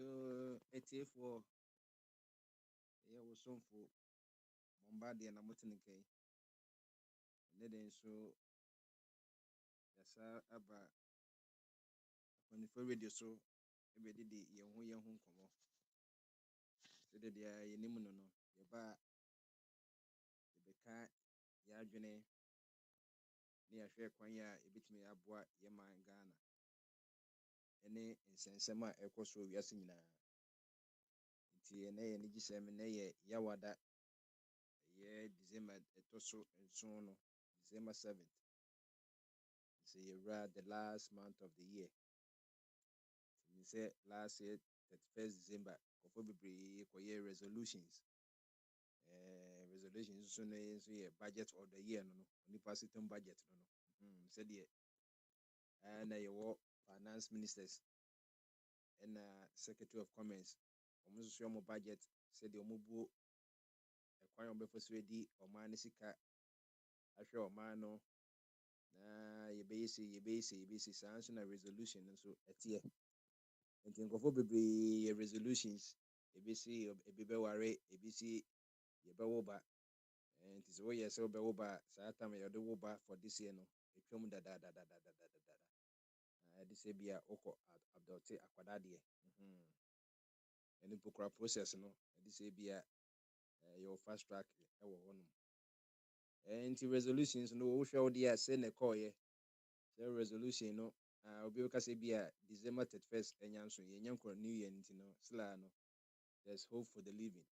Yo, for was some for Bombardier and Motinike. And then so, yes, about when the radio so, every day, young home come off. So that they are in Nimuno, your bar, the Beca, Yardrene, near Share Quanya, a bit me aboa, Yama and Ghana. Any insensema echo so we are singing. TNA and Gisem, Yawada, yeah, December, a tosso and so on, December 7th. It's the last month of the year. You say last year, 31st December, Kofobi year resolutions. Resolutions so no budget of the year no. Only pass it on budget no. Said yeah. And your finance ministers and Secretary of Commerce. Almost show more budget. Said the omubu a kwanya before ready or man sika. I show man no. Na ye base sanction resolution and so at year. And think of resolutions. Ebisi ebibeware ebisi yebewoba and is way so bewoba satam yode woba for this year no etwam da this bia oko abdote akwadade and pokra process no this bia your fast track e wo honum and resolutions no wo hwe dia say na call ye say resolution no obi ka say bia December 31st enyanso ye nyankro new year ntino sla no there's hope for the living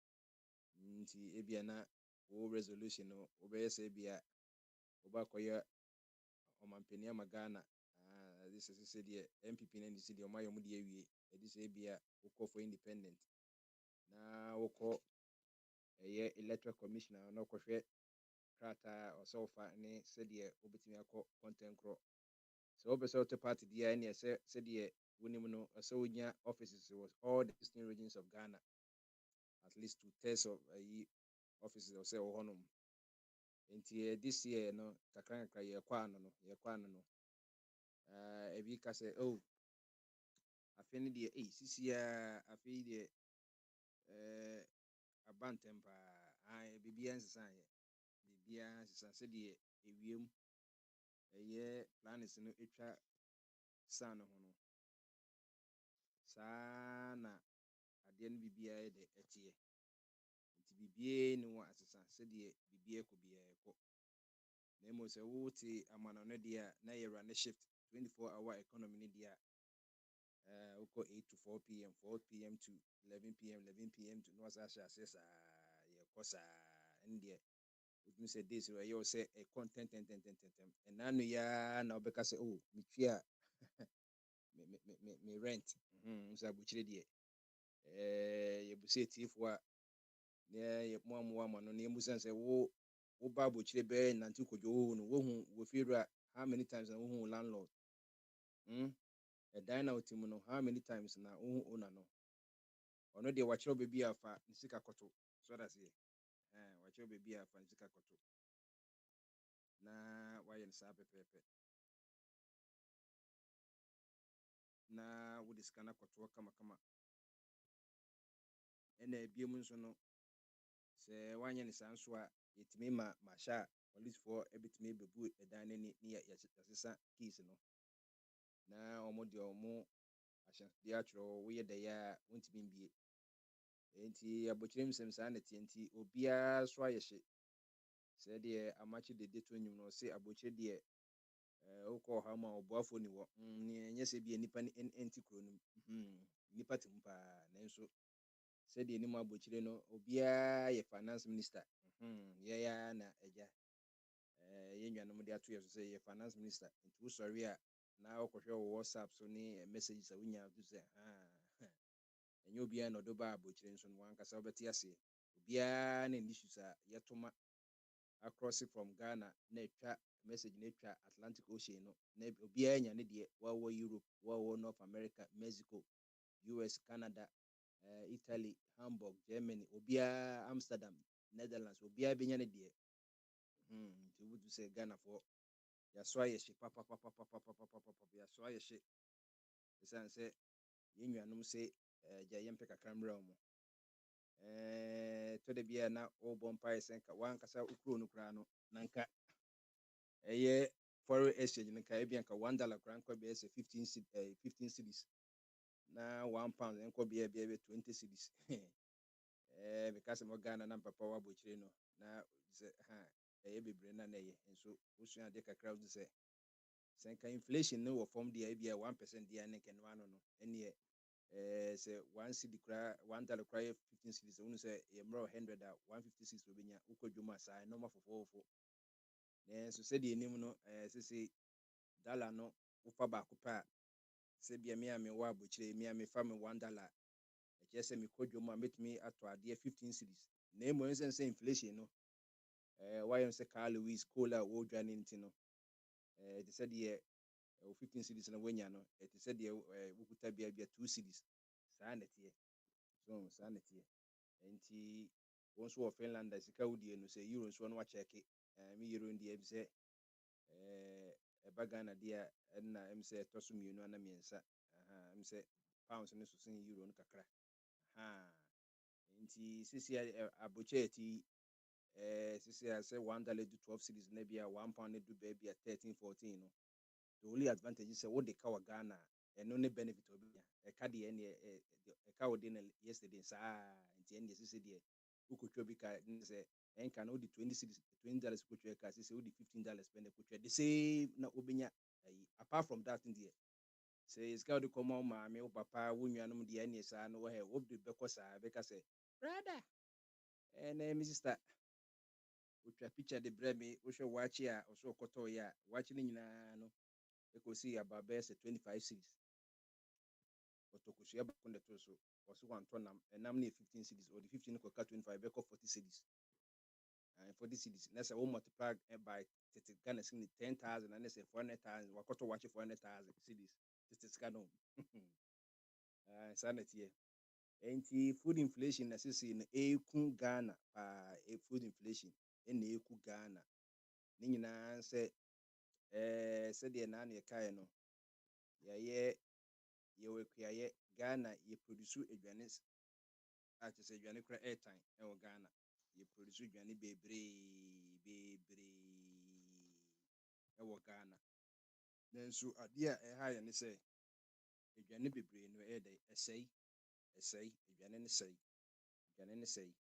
nti ebia na wo resolution no obeye say bia obakoya omampeni amagana this is said the MPP and the city omayo mu de awie this bia woko for independent na woko electoral commissioner na kohwe krata or so far ne said the obetimi akọ content cro so obeso to party dia ne said the wonim no so nya offices was all the eastern regions of Ghana at least 2/3 of offices or say honum. Nti this year no kakranka ye kwa ano no ebi ka say oh afeni de sisia afi de abantempa bibia nsesa ye bibia nsesa se de ewiem plans no etwa san ho no sana ade no bibia de etie nti bibia ni wa asesa se de bibia ko bia ko na mo se wuti amano no dia na ye run shift 24-hour economy ni dia uko 8 to 4 p.m. 4 p.m. to 11 p.m. 11 p.m. to no assess ye kosa ndie we say this where you say a content and nanu ya na obeka say oh me twia me rent so abuchire die ye buse tifo a na ye moamoa ma no na emusan say wo ba abuchire be nanti kodwo no wo hu wo firu how many times na wo hu landlord a dine out him no how many times na owner no ono de wachiro bebi afa nsika koto so that's it wachiro bebi afa nsika koto na why nsa pepepe na wo diskana koto kama ena ebiem nso no se wanye ne sanso a yetimi ma sha police for ebitimi bebu edan ne ya yasesa keys no na omo de omo asha de atro wo ye de ya wontimi mbie enti abochirem semsa na tienti obia so ayehye se de amachi de deto nyum no se abochire de ukọ ha ma obuafo ni wo ni enye se bia nipa ni enti kro no nipa timpa na nso se de ni ma abochire no obia ye finance minister ye ya na eja ye nwanom de ato ye so se ye finance minister enti wo sorry a na okohwe wo WhatsApp so ni messages a wunya do se enye obia no do ba abochire nso no wankasa obeti ase obia na issues a yetoma across from Ghana na etwa message na etwa Atlantic Ocean no na obia nya ne de wa Europe wa North America, Mexico, US, Canada, Italy, Hamburg, Germany, obia Amsterdam, Netherlands, obia benya ne de to would say Ghana for ya so aye she papa ya so aye she say ye nwanom say gya yɛmpɛ kakra mmerɛ wo mo tɔ da bia na wobɔ mpaeɛ sɛ nka wankasa wokuro no koraa no na nka ɛyɛ foreign exchange no nka ebia nka $1 koraa nkɔ bɛyɛ sɛ 15 cities na £1 nkɔ bɛyɛ 20 cities because mo Ghana na papa wabɔkyire no na sɛ ɛyɛ bebree na ɛyɛ nso wosua ade kakra wo sɛ nka inflation no wɔ fam deɛ ebia 1% deɛ ne nkɛnoa no ɛneɛ sɛ 1 cedi koraa $1 koraa yɛ 15 cities wonu sɛ yɛ mmerɛ 100 a 156 obɛnya wokɔ dwom a saa ɛnɔma fofofo nanso sɛdeɛ nim no sese dollar no wofa baako pɛ a sɛ bia me a mewɔ abɔkyire me a mefa me $1 ɛkyerɛ sɛ mekɔ dwom a mɛtumi atɔ adeɛ 15 cities na mmom sɛ inflation no wayɛ sɛ Carl Lewis Cole a wɔredwa ne nti no ɛte sɛ deɛ 15 cities na wanya no ɛte sɛ deɛ wokuta bia 2 cities saa na ɛteɛ so saa na ɛteɛ nti wɔn nso wɔ Finland a sika wodie no sɛ euro nso no wakyɛke me euro deɛ bi sɛ ɛba Ghana deɛ a ɛna ɛm sɛ ɛtɔ so mmienu ana mmiɛnsa ɛm sɛ pounds no so sen euro no kakra nti sisi abɔkyɛ ɛti sisi a sɛ $1 do 12 cities na bia £1 do baabi a 13 14 no the only advantage is what they call Ghana and no benefit of ɛka deɛ ɛne ɛka wo de no yesterday saa nti ɛne sisi deɛ wokɔtwa bi ka ne sɛ ɛnka na wode $20 kɔtwa ka sisi wode $15 spend kɔtwa the same na wobɛnya apart from that deɛ sɛ sika wode kɔma wo maame wo papa wo nuanom deɛ ɛne saa no wɔhɛ wode bɛkɔ saa bɛka sɛ brother ɛnɛ me sister wotwa picture de brɛ me wohwɛ wakye a ɔso ɔkɔtɔɔyɛ a wakye no nyinaa no ɛkɔsi aba bɛyɛ sɛ 25 cities ɔtɔkosua baako na ɛtɔ so ɔso wantɔ nam ɛnam no yɛ 15 cities ɔde 15 no kɔka 25 bɛkɔ 40 cities 40 cities na sɛ wo multiply by tete Ghana sini 10,000 na sɛ 400,000 wakɔtɔ wakye 400,000 cities tete sika no saa na ɛteɛ nti food inflation na sisi no ɛku Ghana paa food inflation ɛna ɛku Ghana ne nyinaa sɛ sɛdeɛ naa na yɛkaeɛ no yɛwɔ akuayɛ Ghana yɛproduce aduane a kyerɛ sɛ aduane kora airtime ɛwɔ Ghana yɛproduce aduane bebree ɛwɔ Ghana nanso adeɛ a ɛha yɛ ne sɛ aduane bebree no ɛyɛ dɛ ɛsɛe aduane ne sɛe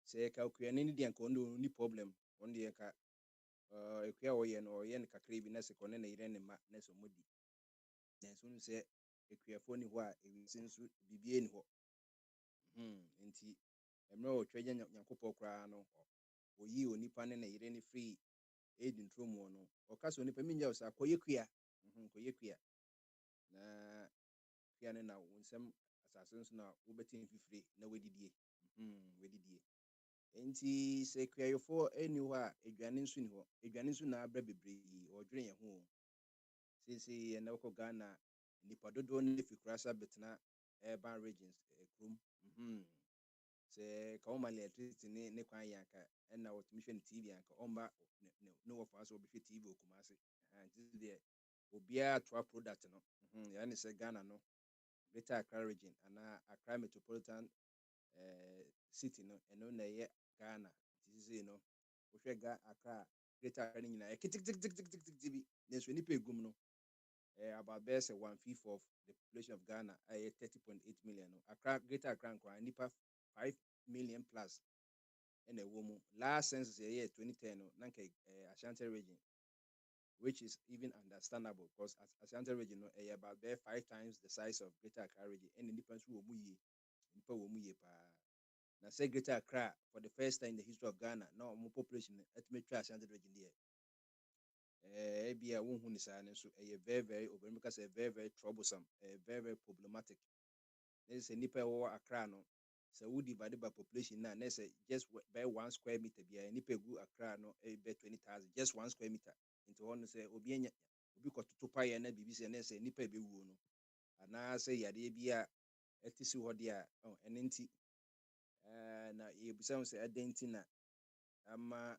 sɛ yɛka akuane no deɛ nka ɔno ni problem ɔno deɛ nka akua a ɔyɛ no kakra bi na sɛ kɔne na yere ne ma na sɛ ɔmɔdi nanso no sɛ akuafoɔ ni hɔ a ewiase nso biribiara ni hɔ nti mmerɛ ɔtwa gya Nyankopɔn koraa no ɔyii onipa ne na yere ne firi ɛdi ntromuo no ɔka sɛ onipa menya wo saa kɔyɛ kua na kua no na wo nsɛm asase nso na wobɛte mfifire na wadidie nti sɛ kuayɛfoɔ ani hɔ a aduane nso ni hɔ aduane nso na abrɛ bebree ɔdwene yɛn ho sɛsɛ ɛna wokɔ Ghana nipa dodoɔ no fi kurasa betena urban regions kurom sɛ ka woma electricity ne kwan yɛ anka ɛna wɔtumi hwɛ no TV anka ɔmba ne wɔfa so wɔbɛhwɛ TV wɔ Kumase nti deɛ obiara atoa product no yɛane sɛ Ghana no Greater Accra region anaa Accra metropolitan city no ɛno na ɛyɛ Ghana nti sisi no wohwɛ Accra Greater Accra no nyinaa kitikitikitikiti bi nanso nipa egum no about best 1/5 of the population of Ghana 30.8 million no Greater Accra nkwa nipa 5 million plus and a woman last census year 2010 no nanka Ashanti region which is even understandable because Ashanti region no about 5 times the size of Greater Accra region and the difference wo mu ye pa na say Greater Accra for the first time in the history of Ghana now more population at metro Ashanti region there ebia wonhu ni saa ne so very very over because very very troublesome very very problematic there's a nipa wo Accra no so we divide by population now na say just by 1 square meter bia nipa gu Accra no be 20,000 just 1 square meter into one say obi anya obi kototo paye na bibi say na say nipa be wuo no ana say yade bia etisi ho de a ene nti na yebisa say adenti na ama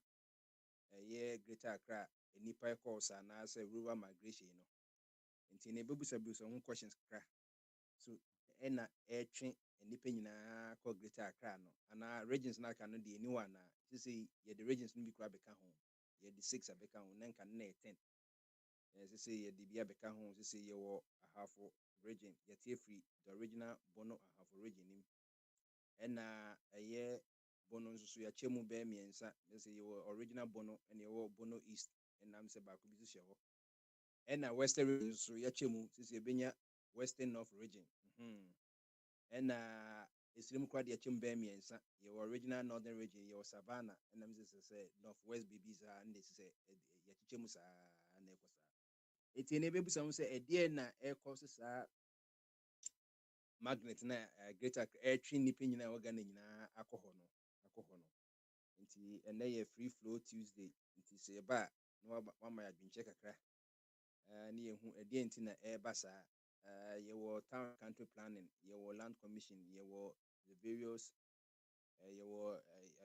Greater Accra nipa course na say rural migration no nti na bebusa ho questions kra so ɛna ɛtwe nnipa nyinaa kɔ Greater Accra no anaa regions no aka no deɛ ɛni hɔ anaa sisi yɛde regions no bi koraa bɛka ho yɛde 6 abɛka ho na nka no na 10 sisi yɛde bi abɛka ho sisi yɛwɔ Ahafo region yɛte afiri the original Bono Ahafo region nim ɛna ɛyɛ Bono nso so yɛakyɛ mu bɛyɛ mmiɛnsa sisi yɛwɔ original Bono ɛna yɛwɔ Bono East ɛnam sɛ baako bi so hyɛ hɔ ɛna Western region nso so yɛakyɛ mu sisi yɛbɛnya Western North region ɛna esirim koraa deɛ yɛakyɛ mu bɛyɛ mmiɛnsa yɛwɔ original Northern region yɛwɔ Savannah ɛnam sɛ North West baby saa ɛna esi sɛ yɛakyekyɛ mu saa na ɛkɔ saa eti na ebebusa ho sɛ ɛdeɛ na ɛkɔ so saa magnet na Greater Accra ɛtwe nnipa nyinaa ɛwɔ Ghana nyinaa akɔ hɔ no nti ɛnɛ yɛ free flow Tuesday nti sɛ yɛba a na wama yɛ adwenkyerɛ kakra ne yɛhu ɛdeɛ nti na ɛreba saa yɛwɔ town country planning yɛwɔ land commission yɛwɔ the various yɛwɔ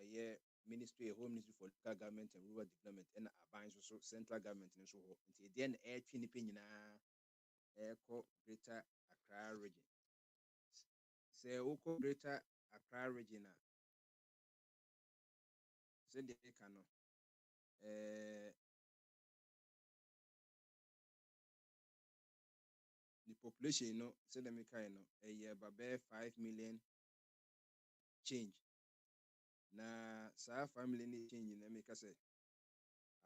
ɛyɛ ministry home ministry for local government and rural development ɛna aban nso so central government nso hɔ nti ɛdeɛ na ɛretwe nnipa nyinaa ɛrekɔ Greater Accra region sɛ wokɔ Greater Accra region a sɛdeɛ ɛka no the population no sɛdeɛ mekae no ɛyɛ babɛɛ 5 million change na saa 5 million change na meka sɛ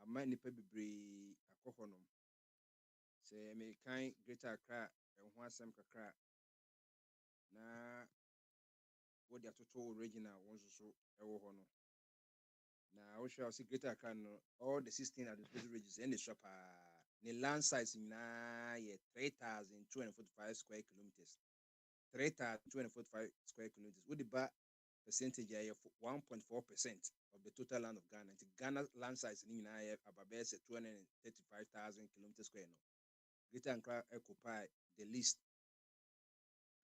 ama nnipa bebree akɔ hɔ nom sɛ mekan Greater Accra ɛho asɛm kakra na wode atoto region a wɔn nso so ɛwɔ hɔ no na wohwɛ a wɔsɛ Greater Accra no all the 16 administrative regions ɛna ɛsua paa ne land size nyinaa yɛ 3,245 square kilometers 3,245 square kilometers wode ba percentage a yɛ 1.4% of the total land of Ghana nti Ghana land size ni nyinaa yɛ ababɛyɛ sɛ 235,000 kilometers square no Greater Accra occupy the least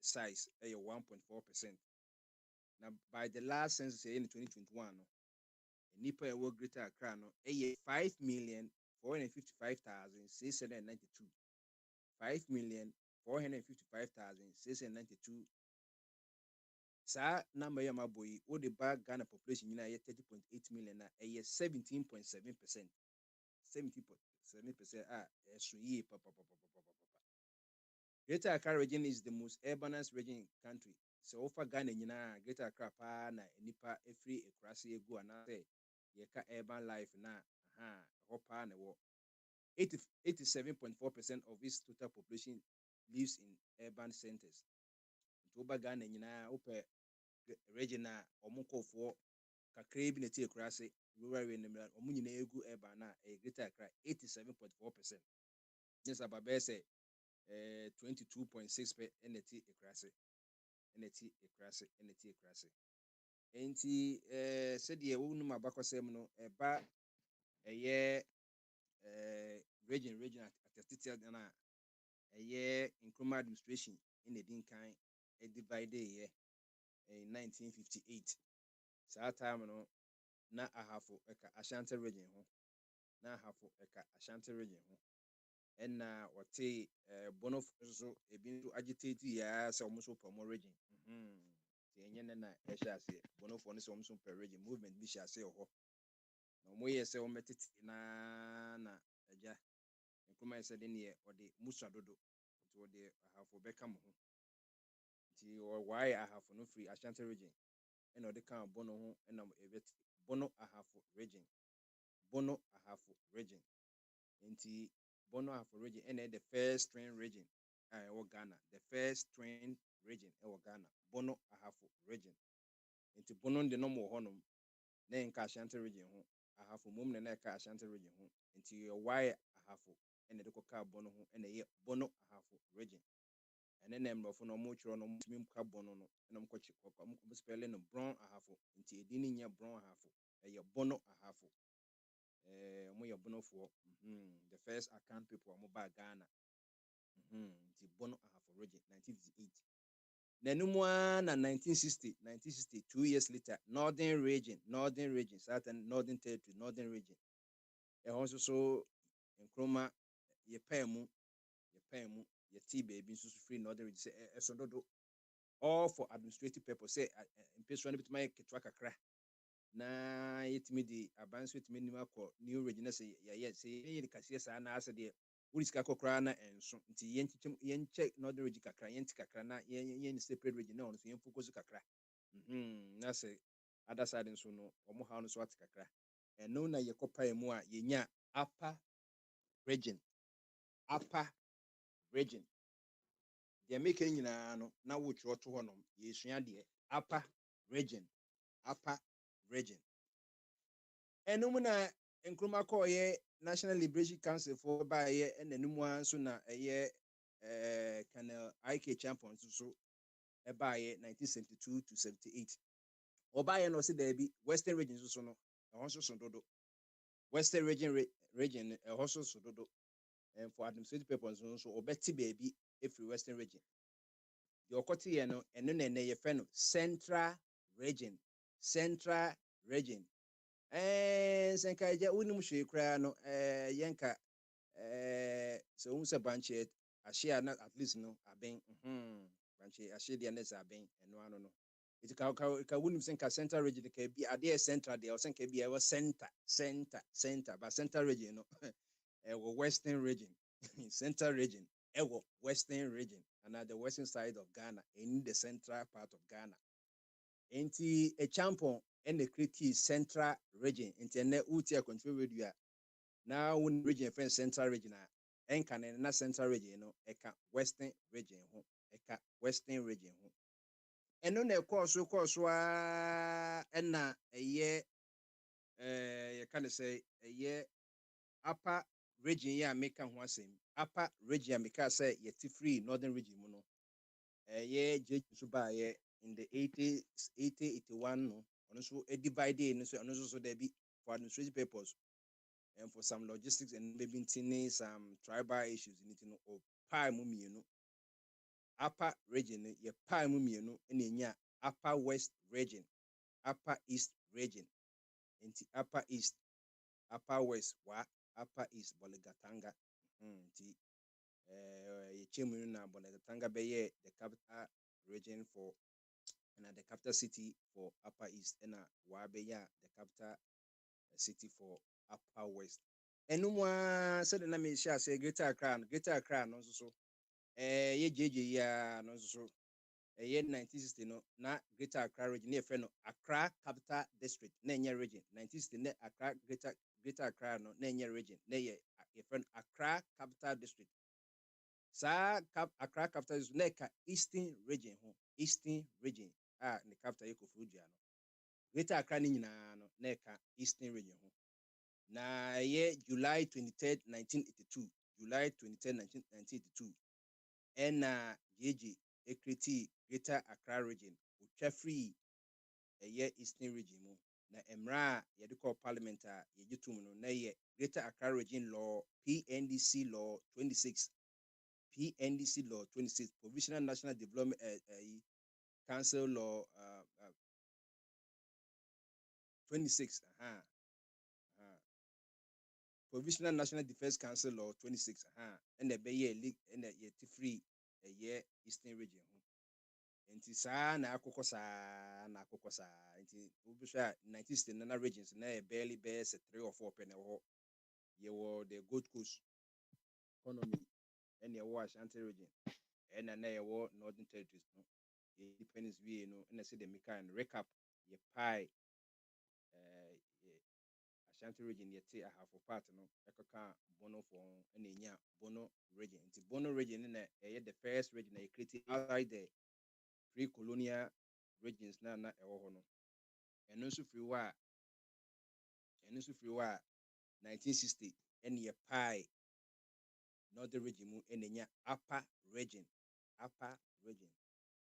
size ɛyɛ 1.4%. Now by the last census in 2021 no nipa ɛwɔ Greater Accra no ɛyɛ 5,455,692 5,455,692 saa number yɛ ma boy o de ba Ghana population nyinaa yɛ 30.8 million na ɛyɛ 17.7% 17.7% a ɛso yie papapapapapa. Greater Accra region is the most urbanized region in country. So ofa Ghana nyinaa Greater Accra pa na nipa efiri ekurase egu anase yɛka urban life na hɔ pa na wɔ 87.4% of its total population lives in urban centers. Nti oba Ghana nyinaa opɛ region a ɔmo nkɔfoɔ kakra bi na ti ekurase rural area na ɔmo nyinaa egu urban na Greater Accra 87.4%. Yes ababɛyɛ sɛ 22.6 per NT ekurase enti sɛdeɛ wonum abakɔsɛm no ɛba ɛyɛ region atɛtete na ɛyɛ Nkrumah administration in edinkan divide yɛ in 1958 saa time no na Ahafo ɛka Ashanti region ho ɛna wɔte Bono so ebi nso agitate ya sɛ ɔmo so pɛ region ɛnyɛ nɛ na ɛhyɛ ase Bono no sɛ ɔmo so pɛ region movement bi hyɛ ase wɔ hɔ na ɔmo yɛ sɛ ɔmo tete na agya Nkrumah sɛ de neɛ ɔde musa dodo nti ɔde Ahafo bɛka mo ho nti wɔayɛ Ahafo no firi Ashanti region ɛna ɔde ka Bono ho ɛna ɛbɛte Bono Ahafo region nti Bono Ahafo region ɛna the first twin region ɛwɔ Ghana Bono Ahafo region nti Bono de no mo hɔ nom na nka Ashanti region ho Ahafo mom na ɛka Ashanti region ho nti wɔayɛ Ahafo ɛna de kɔka Bono ho ɛna ɛyɛ Bono Ahafo region ɛne na mmorɔfo no ɔmo kyerɛ no ɔmo tumi ka Bono no ɛna ɔmo kɔkye ɔmo spell no Bron Ahafo nti edi ne nyɛ Bron Ahafo ɛyɛ Bono Ahafo ɔmo yɛ Bonofoɔ the first account people ɔmo ba Ghana nti Bono Ahafo region 1958 na numua na 1960 2 years later Northern region Southern Northern Territory Northern region ɛhɔ nso so Nkrumah yɛpɛɛ mu yɛti baby nso so free Northern region sɛ ɛso dodo all for administrative purpose. Say mpɛsua no bituma yɛ ketewa kakra na yɛtumi de aban nso yɛtumi nim akɔ new region sɛ yɛyɛ sɛ yɛyɛ kaseɛ saa na asɛ deɛ wode sika kɔkoraa na ɛnso nti yɛnkyɛ northern region kakra yɛnti kakra na yɛn separate region na ɔno so yɛmfocus kakra na sɛ other side nso no ɔmo haw no so ate kakra ɛno na yɛkɔpae mu a yɛnya upper region deɛ meka nyinaa no na wotwerɛ to hɔnom yɛsua deɛ upper region ɛnom na nkruma kɔɔyɛ National Liberation Council for baayɛ ɛna no mu a nso na ɛyɛ Colonel IK Champon nso so ɛbaayɛ 1972 to 78 ɔbaayɛ no ɔsɛ daabi Western region nso so no ɛhɔ nso so dodo Western region ɛhɔ nso so dodo and for administrative purposes nso ɔbɛte baabi ɛfiri Western region deɛ ɔkɔteɛ no ɛno na ɛnɛ yɛfrɛ no Central region sɛ nka agya wonim hwee koraa no yɛnka sɛ wohu sɛ bankye ahye a na at least no abɛn bankye ahye deɛ ne sɛ abɛn ɛno ano no ɛti ka wonim sɛ nka Central region ka bi adeɛ central deɛ ɔsɛ nka bi ɛwɔ center but Central region no ɛwɔ Western region Central region ɛwɔ Western region and at the western side of Ghana in the central part of Ghana enti a champon and the create Central region nti ɛnɛ wotia control radio now one region friend Central region ɛnka ne na Central region no ɛka Western region ho ɛno na ɛkɔɔ so a ɛna ɛyɛ yɛka ne sɛ ɛyɛ upper region yɛ a meka ho asɛm upper region meka sɛ yɛte free northern region mu no ɛyɛ jeju so baayɛ in the 81 no ɔno so divided no so ɔno so there be for administrative purpose and for some logistics and maybe some tribal issues in it no or pie mu mienu upper region yɛ pie mu mienu na enya upper west region upper east region nti upper east upper west wa upper east Bolgatanga nti yɛkyɛmu na Bolgatanga bɛyɛ the capital region for and the capital city for upper east and wa bɛyɛ the capital city for upper west ɛno mu a sɛde na mehyɛ ase Greater Accra no nso so yɛ gyegye ya no nso so 1960 no na Greater Accra region na yɛfrɛ no Accra Capital District na ɛnyɛ region 1960 na Accra Greater Accra no na ɛnyɛ region na yɛfrɛ no Accra Capital District saa Accra Capital District na ɛka Eastern region ne capital yɛ Koforidua no Greater Accra ne nyinaa no na ɛka Eastern region ho na July 23rd 1982 ɛna GG ekreti Greater Accra region otwa free Eastern region mu na emra yɛde kɔ parliament a yɛgye tum no na Greater Accra region law PNDC law 26 provisional national development council law 26 provisional national defense council law 26 and the league and the free Eastern region nti saa na akokɔ saa nti wobɛhwɛ 1960 na regions na barely bears 3 or 4 pɛ na ɛwɔ yɛwɔ the Gold Coast economy and yɛwɔ Ashanti region ɛna na yɛwɔ Northern Territories no independence wie no ɛna sɛ the meka and recap yɛ pie Ashanti region yɛte ahafo part no ɛkɔka Bono for ɛna ɛnya Bono region nti Bono region na ɛyɛ the first region na created outside the pre-colonial regions na ɛwɔ hɔ no ɛno nso firi hɔ a 1960 ɛna yɛ pie Northern region mu ɛna ɛnya upper region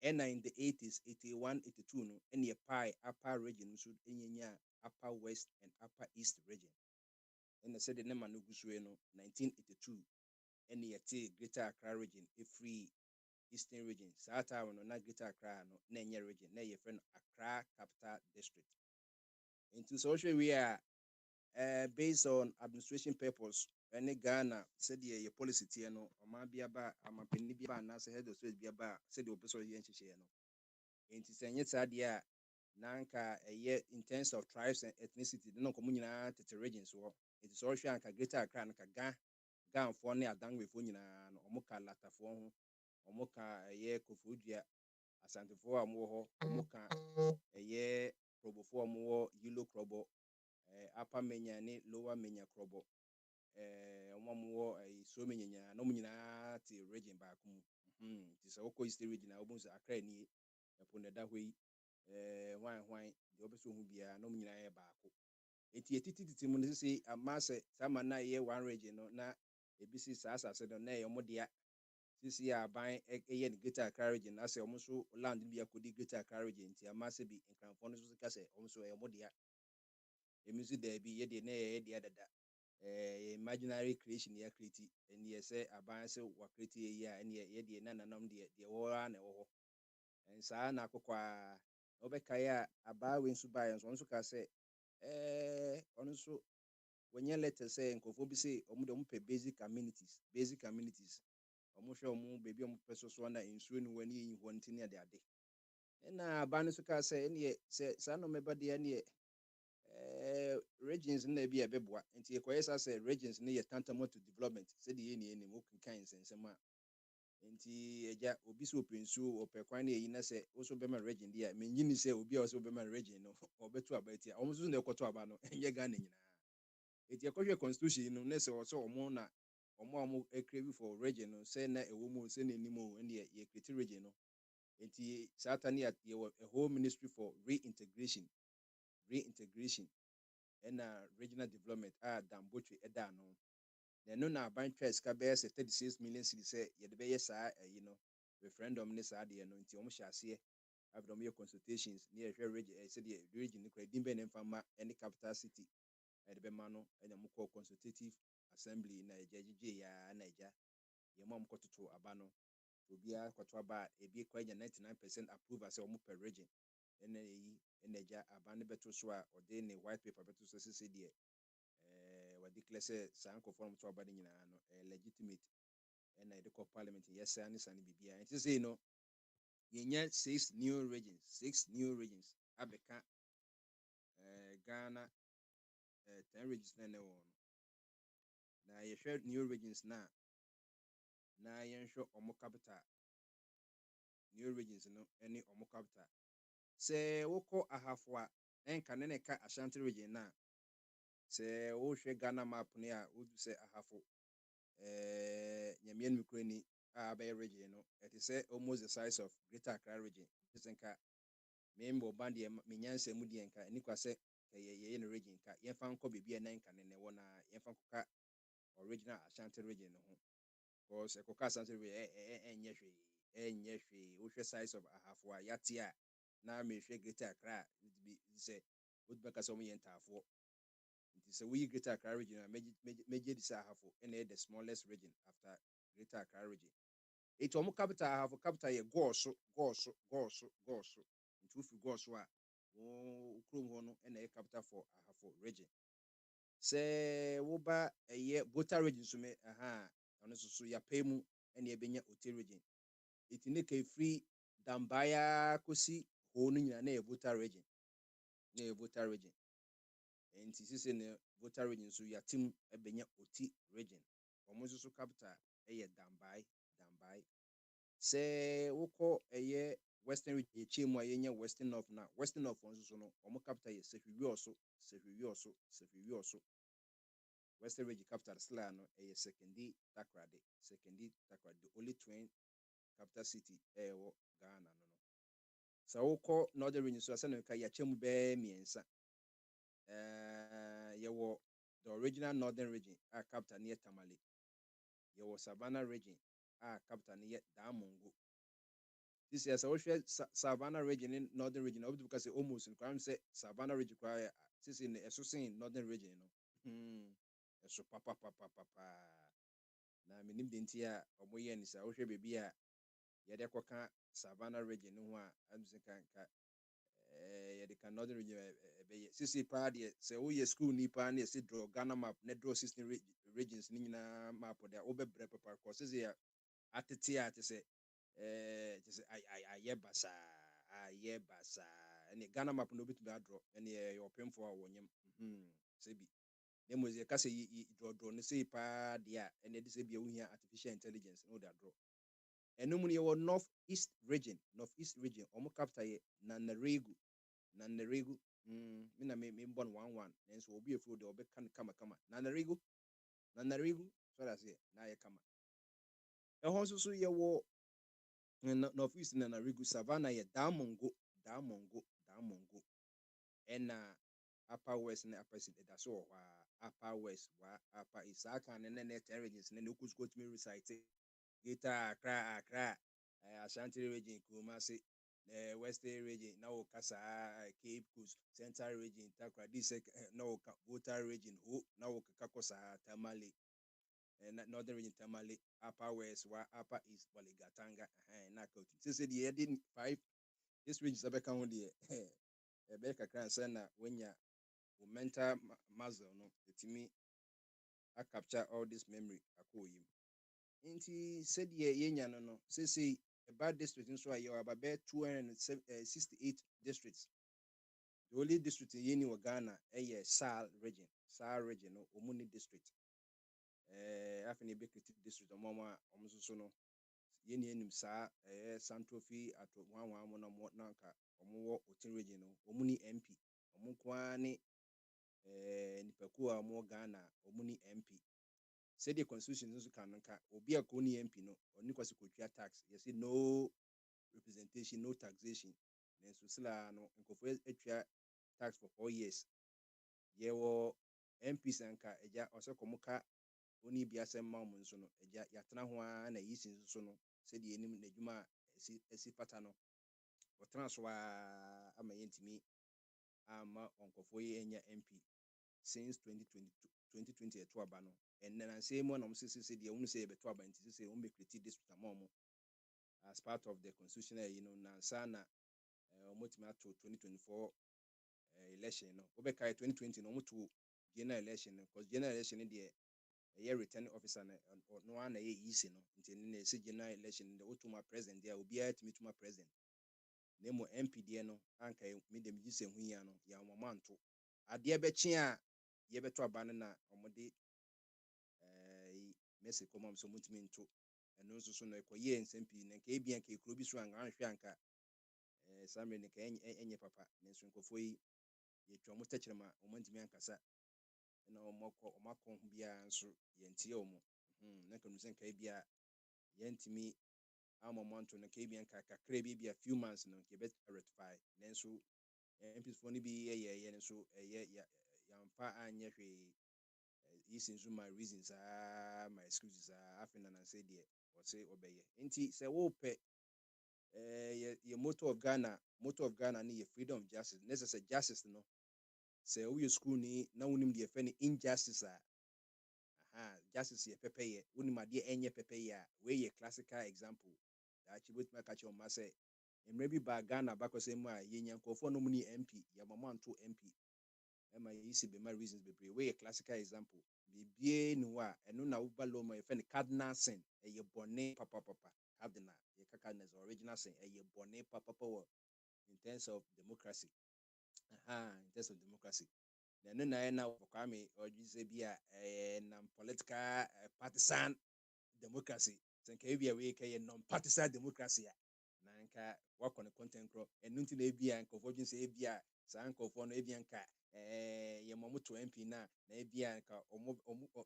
ɛna in the 80s 81 82 no ɛna yɛ pie upper region nso ɛnya upper west and upper east region ɛna sɛ de ne ma no gu so no 1982 ɛna yɛte Greater Accra region free Eastern region saa time no na Greater Accra no na ɛnyɛ region na yɛfrɛ no Accra Capital District nti sɛ wohwɛ wie a based on administration purpose ɛne Ghana sɛdeɛ yɛ policy tie no ɔman bi aba amapanyin bi aba anaasɛ head of state bi aba sɛdeɛ ɔpɛ sɛ ɔyɛ nhyehyɛeɛ no nti sɛ nyɛ saa deɛ a na anka ɛyɛ in terms of tribes and ethnicity na nkɔmɔ nyinaa tete regions wɔ nti sɛ ɔhwɛ anka Greater Accra no ka Ganfoɔ ne Adangbefoɔ nyinaa no ɔmo ka Latafoɔ ho ɔmo ka ɛyɛ Koforidua Asantefoɔ a wɔwɔ hɔ ɔmo ka ɛyɛ Krobofoɔ a wɔwɔ Yilo Krobo Upper Menya ne Lower Menya Krobo ɔmo a wɔwɔ so Menya nyinaa na ɔmo nyinaa te region baako mu nti sɛ wokɔ Eastern region a wobɛhu sɛ Accra nie ɛpo na ɛda hɔ yi hwan deɛ wobɛ sɛ ohu biara na ɔmo nyinaa yɛ baako nti yɛtitititi mu no sisi ama sɛ saa ma na ɛyɛ one region no na ebi si saa asase no na ɛyɛ ɔmo dea sisi aban ɛyɛ no Greater Accra region na sɛ ɔmo nso land bi akɔdi Greater Accra region nti ama sɛ bi nkranfoɔ no nso ka sɛ ɔmo nso ɛyɛ ɔmo dea emi nso daabi yɛdeɛ na ɛyɛ dea dada imaginary creation yɛ create ɛni yɛ sɛ aban sɛ wa create yɛ a ɛni yɛdeɛ na nanam deɛ wɔwɔ ara na ɛwɔ hɔ saa na akokɔ a ɔbɛkae a abaawe nso baeɛ nso ɔno nso ka sɛ ɔno nso wɔnyɛ letter sɛ nkurɔfoɔ bi sɛ ɔmo de ɔmo pɛ basic amenities ɔmo hwɛ ɔmo baabi ɔmo pɛ so na nsuo ne wɔ ne yɛyi hɔ nti ne ade ɛna aban no nso ka sɛ ɛneɛ sɛ saa nɔɔma ɛba deɛ ɛneɛ regions na bi ɛbɛboa nti yɛkɔyɛ saa sɛ regions no yɛ tantamount to development sɛdeɛ yɛn nim wokenkan nsɛnsɛm a nti agya obi sɛ ɔpɛ nsuo ɔpɛ kwan na ɛyi na sɛ woso bɛma region deɛ a menyini sɛ obi a wɔsɛ wobɛma region no ɔbɛto aba ti a ɔmo nso na ɛkɔto aba no ɛnyɛ Ghana nyinaa nti yɛkɔhwɛ constitution no na sɛ ɔsɛ ɔmo na ɔmo a ɔmo ɛkrɛvi for region no sɛ na ɛwɔ mu sɛ na ɛnim o ɛneɛ yɛkreti region no nti saa ta ne yɛwɔ a whole ministry for reintegration ɛna regional development a Dambotwe ɛda ano na ɛno na aban twa sika bɛyɛ sɛ 36 million cedis sɛ yɛde bɛyɛ saa ɛyi no referendum ne saa deɛ no nti ɔmo hyɛ aseɛ after ɔmo yɛ consultations ne yɛhwɛ region sɛdeɛ region no kora din bɛn ne mfa ma ɛne capital city ɛde bɛma no ɛna ɔmo kɔ consultative assembly na ɛgya gyegye ya na ɛgya yɛn mu a ɔmo kɔtoto aba no obiara kɔto aba a ebi kɔ anya 99% approval sɛ ɔmo pɛ region ɛna ɛyi ɛna ɛgya aban no bɛto so a ɔde ne white paper bɛto so sisi deɛ wɔde declare sɛ saa nkɔfoɔ no to aba no nyinaa no legitimate ɛna yɛde kɔ parliament yɛsɛ ne saa no biribiara nti sɛ no yɛnya 6 new regions abɛka Ghana 10 regions na ɛwɔ no na yɛhwɛ new regions na yɛnhwɛ ɔmo capital new regions no ɛne ɔmo capital sɛ wokɔ ahafo a ɛnka ne ka Ashanti region na sɛ wohwɛ Ghana map ne a wodu sɛ ahafo nyamea nukurani a abɛyɛ region no ɛte sɛ almost the size of Greater Accra region sɛ nka membɔ ban deɛ menyansa mu deɛ nka ɛni kwa sɛ yɛyɛ no region ka yɛmfa nkɔ baabi a na nka ne ɛwɔ na yɛmfa nkɔka original Ashanti region no ho because ɛkɔka Ashanti region ɛnyɛ hwee wohwɛ size of ahafo a yɛate a na mehwɛ Greater Accra bi sɛ wotubɛka sɛ ɔmo yɛ ntaafoɔ nti sɛ woyi Greater Accra region a megye di sɛ ahafo ɛna the smallest region after Greater Accra region eti ɔmo capital ahafo capital yɛ gɔɔso nti wofi gɔɔso a wo kurom hɔ no ɛna ɛyɛ capital for ahafo region sɛ woba ɛyɛ Bota region so me ɔno nso so yɛapɛ mu ɛna ɛbɛnya Ote region eti ne ka efiri Dambaya kosi hɔ no nyinaa na yɛ Bota region nti sisi ne Bota region so yɛatem ɛbɛnya Oti region ɔmo nso so capital ɛyɛ Dambai sɛ wokɔ ɛyɛ Western region yɛkyɛ mu a yɛnya Western North na Western North nso so no ɔmo capital yɛ Sehwiwioso Western region capital sla no ɛyɛ Sekondi Takoradi the only twin capital city ɛwɔ Ghana no sɛ wokɔ Northern region so asɛ no ka yɛakyɛ mu bɛɛ mmiɛnsa yɛwɔ the original Northern region a capital ne yɛ Tamale yɛwɔ Savannah region a capital ne yɛ Damongo this year sɛ wohwɛ Savannah region ne Northern region a wobɛtumi ka sɛ almost nkwa sɛ Savannah region koraa sisi ne ɛso sen Northern region no ɛso papapapapaa na menim de nti a ɔmo yɛ ne saa wohwɛ baabi a yɛde kɔka Savannah region no ho a amsɛ kanka yɛde ka Northern region ɛbɛyɛ sisi paa deɛ sɛ woyɛ school ni paa ne yɛsɛ draw Ghana map ne draw 16 regions ne nyinaa map de a wobɛbrɛ papa kɔ sisi a atete a te sɛ ayɛ basaa ayɛ basaa ɛne Ghana map no obetumi adrɔ ɛne yɛ ɔpemfo a wɔnyam sɛbi na mmom yɛka sɛ drɔdrɔ no sei paa deɛ a ɛne de sɛ bia wohia artificial intelligence na wode adrɔ ɛno mu no yɛwɔ north east region ɔmo capital yɛ Nanaregu me na mebɔ no 1-1 nanso obi efuro deɛ ɔbɛka no kamakama Nanaregu sɔre aseɛ na ayɛ kama ɛhɔ nso so yɛwɔ north east Nanaregu Savannah yɛ Damongo ɛna upper west ne upper east ɛda so wɔ hɔ a upper west wa upper east saa kan ne ne 10 regions ne okusuko tumi recite Geta Accra Ashanti region Kumasi Western region na wo kasa Cape Coast Central region Takra this na wo Volta region ho na wo kakosa Tamale Northern region Tamale upper west wa upper east Waligatanga na Kauti say the heading 5 this region sabeka ho de ebe kakra nsa na wenya mental muscle no etimi a capture all this memory akoyim nti said yenya no say about district nso a yɛwɔ about 268 districts. The only district in yeni wɔ Ghana SAR region no omuni district afei na create district ɔmo nso so no yeni enim saa Santofi ato wanwan mo na nka ɔmo wɔ Otin region no omuni MP ɔmo kwa ne nipaku a ɔmo Ghana omuni MP said the constitution nso kan nka obi a ko ni MP no oni kwasi kotwa tax you say no representation no taxation nanso sila no nkofo atwa tax for 4 years yewo MPs anka eja osekomuka oni bia semma mo nso no eja yatena ho a na yisi nso no said the enim na dwuma esi pata no otena so a ama yentimi ama onkofo ye enya MP since 2020 eto aba no and then I say mo na mo say the unu say beto aba nti say o make create district amom as part of the constitutional na sana omotima to 2024 election no obeka 2020 no moto general election because general election dey a returning officer no one na yisi no nti na say general election the otuma president there obi a tuma president nemo MP dey no anka me dem gise hu ya no ya momanto ade be chi a ye beto aba na omode message komam so mutimi nto eno nso so no ekoye nsmp na nka ebia nka ekuro bi so anga anhwe anka samre ne ka enye papa nenso nkofo yi ye twa mo techrema o mantimi ankasa na omakọ bia nso ye ntie omo na kanu sen ka bia ye ntimi amamonto na ka bia nka kakra bia few months no ke bet rectify nenso MPs for ni bi ye nenso ye yamfa anye hwe yisinzu my reasons my excuses afina na say there or say obeye nti say wo pe your motto of Ghana ni your freedom of justice necessary justice no say we school ni na wonim de fe ni injustice justice ye pepe ye wonim ade enye pepe ye we ye classical example that chibut ma catch on ma say emre bi ba Ghana ba kwese mu a yenya nkofo no mu ni MP ya mama nto MP ema yisi be my reasons be we ye classical example bibie ni wa eno na ubalo ma ye cardinal sin ye bone papa cardinal ye cardinal original sin ye bone papa in terms of democracy in terms of democracy na Kwame ojize bia na political partisan democracy senka ebia we ka ye non partisan democracy na nka work on the content cro enu nti na ebia nka ofojun se ebia sa nka ofo no ebia nka ye momoto MP na ebia nka omo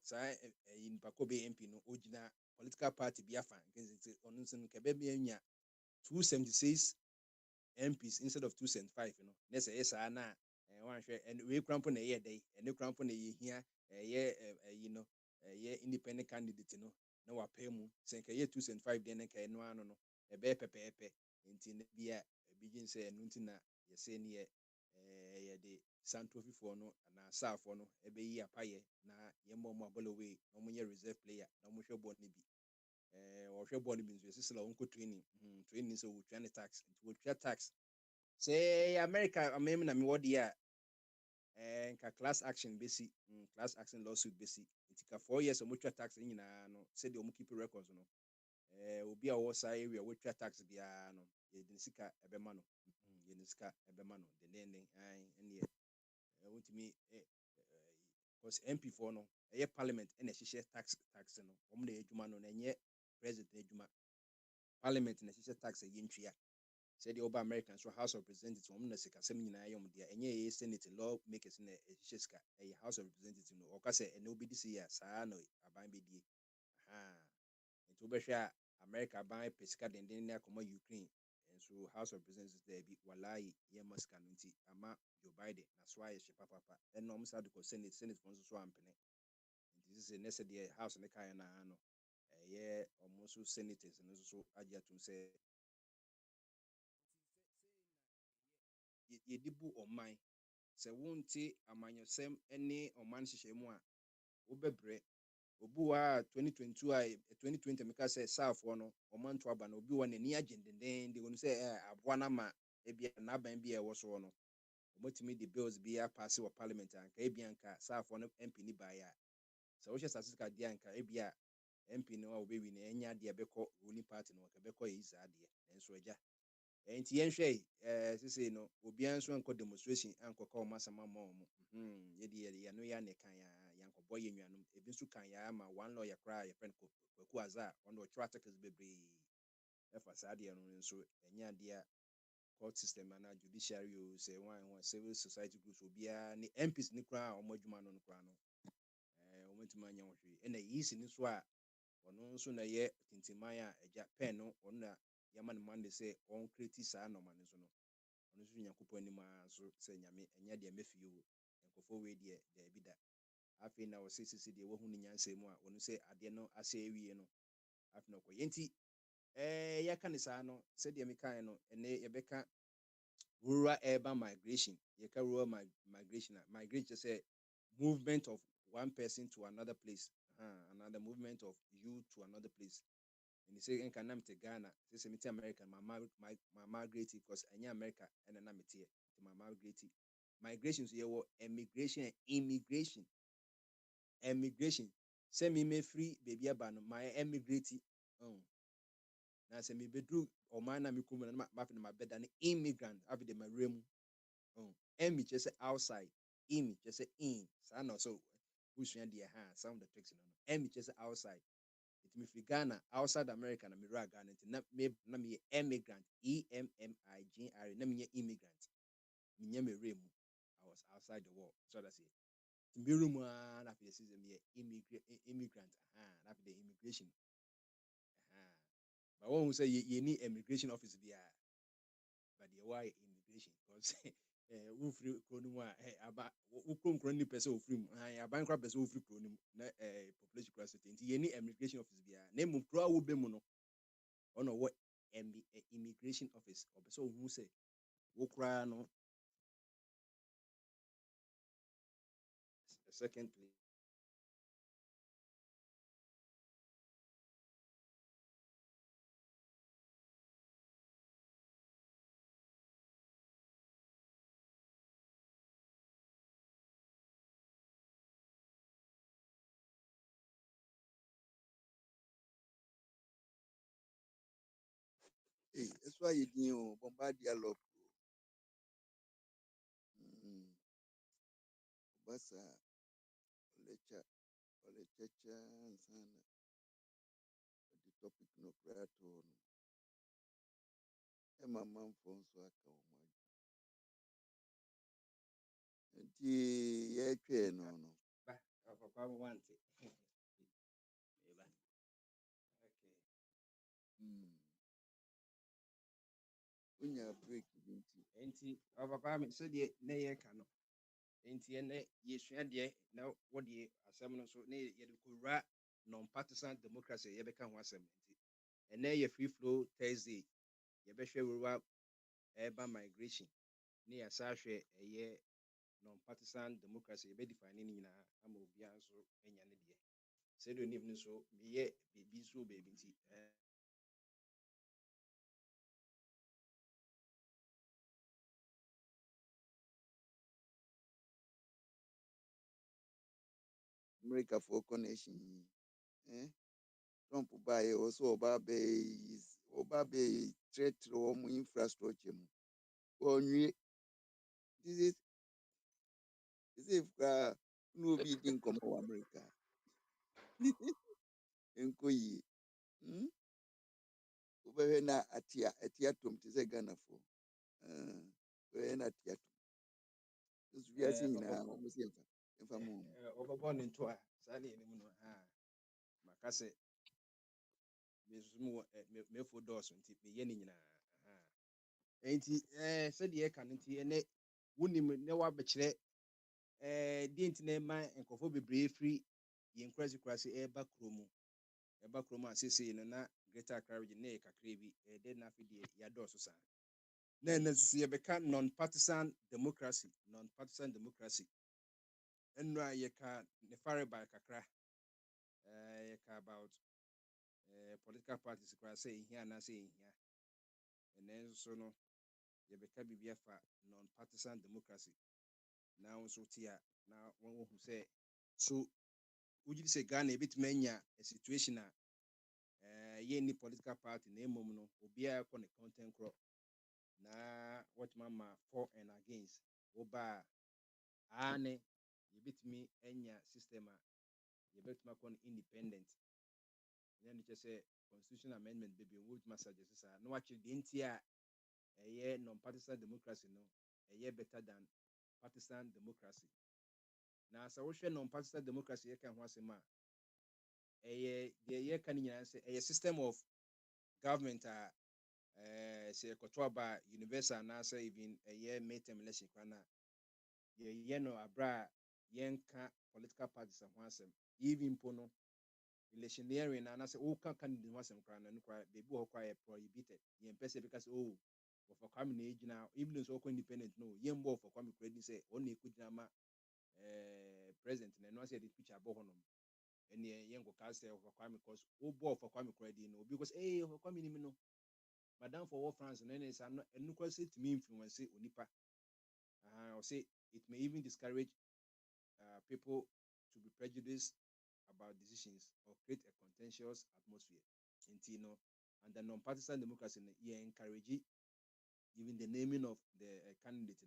sa nipa ko be MP no ogina political party bia fan nti onu nso nka be bia nya 276 MPs instead of 275 na say yes na wan hwe and we krampo na ye dey and krampo na ye hia ye independent candidate no na wapemu senka ye 275 den nka eno ano no ebe pepepe nti na bia begin say enu nti na ye say ne ye de Santofi for no na Safo no ebe yi apaye na ye mo abolowe no mo ye reserve player na mo hwe ball ni bi o hwe ball ni bi nso sisila onko training so wo twa ne tax nti wo twa tax say America amem na me wodi a nka class action lawsuit besi nti ka 4 years o mo twa tax nyina no say de o mo keep records no obi a ɔwɔ saa area wɔtwa tax biara no yɛde ne sika ɛbɛma no yɛde ne sika ɛbɛma no dendenden ɛneɛ wotumi because MP foɔ no ɛyɛ parliament ɛna ɛhyehyɛ tax no wɔn na ɛyɛ adwuma no na ɛnyɛ president adwuma parliament na ɛhyehyɛ tax ɛyɛ ntua sɛdeɛ ɔba American so House of Representatives wɔn na sikasɛm nyinaa yɛ wɔn deɛ ɛnyɛ ɛyɛ Senate law makers na ɛhyehyɛ sika ɛyɛ House of Representatives no ɔka sɛ ɛna obɛdi si yɛ saa na aban bɛdie nti wobɛhwɛ a America aban pɛ sika denden ne akɔma Ukraine nso House of Representatives daabi walaayi yɛma sika no nti ama Joe Biden na so ayɛ hye papapa ɛna ɔmo saa de kɔ Senate fo nso so ampene nti sɛ ne sɛ deɛ House ne kaeɛ naa no ɛyɛ ɔmo nso senators no nso so agye atom sɛ yɛde bu ɔman sɛ wonte amanyɔsɛm ne ɔman hyehyɛ mu a wobɛbrɛ obi wɔ a 2020 meka sɛ saafoɔ no ɔman to aba no obi wɔ n'ani agye dendenden de wɔn sɛ aboa no ama ebia n'aban bi a ɛwɔ soɔ no wɔtumi de bills bi apaase wɔ parliament anka ebia anka saafoɔ no MP ni baeɛ a sɛ wohyɛ statistics deɛ anka ebia MP no a wɔbɛwi no ɛnya adeɛ bɛkɔ ruling party no wɔka bɛkɔ yɛ saa adeɛ nso agya nti yɛnhwɛ sesei no obiara nso ankɔ demonstration ankɔka ɔmo asɛm ama ɔmo yɛde yɛno yɛ ne kan yɛankɔbɔ yɛ nnuanom ebi nso kan yɛ ama one lawyer koraa yɛfrɛ no Kwaku Azaa ɔno ɔtwerɛ articles bebree ɛfa saa adeɛ no nso ɛnyɛ adeɛ a court system anaa judiciary o sɛ wɔn civil society groups obiara ne MPs ne koraa a ɔmo adwuma no koraa no ɔmo ntumi anya wɔn hwee ɛna yeast ne so a ɔno nso na yɛ tintiman a agya pen no ɔno na yɛma no mande sɛ ɔnkreti saa nɔma no so no ɔno nso Nyankopɔn anim a nso sɛ nyame ɛnyɛ deɛ mɛfie o nkɔfoɔ wei deɛ daabi da afei na wɔsɛ sisi deɛ wahu ne nyansa mu a ɔno sɛ adeɛ no asɛ awie no afei na ɔkɔyɛ nti yɛka ne saa no sɛdeɛ mekae no ɛnɛ yɛbɛka rural urban migration yɛka rural migration a migration sɛ movement of one person to another place another movement of you to another place and they say nka na mete Ghana sɛ mete America ma migrate because ɛnyɛ America ɛna na mete nti ma migrate migration so yɛwɔ emigration and immigration sɛ me mefiri baabi aba no ma emigrate na sɛ mebɛduru ɔman na mekɔ mu no mafe no mabɛda no immigrant afei de mawura mu emi kyerɛ sɛ outside imi kyerɛ sɛ in saa na ɔsɛ wosua deɛ sound the tricks no emi kyerɛ sɛ outside it mefiri Ghana outside America na mewura Ghana nti na meyɛ emigrant EMMIGR na meyɛ immigrant menyɛ mewura mu I was outside the world so that's it mewura mu a na afei yɛsɛ sɛ meyɛ immigrant na afei the immigration but wɔn sɛ yɛni immigration office biara but deɛ wɔayɛ immigration because wofiri kuro no mu a aba wokuro nkuro no pɛ sɛ wofiri mu aban koraa pɛ sɛ wofiri kuro no mu na population koraa sɛ nti yɛni immigration office biara na mmom kuro a wobɛ mu no ɔna ɔwɔ immigration office ɔpɛ sɛ ɔhu sɛ wo koraa no second place That's why you do bombard dialogue. Basa lecture and sana the topic no cry to Emma man phone so aka o ma. Nti ye twa no. ba papa want it okay Unya break binti. nti papa me sɛ deɛ na yɛka no nti ɛnɛ yɛsua deɛ na wɔde asɛm no so na yɛde kɔwura non-partisan democracy yɛbɛka ho asɛm nti ɛnɛ yɛ free flow Thursday yɛbɛhwɛ rural urban migration ne yɛasa ahwɛ ɛyɛ non-partisan democracy yɛbɛdefine ne nyinaa ama obiara nso anya ne deɛ sɛdeɛ onim no so meyɛ biribi nso baabi nti America for connection. Trump baeɛ wɔ sɛ ɔba bɛtrɛtrɛ wɔn infrastructure mu ɔnwie sɛ koraa na obi di nkɔmmɔ wɔ America nkɔ yie. Wobɛhwɛ na ate atom te sɛ Ghanafoɔ wobɛhwɛ na ate atom nso wiase nyinaa wɔn sɛ yɛmfa ma wɔn. ɔbɛbɔ ne nto a saa ne yɛnim no maka sɛ mefo dɔɔso nti meyɛ ne nyinaa nti sɛdeɛ ɛka no nti ɛnɛ wonim na woabɛkyerɛ deɛ nti na ɛma nkurɔfoɔ bebree firi yɛn nkurase ɛreba kurom a seesei no na Greater Accra region na yɛ kakra bi ɛdɛ na afei deɛ yɛadɔɔso saa na ɛnɛ nso yɛbɛka non-partisan democracy ɛno a yɛka ne farebae kakra yɛka about political parties koraa sɛ ɛhia anaasɛ ɛnhia ɛnɛ nso no yɛbɛka biribi afa non-partisan democracy na nso te a na wɔhu sɛ so wogye di sɛ Ghana yɛbɛtumi anya a situation a yɛnni political party na mmom no obiara kɔ ne content korɔ na wɔtumi ama for and against woba a ne yɛbɛtumi anya system a yɛbɛtumi akɔ no independent na ne kyɛ sɛ constitutional amendment baabi wɔbɛtumi asuggest saa na wakyerɛ deɛ nti a ɛyɛ non-partisan democracy no ɛyɛ better than partisan democracy. Na sɛ wohwɛ non-partisan democracy yɛka ho asɛm a ɛyɛ deɛ yɛka no nyinaa sɛ ɛyɛ system of government a sɛ yɛkɔto aba universal anaasɛ even ɛyɛ midterm election kora no a yɛyɛ no aberɛ a yɛnka political parties ho asɛm even mpo no electioneering na anaasɛ woka candidate ho asɛm koraa no koraa baabi wɔ hɔ koraa yɛ prohibited yɛmpɛ sɛ bɛka sɛ wɔfa Kwame na ɛgyina even nso wɔkɔ independent no yɛmbɔ wɔfa Kwame koraa di sɛ ɔne ɛkɔgyina ma president na ɛno asɛ yɛde picture abɔ hɔ nom ɛneɛ yɛnkɔka sɛ wɔfa Kwame because wobɔ wɔfa Kwame koraa di no obi kɔ sɛ wɔfa Kwame nim no madam for wɔ France no ɛne saa no ɛno koraa sɛ tumi influence onipa ɔsɛ it may even discourage people to be prejudiced about decisions or create a contentious atmosphere. Nti no, under non-partisan democracy, you encourage even the naming of the candidate,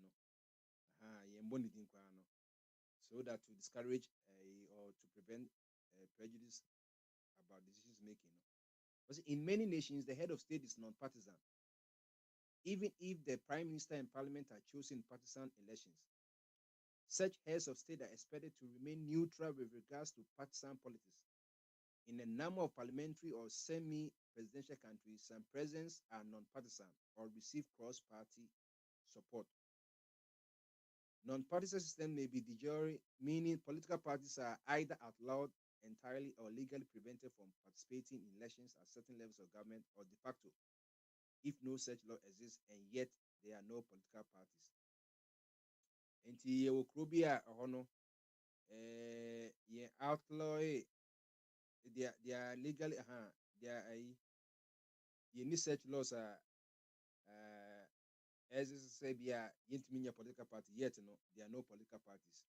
so that to discourage or to prevent prejudice about decisions making. Because in many nations, the head of state is non-partisan, even if the prime minister and parliament are chosen in partisan elections. Such heads of state are expected to remain neutral with regards to partisan politics. In a number of parliamentary or semi-presidential countries, some presidents are non-partisan or receive cross-party support. Non-partisan system may be de jure, meaning political parties are either outlawed entirely or legally prevented from participating in elections at certain levels of government, or de facto, if no such law exists and yet there are no political parties. Nti yɛwɔ kuro bi a ɛhɔ no yɛn outlaw they are legally they are yɛnni such laws a ɛsɛ sɛ bi a yɛntumi nyɛ political party yet no there are no political parties.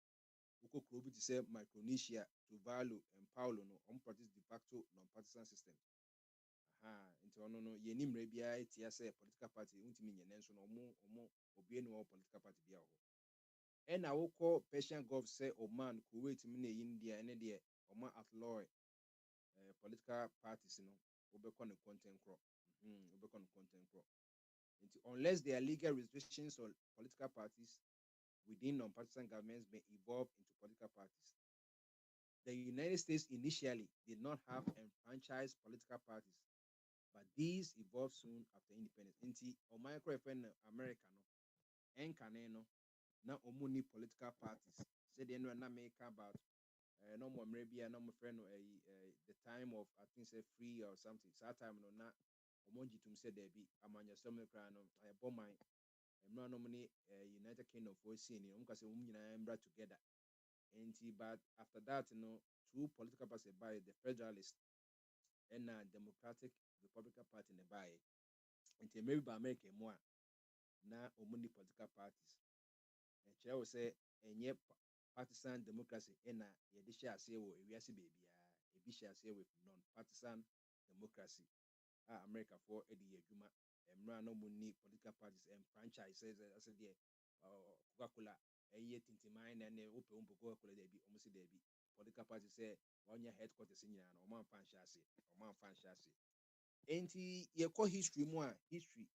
Wokɔ kuro bi te sɛ Micronesia, Tuvalu and Paulo no ɔmo practice de facto non-partisan system. Nti ɔno no yɛnni mmerɛ biara tia sɛ political party wontumi nyɛ nanso no ɔmo obiara ne wɔwɔ political party bi a wɔ hɔ. ɛna wokɔ Persian Gulf sɛ Oman, Kuwait mu na India ɛne deɛ ɔmo outlaw political parties no wobɛkɔ ne content korɔ nti unless there are legal restrictions on political parties within non-partisan governments may evolve into political parties. The United States initially did not have enfranchised political parties, but these evolved soon after independence. Nti ɔman korɔ ɛfɛ no America no ɛnkane no na ɔmo ni political parties sɛdeɛ no na meka about no more mmerɛ bi a na ɔmo frɛ no the time of I think say free or something saa time no na ɔmo gye tom sɛ daabi amanyɔsɛm no koraa no ɛbɔ man mmerɛ no ɔmo ne United Kingdom foɔ sii ni ɔmo ka sɛ ɔmo nyinaa mbra together nti but after that no two political parties by the Federalist ɛna Democratic Republican Party ne baeɛ nti mmerɛ bi ba America mu a na ɔmo ni political parties ɛkyerɛ wo sɛ ɛnyɛ partisan democracy ɛna yɛde hyɛ aseɛ wɔ ewiase baabiara ebi hyɛ aseɛ with non-partisan democracy America for Eddie Yajuma no money political parties and franchises as a dear Coca-Cola a year tintimine and open Coca-Cola they be almost there be political parties say on your headquarters in or man fanchasi. Ain't ye call history more history.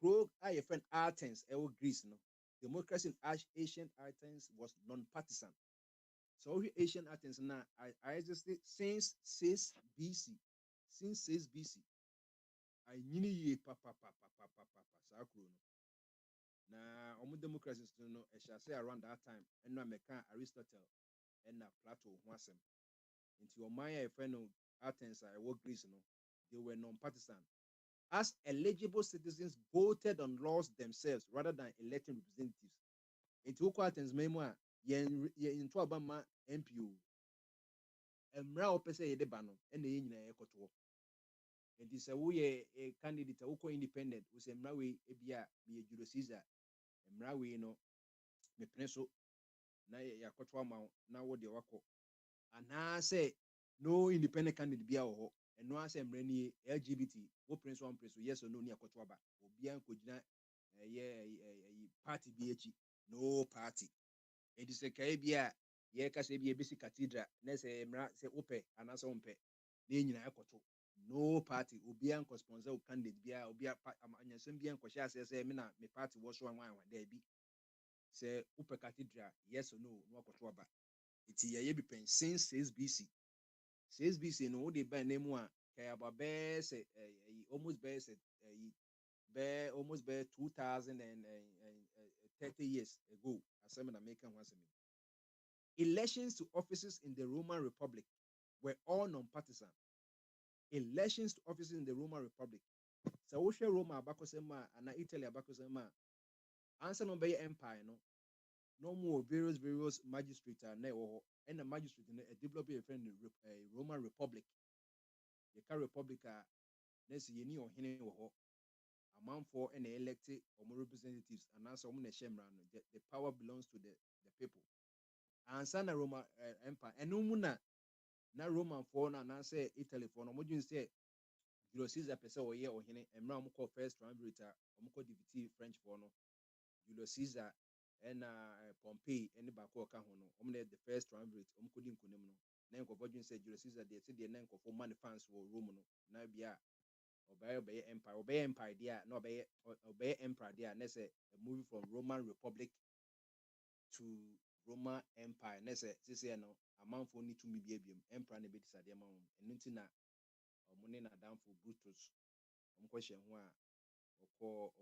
Krog I friend Athens, Greece no. Democracy in ancient Athens was non-partisan. So Asian Athens now I just say since 6 BC. Since 6 BC. I nyini ye papa sakro no. Na omu democracies no I shall say around that time and no meka Aristotle and Plato ho asem. Nti Omaya friend Athens I work Greece no. They were non-partisan. As eligible citizens voted on laws themselves rather than electing representatives. Into Athens memo yen into Obama MPO. Emra opese ye de bano ene ye nyina ekoto. Enti se wo ye a candidate wo independent wo se emra we ebia me Julius Caesar emra we no me preso na yakoto ama na wo de wako. Ana say no independent candidate bia wo ho eno ase emra ni LGBT wo preso on preso yes or no ni yakoto aba obia nkogina party bi echi no party. Enti se kai bia ye ka se bia besi cathedral na se emra se ope ana se ompe na nyina yakoto. No party obia nko sponsor candidate bia obia anyasem bia nko share say me na me party wo so anwan there bi say upe cathedral yes or no no akoto aba iti ye bi pen since 6 BC 6 BC no dey by name a kay about say almost almost 2030 years ago asem na make one asem. Elections to offices in the Roman Republic were all non-partisan. Elections to offices in the Roman Republic. So we share Roma abakosema and Italy abakosema. Answer no be empire no more various magistrates and the magistrate develop a friend Roman Republic. The car republica let's see any or hene or amount for any elected or more representatives and answer the power belongs to the people. Answer na Roman empire and no muna na Roman for na say Italy for no more say Julius Caesar pese or ye or hene emra mo first triumvirate or DVT French for no Julius Caesar and Pompey and Bako Kahono the first triumvirate couldn't kunim no na nkofo say Julius Caesar they said the nine of man fans were Roman na bia obey empire there no obey emperor there na say a movie from Roman Republic to Roman Empire na say no amanfo need to be emperor na be disade ma won enti na omune na damfo Brutus omkwahye ho a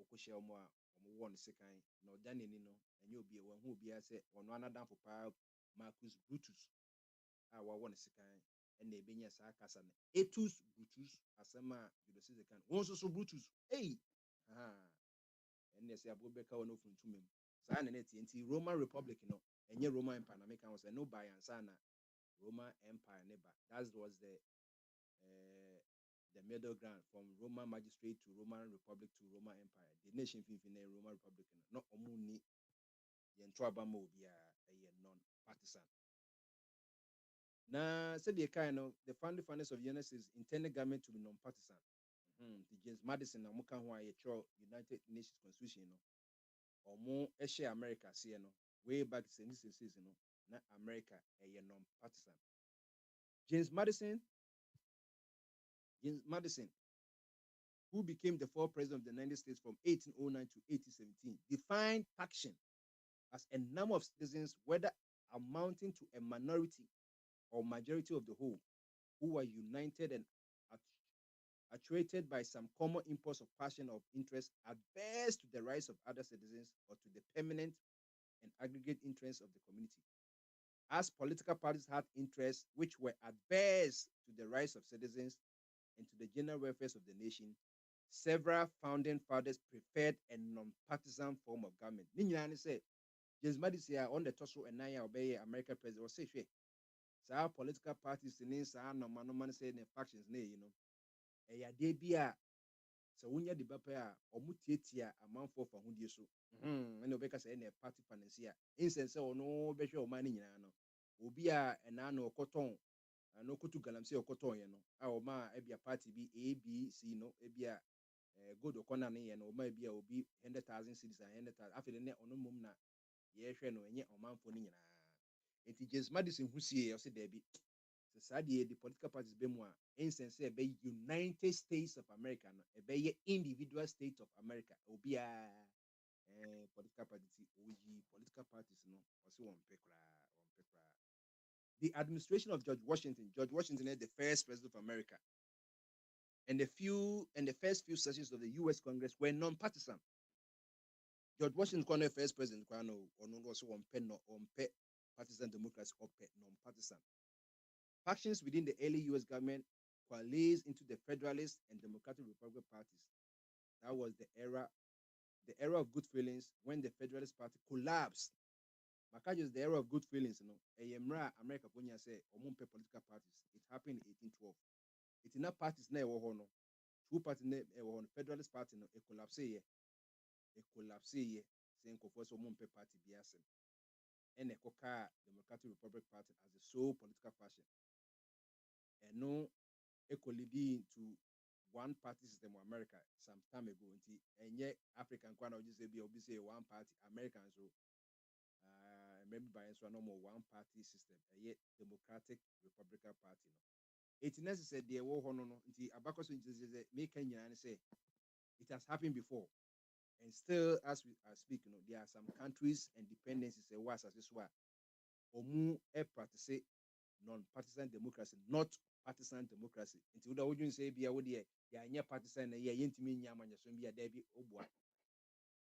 okohye omo a omo won sekan na odaneni no enye obi e hu obi ase ono anadamfo pa Marcus Brutus a wa won sekan na ebenya sa kasa na Etus Brutus asema Julius Caesar kan won so Brutus enne se abobeka won ofuntumem sa na enti Roman Republic no enye Roman Empire na make was no by ansa na Roman Empire never. That was the middle ground from Roman magistrate to Roman Republic to Roman Empire. The nation in a Roman Republic, not omuni yentrabamo be a non-partisan. Now, said the kind of the founding fathers of Genesis intended government to be non-partisan. The James Madison and Muka United Nations Constitution, or more Asia America, see way back in this season, not America a non-partisan. James Madison, who became the fourth president of the United States from 1809 to 1817, defined faction as a number of citizens, whether amounting to a minority or majority of the whole, who were united and actuated by some common impulse of passion or interest adverse to the rights of other citizens or to the permanent and aggregate interests of the community. As political parties had interests which were adverse to the rights of citizens and to the general welfare of the nation, several founding fathers preferred a non-partisan form of government. Ninyani said, James Madison on the torso and Naya obey American president was say, so political parties in no man say the factions, a debia. So when you debate or mutitia a month for who you so. And obeka say any party financier. Incense or no better money, Ubia and Nano cotton. no kotu galamsey okoton ye no a oma ebia party bi ABC no ebia good okona ne ye no oma ebia obi 100,000 cedis and 100,000 after ne ono mom na ye hwe no enye omanfo ni nyina enti James Madison husie o se da bi so sadie the political parties be mu a instance e be United States of America no e be individual states of America obi a political parties oyi political parties no o se won pe kra the administration of George Washington is the first president of America, and the first few sessions of the U.S. Congress were non-partisan. George Washington was the first president, or also on partisan democracy or non-partisan. Factions within the early U.S. government coalesced into the Federalist and Democratic Republican parties. That was the era of good feelings when the Federalist Party collapsed. Makajo is the era of good feelings, America Ponya say political parties. It happened in 1812. It's not parties na ewo ho no. Two parties na ewo ho Federalist Party no e collapse ye. Saying kofo so party bi asem. And e koka Democratic Republic Party as the sole political faction. And no e collides into one party system of America some time ago. And African kwana just say one party Americans so maybe by so no more one party system. Democratic Republican Party no. It's necessary there wo no nti abakọ so nti make Kenya say it has happened before and still as we are speaking there are some countries and dependencies was as this one omu practice non-partisan democracy not partisan democracy nti wo da wo say bia wo de ya nya partisan na ya yentimi nya amanyaso bia da bi obua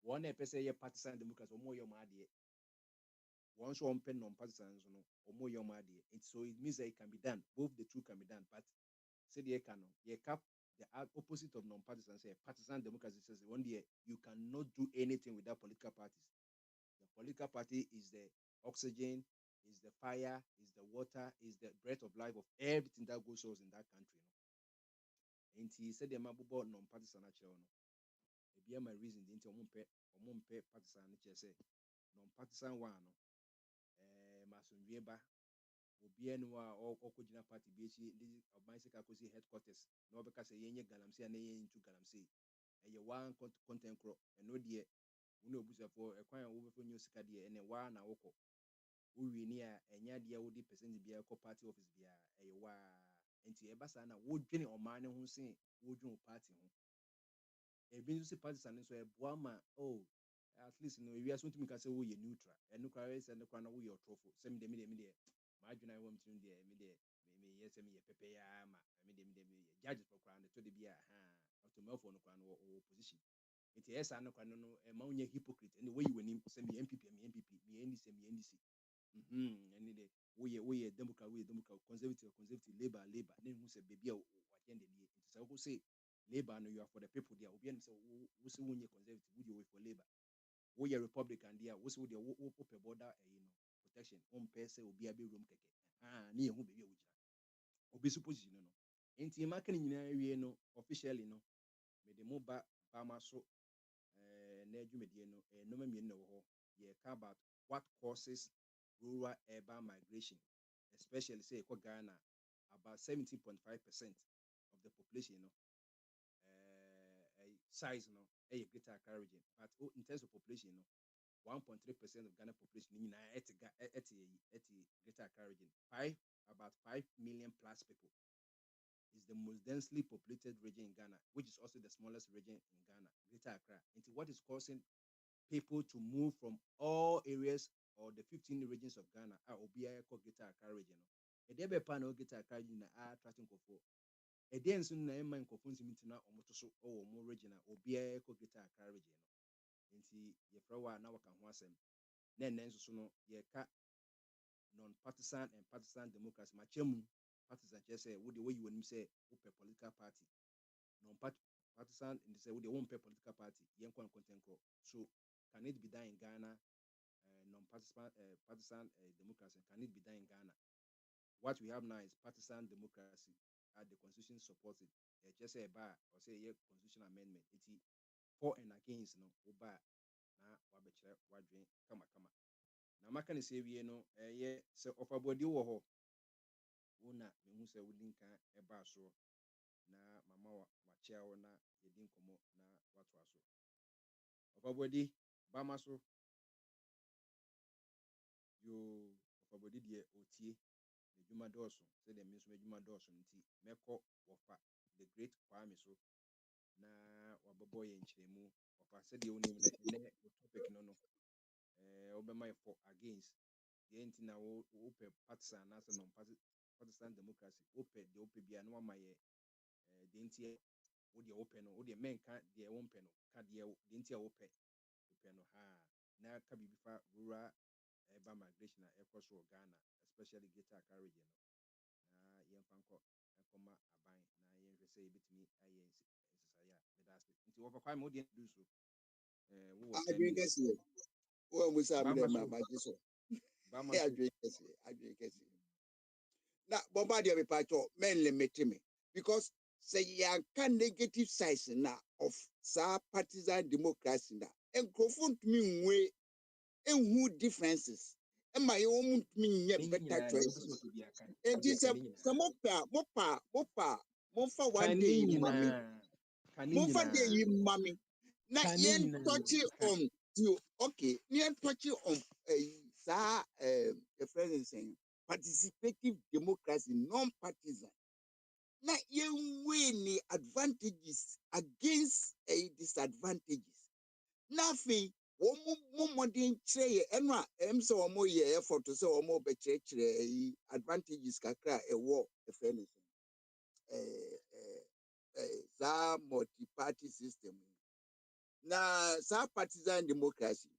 one person ye partisan democracy omo yo ma de one so on non-partisan no omo yo ma de so it means that it can be done both the two can be done but say the canon, you cap the opposite of non-partisan, say partisan democracy says one day you cannot do anything without political parties. The political party is the oxygen, is the fire, is the water, is the breath of life of everything that goes on in that country. And he said the mabubo non-partisan actually no. Maybe my reason the omumpe partisan say non-partisan one no masonwieba obianwa okojina party BC this Obanseka Kosi headquarters no because yenye galamsey na yen into galamsey e one content cro and no die we obusa for e kwan wo be new sika die ene wa na woko uwi ni a enya die wo di percent bia ko party office bia e wa enti e basa na wo dwene oman ne ho sen wo dwene party ho e bi nso party san so e boa ma at least no we are so to me say wo ye neutral and no kware say no kwa na wo ye otrofo say me de adwena wam tinu de me yes me ye pepe ya ma me judges for kwan to de bia automafo no kwan no opposition it yes an kwan no e ma unye hypocrite and way you wani say me MPP me NDC and de we ye democrat conservative labor then who say baby o agenda ni it say who say labor no you are for the people there obi say who say unye conservative we dey for labor we ye republican there who say we dey open border protection on person obi abi room keke ni ehu be wi ogina obi suppose no enti ma kan nyina wie no officially no me de mo ba ma so na adwumedie no no ma mien na wo ho ye ka about what causes rural urban migration especially say ko Ghana about 17.5% of the population size no Greater Accra region but in terms of population 1.3% of Ghana population at Greater Accra region. About 5 million plus people. Is the most densely populated region in Ghana, which is also the smallest region in Ghana, Greater Accra. Into what is causing people to move from all areas or the 15 regions of Ghana, Obia Greater Accra region. A debe pan or Greater Accra region attracting kofo. A day and soon na man kofun simitina or motoso or more regional Obia Greater Accra region. Inti yefrawa na waka ho asem na nso so no ye ka non-partisan and partisan democracy machemu partisan just say we the way you want say we political party non-partisan in say we the one political party yen kon content so can it be done in Ghana non-partisan partisan democracy can it be done in Ghana what we have now is partisan democracy the constitution supports it just say ba or say yeah constitutional amendment it for and against no oba na wabekere wadwen kama na maka ne se wie no se ofabodi wo ho una mehu sɛ wodi nka ɛbaa so na mama wakyea wo na yɛdi nkɔmmɔ na watoa so. Ɔfabɔdi bama so yo ɔfabɔdi deɛ ɔtie n'adwuma dɔɔso sɛdeɛ me nso m'adwuma dɔɔso nti mɛkɔ wɔfa the great Kwame so na wabɛbɔ yɛn nkyerɛmu ɔfa sɛdeɛ wonim dɛ ɛnɛ topic no wobɛma yɛ for against deɛ nti na wopɛ partisan anaasɛ non-partisan democracy wopɛ deɛ wopɛ biara na wama yɛ deɛ nti wodeɛ wopɛ no wodeɛ mɛnka deɛ wompɛ no ka deɛ nti a wopɛ no na ka biribi fa rural urban migration a ɛkɔ so wɔ Ghana especially Greater Accra region no na yɛmfa nkɔma aban na yɛnhwɛ sɛ yɛbɛtumi ayɛ nsesaeɛ a meda ase nti wɔfa kwae ma wodeɛ du so wowɔ 10 minutes na bomba dia me pacho men limit me because say ya can negative sides na of sa partisan democracy na enkrofo ntumi nwe enhu differences ema ye wo ntumi nye better choices and this mopa one day yi mami na yen touch on you okay yen touch on the president saying participative democracy non-partisan na yen win advantages against disadvantages nothing one modern tray and so more year effort to say or more better advantages kakra a war the fairness multi-party system na partisan democracy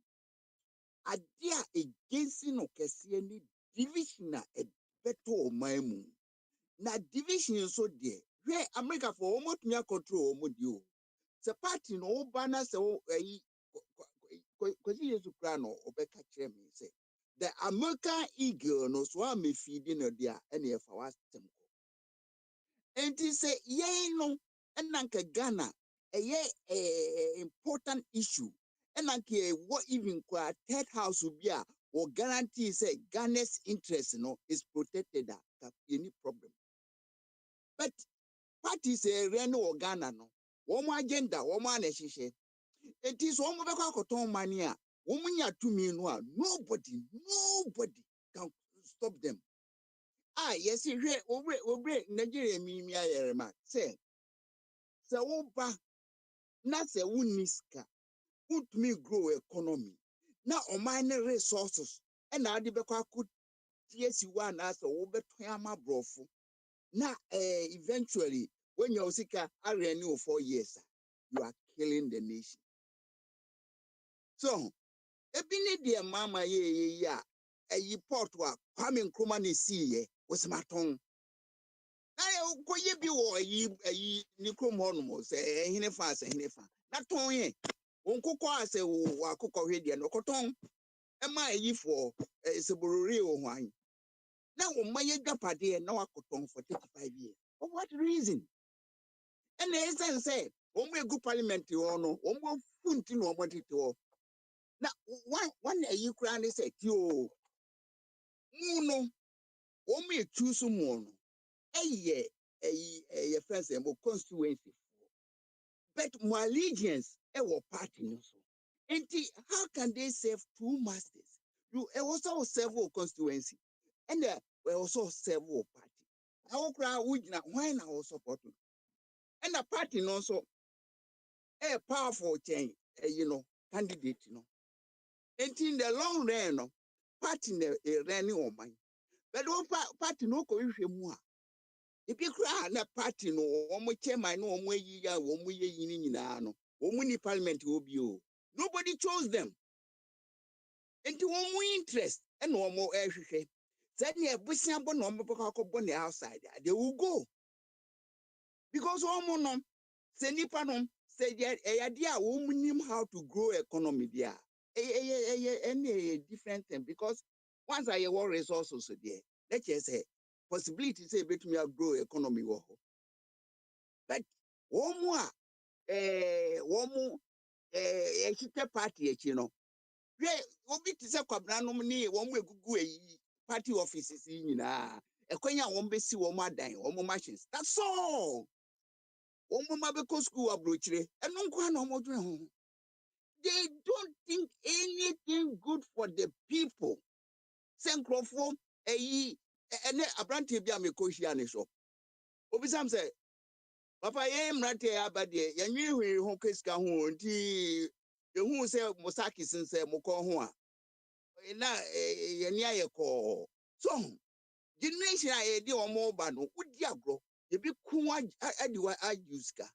adia against no kese ni division a beto oman na division so there where America for almost me control omodio the party no banner so kwesi yesu kra no obeka kire me say the American eagle no so am feeding no dia ene e fa wastem ko enti say ye no enanka Ghana important issue enanka what even kwa third house will be or guarantee say Ghana's interest is protected any problem but parties reno or Ghana no one agenda woman ehihye it is one of the mania woman ya to me no nobody can stop them yes over Nigeria me say oba na say uniska put me grow economy na omine resources and na de bekwa could TS1 as a obetuama brofo na eventually when you sika are renew 4 years you are killing the nation so ebini de mama ye ya eyi port wa Kwame Nkrumah na si ye wosmaton na koye bi wo eyi ni krom hono se hene fa na ton ye onkokọ ase wo akokọ hwede no koton e ma eyi for seborori wo hwan na wo maye dwapade na wakoton for 35 years for what reason and the say wo mo egu parliament wo no wo mo funti no wo tete wo na one eyi kura ne say ti o mu no wo mo choose mu no eye friends mo constituency but my allegiance our party no so how can they serve two masters you also serve a constituency and we also serve a party how crowd would why now support and the party no so a powerful change candidate and in the long run no party running on mine but one party no ko hwehwe if you cry na party no one chairman no one yi ya one yi ni nyina no one ni parliament obi o nobody chose them into one interest and no more hwehwe said ne ebusian bo no mbekọ akọbọ na outside they will go because one no say nipa no say eyade a one nim how to grow economy there any different thing because once I want resources there let's just say possibility say betumi grow economy wo ho but one more ekite party echi no we obi ti say kwabra no ni one mo egugu party offices nyina Ekwenya wombesi womadan, machines. That's all. Womma beko school abrochire. Eno nkwa na omodwe ho. They don't think anything good for the people. Senkrofo eyi ene abrante bia mekohia ne so. Obisam say papa ye mrate abade yanwe hwe ho kesika ho nti yehu se musaki sense mokọ ho a na yeni ayeko so generation a yedi omo ba no udi agro ye bi ku adiwa ajuska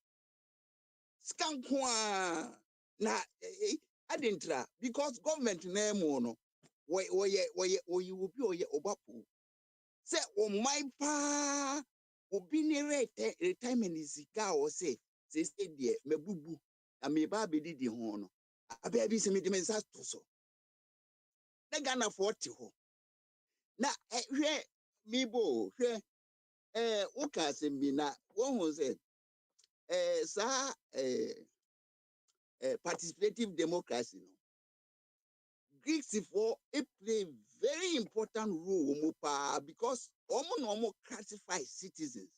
skankwa na adintra because government na emu no oye obi oye obapo se o mai pa obi ne retirement sika o se de mebubu ameba abedidi ho no abia bi se me de mensa to so na Ghana 40 ho na hwe mibo hwe uka se bi na wo hu se sa participative democracy no Greeks for it play very important role because omo classify citizens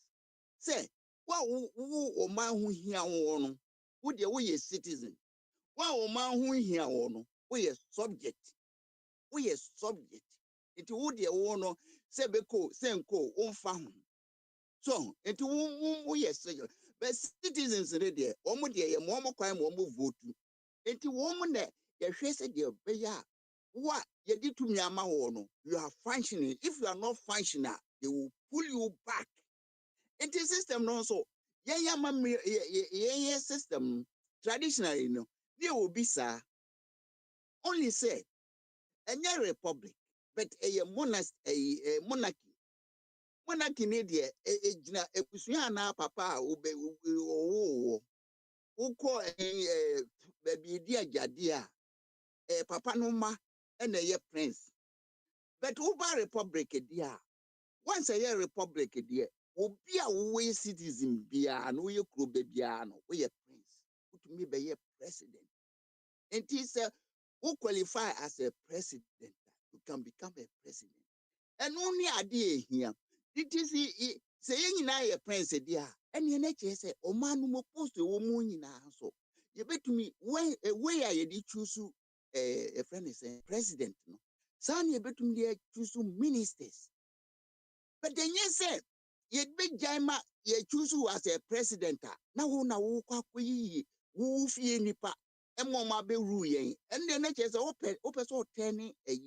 say wa wo man hu hia wo no wo de wo ye citizen wa wo man hu hia wo no wo ye subject it wo de wo no se beko senko wo mfa ho so it wo ye subject but citizens re de omo de ye mo kwan mo vote it wo mo ne ye hwe se de be ya what you did to me no you are functioning. If you are not functional, they will pull you back. It is system no so system traditionally no they will be sir only say a republic but a monarchy ne de gina ebusuya na papa obe uko baby dia jadia papa no ma and a prince. But over republic dia. Once a year republic dia, will be a way citizen bia and we kro bebiano, we a prince. Put me be a president. And this who qualify as a president, you can become a president. And only idea here. It is saying a prince dia. And your nature say, O man who post a woman in our so. You bet me when a way I did choose a friend is a president. No. Son, you bet me choose ministers. But then you say, you'd be Jaima, you choose as a president. Now, who fee nipa, and mama be ruye. And then it is open so turning a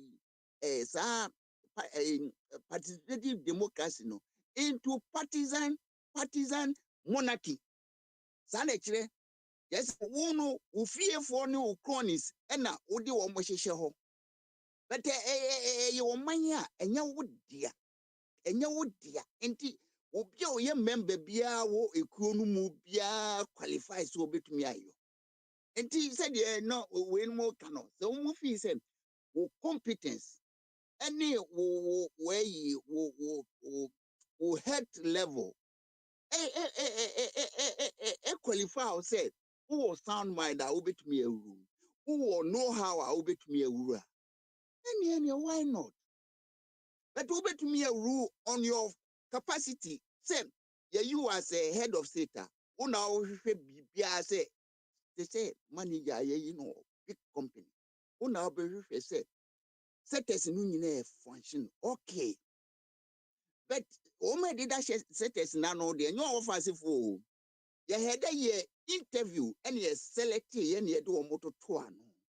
participative democracy no into partisan monarchy. Sanachre, yes, one who fear for new cronies, and now would you almost show. But your mania, and your wood dear. Enya wo dia enti obi a oye member bia wo ekuro no mu bia qualify so obetumi ayo enti said no we no kan so wo fi say wo competence any wo head level qualify say who sound mind a obetumi awuru who know how a obetumi awuru any why not. But over to me a rule on your capacity. Say, you as a head of state. Now say they say manager, big company. Now be say setters in function. Okay. But did that setters now there. No offensive for you had a year interview and you select and you do a motor tour.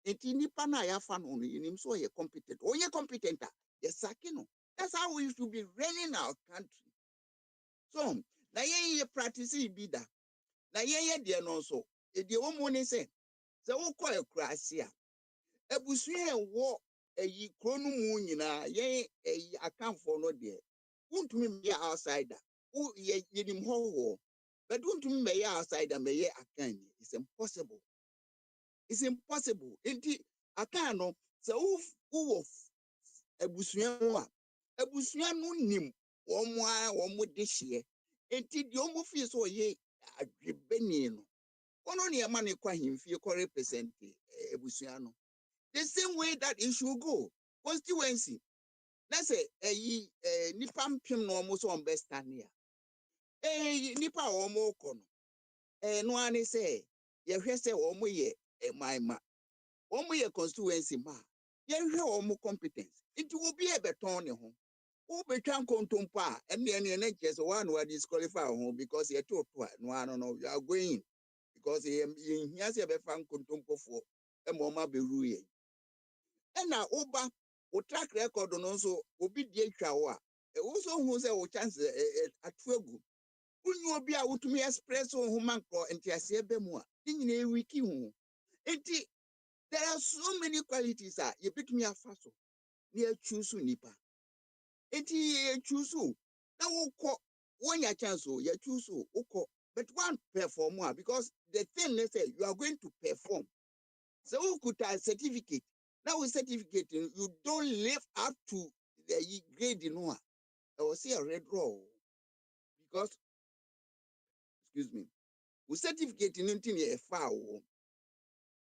And nipa na ya fan on him so you're competent. Oh, you're competent. Yes, sakino. That's how we should be running our country. So, na ye practice be that. Na ye dear no so. If the woman say, so call a crasia. A busuya war a ye chrono moon, ye account for no dear. Won't me be outsider. Oh, ye him ho. But don't me outsider may ye account. It's impossible. It's impossible. Indeed, I can't know. So, who of Ebusua no nim omo de hye enti de omo fi so ye adwebeni no ono ne ma ne kwa himfie ko represent ebusua no the same way that it should go constituency na sɛ ɛyi nipa mpem na ɔmo so ɔmo bɛ stand ya nipa a ɔmo kɔ no no ara ne sɛ yɛhwɛ sɛ ɔmo yɛ ɛmaama ɔmo yɛ constituency ma yɛhwɛ ɔmo competence nti obi ɛbɛtɔn ne ho wobɛtwa nkontompo a ɛne ne kyerɛ sɛ wɔn a disqualify ho because yɛto to a no ara no you are going because yɛnhia sɛ yɛbɛfa nkontompofoɔ ɛma ɔmo abɛwuru yɛn ɛna woba wo track record no nso obi die twa wo a wo so hu sɛ wo chance atu agu wonyi obi a wotumi express wo ho mankɔ ntiaseɛ bɛ mu a ne nyinaa wiki ho nti there are so many qualities a yɛbɛtumi afa so na yɛchoose nipa nti yɛchoose na wokɔ wonya chance o yɛchoose wokɔ but one perform a because the thing is say you are going to perform so who could have certificate now with certificate you don't live up to the grade no I will say a red row because excuse me with certificate in a foul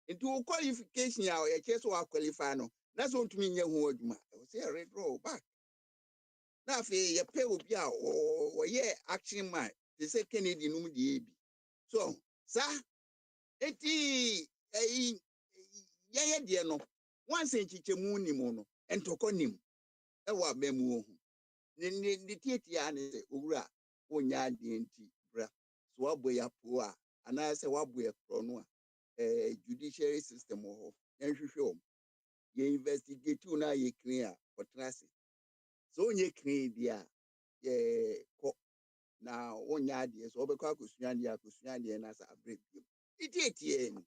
into qualification ya your chest or qualify no that's what mean you hold I will say a red row back now if you pay will be or yeah action man they say Kennedy no the so sir yeah dear no once in chichemu ni mo no entoko nim ewa bemu ho ni tietia ne se owura wonya ade nti bra so wabo ya po a ana se wabo e kro no a judiciary system ho yan hwehwe om ye investigate na ye clean a otrase so onye clean dia ye ko na wonya ade so obekọ akosua ade na sa break tietia ni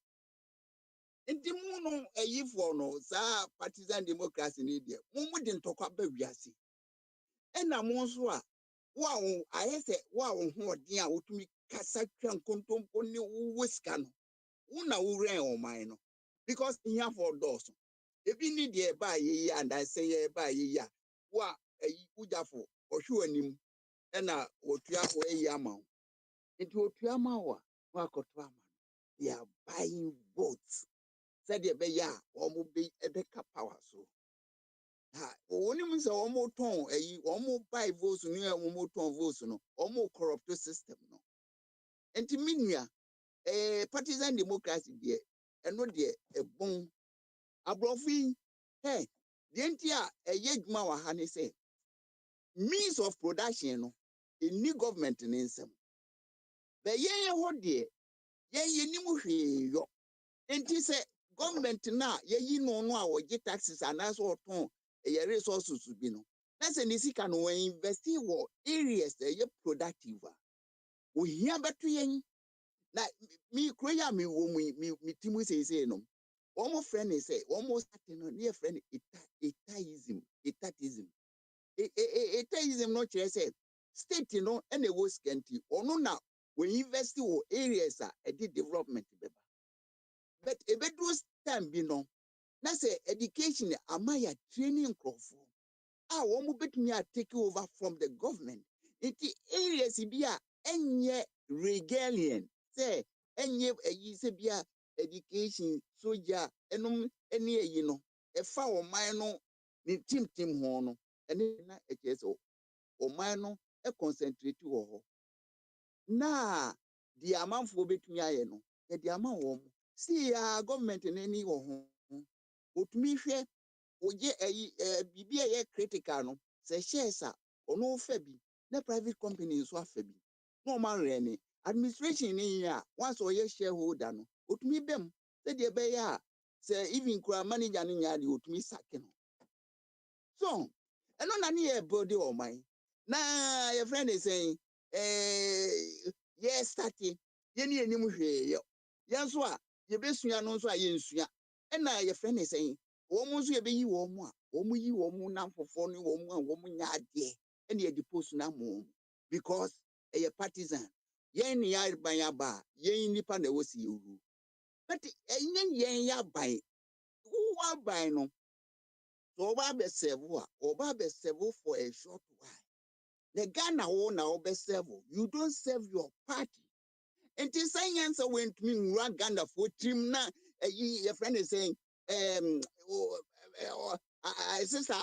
nti mu no ayifo no saa partisan democracy ni de mu de ntokwa ba wiase ena mu nso a wo ayese wo ho odin a wotumi kasa twa nkontompo ne wo sika no wo na wo ren oman no because here for doors ebi ni de ba yeyi and I say ye ba yeyi a wo a ujafo ohwe anim ena wotuafo eyi ama wo nti wotuama wo a wo akoto ama no they are buying votes said the beya or be a power so. Only means almost ton a almost buy votes near almost ton votes no almost corrupt system no. And to me, a partisan democracy dear and not dear a bone abrofi hey the entire a yegma wahane say means of production no a new government in some. The ye what dear ye nimu yo and say government na ye no a woge taxes anaso oton e resources bi no na se ni sika no invest wo areas ye productive a wo hia beto yen na mi kroya mi wo mi timu say no omo friend say omo start no near friend etatism etatism no chere say state no ene wo scanty ono na we invest wo areas a e development beba but a bedroom time be no. Na say education amaya training crofo. Woman bet me take over from the government. Iti areas bia enye regalian. Say enye yisebia education soja enum ene yi no. Efa o man no ni team ho no. Ene na echeso o man no e concentrate wo ho. Na the amount for betumi aye no. The amount wo see government nani wo ho. Otumi hwe oje bibi ye critical no se shares a ono fa bi na private company so afa bi no man rene administration ni ya once oye shareholder no otumi bem se de be ya se even kura manager no nya de otumi sake no so eno na ne ye build o man na your friend is saying yes starting ye ni enim hwe ye so a ye besua no so a ye nsua na your friend is saying woman so be yi wo mu a womu yi wo mu na fofo ni wo mu a wo mu nya ade e na depose na mo because a partisan yen ni ya ban ya ba yen nipa na wo si ewu but yen ya ban who wa ban no so oba be serve for a short while the Ghana wo na oba serve you don't serve your party until science went me run Ghana for trim na your friend is saying sister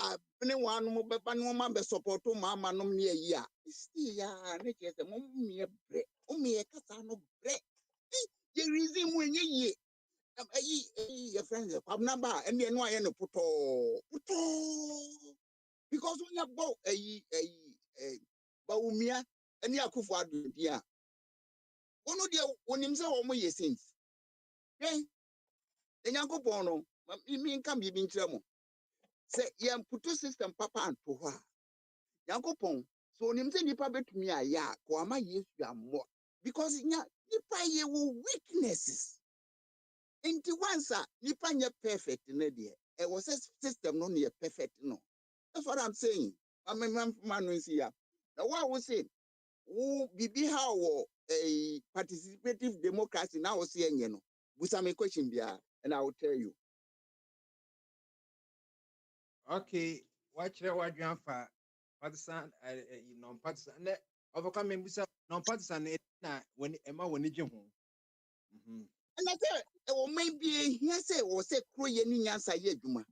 anyone mo be pa no ma be support mama no me yi a see ya na che se mo me bre o me kasa no bre ye reason mo nye yi your friends kwabna ba ene no aye no puto because when you go ba umia ene akufo adodi a wono de wonim se wo mo ye sense eh enyankopon no mi nka bi nkyerɛ mo sɛ yɛn puto system papa anto hɔ a yankopon so onim sɛ nipa betumi ayɛ a ko ama yesu amɔ because nipa yɛ wo weaknesses nti once a nipa nyɛ perfect na deɛ ɛwɔ sɛ system no yɛ perfect no that's what I'm saying man no nsi ya na wo say wo bibi ha wɔ participative democracy na wo say enye no busa me question bia and I will tell you. Okay, wakyerɛ wadwan fa partisan non-partisan na ɔbɛka membusa non-partisan na wɔne ɛma wɔne gye ho. And I say man bi here say wo say kro ye ni nyansa ye adwuma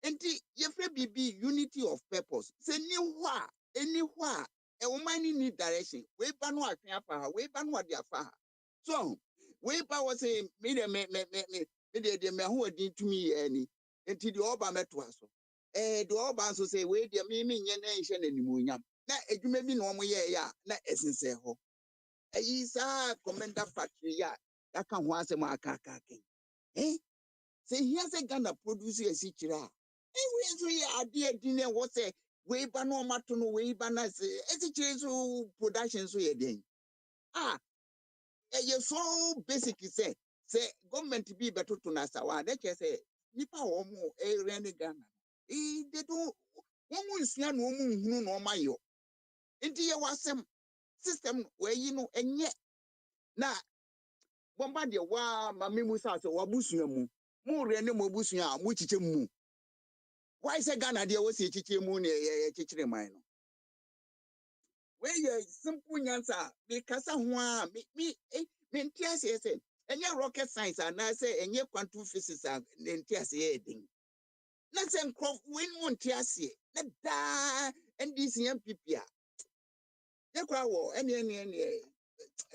enti ye frɛ bibi unity of purpose say ni hɔ a eni hɔ a man ni need direction we ba no atwe afa ha we ba no ade afa ha so we ba wo say me de me ho adi tumi ye ni enti de oba meto aso de oba so say we de me nye na nhye na nimuonyam na adwuma bi na omo ye ya na esense ho ayi sa commander factory ya aka ho asem aka say here say Ghana produce esi kira we so ya ade adi na wo say we ba no mato no we ba na say esi kira so production so ye den ye so basic say government bi beto to na sawa na che say nipa wo mo area ni Ghana they don't wo mu nsua na wo mu nhunu na o mayo nti ye wasem system we yi no enye na bomba de wa ma memu sa se wa busua mu mu re ne mo busua a mu chiche mu why say Ghana de wo se chiche mu ne ye chichire man no we ye simple nyansa me kasa ho a me ntiase se enye rocket science na say enye quantum physics a ntiase ye din na se nkrof we no ntiase na da NDC MPP a ye kwa wo ene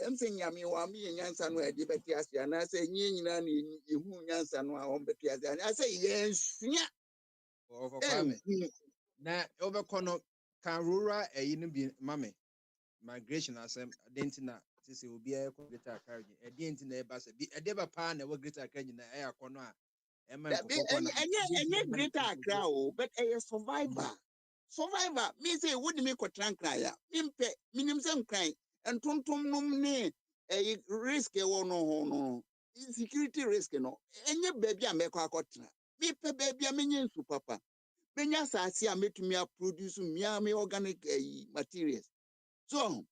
em se nyame wa me nyansa no ade beti ase na se nyi nyina na ehu nyansa no a on beti ase na se yensua na obekɔ no kan rural no bi mame migration asem dentina sisi obi ayekɔ greater accra enti na eba se bi edeba pa na ɛwɔ greater accra nyina ɛyɛ akɔ no a ɛma nkɔkɔ na enye greater Accra o but survivor me say wodi me kotrankra ya mimpe minim se nkran entontom nom ne risk e wo no ho no security risk no enye baby a mekɔ akɔtra me pe baby a menye nsu papa benya saase a metumi a produce me organic materials so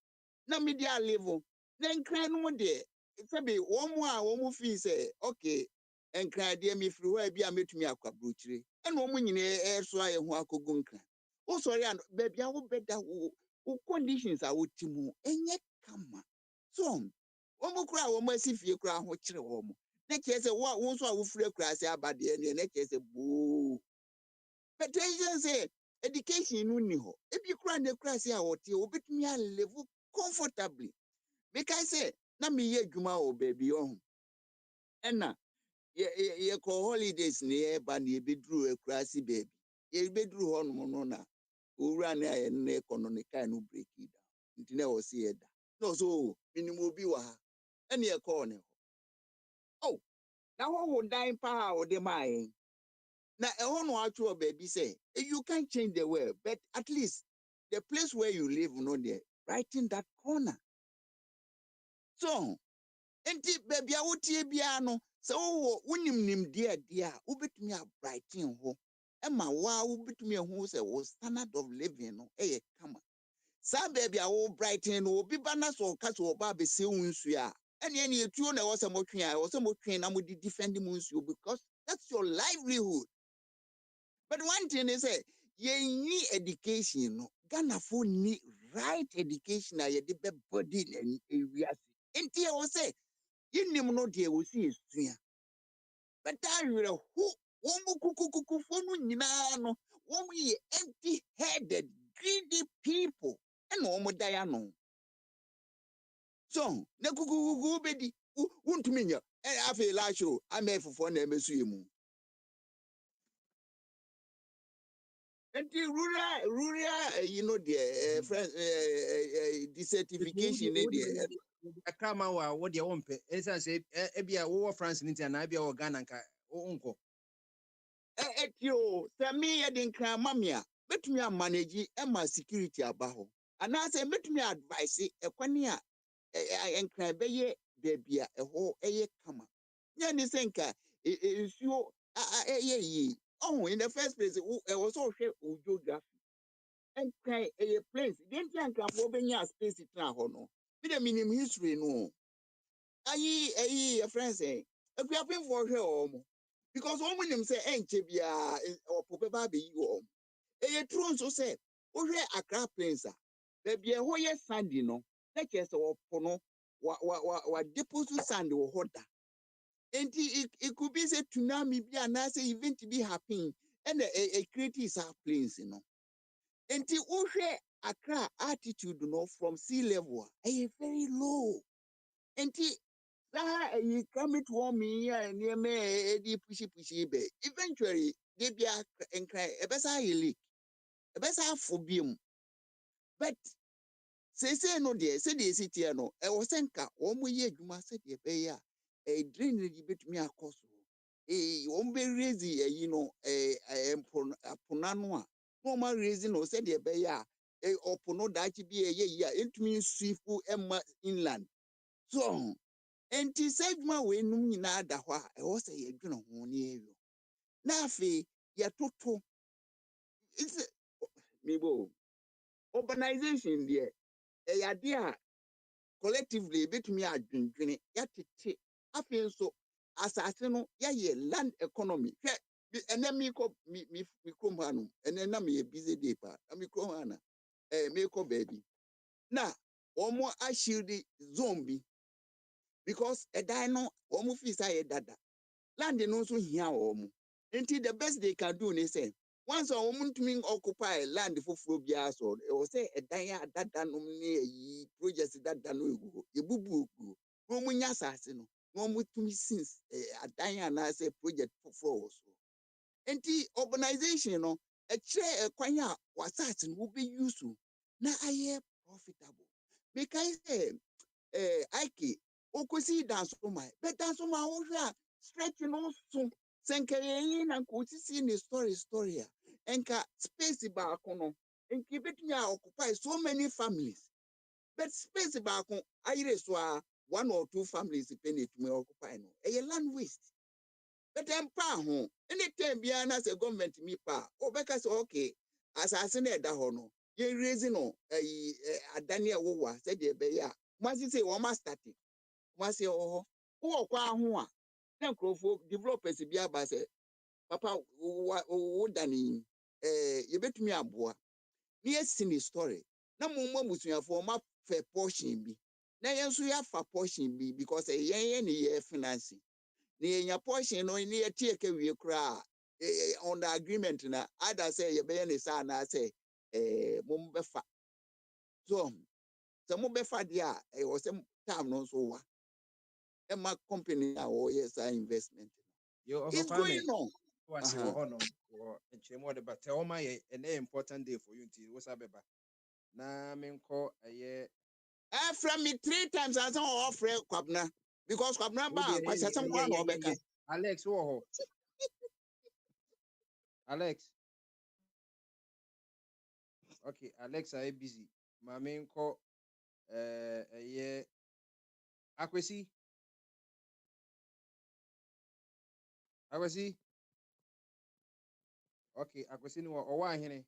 na media level na nkran no de sabe wo mo a wo mo fi say okay nkran de me free wa bi a metumi akwabrochire ena wo mo nyine so aye ho akogu nkran wo sorry and baby a wo beda wo conditions a wo timu enye kama so wo mo kura wo mo asifie kura ho kire wo mo na kire wo so a wo free kura se abade ne na kire se boo but you say education no ni ho ebi kura ne kura se a wo tie obetumi a level comfortably because say na me ye adwuma o baby on ena ye call holidays ni e ba na ebeduru akurasi baby ye beduru ho no na owura na ye na economic no break it down nti na wo se ye da no so minimum obi wa ha ena ye call ne ho oh na ho dan pa o de mai na e ho no atwo baby say you can change the world but at least the place where you live no there right in that corner so enti baby a wotie bia no se wo wonim de a wobetumi a brighten ho ema wa wobetumi ho se wo standard of living no e kama sa baby a wo brighten no obi ba na so ka so ba be se unsu a ene etuo na wo se motwe a wo se motwe na mo di defend mu unsu because that's your livelihood but one thing is say ye need education no Ghana for need right education a ye de be body and area enti e wo say yinim no de wo si esua but that who empty-headed, greedy people. And no diano. So, na kuku bedi, untuminya. And I feel like you, I may for one MSU. And the rural, the friend, desertification, Akama wa what your own pay. As I say, Ebia war France in India, Nabia or Ganaka or Uncle. Etio, Sami Edin Mamia, bet me a manage Emma security abaho. And I say, bet me advice a quania, and cry beye, debia, a whole a kama. Yanni Senka, is you, ye. Oh, in the first place, I was all share geography. And cry a place, didn't you come over your space it now, no? With a minimum history, no. Aye, a friend say, if we have been for her, because one woman say, ain't Chibia or Papa Baby, you. A true so say, oh, a crap plains, there be a whole sandy, no, like yes, or Pono, what deposit sandy or hotter. And it could be said to Nami be an answer event to be happy, and a creative plains, you know. And the Oshe Accra attitude, you know, from sea level, a very low. And you come to me near me, pushy be. Eventually, they be and cry a besa leak, a besa phobium. But say no, dear, said the city, no, I was senka, 1 year, you must say, a drainage bit me a cost. A won't be raisy, a punanoa. No more reason, or said the bear, a opono that be a year, it means swift Emma inland. So, enti segma we num nyina da hɔ a ɛwɔ sɛ yɛdwene ho ne yɛwɔ na afei yɛtoto it's mebo urbanization deɛ ɛyɛ ade a collectively betumi adwendwene yɛtete afei nso asase no yɛyɛ land economy hwɛ ɛnɛ mekɔ me kurom ha no ɛnɛ na meyɛ busy day pa na me kurom ha na mekɔ baabi na wɔn ahyilde zone bi because ɛdan no wɔn fi sa yɛ dada land no so hia wɔn until the best they can do they say once a woman to mean occupy land for phobia so it was say a daya that ne projects that no go ebubu go no munya asase no no mutumi since a daya na say project for so until urbanization no a chair a kwanya wasat will be useful na aye profitable because Ike okosi dance for my but dance my own stretching also senke na nkusisi ni story enka space back no enki betumi occupy so many families but space back ayire so 1 or 2 families penny to occupy no e land waste but empa ho anytime bia na say government mi pa obeka say okay asase na eda ho no ye raise no adane e wo wa say de be ya mwasi say wo ma start mwasi ho wo kwa ho a na nkrofo developers bia ba say papa wo dani yebetumi aboa na yesi story na mo musuafo ma fe portion bi na yenso ya fa portion bi because yen ne ye finance na yenya portion no ne ye tie ka wie kra on the agreement na ada say ye be ne sa na say mo be fa so mo be fa dia o say time no so wa e ma company na o yes investment it's going on. Was no or the but tell my an important day for you until what's up na menko from me 3 times as an offer kwabna because kwabna ba kwasya some kwa no beka Alex Alex okay Alex I busy ma menko Akwesi okay Akwesi no o wa hene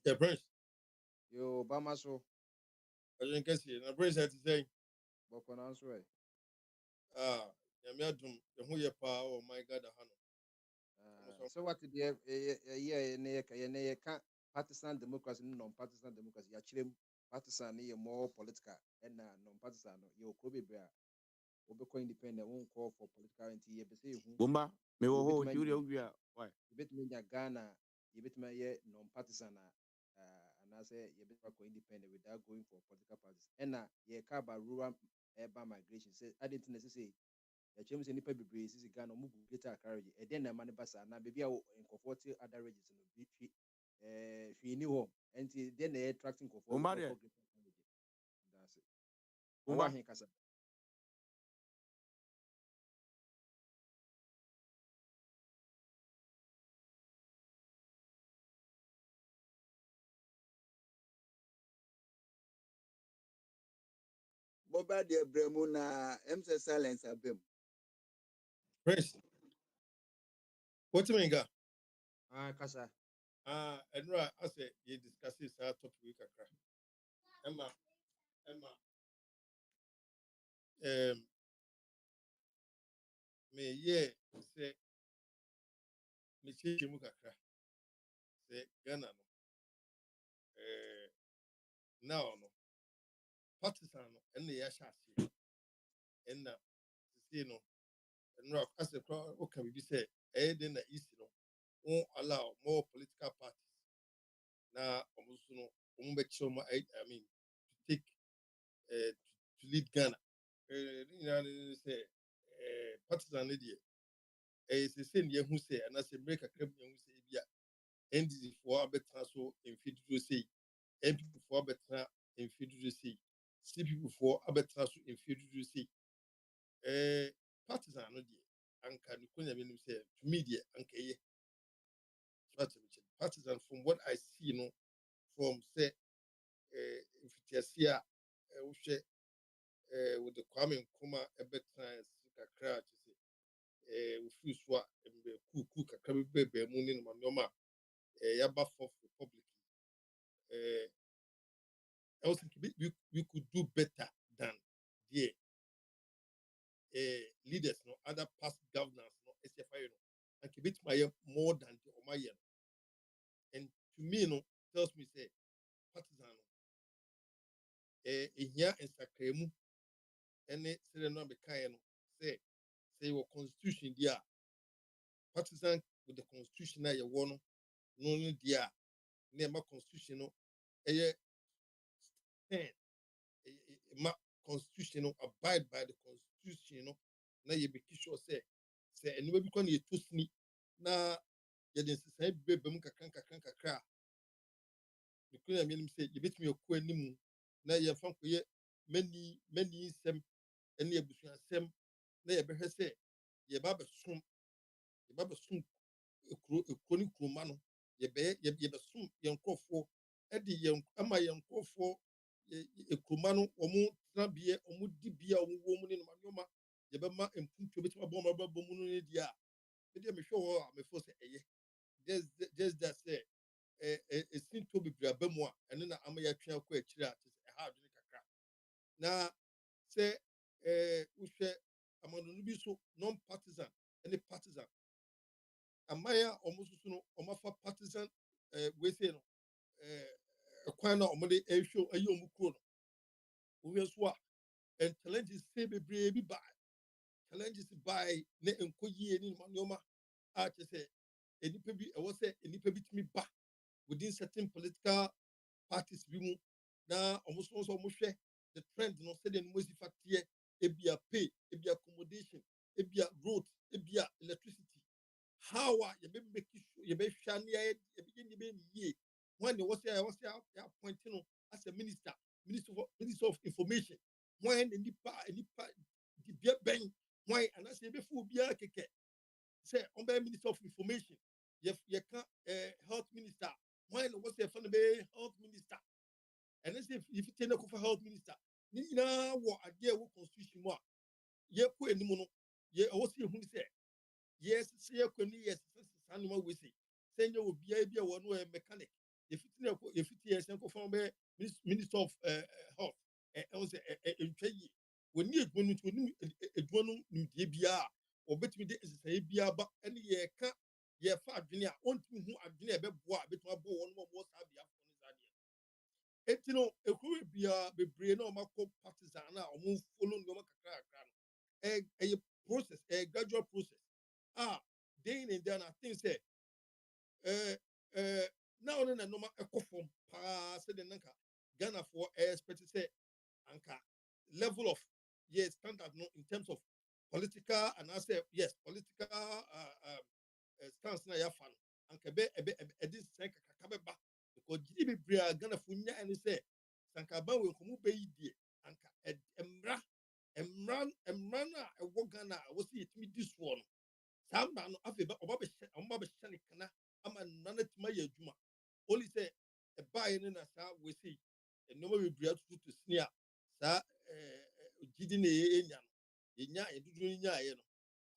the prince yo bama so I didn't guess it. The prince had to say, boko na so Yamiadum, the who your power, oh my God, so what the yeah ne ka partisan democracy non-partisan democracy ya chire partisan ne more political and non-partisan no you ko bebre wobɛkɔ independent won't call for political entity yɛbɛsɛ yɛhu Bomba, me wo ho, yɛbɛtumi you why? anya Ghana yɛbɛtumi ayɛ non-partisan anaasɛ yɛbɛtumi akɔ independent without going for political parties ɛna yɛka about rural urban migration sɛ ade nti na ɛsɛ sɛ yɛkyerɛ mu sɛ nnipa bebree sisi Ghana ɔmo gu greater Accra region ɛdeɛn na ɛma ne ba saa na baabi a nkɔfoɔ te other regions no hwee ni hɔ ɛnti deɛn na ɛyɛ attracting nkɔfoɔ Bomba wɔkɔ deɛ. greater Accra region daase Bomba. ɔwɔ ahe kasa Boba de bremu na MC silence abem. Prince. What you mean, ga? kasa And right, I said you discuss this topic we can cry. Emma. Me yeah say me change mu kakra. Say Ghana no. Now no. Partisan no and the yashasi. And now see no. And rock as a crowd what can we say? Then the east no won't allow more political parties. Now almost no make sure I mean to take to lead Ghana. You know say partisan idea. It's the same year who say and I say make a claim who say yeah NDC for better so in federal say MP for better in federal say CP for better so in federal say partisan no dear and can you say to media and partisan from what I see from say if it's here with the Kwame Nkrumah a better kakra to say we feel so cook kakra be moon in my yaba for republic I was thinking we could do better than the leaders, no other past governors, no SFI, no, and keep it my more than the Omayan. And to me, no tells me say partisan, here in Sakremu, and say no be kind, say your constitution there, partisan with the constitution that you want, no only there, near my constitution, no, my constitution abide by the constitution na you be sure say anyway because you too sneak na you didn't say baby mu kakra the queen mean say you bet me okwu animu na you fan ko ye many sem ene abusuan sem na you be say you ba be sum ekro ni kroma no you be sum yenkofo e de yen ama yenkofo ekroma no omo trabie omo dibia omo wo mu ne no manoma ye be ma empuntu beti ma bomba ba bomu no ne dia me dia me hwe wo me fo se eye just that say sin to be braba mu a ene na ama ya twa akọ akira te se ha adwene kakra na se wo hwe amano no bi so non partisan any partisan amaya omo susu no omo fa partisan we say no kwan na omo de ehwe ayi omo kuro no wo so a and challenges say bebree bi ba challenges by ne enkoyie ni manoma a che say enipa bi e wo say enipa bi timi ba within certain political parties bi mu na almost hwɛ the trend no say the most fatie ebia pay ebia accommodation ebia road ebia electricity how you be make sure you be hwɛ ne ye be yie when you was appointing as a minister of information when nipa di bia ben when and as you be full bia keke say on be minister of information you can health minister when was the fun be health minister and as if you take a health minister ni na wo ade wo constitution mu a ye ko enimu no ye wo se hu say yes say ye ko ni yes sanuma we say say nye obi a bia wo no mechanic ye fit yes ko fun be minister of health and say entwayi woni edwonu woni edwonu nimdie bia obetimi de esesai bia ba ene ye ka ye fa adwene a ontimi hu adwene e beboa betuma bo won mo sa bia fo ne zade etino ekuru bia bebre na o makọ partisan na o mo follow no kakra kakra no a process, a gradual process. Day in and then I think say now on a normal eco form said the nanka Ghana for expect to say anka level of standard no in terms of political and I say yes political stance na ya fan anka be this senka kakabeba because GDP bria Ghana for nya and say sanka ban we komu be yidie anka emra na ewo Ghana wo see it me this one samba no afi ba oba be shane kana ama nana tima ya adwuma only say e buy ni na sa we see no we bria to sneer sa gidi na enya no enya edudu nya ye no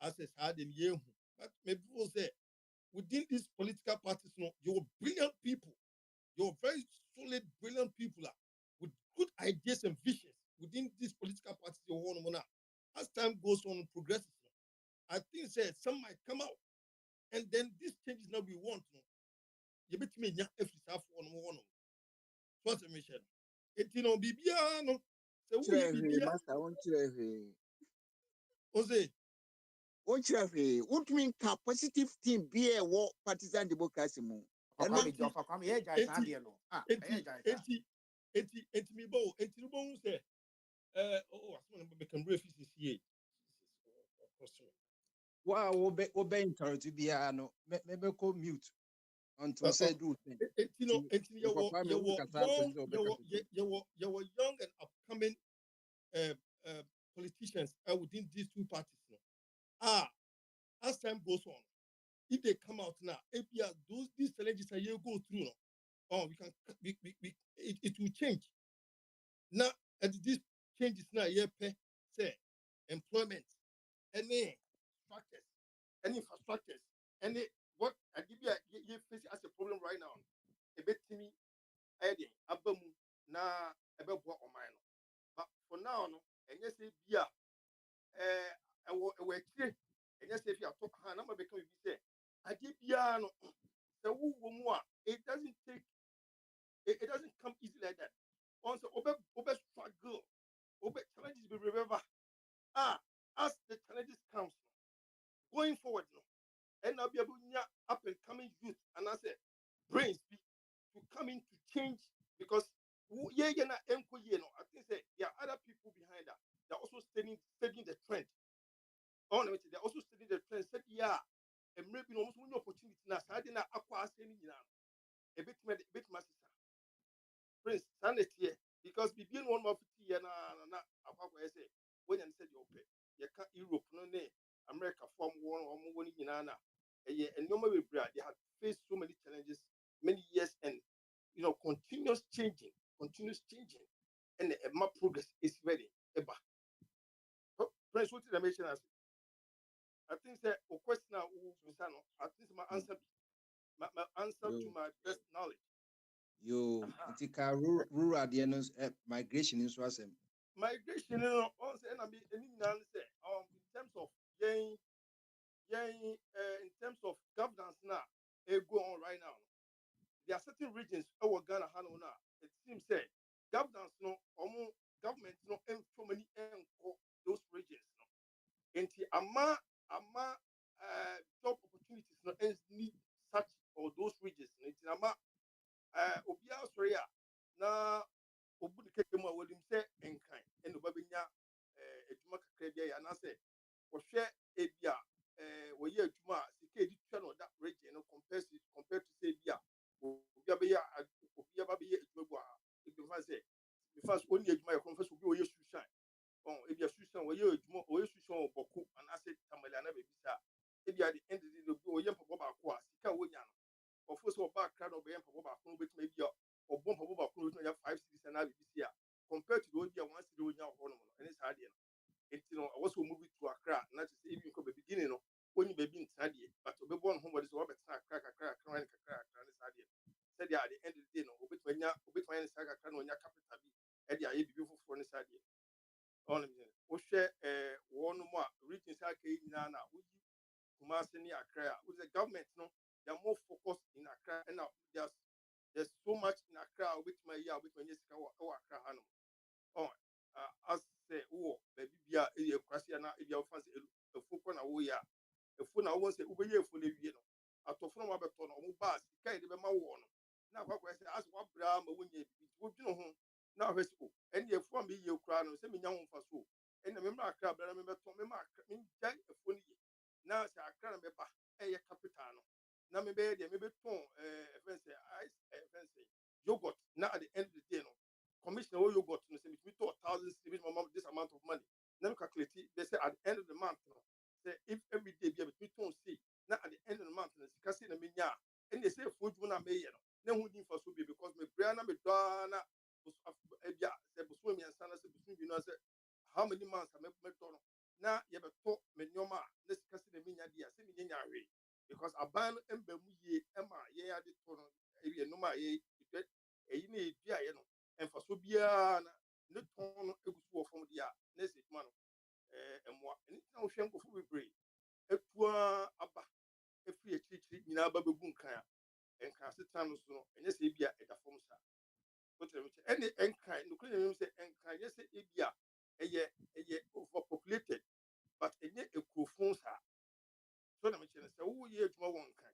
access ha dem ye hu but maybe people say within these political parties no you're brilliant people you're very solid brilliant people with good ideas and visions within these political parties you want to as time goes on progresses I think say some might come out and then these changes now we want no you bet me nya every half one what's the mission it you know bibia no say we bibia master on chire Jose on chire what mean positive team be a war partisan democracy mo And and me job for come here, guys. I don't know. enti mi bo say I want to become refugees here. Wow, obey encourage biara no maybe call mute until say do thing. You were young and upcoming politicians within these two parties. No? As time goes on, if they come out now, these challenges that you go through, no? It will change. Now, at these changes now, say employment, any structures, any infrastructures, any what I give you face as a problem right now. A bit to me, adding abamu na about what on mine. But for now, no, and yes, we're clear, and yes, if you are talking, I'm becoming say, I give no, the woo it doesn't take, it doesn't come easy like that. Once over struggle, over challenges be remember. As the challenges comes going forward, no, and I'll be able to up and coming youth and I say brains be to come in to change because I think say there are other people behind that. They're also studying the trend. They're also studying the trend. Said and maybe almost one opportunity now. So I didn't acquire any a bit master. Prince, stand it here because we begin one more 50 years na say when you said you pay you can't Europe no America form one and normally they have faced so many challenges many years and continuous changing and my progress is very eba. Prince, what did I mention as I think that a question now I think my answer to my best knowledge. It's a rural migration in Swasem. Migration, and I mean, in terms of in terms of governance now, it go on right now. There are certain regions our Ghana now. It seems that governance government so many those regions and job opportunities need such or those regions. Obia sorry na obudu keke mu awodim se enkan eno babinya adwuma kakra bia ya na se wo hwe ebia wo ye adwuma sika edi twa no that region no compared to say bia obia be ya obia ba be ye adwuma bu a ebi fa se because only adwuma ye confess obi wo ye sushan ebia sushan wo ye adwuma wo ye sushan oboku and asset tamale na be bisa ebia the end of the day wo ye mpabo ba ko a sika wo nya no of course back crowd of them for back no bit maybe or bomb for back no 5 cities and now compared to those 1 city we now on and it's hard it I also move it to Accra not to say even come beginning when you be in Sadia but to be born home is what crack and said at the end of the day no bit when you saga can on your capital be at the beautiful for Sadia on share one more regions like Nana Kumasi ni Accra with the government no they're more focused in Accra and now there's so much in Accra with my year with my Accra as say wo baby bia e kwase na e bia fa say efu ko na wo ya efu na wo say wo be ye efu na wie no atofo no abeto no mo ba sika e de be ma wo no na akwa say as wa bra ma wo nya bi wo dwene ho na ahwe so ene efu am ye kura no say me nya ho mfa so ene me ma akra bra me beto me ma me gya efu ni na say akra na me ba e ye capital no na me be de me beton say ice say yogurt na at the end of the day no commissioner or yogurt no say between 2,000 this amount of money na me calculate they say at the end of the month no say if every day be between 2 see na at the end of the month no sika say na me nya and they say food na me ye no na hu din for so be because me bra na me do na ebia say busu mi ansa na say busu bi no say how many months am me do no na ye be to me nyoma na sika say na me nya dia say me nya hwe because aban emba mu ye ema ye ya de to no ewie no ma ye eyi na edua ye no emfa so bia na ne ton no egusu wo fom dia na se tuma no emwa ni na wo hwe nkofo bebre etua aba efiri ekyirikyiri nyina aba begu nkan a enkan setan no so no enye se bia eda fom sa wotere me ene enkan no kure nyem se enkan ye se bia eye overpopulated but enye ekrofon sa so na me kyerɛ sɛ wo yɛ adwuma wɔ nkan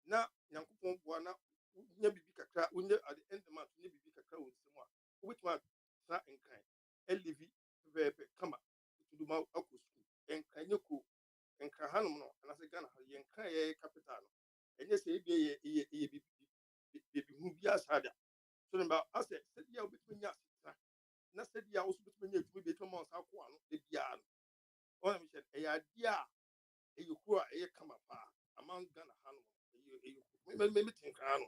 na nyankopɔn boa na wonya bibi kakra wonya at the end of the month wonya bibi kakra wɔ nsɛm a wobɛtumi atena nkan ɛlivi bɛɛbɛ kama tuduma akɔ sukuu nkan nyɛ ko nkan hanom no anasɛ ghana ha yɛ nkan yɛ capital no ɛnyɛ sɛ ebi yɛ bibi hu bi asada so ne ba asɛ sɛdeɛ wobɛtumi nya asetena na sɛdeɛ wo so bɛtumi nya adwuma bi atumi ma wo sa akɔ ano da biara no ɔna mehyɛ ɛyɛ adeɛ a ɛyɛ kuro a ɛyɛ kama paa aman ghana ha no ɛyɛ me tenkaa no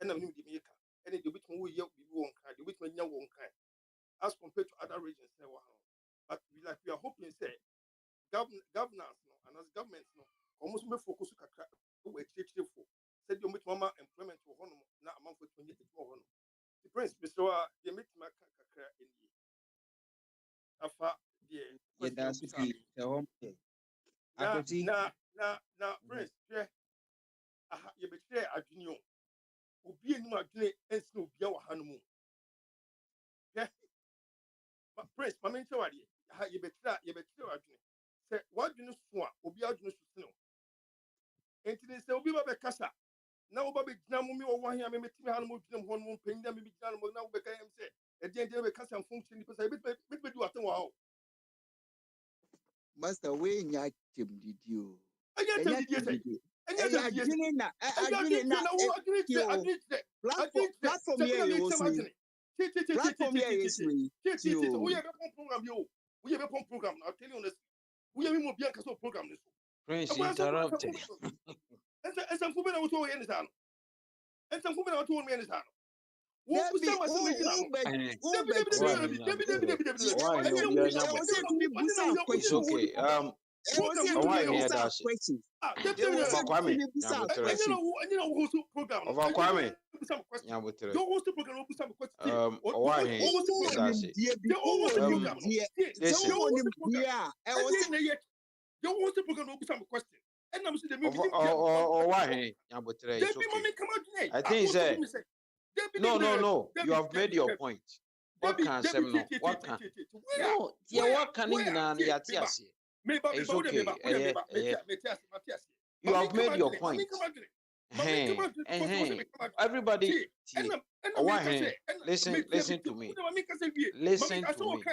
ɛna menim deɛ meyɛka ɛne deɛ wobɛtumi woyɛ biribi wɔ nkan deɛ wobɛtumi anya wɔ nkan as compared to other regions na ɛwɔ ha no but we are hoping sɛ governance no and as government no almost me focus kakra wɔ akyirikyirifo sɛdeɛ wobɛtumi ama employment wɔ hɔ nom na amanfoɔ atumi anya adwuma wɔ hɔ nom the prince mesrɛ a deɛ mɛtumi aka kakra ɛnie afa deɛ yɛda so pii sɛ hɔ yɛ akɔti na prince hwɛ aha yɛbɛkyerɛ adwene o obi anim adwene ɛnsi na obia wɔ ha no mu hwɛ prince ma menkyerɛ wo adeɛ aha yɛbɛkyerɛ adwene sɛ w'adwene so a obi adwene so sene o enti ne sɛ obi ba bɛkasa na woba bɛgyina mu me wɔwɔ he a memetimi ha no mu dwene mu hɔ no mu mpanyin na memegyina no mu na wobɛka yɛm sɛ ɛdeɛndeɛ bɛkasa mfomkyerɛ nnipa sɛ bɛbɛdi waten wɔ ha o Master, we nya chem didi o. ɛnyɛ Enya sɛ didie sɛ didi. ɛnyɛ sɛ didie sɛ Adwene na adwene na wo adwene kyerɛ platform here you was me. Platform here is me. We have a program, yo. We have a program. I'll tell you honestly. We have a Bianca program. Prince interrupted. And some women are to end it. And some women are to end it. It's okay. No. You have made your point. What can say no? What can? No, what can it's okay. You have made your point. Everybody, listen to me. Listen to me. Listen to me.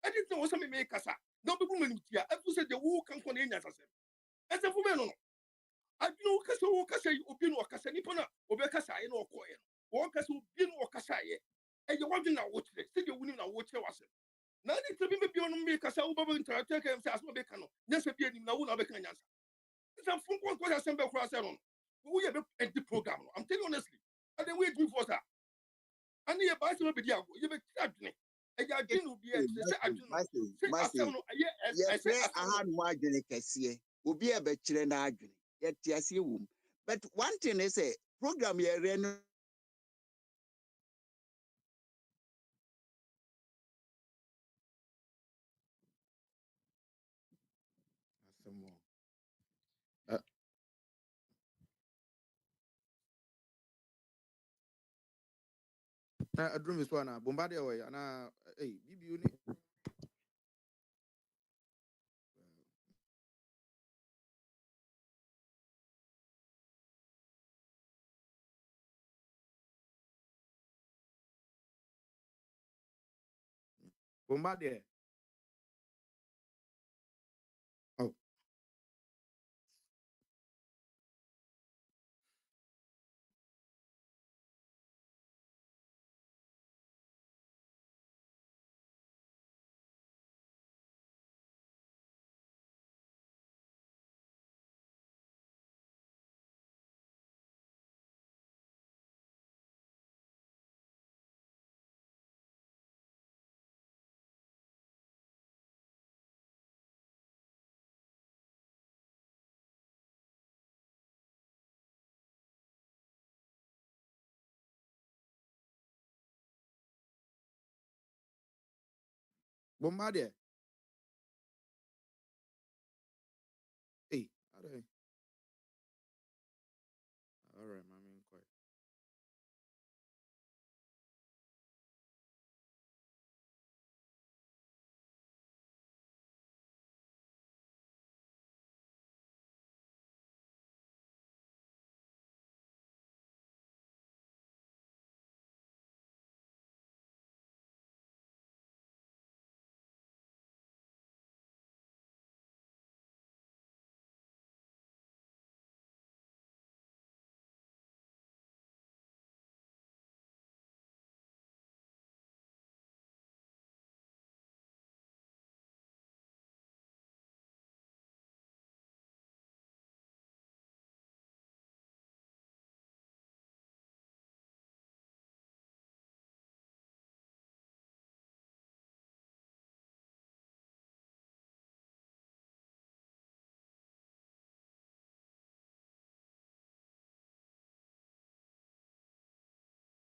I didn't know something make us. No people here. I said the who can connect us. As a woman, I know Casa, Opin or Casanipona, or Becasa, I know Coin, or Casu, Bin or Casaye, and you want to know what they say you wouldn't know what you was. Now it's a bit beyond me, Casa, Take and Sasmo Becano, yes, a bit in Nauna Becanias. Some phone calls got assembled across on. We have the program. I'm telling you honestly. And then wait for that. And the bicycle video, you be trapped. But one thing is a program here. Na adrum is one Bombardier way and hey bibi ni. Bombardier. Oh. Bombardier. Hey, all right, my main quite.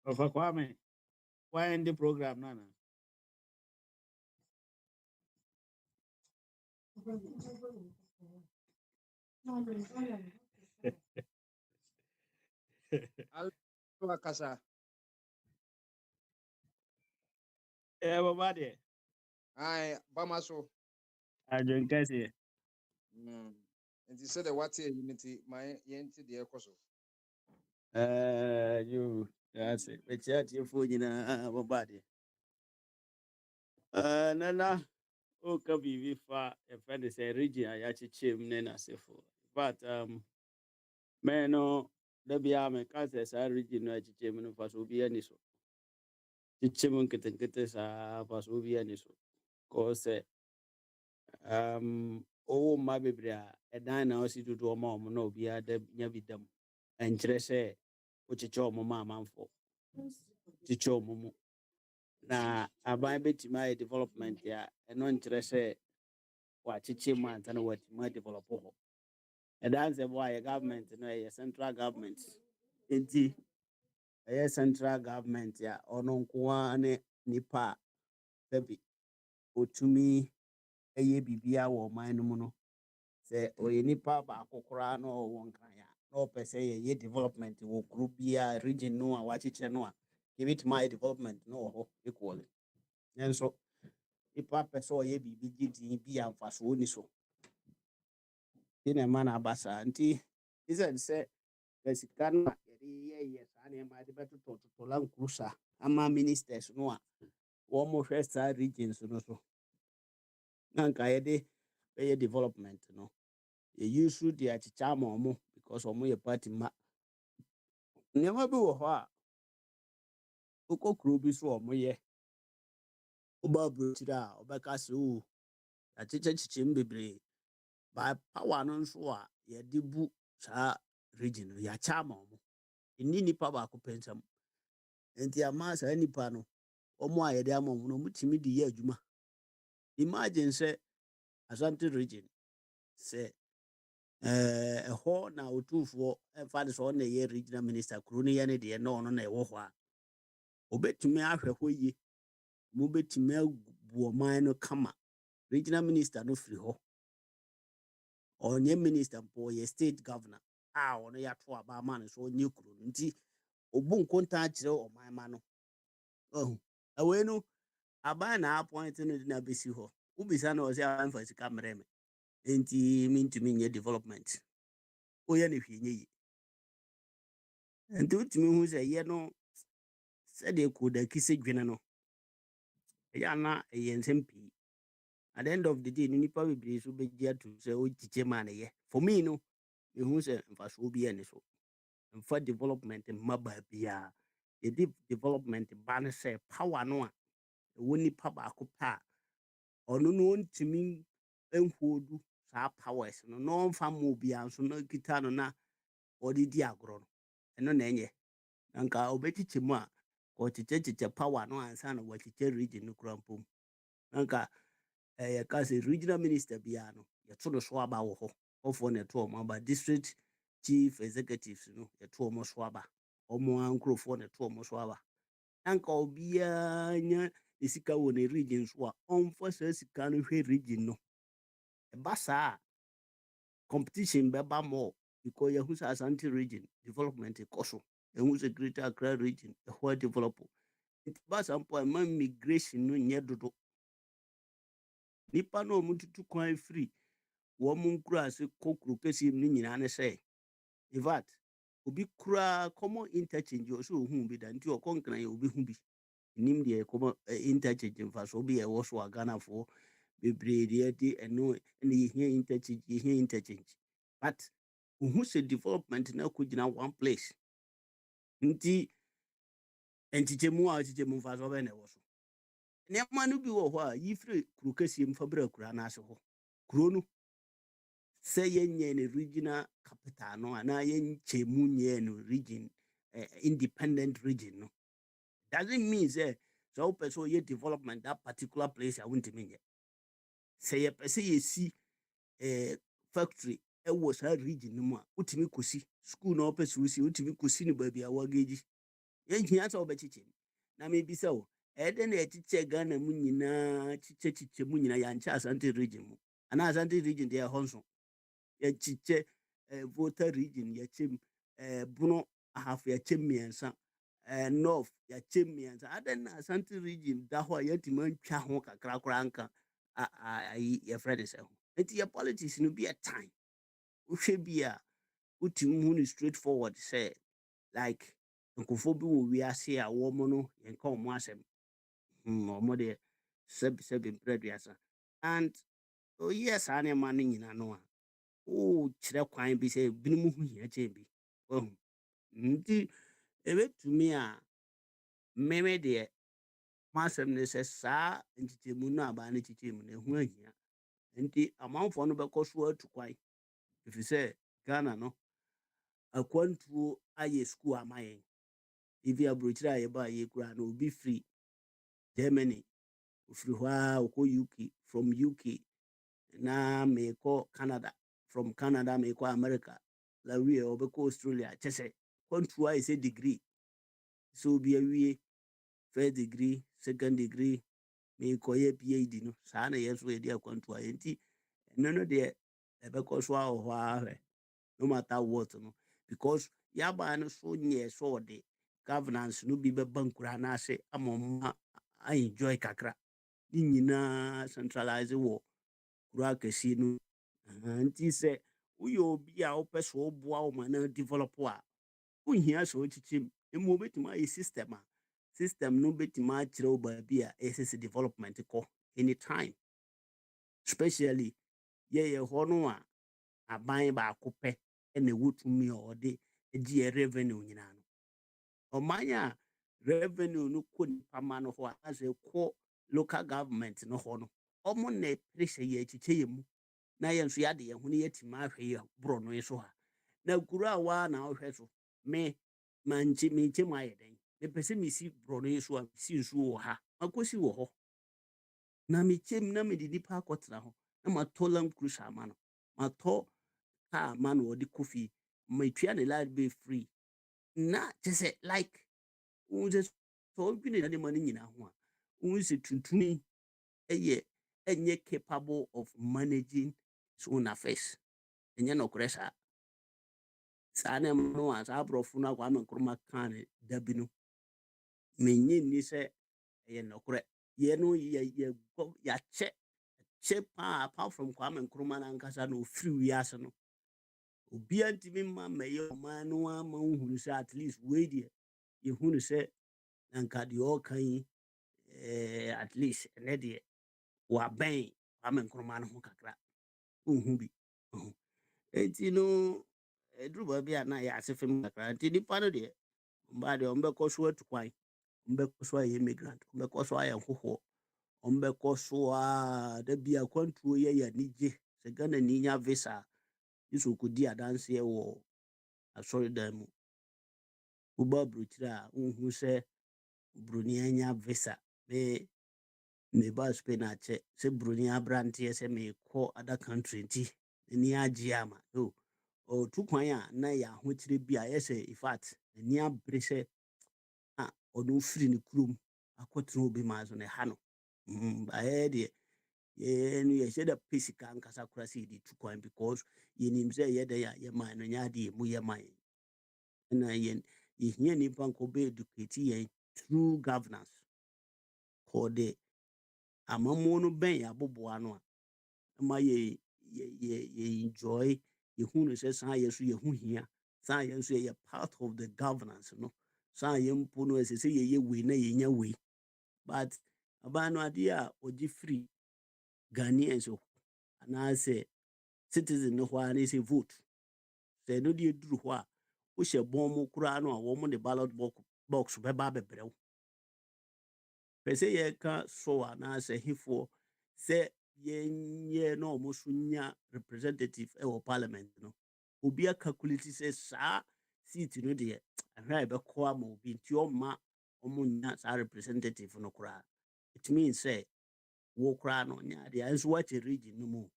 Of Kwame, why in the program, Nana? Alfa kasa. Eh, Bombardier. Ai, bamaso. I drink Cassie. Nti sɛ de wate ayi no nti ma yɛnte deɛ ɛkɔ so. You, that's it. But your phone, Bombardier. Nana, oh, can be far a friend is a region. I actually chim Nena Sefo. But, man, there be a man, cause a region, I chim and pass will be any so. Chichim kitten kittens are pass will be any so. Cause, oh, my baby, a dine house to do a mom, no, be a deb, yabi them. And Tresse, which a chom, mamma, for Chicho na aban bɛtumi development a ɛno nkyerɛ sɛ wakyekye mu ansa na watumi develop hɔ ɛda nsɛ bɔ a yɛ government no ɛyɛ central government nti ɛyɛ central government a ɔno nko ara ne nipa a sɛbi ɔtumi ɛyɛ biribiara wɔ ɔman no mu no sɛ ɔyɛ nipa baako koraa na ɔwɔ nkran a na ɔpɛ sɛ yɛyɛ development wɔ kuro biara region no a wakyekyɛ no a yɛbɛtumi ayɛ development no wɔ hɔ equally nanso nipa pɛ sɛ ɔyɛ biribi gye din bi a mfasoɔ ni so nti na ɛma no aba saa nti ɛsiane sɛ sika no a yɛde yɛyɛ saa nneɛma de bɛtotɔtotola nkuru sa ama ministers no a wɔmhwɛ saa regions no so na nka yɛde bɛyɛ development no yɛyi so de akyekyɛ ama ɔmo because ɔmo yɛ party ma nneɛma bi wɔ hɔ a wokɔ kuro bi so ɔmo yɛ woba aburokyire a ɔbɛka sɛ o yɛakyekyɛkyekyɛm bebree by power no nso a yɛde bu saa region no yɛakyɛ ama ɔmo ɛnni nipa baako pɛ nsɛm nti ama saa nipa no ɔmo a yɛde ama ɔmo no ɔmotumi de yɛ adwuma imagine sɛ Asante region sɛ ɛhɔ na otumfoɔ ɛmfa de sɛ ɔno na ɛyɛ regional minister kuro no yɛ ne deɛ na ɔno na ɛwɔ hɔ a ɔbɛtumi ahwɛ hɔ yie ɔmo bɛtumi abu ɔman no kama regional minister no firi hɔ ɔnyɛ minister mpo ɔyɛ state governor a ɔno yɛato aba ama no so ɔnyɛ kuro no nti ɔbu nkonta akyerɛ ɔman ma no Oh, away no, aba na appoint no na besi ho. Ubisa na o say am for sika mreme. Enti mean to me development. Oye ne hwe nye yi. Enti utimi hu say ye no said they could kise dwene no. Ya na ye nsem pi. At the end of the day, nipa bebre so begia to say o chiche man ye. For me no, me hu say mfa so bi ene so. Mfa development maba bia. The development ban say power no a wo nipa ba ko pa. Ono no ntimi enhuodu saa powers no no mfa mo bia so no kita no na odi di agro no. Eno na enye. Nanka obechiche mu a ko chiche power no ansa na wachiche region no krampom. Nanka ka say regional minister bia no ye to no so aba wo ho. Ofo na to mo aba district chief executives no ye to mo so aba. Omo ankrofo na to mo so aba. Nanka obia nya esika wo ne region so a onfa sa sika no hwe region no. Eba saa competition beba more because you who's Ashanti region development koso. And who's a greater Accra region, the whole develop. It was some point man migration no nye dodo. Nipa no muntu tu kwan free. Wo mun kura se kokru kesi ni nyina ne say. In fact, obi kura common interchange o so hu bi da nti o konkran ye obi hu bi. Nim de common interchange mfa so bi e wo so Ghana for bebre de eno ne here interchange. But who say development na ko gina one place. Nti entichemu a entichemu fa so be na wo so. Ne manu bi wo ho a yifre kuro kasiem fa bra kura na ase ho. Kuro no say yenye ne regional capital no ana yenchemu nye no region independent region no. Doesn't mean say so person ye development that particular place I won't mean. Say ye person ye see factory e wo sa region no mu a utimi kosi school no person si utimi kosi ni baabi a wageji. Yen hia so obechiche na me bi so ede na echiche Ghana mu nyina chiche mu nyina ya ncha Asante region mu ana Asante region dey honso ya chiche voter region ya chem Bono half ya chem miensa north ya chem miensa ade na Asante region da ho ya timan twa ho kakra kra anka ya friend say ho enti ya politics no be a time uhwe bia utim hu ni straightforward say like nkofo bi wo wiase a wo mo no yenka omo asem omo de seb impreduasa and oh yes ane man nyina no a o kire kwan bi say binumu hu hia chembi nti ebetumi a meme de masem ne se saa nchichemu no aba ne chichemu ne hu ahia nti amanfo no bekoso atu kwan if you say Ghana no akwantuo aye school amayen if you abrochira ye ba ye kura no be free Germany free ko UK from UK na me ko Canada from Canada me ko America la we obeko Australia chese kwantuo aye say degree so be awie first degree second degree me ko ye PhD no sa na ye so ye dia kwantuo aye nti no de ebeko so aho ahwe no matter what no because yaba no so nye so de governance no bi be bankura na ase amoma I enjoy kakra ni nyina centralize wo kura kesi no nti se uyo obi a opese oboa o man develop a unhia so chichim emu betima e system no betima kire oba bi a ss development ko anytime especially ye ho no a aban ba akopɛ ene wotumi ode egi revenue nyina no omanya revenue no ko nipa ma no ho as a ko local government no ho no omo na pressure ye chiche ye mu na ye nso ya de ye ho ne yetima ahwe ye bro no so ha na kuru a wa na ohwe so me manchi ma ye den me pese me si bro no so a si nso wo ha makosi wo ho na me chem na me di nipa akotra ho na matolam cruise ama no mato ka man wo di kofi my twa ne light be free na just like unze so bi ne man nyina ho a unze tuntuni eye enye capable of managing his own affairs enye no kresa sa na no as abrofo na kwa me kroma kan dabinu menye ni se ɛyɛ nokorɛ yɛ no yɛakyɛ paa apart from Kwame Nkrumah nankasa na ofiri wiase no obia ntimi ma mɛyɛ ɔman no ama nhunu sɛ at least wei deɛ yɛhunu sɛ nanka deɛ ɔka yi at least ɛnɛ deɛ wabɛn Kwame Nkrumah no ho kakra nhu bi enti no ɛduru baabi a na yɛase fam kakra nti nipa no deɛ mbaa deɛ ɔmbɛkɔ so atu kwan ɔmbɛkɔ so ayɛ immigrant ɔmbɛkɔ so ayɛ nhohoɔ ɔmbɛkɔ so a da bi akwantuo yɛ anigye sɛ Ghana ni nya visa a yesu kɔdi adanseɛ wɔ asɔredan mu woba aburokyire a wohu sɛ buroni anya visa meba Spain akyɛ sɛ buroni aberanteɛ sɛ meekɔ other country nti n'ani agye ama ɔtu kwan a na yɛ ahokyerɛ bi a yɛsɛ infact n'ani abere sɛ ɔno firi ne kurom akɔtena obi ma so no ɛha no baeɛ deɛ yɛno yɛhyɛ da pɛ sika ankasa kora sɛ yɛde tu kwan because yɛnim sɛ yɛdɛ a yɛma no nyɛ ade yɛmu yɛma yɛn ɛna yɛhia nnipa nkɔbɛ educate yɛn through governance kɔde amammuo no bɛn yɛaboboa no a ma yɛ enjoy yɛhu no sɛ saa yɛ so yɛho hia saa yɛ nso yɛyɛ part of the governance no saa yɛ mpo no ɛsɛ sɛ yɛyɛ wei na yɛnya wei but abaa no adeɛ a ɔgye firi Ghanaians hɔ anaasɛ citizen no hɔ a ne sɛ vote sɛ ɛno deɛ duru hɔ a wohyɛ bɔn mu koraa no a wɔn de ballot box bɛba abɛbrɛ wo pɛ sɛ yɛka so anaasɛ hefoɔ sɛ yɛnyɛ na ɔmo so nya representative ɛwɔ parliament no obi akalkulate sɛ saa seat no deɛ ahwɛ a ɛbɛkɔ ama obi nti ɔmma ɔmo nya saa representative no koraa it means sɛ wo koraa no nya deɛ nso wakyɛ region no mu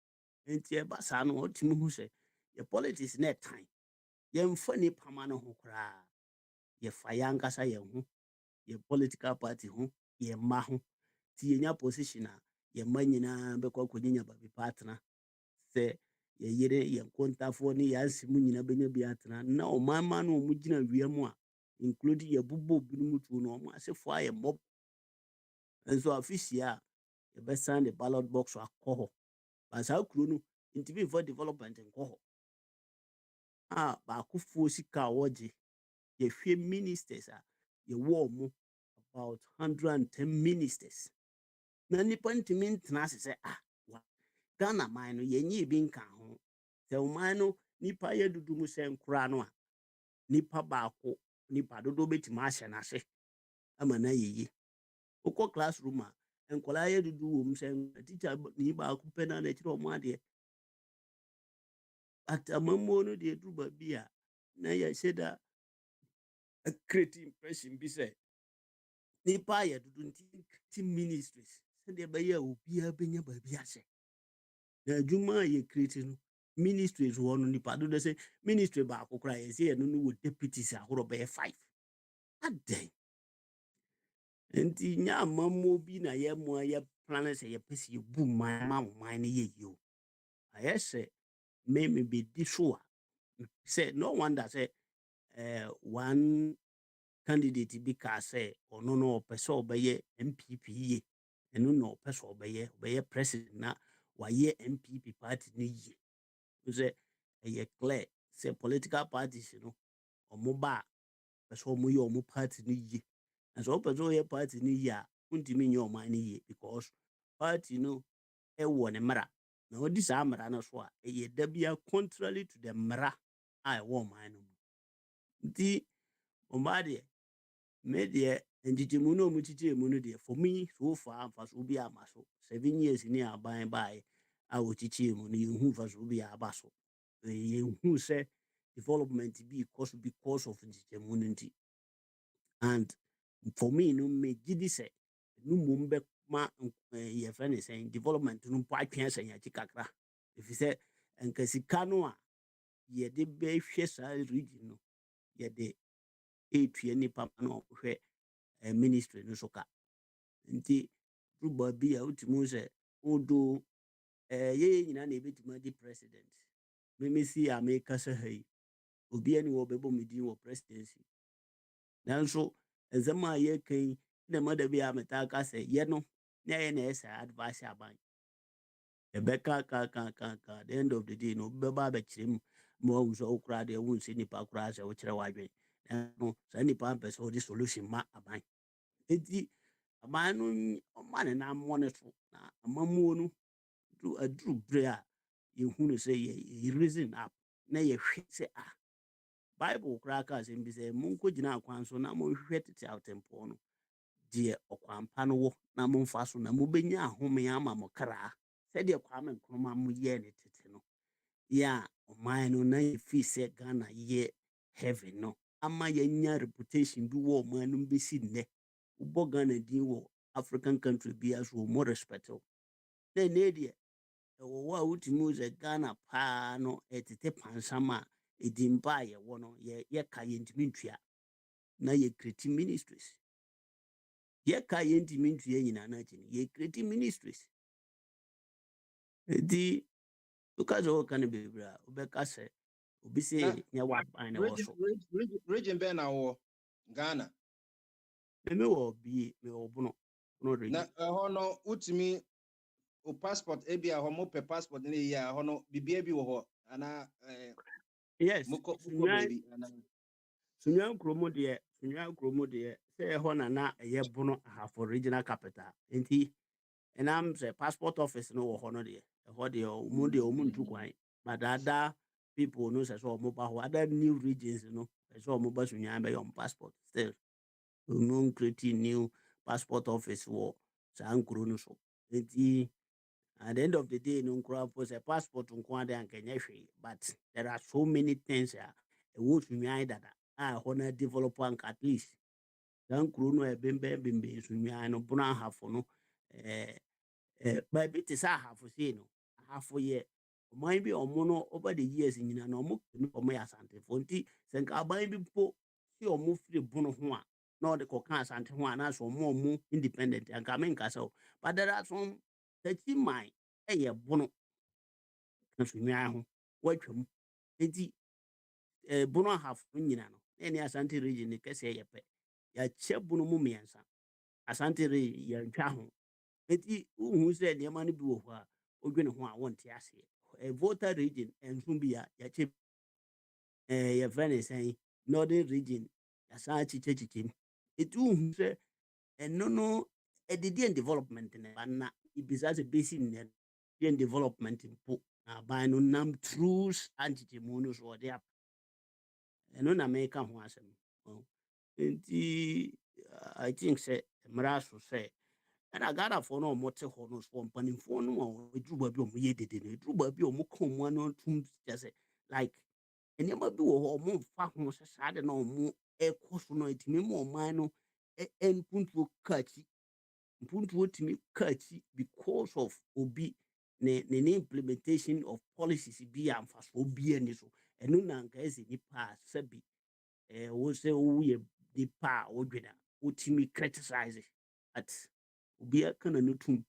nti ɛba saa no ɔtumi hu sɛ yɛ politics na ɛtan yɛmfa nipa ma no ho koraa yɛfa yɛ ankasa yɛn ho yɛ political party ho yɛ mma ho nti yɛnya position a yɛ mma nyinaa bɛkɔ akɔnyanya baabi pa atena sɛ yɛyere yɛn kontafoɔ ne yɛansi mu nyina bɛnya bi atena na ɔmanma no ɔmo gyina wia mu a including yɛbobɔ binom tuo no ɔmo asefoɔ ayɛ mmɔb nso afisia a yɛbɛsan de ballot box akɔ hɔ ba saa kuro no ntimi mfa development nkɔ hɔ baakofoɔ sika a wɔgye yɛhwɛ ministers a yɛwɔ ɔmo about 110 ministers na nipa ntimi ntena ase sɛ Ghana man no yɛnyɛ bi nka ho sɛ ɔman no nipa yɛ dudu mu sɛ nkora no a nipa baako nipa dodo bɛtumi ahyɛ n'ase ama na yɛye wokɔ classroom a nkwadaa yɛ dudu wɔ mu sɛ teacher ni baako pɛ na n'akyerɛ ɔmo adeɛ atamammuo no deɛ duru baabi a na yɛhyɛ da create impression bi sɛ nipa yɛ dudu nti ministries sɛdeɛ ɛbɛyɛ a obiara bɛnya baabi ahyɛ na adwuma a yɛ create no ministries hɔ no nipa dodo sɛ ministry baako koraa yɛsɛ yɛno no wɔ deputies ahorow bɛyɛ 5 adɛn nti nya amammuo bi na yɛmmoa yɛ plan sɛ yɛpɛ sɛ yɛbu man ma wo man no yɛ yio ayɛ sɛ me bɛdi so a sɛ no wonder sɛ one candidate bi kaa sɛ ɔno no ɔpɛ sɛ ɔbɛyɛ MPP yie ɛno na ɔpɛ sɛ ɔbɛyɛ president na wayɛ MPP party no yie sɛ ɛyɛ clear sɛ political parties no ɔmo ba a pɛ sɛ ɔmo yɛ ɔmo party no yie na sɛ ɔpɛ sɛ ɔyɛ party no yie a wontumi nyɛ ɔman no yie because party no ɛwɔ ne mmara na ɔdi saa mmara no so a ɛyɛ da bia contrary to the mmara a ɛwɔ ɔman no mu nti ɔmaa deɛ me deɛ nkyekyɛmu no ɔmo kyekyɛ mu no deɛ for me so far mfaso bi ama so 7 years ni aban baeɛ a wɔkyekyɛ mu no yɛnhu mfaso bi aba so yɛnhu sɛ development bi kɔ so because of nkyekyɛmu no nti and for me no megye di sɛ no mmom bɛma yɛfrɛ ne sɛn development no mpo atwe asɛn akyi kakra ɛfiri sɛ nka sika no a yɛde bɛhwɛ saa region no yɛde ɛtua nipa ma na ɔhwɛ ministry no so ka nti ruba bi a wotumi sɛ wodo yɛyɛ nyinaa na yɛbɛtumi adi president memesi a mekasa ha yi obiara ne wɔbɛbɔ me din wɔ presidency nanso ɛnsɛm a yɛka yi na mother be a metaka say, no, nay, yes, advice aban. The Becca the end of the day, no baba chim, more so crowd, they won't see any park crash or which are wide. No, so any pampers or the solution ma aban. Eti aban no man and I'm wonderful. Na amamu no a drew brea. You who say ye reason up. Na ye say ah. Bible crackers in be say munko jina kwan so na mo hwete ti outempo no. Die okwampa no wo na mo mfa so na mo benya ahome ama mo kra. Se de kwame nkroma mo ye ne tete no. Ya oman no na ye fi se Ghana ye heaven no. Ama ye nya reputation bi wo oman no be si ne. Ubo Ghana din wo African country bi as wo more respect. Then ne wo a wotumi sɛ Ghana paa no ɛtete pansam a edimpa a yɛwɔ no yɛka yɛntumi ntua na yɛkreti ministries yɛka yɛntumi ntua nyinaa no akyi no yɛkreti ministries nti woka sɛ wɔka no bebree a wobɛka sɛ obi sɛ nyɛ waban na ɛwɔ so region bɛn na wɔ Ghana me wɔ bie mewɔ bono region na ɛhɔ no wotumi o passport ebi a hɔ mo pɛ passport ne yɛ a hɔ no bibia bi wɔ hɔ ana yes mokɔ baby ana Sunya Nkromo deɛ sɛ ɛhɔ na ɛyɛ bono ahafo regional capital nti ɛnam sɛ passport office no wɔ hɔ no deɛ ɛhɔ deɛ ɔmo ntu kwan but other people no sɛ sɛ ɔmo ba hɔ other new regions no sɛ ɔmo ba Sunya bɛyɛ ɔmo passport still ɔmo create new passport office wɔ saa nkuro no so nti at the end of the day no nkura po sɛ passport nko ade ankɛnyɛ hwee but there are so many things a ɛwɔ Sunya dada a ɛhɔ na develop anka at least saa nkuro no a ɛbɛmbɛn Sunya no bono ahafo no baabi te sɛ ahafo sei no ahafo yɛ ɔman bi a ɔmo no over the years nyina no ɔmo yɛ asantefo nti sɛ nka aban bi mpo si ɔmo firi bono ho a na ɔde kɔka asante ho a na so ɔmo independent anka menka sɛ but there are some takyi man ɛyɛ bono na Sunya ho watwam nti bono ahafo nyina no na ɛne asante region ne kɛseɛ yɛpɛ yɛakyɛ bono mu mmiɛnsa asante region yɛntwa ho nti wohu sɛ nneɛma no bi wɔ hɔ a odwene ho a wonte aseɛ voter region nso bi a yɛakyɛ yɛfrɛ ne sɛn northern region yɛasan akyekyɛkyekyɛm nti wohu sɛ ɛno no ɛde development ne ba na ibisa sɛ bɛsi nnɛ deɛ development mpo na aban no nam through ankyegyemu no so ɔde apa ɛno na meka ho asɛm nti I think sɛ mmara so sɛ ɛna Ghanafoɔ no a wɔte hɔ no so mpanimfoɔ no a ɛduru baabi a wɔyɛ dede no ɛduru baabi a wɔka wɔn ano atum kyɛ sɛ like nneɛma bi wɔ hɔ wɔmfa ho sɛ saa de na wɔn ɛkɔ so no ɛtumi ma ɔman no mpuntuo ka akyi mpuntuo tumi ka akyi because of obi ne implementation of policies bi a mfasoɔ bi ani so ɛno na nka ɛsɛ nipa a sɛbi wo sɛ woyɛ nipa a wodwene a wotumi criticize at obi kana no tum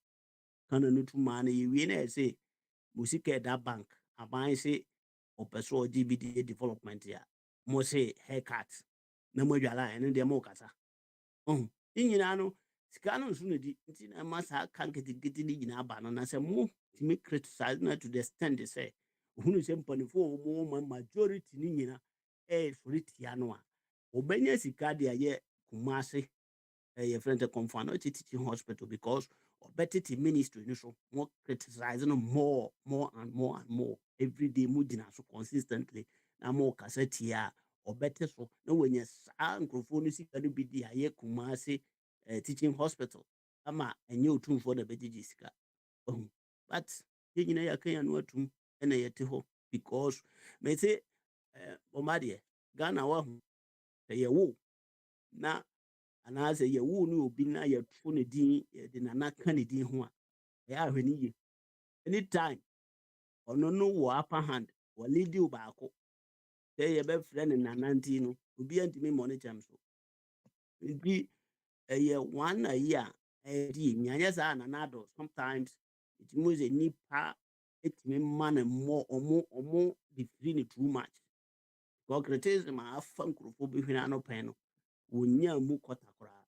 maa no yɛwie na ɛsɛ mo sika ɛda bank aban sɛ ɔpɛ so ɔgye bi de development a mo sɛ haircut na mo adwala a ɛno deɛ mo kasa ne nyinaa no sika no nso no di nti na ma saa ka nketenkete ne nyinaa ba no na sɛ mo tumi criticize na to the extent sɛ ohunu sɛ mpanimfoɔ a wɔn majority ne nyinaa ɛsɔre tia no a ɔbɛnya sika de ayɛ Kumase your friend to confirm not teaching hospital because or better ministry so more criticizing more and more every day mudina so consistently na more cassette here or better so no when you microphone see can be the aye Kumase teaching hospital ama a new tune for the Betijiska but you know you can't know to and a because may say Omadie Ghana wa wo na anaasɛ yɛwo ne obi na yɛto ne din yɛde nana ka ne din ho a ɛyɛ ahwɛ ne yie anytime ɔno no wɔ upper hand wɔledi wo baako sɛ yɛbɛfrɛ ne nana nti no obi antumi mmɔ ne kyɛm so nti ɛyɛ one ayi a ɛdi nyanyɛ saa nana ado sometimes ɛtumi sɛ nipa ɛtumi ma ne mmɔ ɔmo de firi ne too much because criticism a afa nkurɔfoɔ bɛhwene ano pɛn no wonya mu kɔta koraa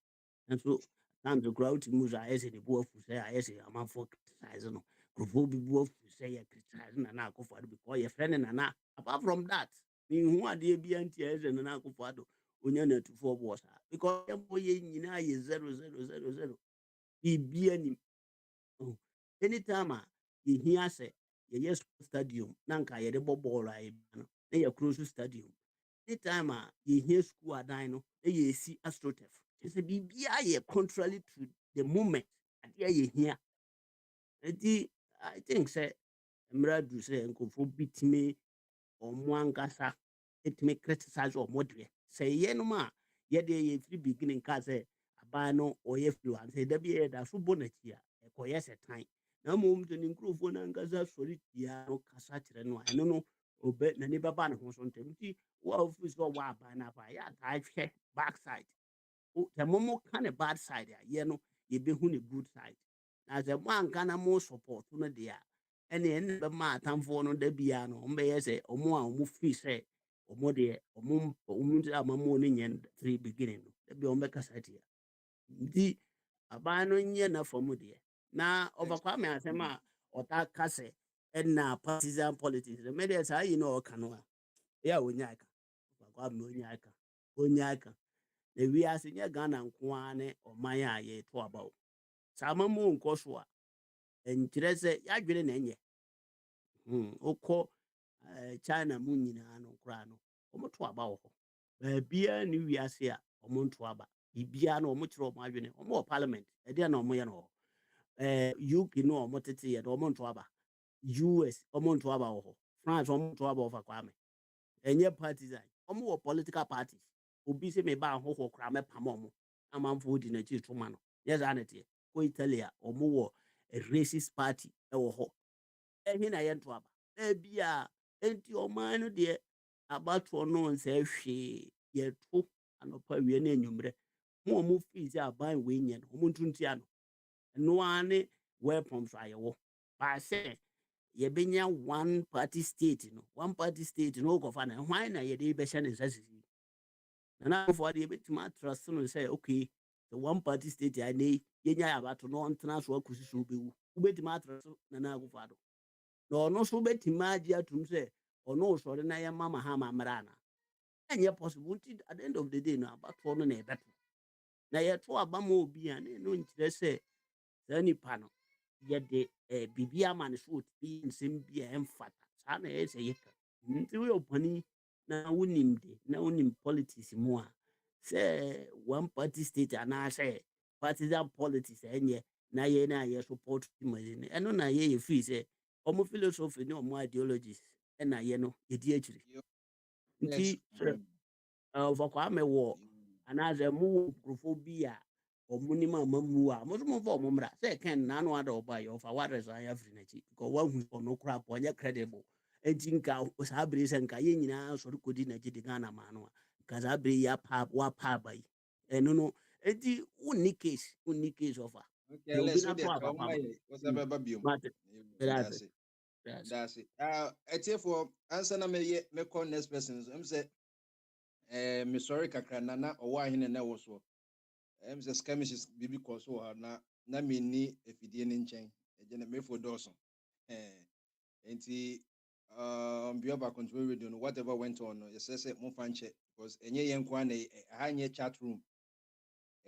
And so time to grow to move I say the boy who say I say I'm for criticizing no. Grofo bi boy who say you criticizing na na akofo ado because your friend na na. Apart from that, me who are the bi anti I say na akofo ado onya na 24 boss because them boy nyina ye 00000. Bi anim. Anytime you hear say yes stadium na nka ye de ball ai no. Na ye close stadium. Anytime you hear school adan no, na ye see AstroTurf. It's a BBI contrary to the movement. And here you hear. I think say Mradu say nkofo beat me or Mwangasa, it may criticize or moderate. Say yenoma, ye de free beginning ka say abano or ye flu and say there be a so bonnet here, a coyes at time. Now mum to improve one and gaza solid ya no casatra no, I don't know, or bet many baban who's on tempty, well, if so wa bana by ya type backside. The momo kind of bad side, you know, you be a good side. As a one kind of more support, no dear. And then the ma time for no de piano, may say, or more move fish say, or more dear, or mum, or morning and 3 beginning. The be on Becca side here. The abano yen for dear. Now, over Kwame Asema, or that casse, and now partisan politics. The media say, you know, canoa. Yeah, Unyaka. Unyaka. The we are senior Ghana and Kwane or Maya ye to about. Sama moon koswa and Teresa Yagrin enye. Oko China Munina no crano. Omo to about. Beer New Yasia or Montuaba. Ibiano mucho margin or more parliament. A dear no moyano. You know moteti at Omontuaba. US Omontuaba. France Omontuaba of a Kwame. And your parties are more political parties. Obi se me ba ho ho kra me pamomo amanfo di na chi tuma no yes anete ko Italia omo wo a racist party e wo ho ehi na ye nto aba e bia enti oman no de abato no nse hwe ye to anopa wie na enyumre mo fees aban we nye no mo ntunti ano no ane weapons ayewo ba se ye benya one party state no go fa na hwan na ye de be hye ne nsasisi. And now for the bit my trust and say, okay, the one party state I need, yenya about to know on transfer kusu be ubet my trust and now go fado. No so bet magia to say, or no, so then I am Mama Hama Marana. And your possibility at the end of the day now, about one and a better. Now yet to abamo be an no interest say, any panel. Yet the Bibia man should be in same be a fat. Sana is a yetter. Into your pony now winning now winning politics more. Say one party state and I say partisan politics and na ye support him and no na ye free say almost philosophy no more ideologies and na ye no ye actually Yes. nti for Kwame war and as a move grophobia or minimum mamua most of mumra say can none other by of our I have because one who's no crap when you're credible and think out was habris and kayina so could in a Ghana manua. Kazabre ya pap wa pabai. No enti unique case offer. Okay, You be let's not what to they our call papa. what's a babium. But That's it. that's That's it. It's for answer na me call next person. I'm say me sorry kakra nana or why hin na wo so. Say skirmishes bibi ko so na me ni efidie ne nchen. E je na me for Dawson. Enti Bioba control radio no whatever went on no say mo fanche because enye yen kwa na ha nye chat room.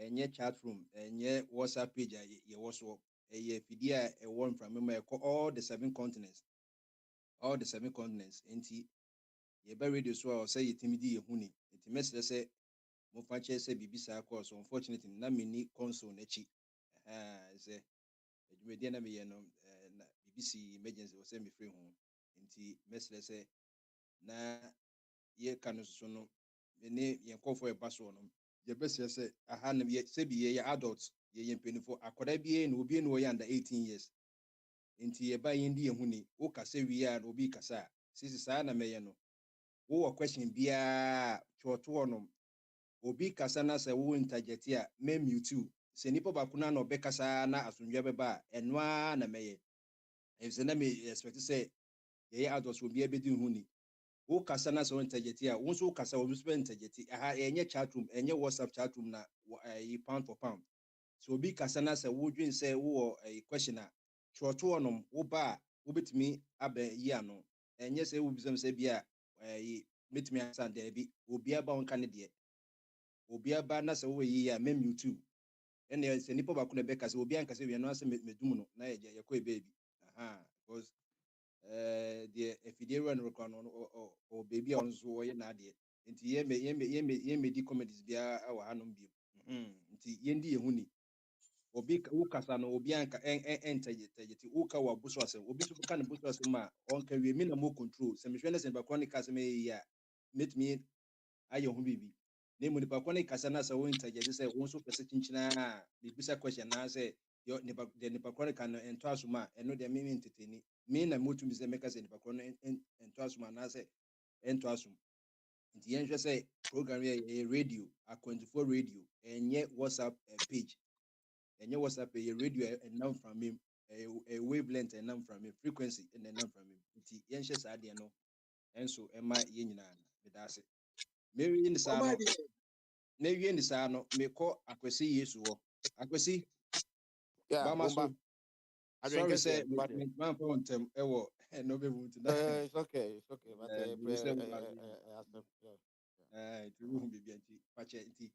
Enye chat room, enye WhatsApp page ye was a fidie a one from me all the 7 continents. All the 7 continents. Enti ye be radio so say yitimidi ye huni. Enti message say mo fanche say bibisa call so unfortunately na me ni console na chi. Say edumedi na me ye no na BBC emergency was say me free home. Enti message say na ye kanu so no me ye call for a baso no ye best say aha na ye say be ye adults ye penifo akoda bi na obi na under 18 years enti ye ba yendi ye huni wo kasa wi a obi kasa sisi saa na meye no wo question bia choto no obi kasa na say wo interject a me mute se nipa ba kuna na obekasa na asundwa beba enwa na meye if se na me expect say ye adults obi abedi huni wo kasa na so interject a wo so kasa wo so interject aha enye chat room enye WhatsApp chat room na pound for pound so obi kasa na say wo dwen say wo question a chwoto onom wo ba wo betimi aba yi ano enye say wo bisam say bia metimi asan there bi obi aba won kan de obi aba na say wo yi a mem YouTube ene say nipa ba ko na be kasa obi an kasa wi no ase medum no na ye ko e baby aha because the efidie run record o baby on so wo ye na de nti ye me di comedies bia wa hanom bi nti ye ndi ye huni obi wo kasa no obi anka entegeti wo ka wa buso asem obi so ka ne buso asem a on ka wi mi na mo control se me hwe na se ba chronic asem ya let me aye ho bibi na mu nipa chronic kasa na se wo entegeti se wo so pese chinchina me bisa question na se yo nipa chronic kan ento asoma eno de me entertain me na mo tumi se me ka se nipa chronic ento asoma na se ento asom nti yen hwe se program ye radio a 24 radio enye WhatsApp page enye WhatsApp ye radio enam from me a wavelength enam from me frequency enam from me nti yen hye sa de no enso ema ye nyina me da ase me wi ni sa no me wi ni sa no me ko akwesi Yesu ho akwesi Yeah, ba ma so Bomba. I didn't sorry get say there, but me man for ontem ewo no be mu tonight it's okay, it's okay. But we say we are yeah. it will be nti pache nti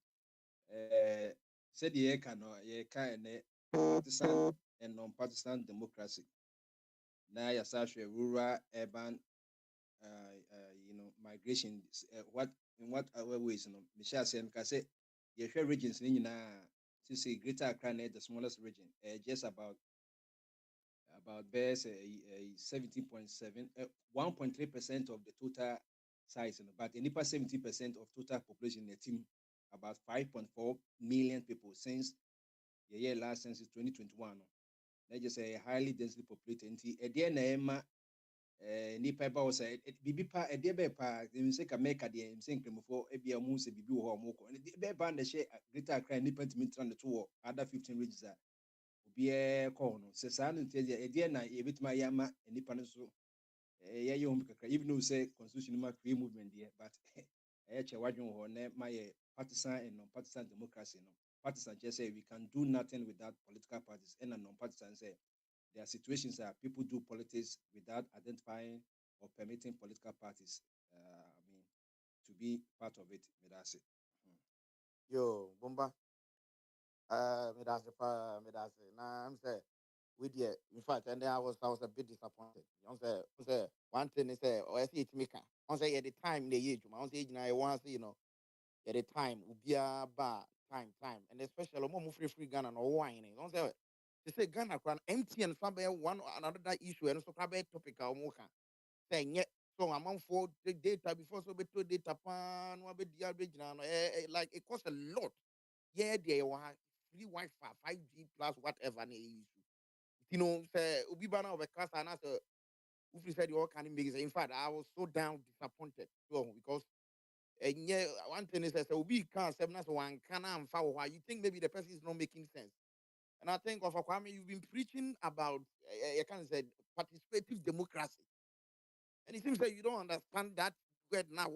said ye ka no ye ka ene partisan and non-partisan democracy na ya sashwe rural urban migration what in what other ways Michelle said because say you share regions in to say Greater Accra the smallest region just about best 17.7 1.3% of the total size but in 70% of total population in the team about 5.4 million people since the year last census 2021 let's just say highly densely populated nti nipa ba wo say bibi pa ede be pa say ka make de say nkramofo ebia mu say bibi wo ho mo ko be ba na hye Greater Accra nipa ntimi tran to wo other 15 regions a obi ko no se sa no ntia ede na ye betima ya ma nipa no so ye ye hom kakra even though say constitution ma create movement there but che wadwon ho na ma ye partisan and non-partisan democracy no partisan just say we can do nothing without political parties and non-partisan say there are situations that people do politics without identifying or permitting political parties, to be part of it. That's it. Yo, Bomba. Me that's me that's Nah, I'm saying with the in fact, and then I was a bit disappointed. You know, say one thing is say, oh, I see it meka. I say at the time the age, I say I want to at the time ubia ba time, and especially more free Ghana no wine. You know, say they say Ghana can empty and some one another issue and so crab topic or more say yeah. So I'm on for the data before so beto data pan be like it costs a lot. Yeah, there were free Wi-Fi, 5G plus whatever issue. You know, say Ubi Bana of a class and as a Ufi said you all can make it. In fact, I was so down disappointed because yeah, one thing is that Ubi can't say one can why you think maybe the person is not making sense. And I think of Kwame, you've been preaching about I can say participative democracy. And it seems that you don't understand that word now,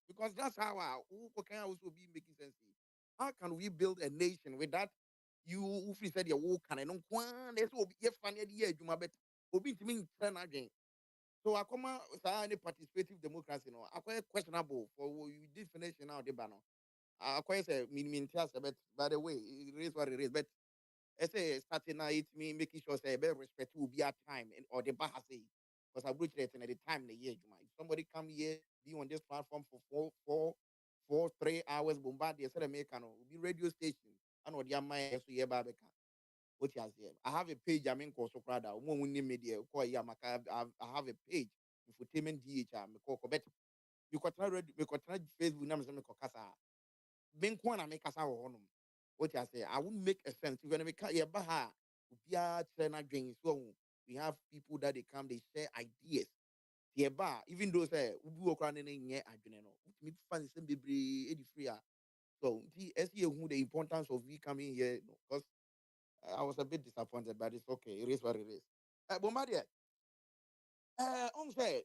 because that's how can also be making sense. How can we build a nation with that? You who said your work and I don't want this will be funny idea, you bet. Obi to me turn again. So I come out with any participative democracy. No, I quite questionable for you definition now the banner. I quite say mean but by the way, it is what it is. But I say starting now it me making sure say be respect will be at time and or the bahasi because I bridge it at the time in the year. If somebody come here be on this platform for 3 hours bombard they said American will be radio station and what your mind so yeah babeka what you here. I have a page I mean called Sokrada one media call Yamaka I have a page infotainment DHR me call bet you could try Facebook numbers me call kasa ben kwana make kasa ho what I say, I won't make a sense. You're gonna make a baha. So we have people that they come, they share ideas. Yeah, even though say we work on any yeah, I don't know. Me fans and be free. So see who the importance of we coming here because I was a bit disappointed, but it's okay. It is what it is. Bombardier, on say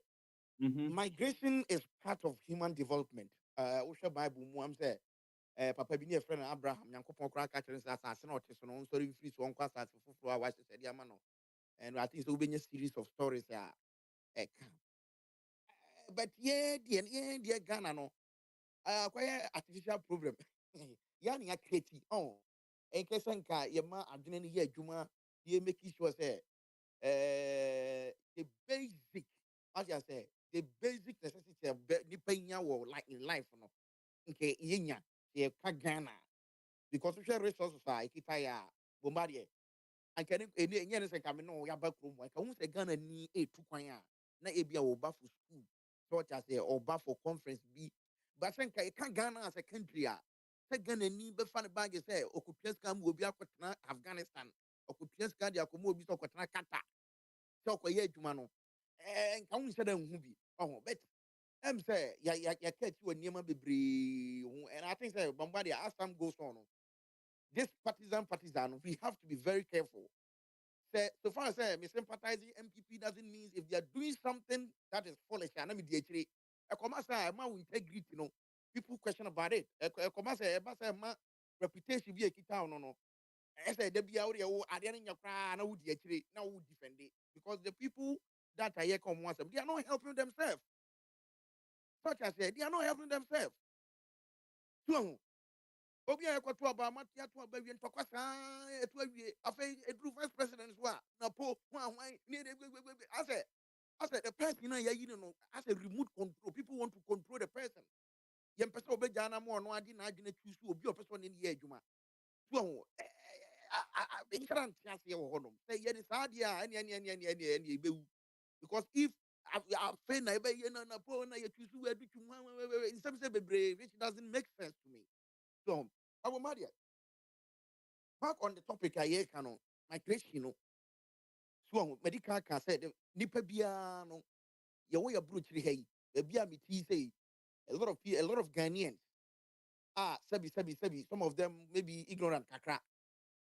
Migration is part of human development. Osha Bible mu am say papa bi ne friend Abraham Nyankopon kra ka kire say asase na ote so no sorry free so onko asase fufuru a wahye sɛ de ama no. And I think so be a series of stories but yeah Ghana no quite artificial problem. Yeah, ni create oh en kesa nka ye ma adwene ne ye adwuma ye make sure say the basic, as I say, the basic necessity of nipa nya wo like in life no nke yenya ye ka Ghana because we share resources are kita ya bombardie and can any any say come no ya back room ka hu say Ghana ni e tu kwan a na e bia wo ba for school such as or ba for conference bi but say ka Ghana as a country a say Ghana ni be fa ne bag say okupia ska mu obi akotena Afghanistan okupia ska dia ko mu obi so okotena Qatar so ko ye adwuma no nka hu say da hu bi oh but em say ya catch you niema bebre and I think say Bombardier as time goes on this partisan we have to be very careful. Say, so far as me sympathizing MPP doesn't mean if they are doing something that is foolish and I'm the a commerce ma integrity people question about it a commerce ma reputation be a kita no I say there be out there I didn't cry na would now would defend it because the people that are here come once they are not helping themselves such as they are not helping themselves so obi a ekoto aba amati ato aba wie ntokwa saa eto awie afei edru vice president so a na po hwan ni ase the person na yayi no as a remote control people want to control the person yem pese obeja na mo no ade na adwene chusu obi o pese ne ye adwuma so ho insurance ase ye wo honom say ye ni saa dia ene ebewu because if afei na ebe ye na po na ye chusu adu twuma in some say bebre which doesn't make sense to me so our Maria, back on the topic I hear canon, migration, so medical can say nipa bia no your way of brutally hey, the bia me say a lot of Ghanaians sabi, some of them maybe ignorant kakra.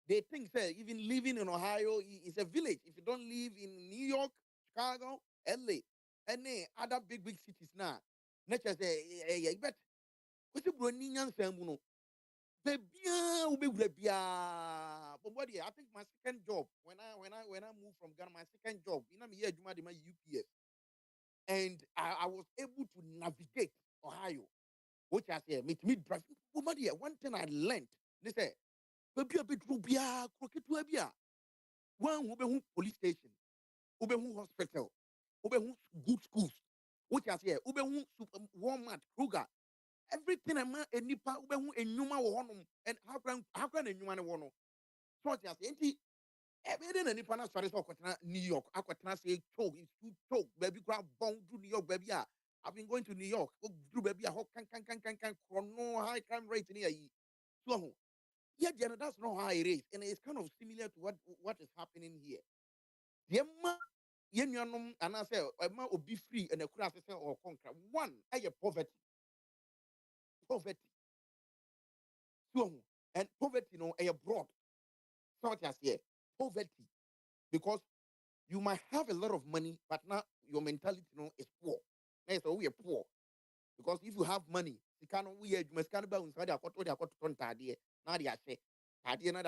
They think say even living in Ohio is a village. If you don't live in New York, Chicago, LA, any other big cities now, nature say but what's the bronian no the but what I think my second job when I moved from Ghana, my second job, you know me here my UPS, and I was able to navigate Ohio, which I say meet me drive. But one thing I learned, they say, baby a bit rubia, crooked webia, one who police station, who hospital, who good schools, which I say, who Walmart, Kruger, everything I'm a nipa who a numa honum and how can a human one so just enti everything any pana sorry so kwatena New York akwatena say choke it's too choke baby grab bound to New York baby I've been going to New York go through baby how can chrono high crime rate near you so yeah Jenna, that's not how it is and it's kind of similar to what is happening here the ma yenuanom and I say ma obi free and a kura say or conquer one poverty so and poverty broad such as here poverty because you might have a lot of money, but now your mentality is poor. So we are poor. Because if you have money, you can't we must can't buy inside the quarter ton tadie. Now they are say tadie now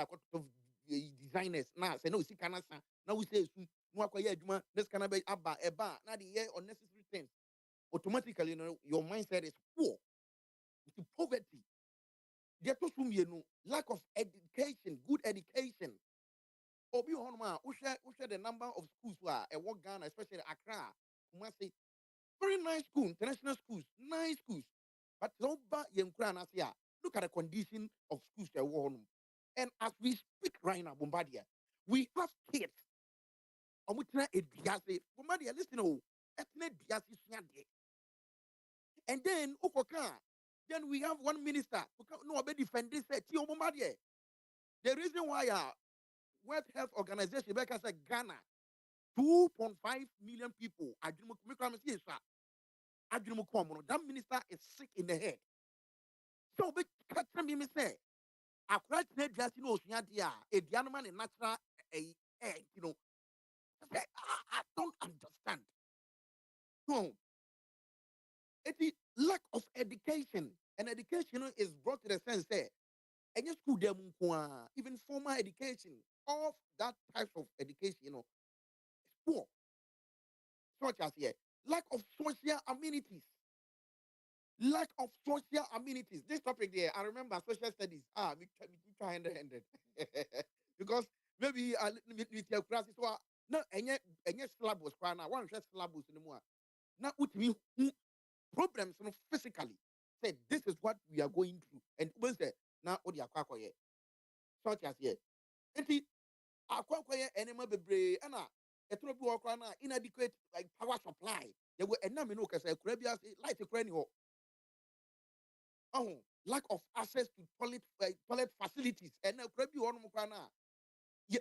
the designers now say no see can now we say no acquire juma this can be abba eba now the year unnecessary things. Automatically your mindset is poor. It's poverty. Get to lack of education, good education. Obi Honma, usha the number of schools where a work Ghana, especially Accra, Kumasi, very nice school, international schools, nice schools. But Loba Yemkran Asia, look at the condition of schools that were on. And as we speak right now, Bombardier, we have kids. Bombardier, listen, and then Ukoka, then we have one minister who no defend this Bombardier. The reason why World Health Organization, because Ghana, 2.5 million people. That minister is sick in the head. So, but catch me, say, I quite need just a diamond in natural, you know. I don't understand. No, It lack of education. And education is brought to the sense that any school them even formal education of that type of education, poor, such as here, lack of social amenities. Lack of social amenities. This topic there, I remember social studies. Me try 100. Because maybe with your classes, so no, any syllabus, one syllabus anymore. Now, with me, problems physically. Say, this is what we are going through. And when say, now, what you are such as here. And the aquacoye animal bebre, and a trouble inadequate like power supply. There were a number of Caribbean light a cranial. Oh, lack of access to toilet facilities. And now, Caribbean one more. Yeah,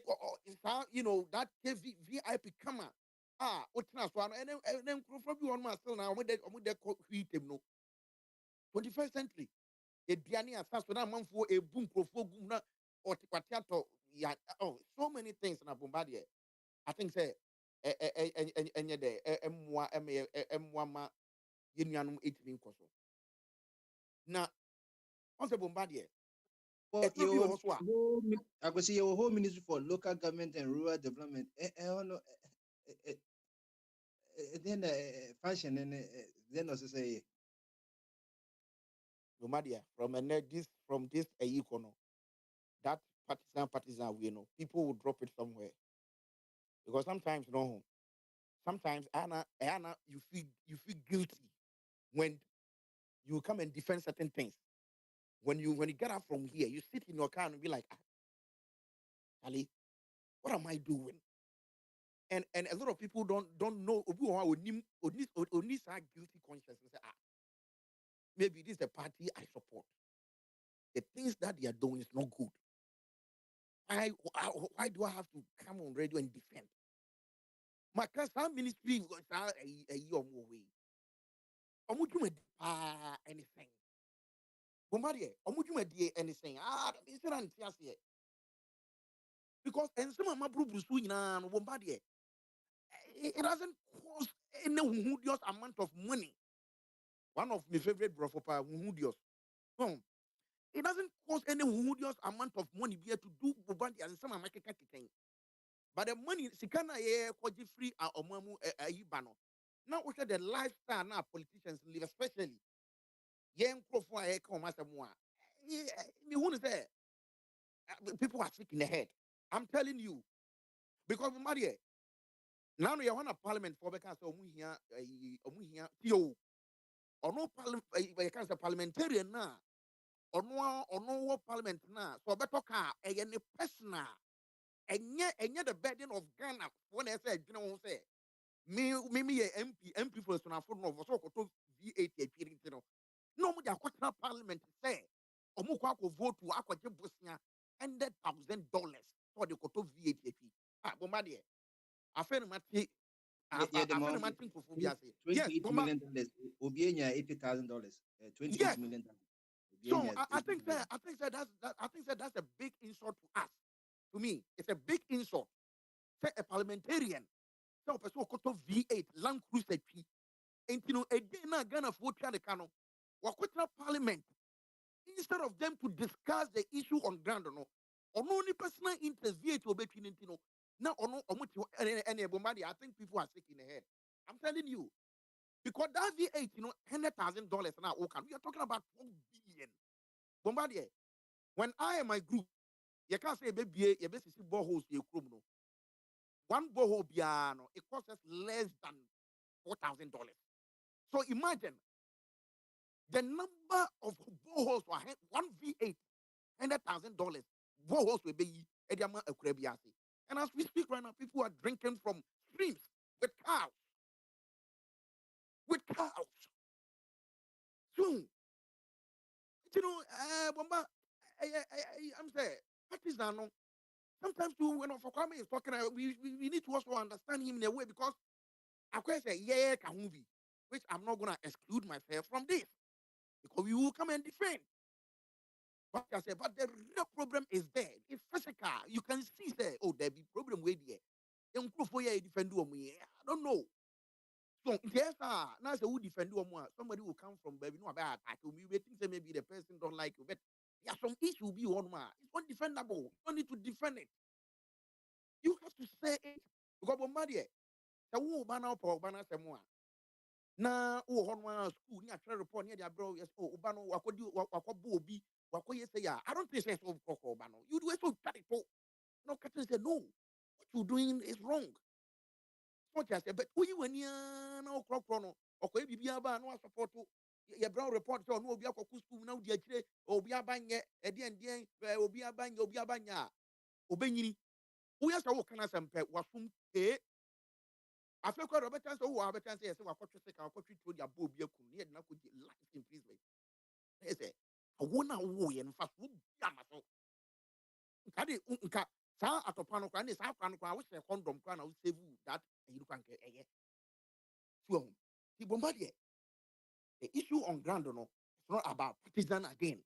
that VIP camera. What's not one, and then probably one more still now with the heat no 21st century. A Diani as so now man for a boom crofo gumna or tiquatiato. Yeah, so many things in a bombardier. I think say and yet M1 Union 18 coso. Now, on the bombardier, Well, I could see your whole ministry for local government and rural development. Then function and then also say bombardier from this a econo. That partisan we know people will drop it somewhere because sometimes sometimes Anna you feel guilty when you come and defend certain things. When you get up from here, you sit in your car and be like, Ali, what am I doing? And a lot of people don't know guilty conscience and say, maybe this is the party I support. The things that they are doing is not good. Why do I have to come on radio and defend? My cousin ministry was a year more way. Anything. Anything. Because and some of my brothers it doesn't cost any hudious amount of money. One of my favorite brothers, hudious. No, it doesn't cost any hudious amount of money here to do Bombadi and some of my kicking. But the money, Sikana kwaji free omamu ibano. Now we the lifestyle now politicians live, especially young profile come as a moi. Me who say people are sick in the head. I'm telling you, because Maria, now you want a parliament for because here TO or no parliament parliamentarian na or no parliament na so better car any personal and yet the burden of Ghana when I say say me MP for so so V8 appearing no more the parliament say omuko vote to akwaje bosia $100,000 for the koto V8 bombardier afeni mati afeni mati kofu bi ase yes $28 million. Obienya $80,000. $28 yes million. so I think that's a big insult to us. To me, it's a big insult. Say a parliamentarian, say a person koto V8 Land Cruiser P. And a day na Ghana for the cano. Wakota parliament instead of them to discuss the issue on ground no or no only personal interest V8 between now or no any bombardier. I think people are sick in the head. I'm telling you. Because that V8, $100,000 now, we are talking about 12 billion. Bombardier, when I and my group, you can't say baby, you best see boreholes in your no. One borehole piano, it costs us less than $4,000. So imagine the number of boreholes for one V8, $100,000 boreholes will be Ediama Akurebiasi. And as we speak right now, people are drinking from streams with cows. With cows. So, Bomba, I'm saying, partisan. Sometimes too, when Kwame is talking, we need to also understand him in a way because I say, yeah, Kahumbi, which I'm not gonna exclude myself from this because we will come and defend. But I say, but the real problem is there. It's physical. You can see there. Oh, there be problem with there. I don't know. So yes, now say who defend you more. Somebody will come from baby no about attack you. We think say maybe the person don't like you, but yeah, some issue will be one man. It's undefendable. You don't need to defend it. You have to say it because bombardier. The who banner for banner someone. Na one school near try report near their bro. Yes, oh, Obano, wako bi, wako yes, yeah. I don't think so. Obano. You do it so tactful. No, Captain said no. What you doing is wrong. What I said, but who you when you no crop chrono, or could be about no support to your brown report so no be a school now, dear, or be a bang, a dear, or be a bang, or be a banya, obeying. Who has a can I some pet was from eh? I feel quite a better chance. Oh, I have a chance. Yes, I'll take our country to your boob, your cool, yet not could life imprisonment. They say, I won't know and fast wood, Yamaso. Kadi unka saa atopano kwa ne saa kwano kwa wo se condom kwa na wo save that you can get eye so the bombardier the issue on ground no it's not about partisan again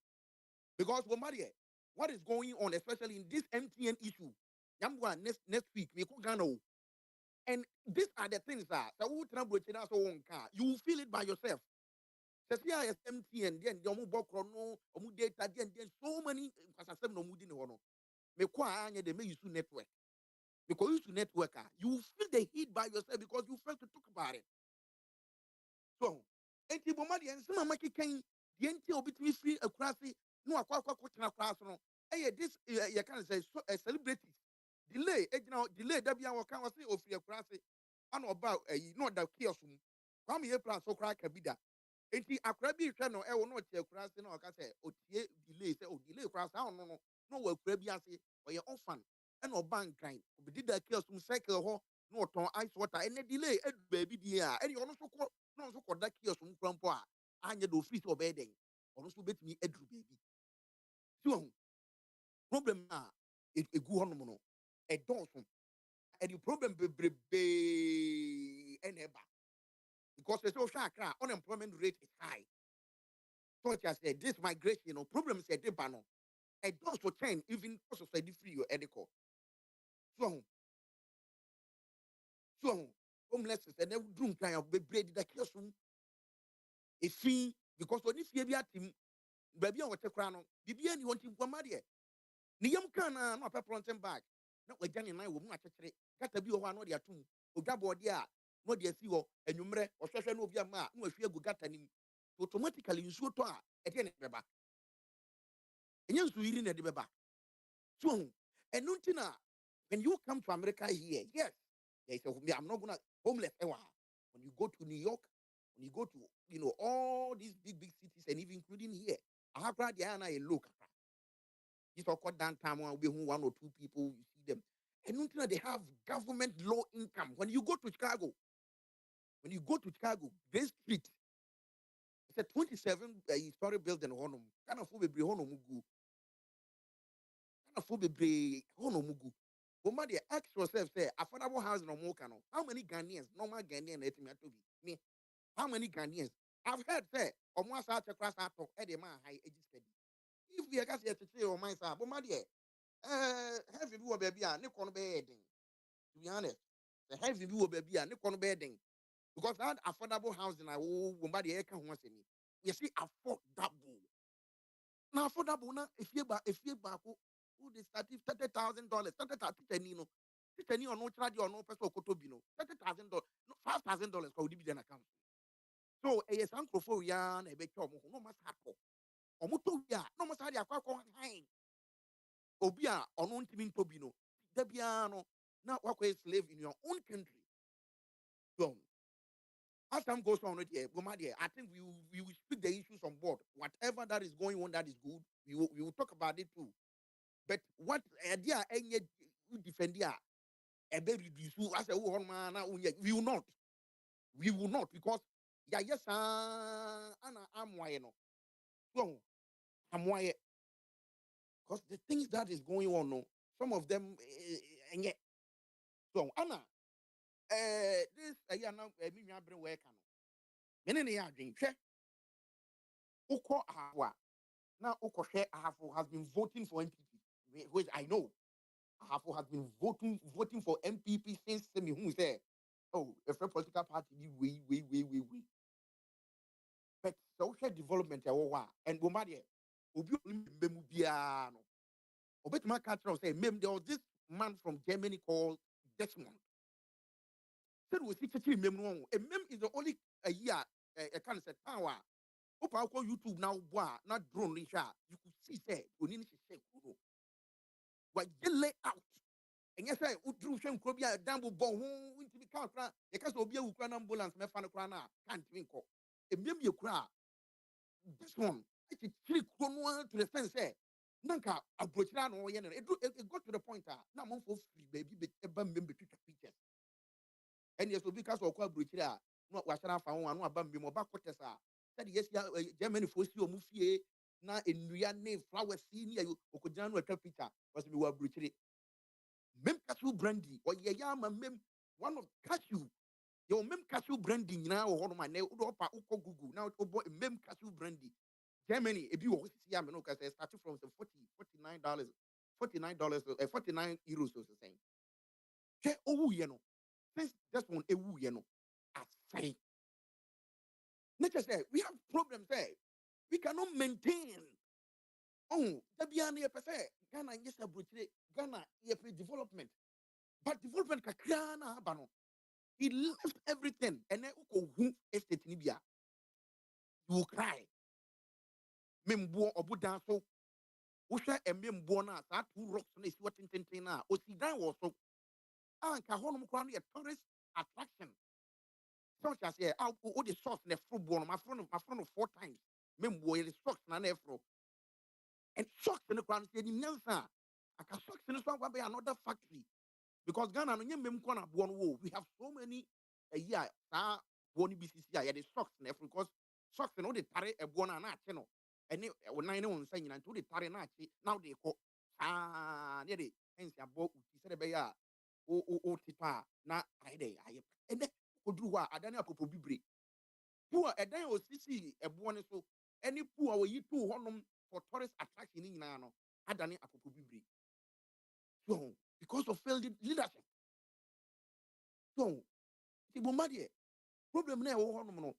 because bombardier what is going on especially in this MTN issue yamwa next week we go Ghana and these are the things that so you will feel it by yourself. Says MTN then the omu bokro no omu data then so many because no mudi ne ho no me kwa anya they may use network because you use network you feel the heat by yourself because you fail to talk about it. So enti bomadi and some maki kan the enti obitimi free a crasi no akwa na class no eh this you can say so celebrities delay delay da bia waka wase ofri a crasi and about no da kiosk mu kwam ye plan so cry kabida enti akra bi hwe no e wo no tie crasi no aka say otie delay say o delay crasi no wa akra bi ase or your orphan and or bank kind obidi da kiosk mu cycle ho no ton ice water and delay edu baby dia and you no so ko da kiosk mu krampo a anya do free so obeden ono so betimi edu baby so problem na egu hono no e don so and the problem bebrebe eneba because the social cry unemployment rate is high. So I said this migration, problem is a debano. And those for 10, even society free or edical. So homelessness and every room kind of bread that kills them. A fee because when if you be at him, baby, I want to crown, BB, and you want to go marry. Niam can not a plantain bag. Not with Johnny and I will match a got to be one or the two. Ogabo, dear, no dear CEO, and you may or social no be a man, no fear go got him. Automatically, you should at the end of the back. And you reading at the back. So, and Nuntina, when you come to America here, yes, I'm not gonna homeless. When you go to New York, when you go to all these big cities, and even including here, I have got a look. It's all called downtown. One or two people, you see them. And Nuntina, they have government low income. When you go to Chicago, Grace Street, it's a 27-story building. Kind of food be Mugu. Mugu. But ask yourself, say, affordable housing no more cano. How many Ghanaians, normal Ghanaian, me? How many Ghanaians? I've heard say, almost out across our talk, man high age study. If we are going to say, oh my sir, but have you baby, Nikon bedding. To be honest, the heavy view baby, Nikon bedding. Because that affordable housing, I will Bombadi can once me. You see, affordable. Now affordable now, if you back who they started $30,000, $30,000 or no charge or no person kotobino, $30,000, no $5,000 for the account. So a yes, uncle for yan a bit no must happen. Or muto ya, no must have a high. Obia or no timin tobino, Debiano, not walk a slave in your own country. So as time goes on, I think we will speak the issues on board. Whatever that is going on that is good, we will talk about it too. But what idea any defend a baby do as a woman we will not. We will not because yes, Anna I'm why no. So I'm why because the things that is going on, no, some of them and yet so Anna this now me bring work no. Many ya drink Uko Awa. Now Uko Ahafo has been voting for MPP, which I know. Ahafo has been voting for MPP since me who is there. oh, if a political party, we. But social development, and Bombardier, Obi Memubiano. Obet my catcher say, Mem, there was this man from Germany called Desmond. Said we see Chichi Mem. A Mem is the only a year, a kind of power. Opa call YouTube now, not drone, Risha. You could see, say, we need to say, what you lay out. And yes, I would do some crobia, dambo bon, into the car, the cast will be a Ukraine ambulance, Mefanocrana, can't think of. A Mem you cry. This one, it's three chrono to the sense, eh? Nanka, a brochura no yen. It got to the point, now I'm for free, baby, but a bum between pictures. And yes, because of quite brochura, not what I found one about me more back quarters. Said yes, Germany for you, Muffie, now in Riane, flower senior, you could down with a picture, was me were brochura. Mem cashew brandy, or yam, mem, one of cashew. Your mem cashew brandy now, or my nail, Google, now to mem cashew brandy. Germany, if you always see, I mean, because they started from the $49, €49, or the same. Okay, oh, you know, since just one, you know, I say, nature say we have problems there. We cannot maintain. Oh, Tabiani, Ghana, yes, Ghana, development, but development, Kakrana, Bano. He left everything, and then who estate Nibia. You will cry. Membo Obudan so. Usha emem bona that 2 rocks na esi watintenten na osidan wo so anka honum kwa no tourist attraction such as here out o the source na fro bo no my friend 4 times membo the socks na fro and socks in the crown say ni nyansa aka socks in so be another factory because Ghana no nyem kwa na bo no wo we have so many a year sa bo ni BCC ya the socks na fro because socks no the tare e bo na ache no ene wonan ne won sanyina nto de tare na ache now they ko ne de hence abo uti se de be ya o tipa na aide aye ene koduru wa adane apopo bibre pu a edan o sisi ebo ne so ene pu a oyi tu honom for tourist attraction ni nyina no adane apopo bibre so because of failed leadership so ti bomba de problem na e wo honom no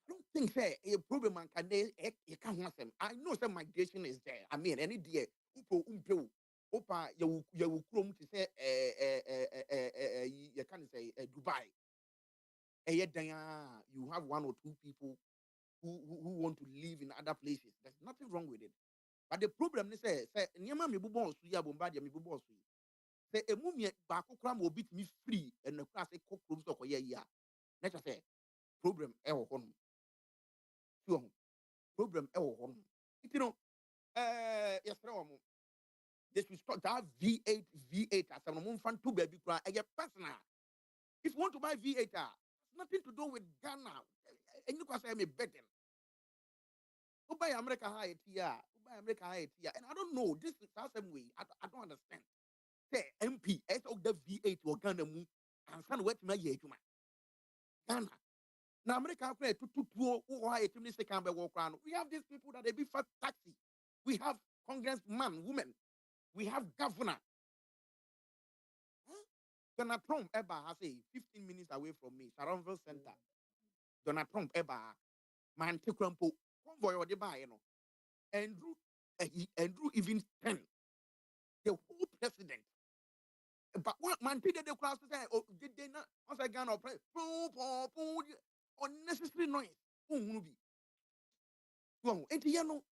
I don't think say a problem and can they can't want them. I know some migration is there. I mean, any day, umpo, opa, you chrome to say, you can't say Dubai. You have 1 or 2 people who want to live in other places. There's nothing wrong with it. But the problem is, say, Niama mi bubo suya bombardia mi bubo suya. Say, a mummy back cram will beat me free and the class a cook rooms of a year. Let's say, problem, problem, you know. Yes, they should start that V8 as a woman fan to baby cry. Personal. If you want to buy V8, it's nothing to do with Ghana. And you can say I'm a betting. Who buy America high here? Who buy America high here? And I don't know. This is the same way. I don't understand. Say MP, of the V8 or Ghana move and send what my year to my Ghana. Now America we have these people that they be fat taxi. We have congressman, women. We have governor. Donald Trump ever has a 15 minutes away from me, Sharonville Center. Donald Trump ever man take Crampo convoy or the buy, you know. Andrew even 10. The whole president. But what man did the class to say, oh, did they not once again or play unnecessary noise? Well, and you know,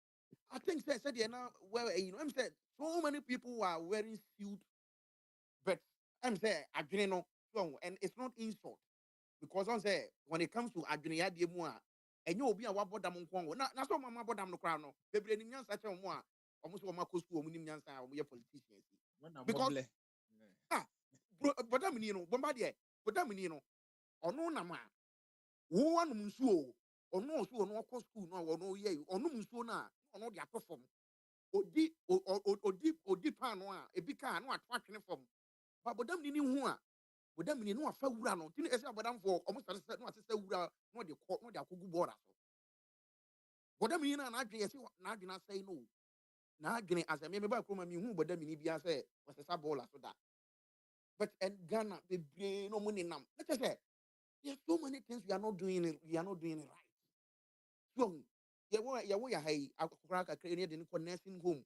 I think they said now well, you know, I'm said so many people are wearing suit, but I'm saying I didn't know, and it's not insult. Because on say when it comes to adwene de mu a enye obi a wabodam nko na so mama bodam no kra no bebre ni nyansa che mo a omo so mama kostu omo ni nyansa a omo ye politicians because bodam ni no bomba de bodam ni no ono na ma wo anum nsuo ono so ono ko school no ono ye onum nsuo na ono de atofom odi pan no a ebi ka no atwatwene fom ba bodam ni hu a bodam ni no afa wura no tini ese bodam fo omo sare no asese wura no de akogu bora so bodam ni na adwen ese na adwen asai no na adwen asai me ba kroma mi hu bodam ni bia se wasesa bola so da But and Ghana, the brain, no money now. Let us say there's so many things we are not doing it. We are not doing it right. So yeah, hey, I nursing home.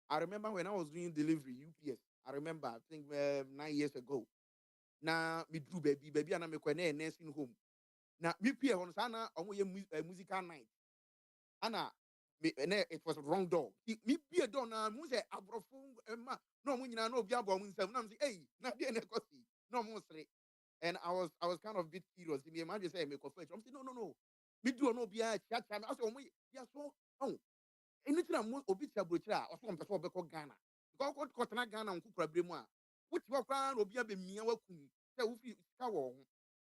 I remember when I was doing delivery, UPS. I remember, I think 9 years ago. Now me drew baby, and I'm a nursing home. Now me pay on sana musical night. Anna, it was wrong door. Me be a door now. Muse abrofung no munya no biabo munsem. Now say hey, na be na kosi. No musre. And I was kind of a bit curious. Me imagine say me confess. I'm saying no. Me do no be a chat time. I say oh yeah so oh anything I'm obi chabrochira or so person obeko Ghana. Because what Ghana on kukura bremu a. Which work around obi abemia wakum. Say wo fi ka wo ho.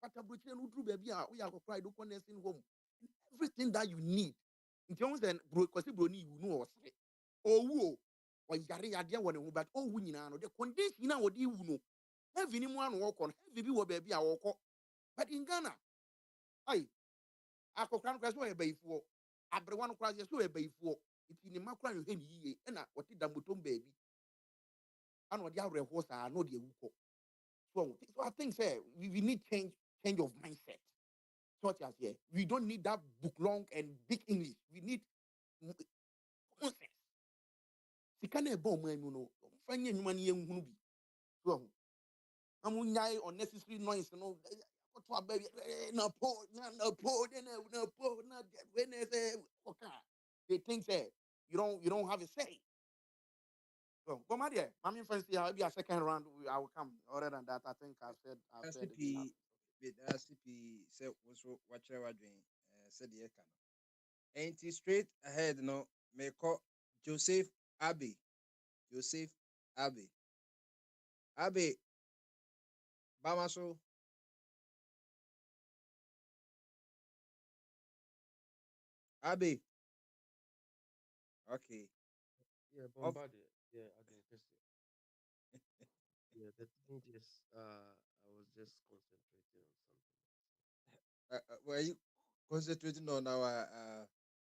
But abrochira no dru baby a we akokra do nursing home. Everything that you need. In terms of bro, because bro ni you know osre. Owu o yare ade won ho but owu nyina no the condition na wodi wu no. Heavy ni mu an wo ko no. Heavy bi wo baby a wo ko. But in Ghana, ay akokra no kwaso e bayifuo. Abrewa no kwaso so e bayifuo. Iti ni makra yo heni yiye e na wote dambotom baby. An wodi awre ho sa no de ewu ko. So I think say we need change of mindset. Such as here, we don't need that book long and big English. We need consensus. Sika na ebo man you know. Fanye nyuma ni yenhunu bi. So amunyai unnecessary noise no. What baby na po na when they say okay. They think say you don't have a say. So go my dear. I mean first yeah, maybe a second round I will come. Other than that, I think I've said enough. RCP with RCP say also what you are doing said the can. And straight ahead no may call Joseph Abbey. Joseph Abbey. Abbey Bamaso. Abbey. Okay. Yeah, Of Bombardier. Yeah, again, Christian. Yeah, the thing is, I was just concentrating on something. were you concentrating on our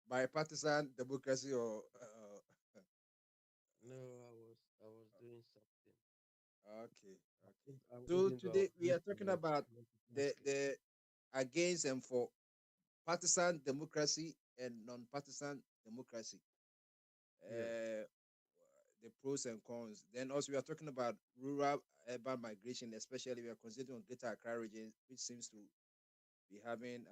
bipartisan democracy or No, I was doing something. okay, okay. So Even though I today was we are listening, talking I was about multitasking. the against and for partisan democracy and non-partisan democracy. Yeah. The pros and cons. Then also we are talking about rural urban migration, especially we are considering on Greater Accra region, which seems to be having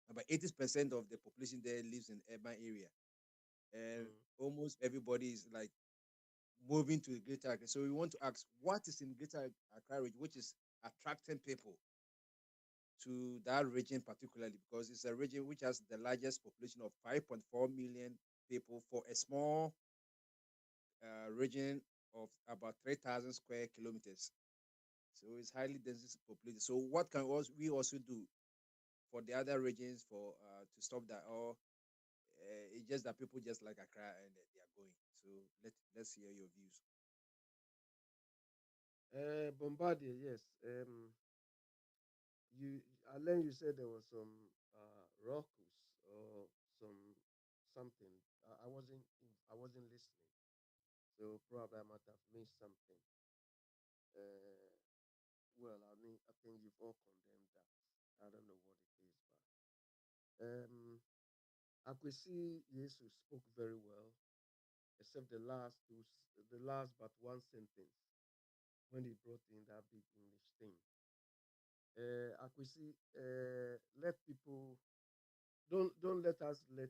about 80% of the population there lives in urban area, and Mm. almost everybody is like moving to the Greater Accra. So we want to ask, what is in Greater Accra region, which is attracting people to that region particularly, because it's a region which has the largest population of 5.4 million people for a small region of about 3,000 square kilometers. So it's highly densely populated. So what can we also do for the other regions for to stop that, or it's just that people just like Accra and they are going. So let's hear your views. Bombardier, yes. Alain, you said there was some raucous or something. I wasn't listening, so probably I might have missed something. Uh, well, I think you've all condemned that. I don't know what it is, but Akwesi Yesu spoke very well, except the last but one sentence when he brought in that big English thing. Akwesi, let people don't let us let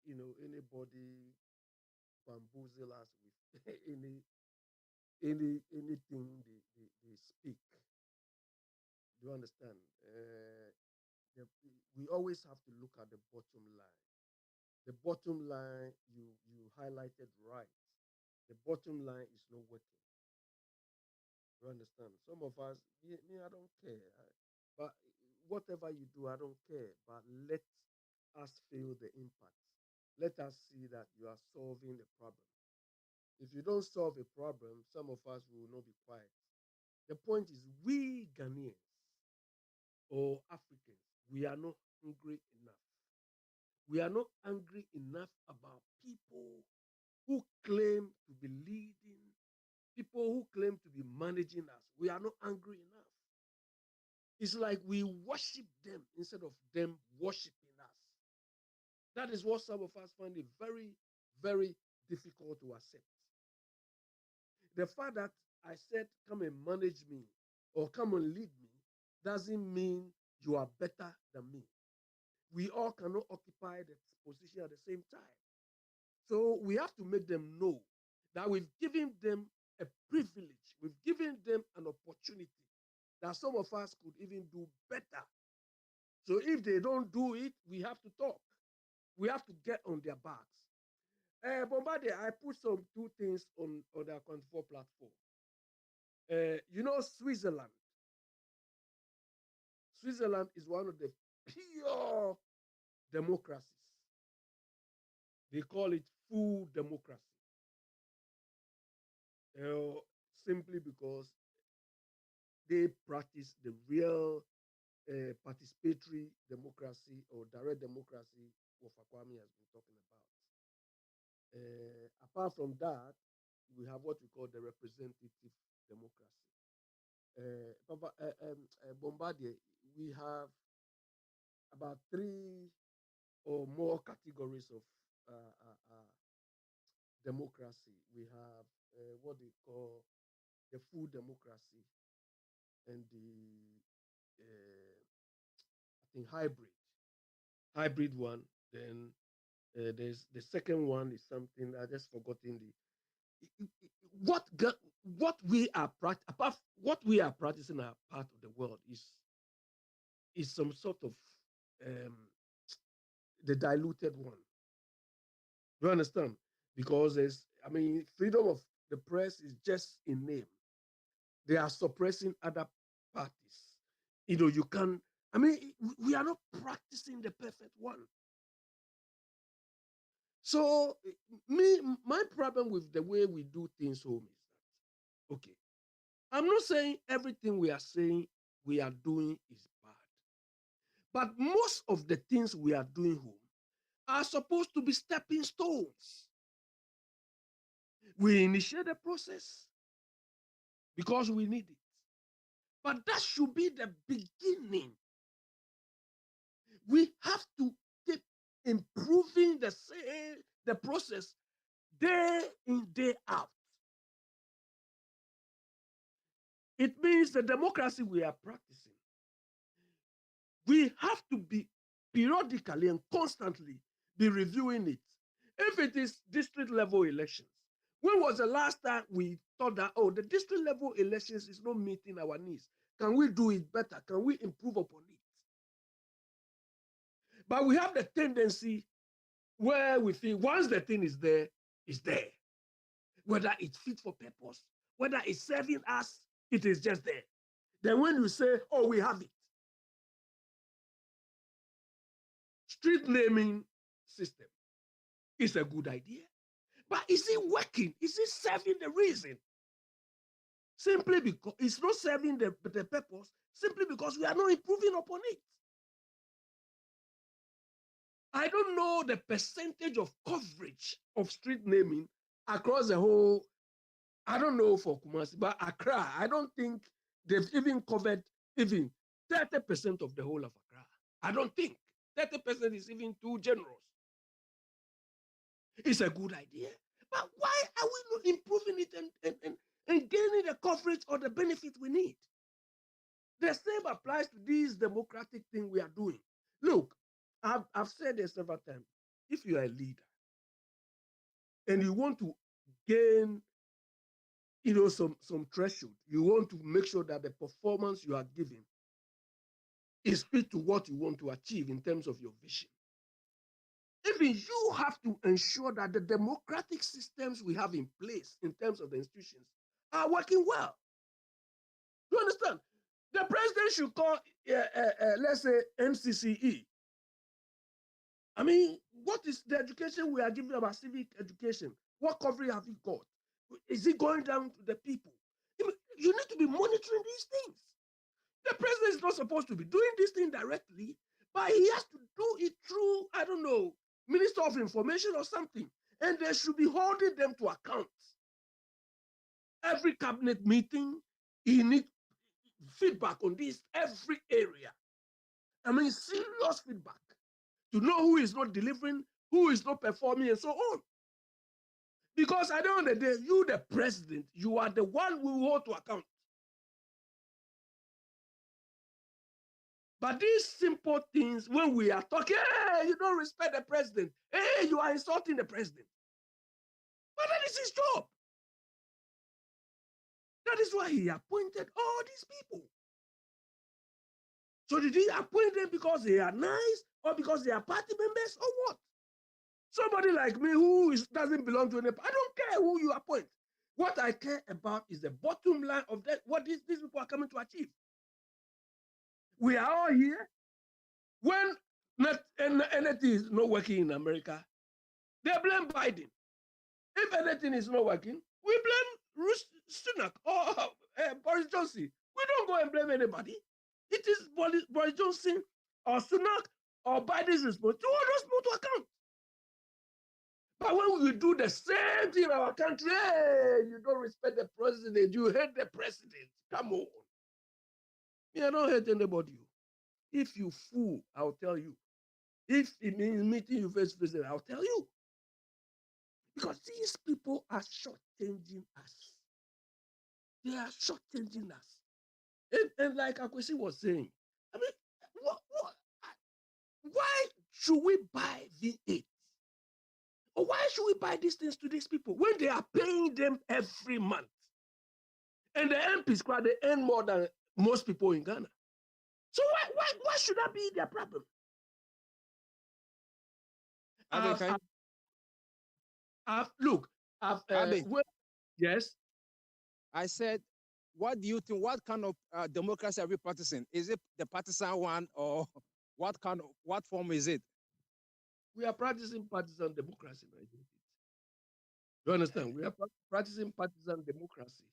anybody bamboozle us with anything they speak. Do you understand? The, we always have to look at the bottom line. The bottom line you highlighted right. The bottom line is not working. You understand? Some of us, me I don't care. But whatever you do, I don't care. But let us feel the impact. Let us see that you are solving the problem. If you don't solve a problem, some of us will not be quiet. The point is, we Ghanaians or Africans, we are not hungry enough. We are not angry enough about people who claim to be leading people who claim to be managing us, we are not angry enough. It's like we worship them instead of them worshiping us. That is what some of us find it very, very difficult to accept. The fact that I said, come and manage me or come and lead me doesn't mean you are better than me. We all cannot occupy the position at the same time. So we have to make them know that we've given them a privilege. We've given them an opportunity that some of us could even do better. So if they don't do it, we have to talk. We have to get on their backs. Bombardier, I put some two things on the Account4 platform. You know, Switzerland. Switzerland is one of the pure democracies. They call it full democracy. Simply because they practice the real participatory democracy or direct democracy Walter Kwame has been talking about. Apart from that, we have what we call the representative democracy. Bombardier, we have about 3 or more categories of democracy. We have what they call the full democracy and the I think hybrid one. Then there's the second one is something I just forgotten what we are practicing our part of the world is some sort of the diluted one. You understand? Because freedom of the press is just in name. They are suppressing other parties. You can. We are not practicing the perfect one. So my problem with the way we do things home is that, okay, I'm not saying everything we are saying we are doing is bad, but most of the things we are doing home are supposed to be stepping stones. We initiate the process because we need it, but that should be the beginning. We have to keep improving the process day in, day out. It means the democracy we are practicing. We have to be periodically and constantly be reviewing it. If it is district level elections, when was the last time we thought that, the district level elections is not meeting our needs? Can we do it better? Can we improve upon it? But we have the tendency where we think once the thing is there, it's there. Whether it's fit for purpose, whether it's serving us, it is just there. Then when you say, we have it. Street naming system is a good idea. But is it working? Is it serving the reason? Simply because it's not serving the purpose, simply because we are not improving upon it. I don't know the percentage of coverage of street naming across the whole, I don't know for Kumasi, but Accra, I don't think they've even covered even 30% of the whole of Accra. I don't think. 30% is even too generous. It's a good idea. But why are we not improving it and gaining the coverage or the benefit we need? The same applies to this democratic thing we are doing. Look, I've said this several times. If you are a leader and you want to gain, some threshold, you want to make sure that the performance you are giving is fit to what you want to achieve in terms of your vision. Even you have to ensure that the democratic systems we have in place in terms of the institutions are working well. You understand? The president should call, let's say, NCCE. What is the education we are giving about civic education? What coverage have you got? Is it going down to the people? You need to be monitoring these things. The president is not supposed to be doing this thing directly, but he has to do it through, I don't know, Minister of Information or something. And they should be holding them to account. every cabinet meeting, he needs feedback on this every area. I mean, serious feedback to know who is not delivering, who is not performing, and so on. Because at the end of the day, you, the president, you are the one we hold to account. But these simple things, when we are talking, hey, you don't respect the president. Hey, you are insulting the president. But that is his job. That is why he appointed all these people. So did he appoint them because they are nice or because they are party members or what? Somebody like me who doesn't belong to any, I don't care who you appoint. What I care about is the bottom line of that, what these people are coming to achieve. We are all here. When anything is not working in America, they blame Biden. If anything is not working, we blame Sunak or Boris Johnson. We don't go and blame anybody. It is Boris Johnson or Sunak or Biden's responsibility to hold those people to account. But when we do the same thing in our country, hey, you don't respect the president, you hate the president. Come on. Me, I don't hate anybody. If you fool, I'll tell you. If it means meeting you face to face, I'll tell you. Because these people are shortchanging us. They are shortchanging us. And like Akwesi was saying, I mean, why should we buy V8? Or why should we buy these things to these people when they are paying them every month? And the MPs, they earn more than most people in Ghana. So why should that be their problem? Yes. I said, what do you think? What kind of democracy are we practicing? Is it the partisan one, or what form is it? We are practicing partisan democracy. You understand? We are practicing partisan democracy,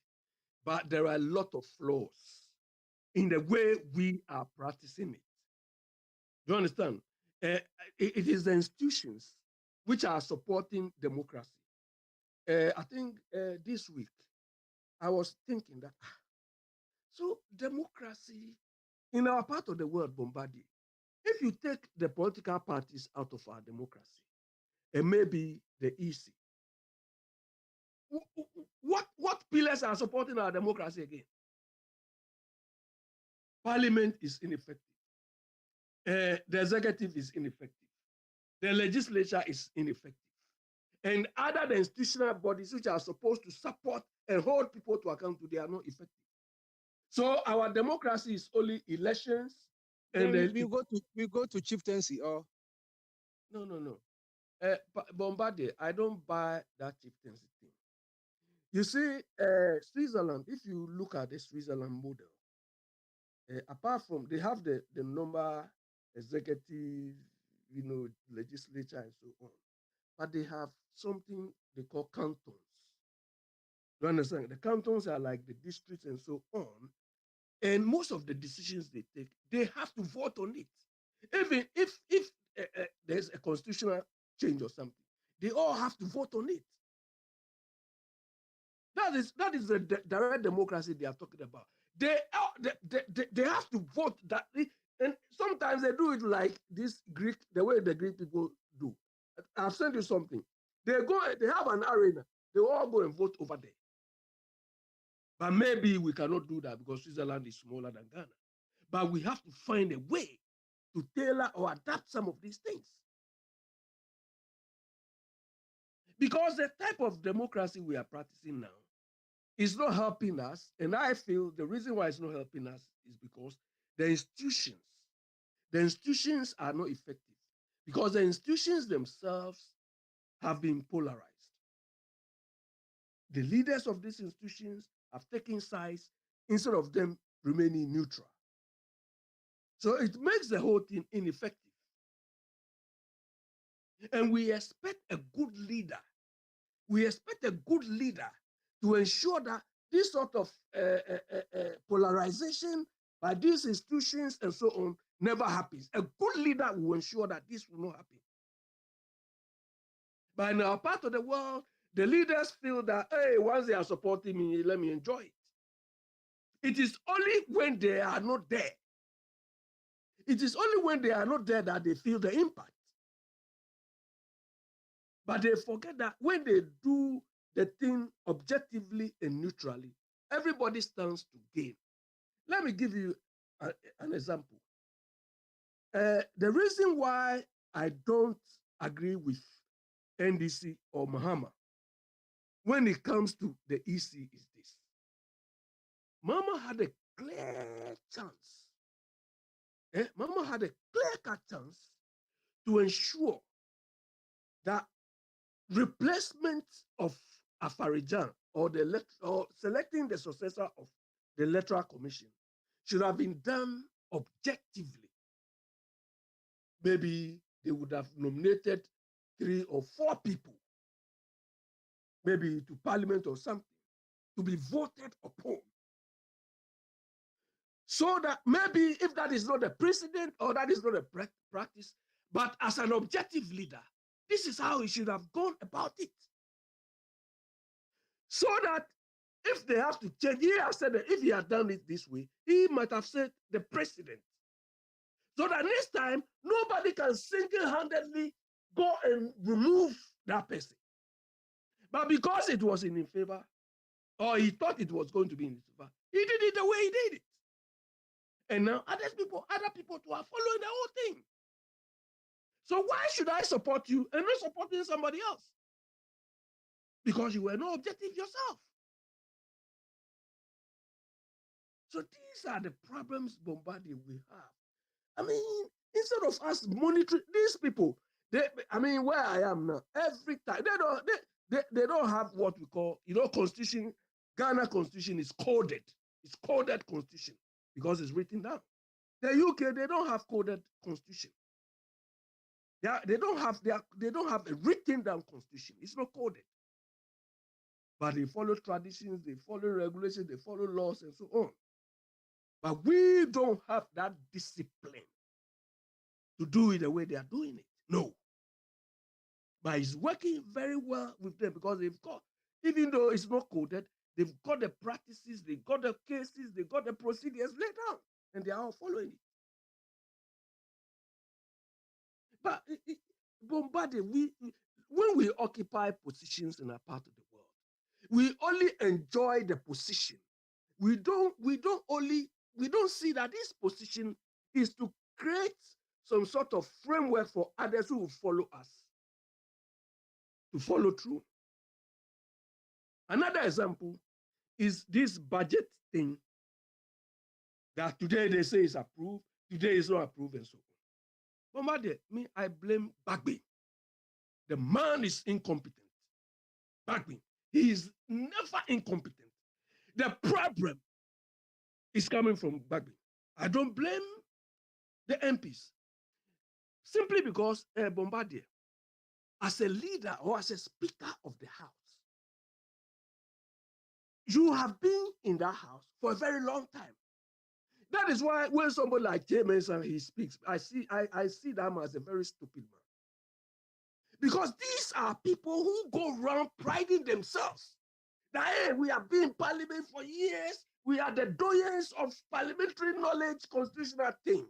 but there are a lot of flaws in the way we are practicing it. You understand? It is the institutions which are supporting democracy. I think this week I was thinking that, so democracy in our part of the world, Bombardier, if you take the political parties out of our democracy, and maybe the EC, what pillars are supporting our democracy again? Parliament is ineffective. The executive is ineffective. The legislature is ineffective. And other the institutional bodies which are supposed to support and hold people to account, they are not effective. So our democracy is only elections. And then we go to chieftaincy, or no. Bombardier, I don't buy that chieftaincy thing. You see, Switzerland, if you look at the Switzerland model, apart from they have the number executive, legislature and so on, but they have something they call cantons. You understand? The cantons are like the districts and so on. And most of the decisions they take, they have to vote on it. Even if there's a constitutional change or something, they all have to vote on it. That is the direct democracy they are talking about. They have to vote that, and sometimes they do it like the way the Greek people do. I've sent you something. They have an arena. They all go and vote over there. But maybe we cannot do that because Switzerland is smaller than Ghana. But we have to find a way to tailor or adapt some of these things. Because the type of democracy we are practicing now is not helping us. And I feel the reason why it's not helping us is because the institutions are not effective. Because the institutions themselves have been polarized. The leaders of these institutions have taken sides instead of them remaining neutral. So it makes the whole thing ineffective. And we expect a good leader. We expect a good leader to ensure that this sort of polarization by these institutions and so on never happens. A good leader will ensure that this will not happen. But in our part of the world, the leaders feel that, hey, once they are supporting me, let me enjoy it. It is only when they are not there. It is only when they are not there that they feel the impact. But they forget that when they do the thing objectively and neutrally, everybody stands to gain. Let me give you an example. The reason why I don't agree with NDC or Mahama when it comes to the EC is this. Mahama had a clear chance. Mahama had a clear-cut chance to ensure that replacement of Afarijan or selecting the successor of the Electoral Commission should have been done objectively. Maybe they would have nominated 3 or 4 people, maybe to Parliament or something, to be voted upon. So that maybe if that is not the precedent or that is not a practice, but as an objective leader, this is how he should have gone about it. So that if they have to change, he has said that if he had done it this way, he might have said the president. So that next time, nobody can single-handedly go and remove that person. But because it was in his favor, or he thought it was going to be in his favor, he did it the way he did it. And now other people too are following the whole thing. So why should I support you and not supporting somebody else? Because you were not objective yourself. So these are the problems, Bombardier, we have. I mean, instead of us monitoring these people, where I am now, every time they don't have what we call, constitution. Ghana constitution is coded. It's coded constitution because it's written down. The UK, they don't have coded constitution. They don't have a written down constitution. It's not coded. But they follow traditions, they follow regulations, they follow laws, and so on. But we don't have that discipline to do it the way they are doing it. No. But it's working very well with them because they've got, even though it's not coded, they've got the practices, they've got the cases, they've got the procedures laid out, and they are all following it. But Bombardier, when we occupy positions in a part of the world, we only enjoy the position. We don't see that this position is to create some sort of framework for others who will follow us, to follow through. Another example is this budget thing that today they say is approved, today is not approved, and so on. Bombardier, I blame Bagbe. The man is incompetent. Bagbe, he is never incompetent. The problem is coming from Bagbe. I don't blame the MPs. Simply because Bombardier, as a leader or as a speaker of the House, you have been in that House for a very long time. That is why when somebody like James and he speaks, I see them as a very stupid man. Because these are people who go around priding themselves that, hey, we have been in parliament for years, we are the doyens of parliamentary knowledge, constitutional thing.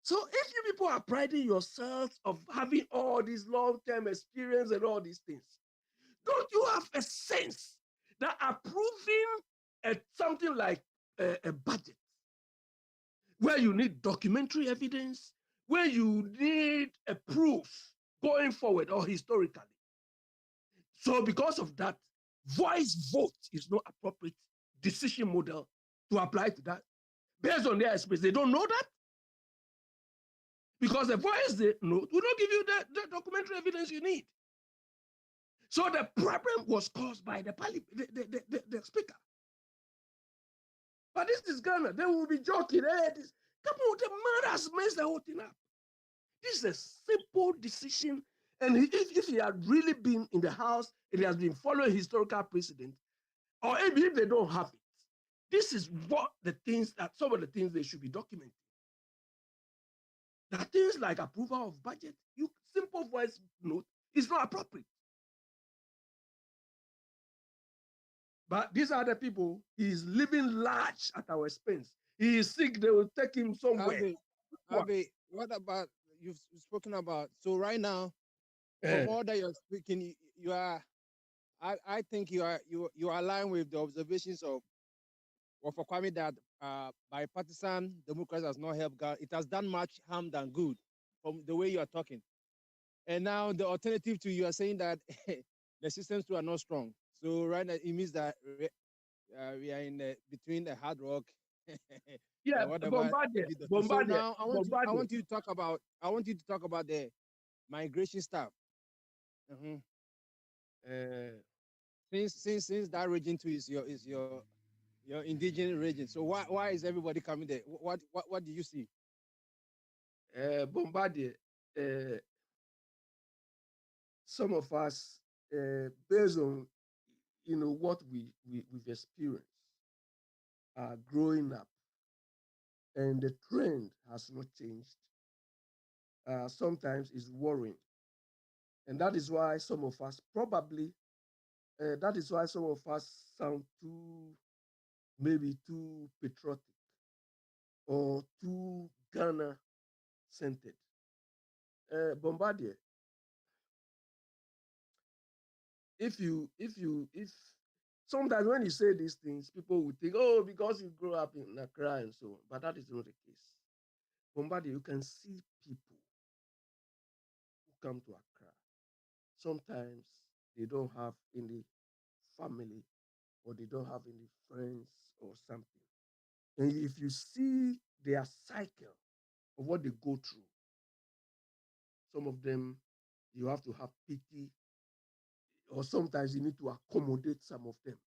So if you people are priding yourselves of having all this long-term experience and all these things, don't you have a sense that approving something like a budget, where you need documentary evidence, where you need a proof going forward or historically? So because of that, voice vote is not appropriate decision model to apply to that. Based on their experience, they don't know that. Because the voice they know will not give you the documentary evidence you need. So the problem was caused by the speaker. But this is Ghana. They will be joking. Hey, come on, the man has messed the whole thing up. This is a simple decision. And if he had really been in the House, it has been following historical precedent, or even if they don't have it, this is some of the things they should be documenting. There are things like approval of budget, simple voice note is not appropriate. But these are the people, he is living large at our expense. He is sick, they will take him somewhere. Abe, What? Abe, what about you've spoken about? So right now, Eh, from all that you're speaking, you are. I think you are aligned with the observations of Kwame that bipartisan democracy has not helped God. It has done much harm than good, from the way you are talking. And now the alternative to you are saying that the systems too are not strong. So right now it means that we are in between the hard rock yeah, and whatever. Bombardier, So Bombardier, now I Bombardier. want you to talk about the migration stuff. Mhm. Eh, Since that region too is your indigenous region. So why is everybody coming there? What do you see? Bombardier, some of us, based on what we've experienced, growing up, and the trend has not changed. Sometimes it's worrying, and that is why some of us probably that is why some of us sound maybe too patriotic or too Ghana centered. Bombardier, if sometimes when you say these things, people will think, oh, because you grew up in Accra and so on, but that is not the case. Bombardier, you can see people who come to Accra. Sometimes they don't have any family or they don't have any friends or something. And if you see their cycle of what they go through, some of them you have to have pity, or sometimes you need to accommodate some of them.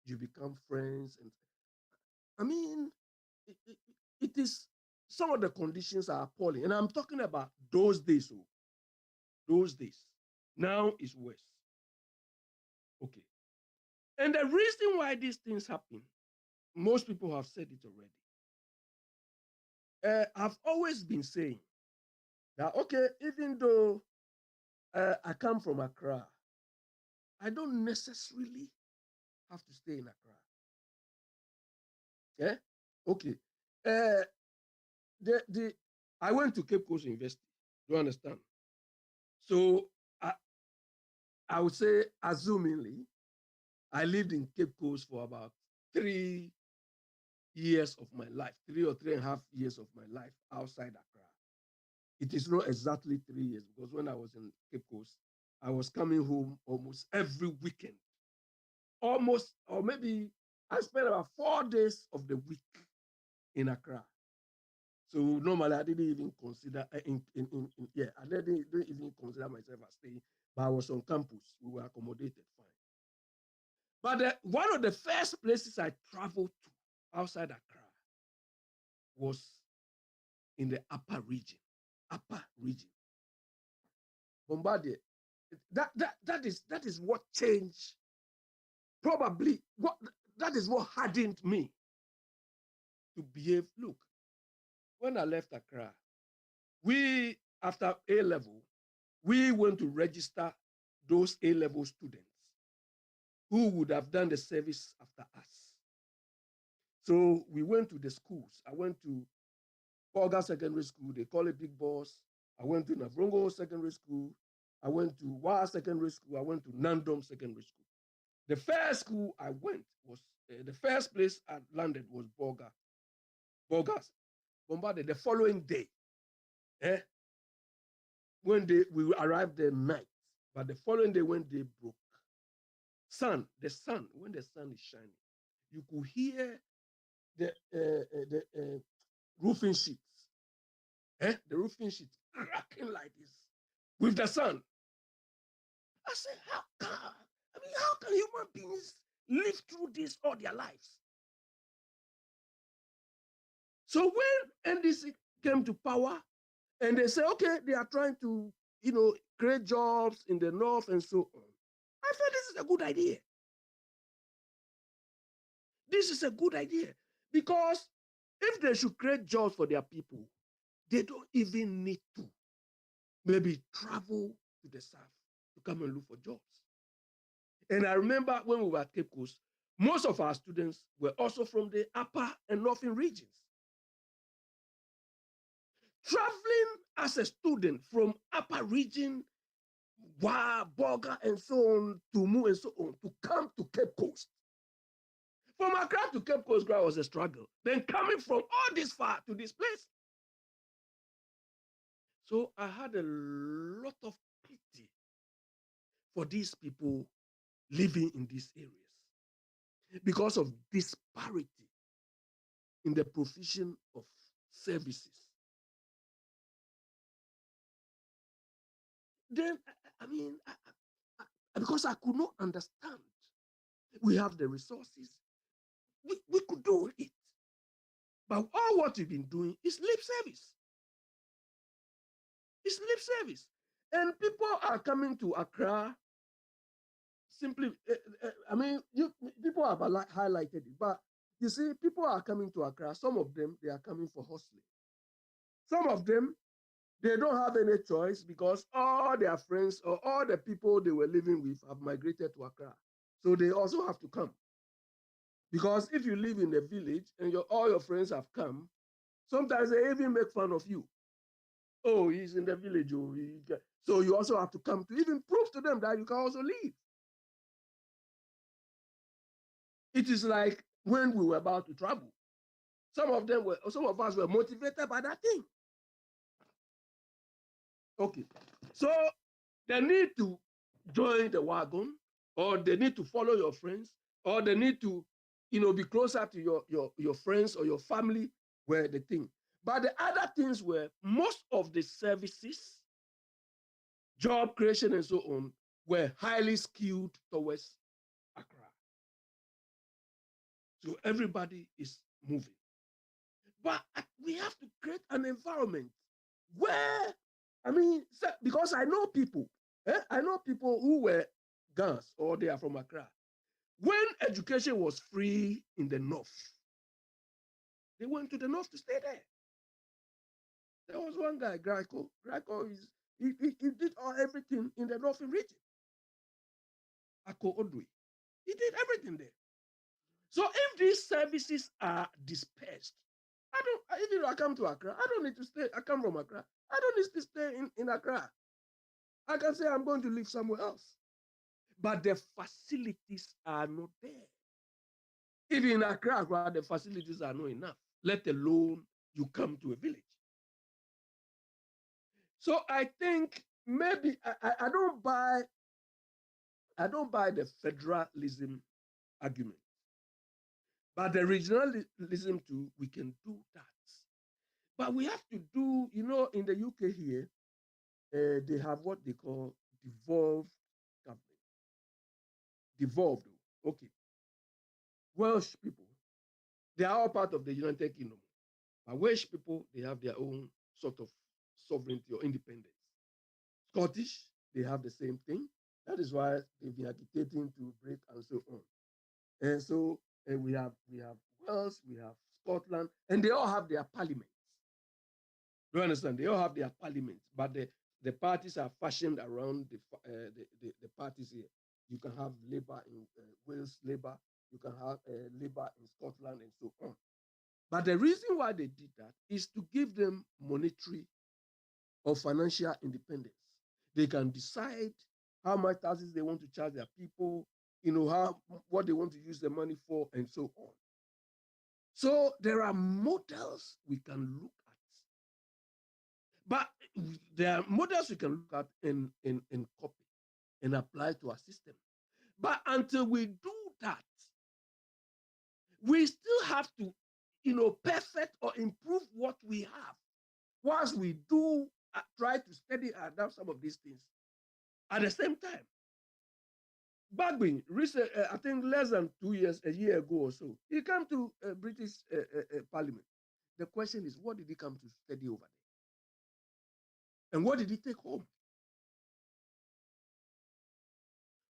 You become friends, and I mean, it is some of the conditions are appalling, and I'm talking about those days. Oh, those days. Now is worse. Okay, and the reason why these things happen, most people have said it already. I've always been saying that, okay, even though I come from Accra, I don't necessarily have to stay in Accra. Yeah, okay. Uh, I went to Cape Coast University. Do you understand? So I would say, assumingly, I lived in Cape Coast for about 3 years of my life, 3 or 3.5 years of my life outside Accra. It is not exactly 3 years because when I was in Cape Coast, I was coming home almost every weekend. Almost, or maybe I spent about 4 days of the week in Accra. So normally I didn't even consider I didn't even consider myself as staying, but I was on campus. We were accommodated fine. But one of the first places I traveled to outside Accra was in the upper region. Upper region. Bombardier. That is what changed. Probably that is what hardened me to behave. Look, when I left Accra, we after A level, we went to register those A level students who would have done the service after us. So we went to the schools. I went to Polga Secondary School, they call it Big Boss. I went to Navrongo Secondary School. I went to Wa Secondary School. I went to Nandom Secondary School. The first school I went was, the first place I landed was Bogas, Bombardier. The following day, when we arrived there night, but the following day when they broke, when the sun is shining, you could hear the roofing sheets, the roofing sheets cracking like this with the sun. I said, how can human beings live through this all their lives? So when NDC came to power and they say, okay, they are trying to, create jobs in the north and so on, I thought this is a good idea. This is a good idea because if they should create jobs for their people, they don't even need to maybe travel to the south to come and look for jobs. And I remember when we were at Cape Coast, Most of our students were also from the upper and northern regions. Traveling as a student from upper region, Boga, and so on, Tumu, and so on, to come to Cape Coast. From Accra to Cape Coast was a struggle. Then coming from all this far to this place. So I had a lot of pity for these people living in these areas because of disparity in the provision of services. Then, because I could not understand, we have the resources, we could do it. But all what we've been doing is lip service. It's lip service. And people are coming to Accra simply, people have highlighted it, but you see, people are coming to Accra. Some of them, they are coming for hustling. Some of them, they don't have any choice because all their friends or all the people they were living with have migrated to Accra. So they also have to come. Because if you live in a village and all your friends have come, sometimes they even make fun of you. Oh, he's in the village. Oh, so you also have to come to even prove to them that you can also leave. It is like when we were about to travel. Some of us were motivated by that thing. Okay, so they need to join the wagon, or they need to follow your friends, or they need to, be closer to your friends or your family were the thing. But the other things were most of the services, job creation and so on, were highly skewed towards Accra. So everybody is moving. But we have to create an environment where, because I know people who were Gans or they are from Accra. When education was free in the north, they went to the north to stay there. There was one guy, Graco. He did everything in the northern region. Ako Odwe. He did everything there. So if these services are dispersed, even though I come to Accra, I don't need to stay. I come from Accra. I don't need to stay in Accra. I can say I'm going to live somewhere else. But the facilities are not there. Even in Accra, the facilities are not enough, let alone you come to a village. So I think maybe I don't buy the federalism argument. But the regionalism too, we can do that. But we have to do, in the UK here, they have what they call devolved government. Devolved, okay. Welsh people, they are all part of the United Kingdom. But Welsh people, they have their own sort of sovereignty or independence. Scottish, they have the same thing. That is why they've been agitating to break and so on. And so we have Wales, we have Scotland, and they all have their parliaments. Do you understand? They all have their parliaments, but the parties are fashioned around the parties here. You can have Labour in Wales, Labour. You can have Labour in Scotland, and so on. But the reason why they did that is to give them monetary or financial independence. They can decide how much taxes they want to charge their people, what they want to use the money for, and so on. So there are models we can look at. But there are models we can look at and copy and apply to our system. But until we do that, we still have to, perfect or improve what we have. Once we do try to study and adapt some of these things at the same time. Bagbin, recent, I think less than a year ago or so, he came to British Parliament. The question is, what did he come to study over there? And what did he take home?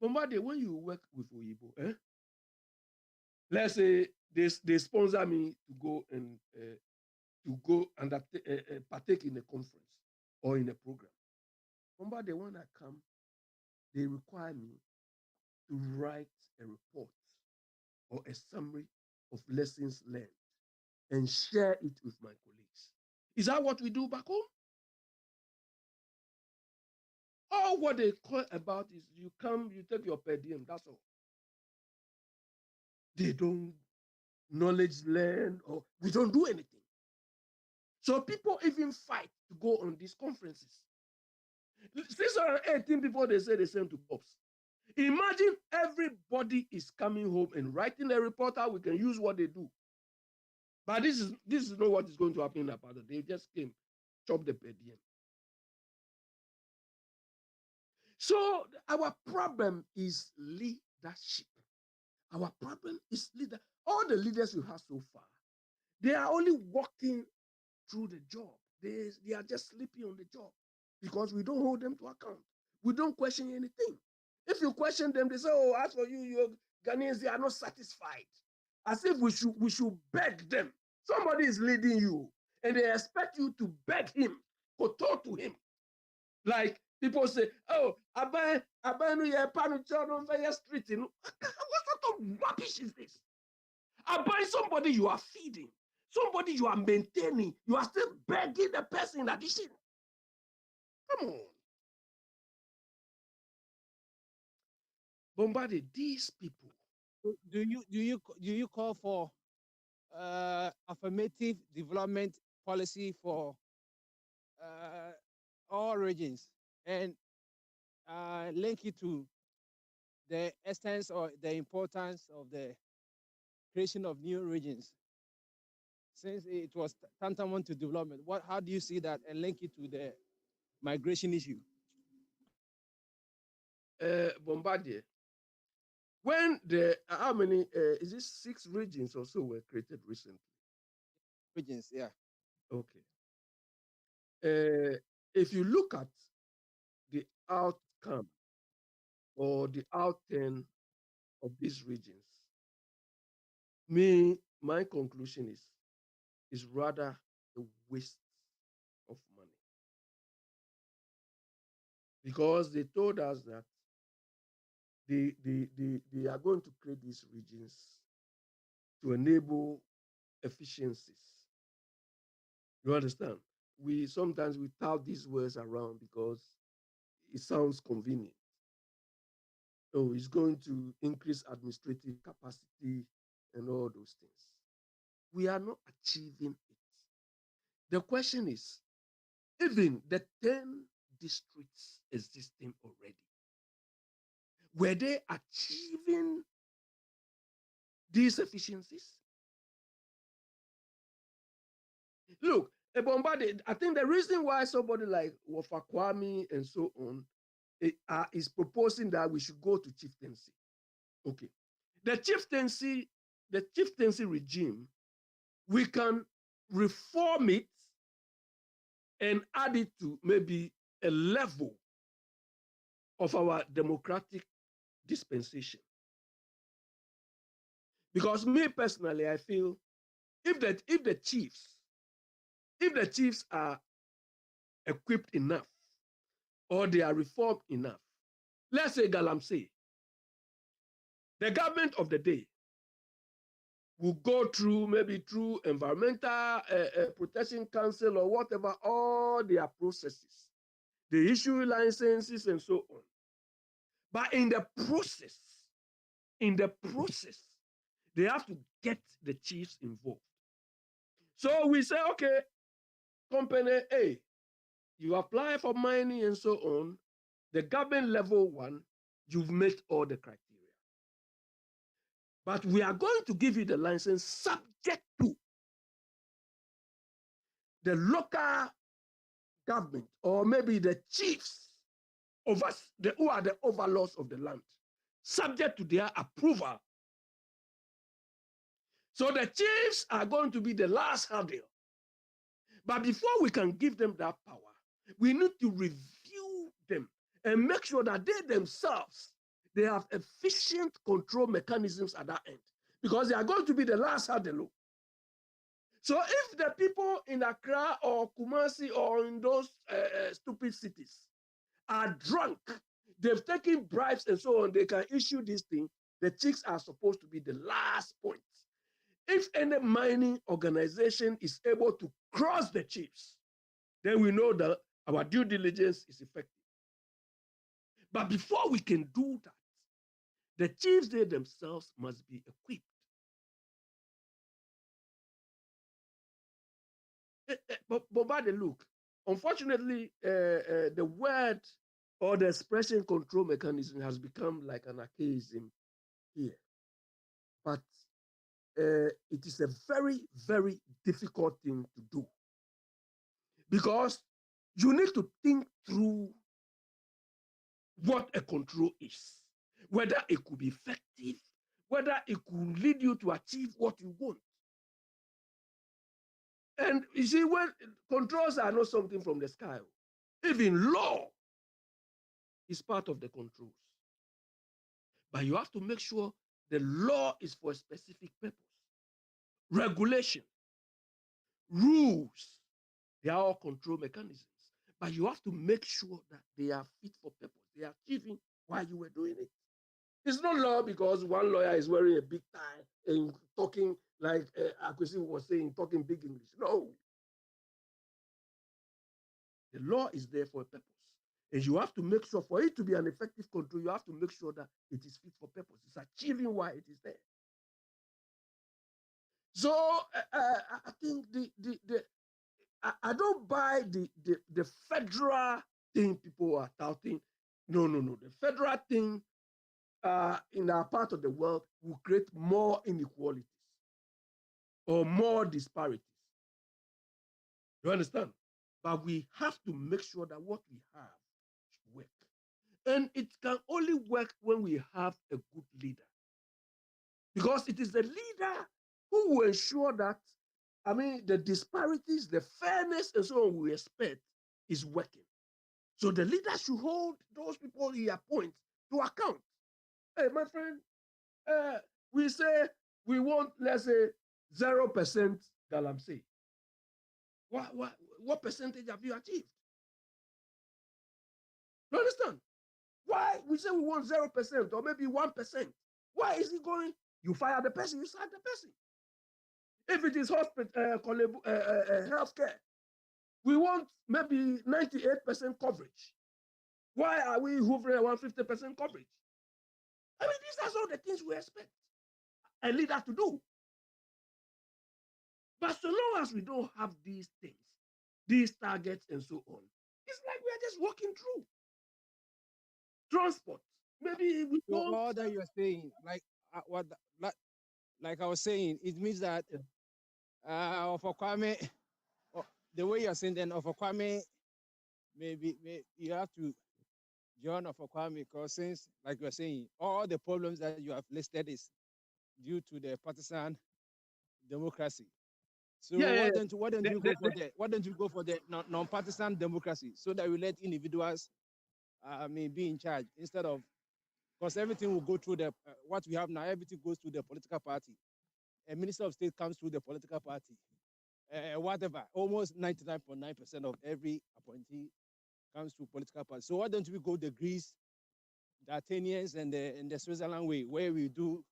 Bombade, when you work with Oyibo, let's say they sponsor me to go and partake in a conference or in a program. Bombade, when I come, they require me to write a report or a summary of lessons learned and share it with my colleagues. Is that what we do back home? All what they call about is you come, you take your per diem, that's all. They don't knowledge learn, or we don't do anything. So people even fight to go on these conferences. 618 people, they say they send to cops. Imagine everybody is coming home and writing a report how we can use what they do. But this is not what is going to happen in Apado. They just came, chopped the per diem. So our problem is leadership. Our problem is leader. All the leaders you have so far, they are only walking through the job. They are just sleeping on the job because we don't hold them to account. We don't question anything. If you question them, they say, "Oh, as for you Ghanaians, they are not satisfied." As if we should beg them. Somebody is leading you, and they expect you to beg him, to talk to him. Like people say, "Oh, I buy no your panucho on the street." You know, what sort of rubbish is this? I buy somebody you are feeding, somebody you are maintaining. You are still begging the person in addition. Come on. Bombarded these people. Do you call for affirmative development policy for all regions and link it to the essence or the importance of the creation of new regions? Since it was tantamount to development, how do you see that and link it to the migration issue? Bombardier, when how many, is it 6 regions or so were created recently? Regions, yeah. Okay. If you look at the outcome or the outturn of these regions, my conclusion is rather a waste of money. Because they told us that they are going to create these regions to enable efficiencies. You understand? Sometimes we tout these words around because it sounds convenient. Oh, it's going to increase administrative capacity and all those things. We are not achieving it. The question is, even the 10 districts existing already, were they achieving these efficiencies? Look, Bombarded, I think the reason why somebody like Wafa Kwame and so on is proposing that we should go to chieftaincy. Okay. The chieftaincy regime, we can reform it and add it to maybe a level of our democratic dispensation. Because me personally, I feel if the chiefs are equipped enough or they are reformed enough, let's say Galamsey, the government of the day will go through Environmental Protection Council or whatever, all their processes. They issue licenses and so on. But in the process, they have to get the chiefs involved. So we say, okay, company A, you apply for mining and so on, the government level 1, you've met all the criteria. But we are going to give you the license subject to the local government or maybe the chiefs of us, who are the overlords of the land, subject to their approval. So the chiefs are going to be the last hurdle. But before we can give them that power, we need to review them and make sure that they themselves, they have efficient control mechanisms at that end, because they are going to be the last hurdle. So if the people in Accra or Kumasi or in those stupid cities are drunk, they've taken bribes and so on, they can issue this thing, The chiefs are supposed to be the last point. If any mining organization is able to cross the chiefs, then we know that our due diligence is effective. But before we can do that, the chiefs, they themselves must be equipped. But by the look, unfortunately, the word or the expression control mechanism has become like an archaism here. But it is a very, very difficult thing to do because you need to think through what a control is, whether it could be effective, whether it could lead you to achieve what you want. And you see, when controls are not something from the sky, even law is part of the controls. But you have to make sure the law is for a specific purpose. Regulation, rules, they are all control mechanisms. But you have to make sure that they are fit for purpose. They are achieving why you were doing it. It's not law because one lawyer is wearing a big tie and talking like Akwesi was saying, talking big English. No. The law is there for a purpose. And you have to make sure, for it to be an effective control, you have to make sure that it is fit for purpose. It's achieving why it is there. So I think I don't buy the federal thing people are touting. No. The federal thing in our part of the world will create more inequalities or more disparities. You understand? But we have to make sure that what we have work. And it can only work when we have a good leader. Because it is the leader who will ensure that, the disparities, the fairness, and so on we expect is working. So the leader should hold those people he appoints to account. Hey, my friend, we say we want, let's say, 0% galamsey. What percentage have you achieved? You understand? Why we say we want 0% or maybe 1%? Why is it going? You fire the person, you sack the person. If it is hospital, healthcare, we want maybe 98% coverage. Why are we hovering around 50% coverage? These are all the things we expect a leader to do. But so long as we don't have these things, these targets and so on, it's like we are just walking through. Transport. Maybe we So don't. all that you're saying, like I was saying, it means that of Kwame, the way you're saying then of Kwame, maybe you have to join of Kwame because since, like you're saying, all the problems that you have listed is due to the partisan democracy. So why don't you go for the non-partisan democracy so that we let individuals be in charge instead of, because everything will go through the what we have now. Everything goes through the political party. A minister of state comes through the political party. Whatever, almost 99.9% of every appointee comes through political party. So why don't we go the Greece, the Athenians, and the Switzerland way, where we do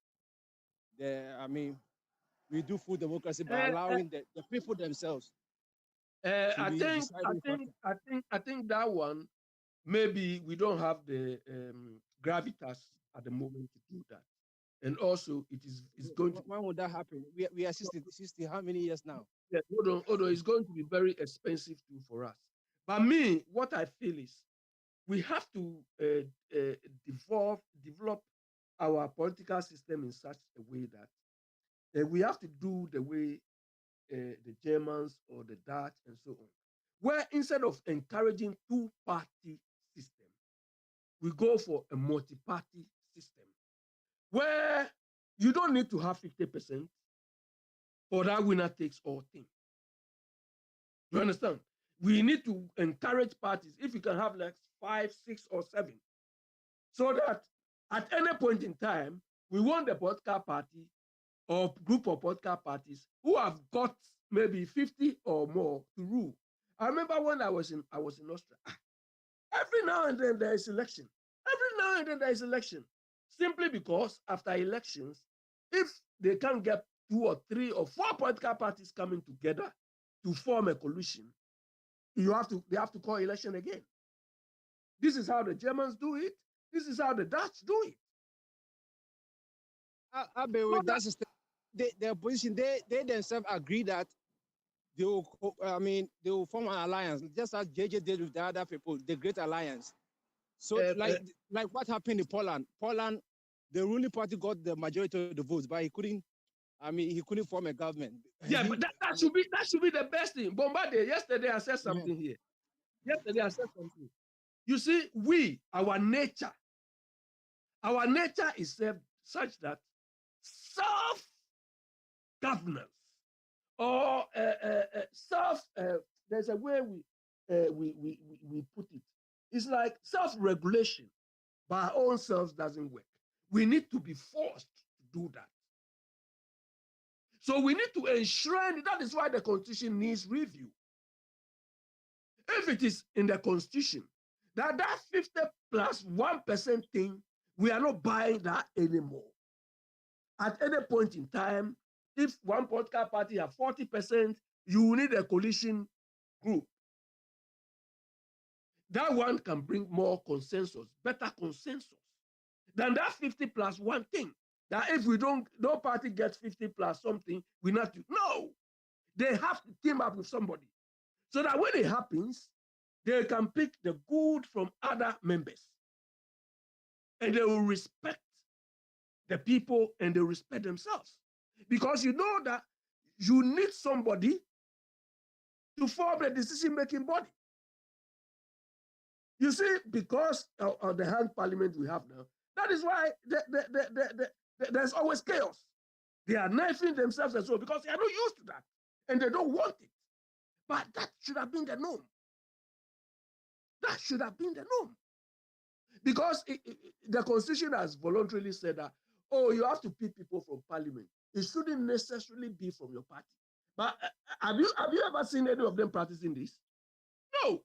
we do full democracy by allowing the people themselves. I think that one, maybe we don't have the gravitas at the moment to do that. And also, it's going to. When would that happen? We are 60, how many years now? Yeah, hold on. It's going to be very expensive too for us. But me, what I feel is we have to develop our political system in such a way that we have to do the way the Germans or the Dutch and so on, where instead of encouraging two-party system, we go for a multi-party system, where you don't need to have 50% for that winner takes all thing. You understand? We need to encourage parties, if you can have like 5, 6, or 7, so that at any point in time, we want the political party or group of political parties who have got maybe 50 or more to rule. I remember when I was in Austria. Every now and then there is election. simply because after elections, if they can't get 2 or 3 or 4 political parties coming together to form a coalition, they have to call election again. This is how the Germans do it. This is how the Dutch do it. With that system, their position, they themselves agree that they will, they will form an alliance, just as JJ did with the other people, the Great Alliance. So, like what happened in Poland. Poland, the ruling party got the majority of the votes, but he couldn't form a government. Yeah, but that should be the best thing. Bombardier, yesterday I said something here. Yesterday I said something. You see, our nature is such that self-governance or there's a way we put it. It's like self-regulation by our own selves doesn't work. We need to be forced to do that. So we need to enshrine. That is why the Constitution needs review. If it is in the Constitution that 50 plus 1% thing, we are not buying that anymore. At any point in time, if one political party has 40%, you need a coalition group. That one can bring more consensus, better consensus than that 50 plus 1 thing. That if no party gets 50 plus something, we not to. No, they have to team up with somebody. So that when it happens, they can pick the good from other members. And they will respect the people and they respect themselves. Because you know that you need somebody to form a decision-making body. You see, because of the hanged parliament we have now, that is why there's always chaos. They are knifing themselves as well because they are not used to that and they don't want it. But that should have been the norm. That should have been the norm. Because the Constitution has voluntarily said that, you have to pick people from parliament. It shouldn't necessarily be from your party. But have you ever seen any of them practicing this? No.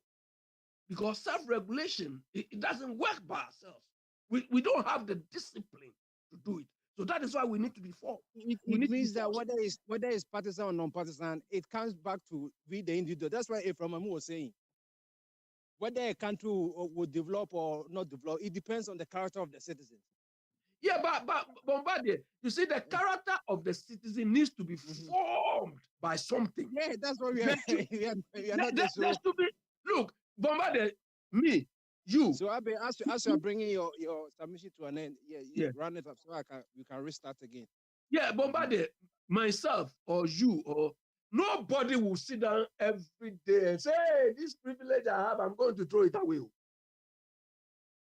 Because self-regulation, it doesn't work by ourselves. We don't have the discipline to do it. So that is why we need to be formed. It means that whether it's partisan or non-partisan, it comes back to we the individual. That's why Ephraim was saying, whether a country will develop or not develop, it depends on the character of the citizens. Yeah, but Bombardier, you see, the character of the citizen needs to be formed by something. Yeah, that's what we are. We are not just to be. Look, Bombardier, me, you. So Abe, as you are bringing your submission to an end, run it up so we can restart again. Yeah, Bombardier, myself or you or nobody will sit down every day and say, hey, this privilege I have, I'm going to throw it away. Do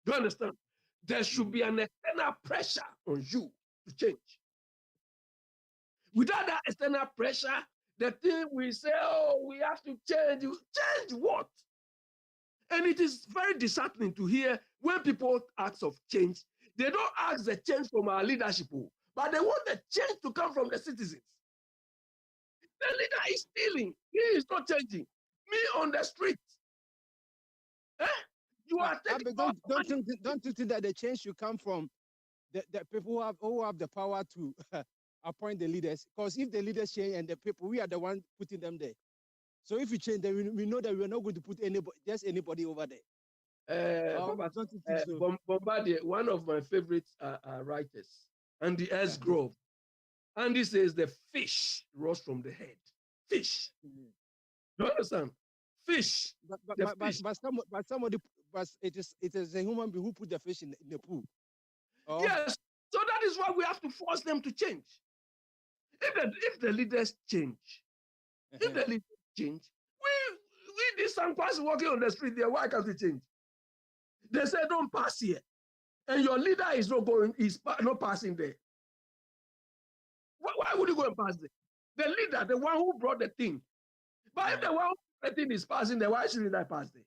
you understand? There should be an external pressure on you to change. Without that external pressure, the thing we say, we have to change. Change what? And it is very disheartening to hear when people ask of change, they don't ask the change from our leadership, but they want the change to come from the citizens. The leader is stealing. He is not changing. Me on the street. You are taking don't you think that the change should come from the people who have the power to appoint the leaders? Because if the leaders change and the people, we are the ones putting them there. So if you change, then we know that we're not going to put anybody over there. Bombardier, one of my favorite writers, Andy S. Grove. Andy says the fish rose from the head. Fish. You understand? Fish. But it is a human being who put the fish in the pool. Yes. So that is why we have to force them to change. If the leaders change, we need some person walking on the street there. Why can't we change? They say don't pass here, and your leader is not passing there. Why would you go and pass there? The leader, the one who brought the thing. But if the one who brought the thing is passing there, why shouldn't I pass there?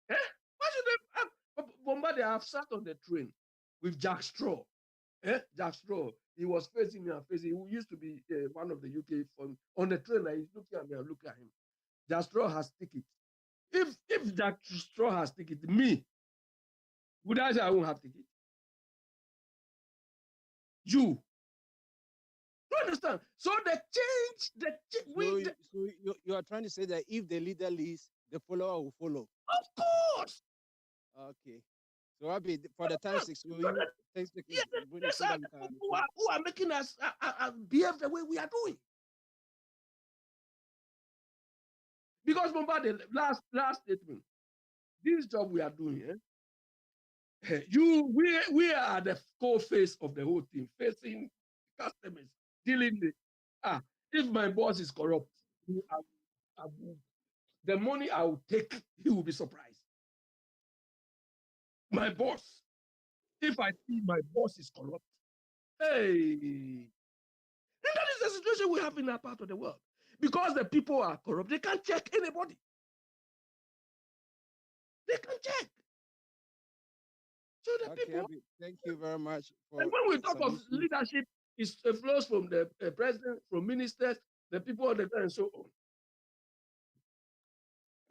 Why should they? Bombardier, I've sat on the train with Jack Straw. Jack Straw. He was facing me and facing. He used to be one of the UK on the train. He's looking at me. I look at him. Jack Straw has ticket. If Jack Straw has ticket, me, Would I say I won't have ticket? You understand? So You are trying to say that if the leader leads, the follower will follow. Of course. Okay. So I'll be for the time 6. Will you take the Yes, these are the people who are making us behave the way we are doing. Because Bombarded, last statement, this job we are doing, we are the co-face of the whole thing, facing customers, dealing with. If my boss is corrupt, the money I will take, he will be surprised. My boss, if I see my boss is corrupt, hey, and that is the situation we have in that part of the world. Because the people are corrupt, they can't check anybody. They can check. So the people. Thank you very much. And when we talk of leadership, it flows from the president, from ministers, the people on the ground, and so on.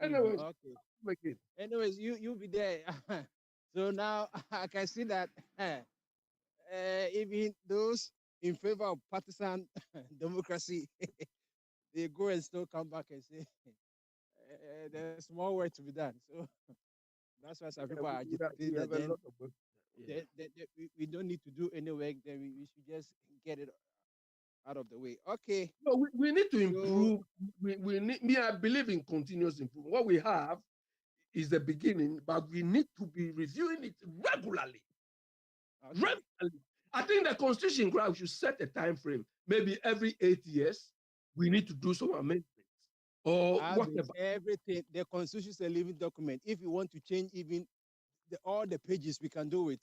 Anyways, okay. Anyways, you be there. So now I can see that even those in favor of partisan democracy, they go and still come back and say there's more work to be done. So that's why some people are agitating that we don't need to do any work. Then we should just get it out of the way. Okay. No, we need to improve. I believe in continuous improvement. What we have is the beginning, but we need to be reviewing it regularly. Okay. Regularly. I think the Constitution should set a time frame. Maybe every 8 years, we need to do some amendments or whatever. Everything. The Constitution is a living document. If you want to change even all the pages, we can do it.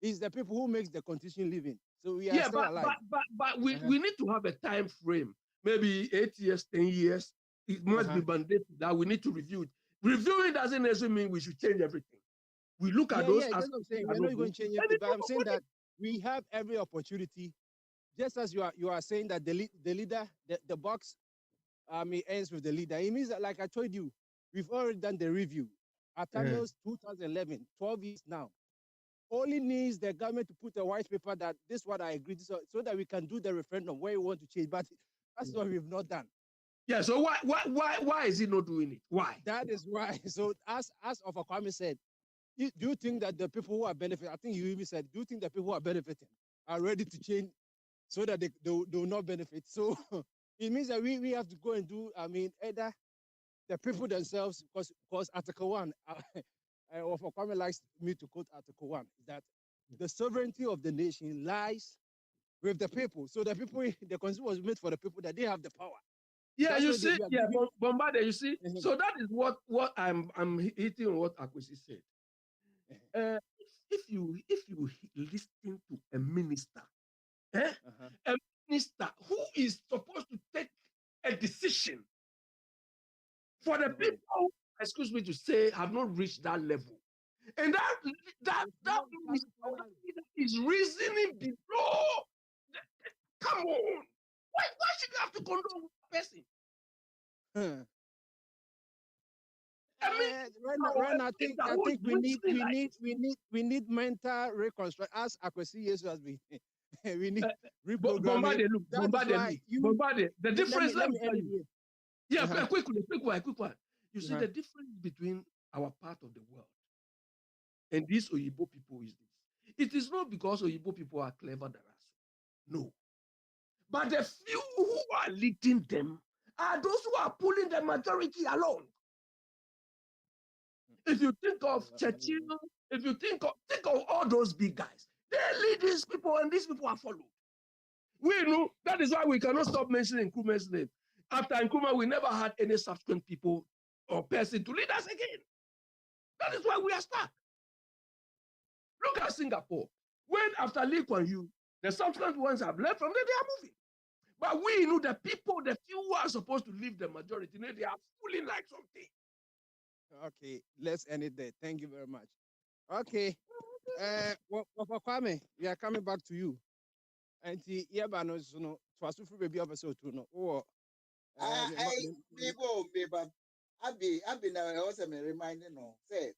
It's the people who makes the Constitution living. So we are still alive. But we need to have a time frame. Maybe 8 years, 10 years. It must be mandated that we need to review it. Reviewing doesn't necessarily mean we should change everything. We look at those. That's what I'm saying. We're not going to change everything, but I'm saying that we have every opportunity. Just as you are saying that the leader, the box ends with the leader. It means that, like I told you, we've already done the review. At 2011, 12 years now. Only needs the government to put a white paper that this is what I agree to, so that we can do the referendum where we want to change. But that's what we've not done. Yeah. So why is he not doing it? Why? That is why. So as Kwame said, do you think that the people who are benefiting? I think you even said, do you think the people who are benefiting are ready to change so that they will not benefit? So it means that we have to go and do. Either the people themselves, because Article 1. Kwame likes me to quote Article 1, that the sovereignty of the nation lies with the people. So the people, the Constitution was made for the people, that they have the power. Yeah, that's you see, Bombarded, you see. So that is what I'm hitting on what Akwesi said. If you listen to a minister, a minister who is supposed to take a decision for the people, excuse me to say, have not reached that level. And that is reasoning below. Come on. Why should you have to condone a person? Right now, I think we need mental reconstruction, as Akwesi Jesus has been. We need reprogramming. Bombarded. The difference. Let me tell you. Yeah, quick one. You see the difference between our part of the world and these Oyibo people is this. It is not because Oyibo people are clever than us. No. But the few who are leading them are those who are pulling the majority along. If you think of Churchill, if you think of all those big guys, they lead these people and these people are followed. We know that is why we cannot stop mentioning Nkrumah's name. After Nkrumah, we never had any subsequent people or person to lead us again. That is why we are stuck. Look at Singapore. When after Lee Kuan Yew, the subsequent ones have left from there, they are moving. But we know the people, the few who are supposed to leave the majority, they are fooling like something. Okay, let's end it there. Thank you very much. Okay. Kwame, we are coming back to you. And the Yabanos, Twasufu baby episode to know. I've been also reminding no say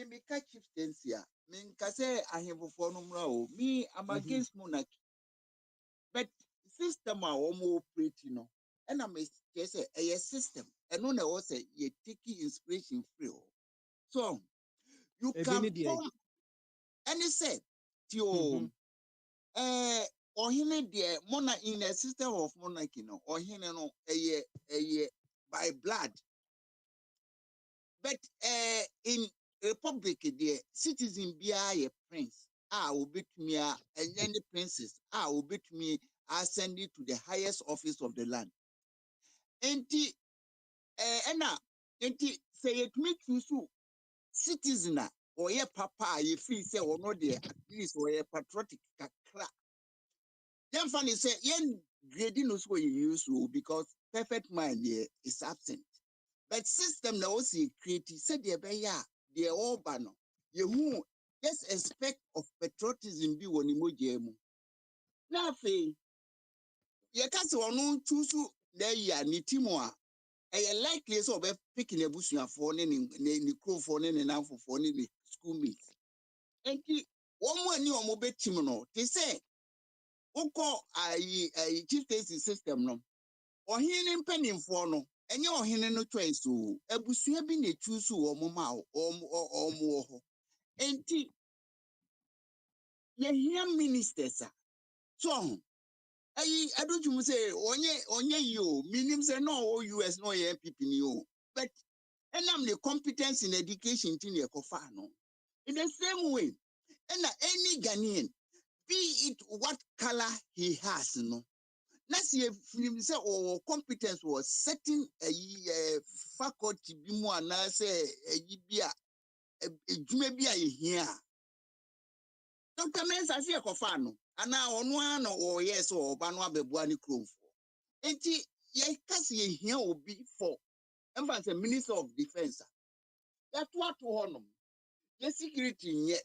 me catch chieftains here Minka say I have a phone row. Me, I'm against monarchy. But system are almost pretty, And I'm just a system. And when I was say you taking inspiration free. So you can form any set to or him dear monarchy in a system of monarchy, or him a by blood. But in republic the citizen be a prince. Will beat me and then the princess. Will beat me. I send it to the highest office of the land. Enti ena enti say it me choose citizen or ye papa ye feel say or no there at least or ye patriotic kakra. Then funny say yen grading knows what you use because perfect mind is absent. But system na also create said the all banner. You just expect of patriotism be one emoji mu. Na fe ye kase ono choose na ya ni timo a likely so be picking a bushia for ni crow for ni nanfo for ni schoolmates. Enti one more ni omo betim no they say uko a chief system no ohine mpanimfo no enye ohine no choice o abusua bi na choose omo ma omo ho enti ye hear ministers so I don't say onye you meaning say no US no MPP ni o but and I'm the competence in education thing you no. In the same way, and any Ghanaian, be it what color he has, no. Let's see if say or competence was setting a faculty be more na say a here. Dr. Mensa see a no. And now on one or yes or banwa bebuani chrome for. Enti ye kasi here will be for. And as a minister of defense. That's what to honor. Yes, security yet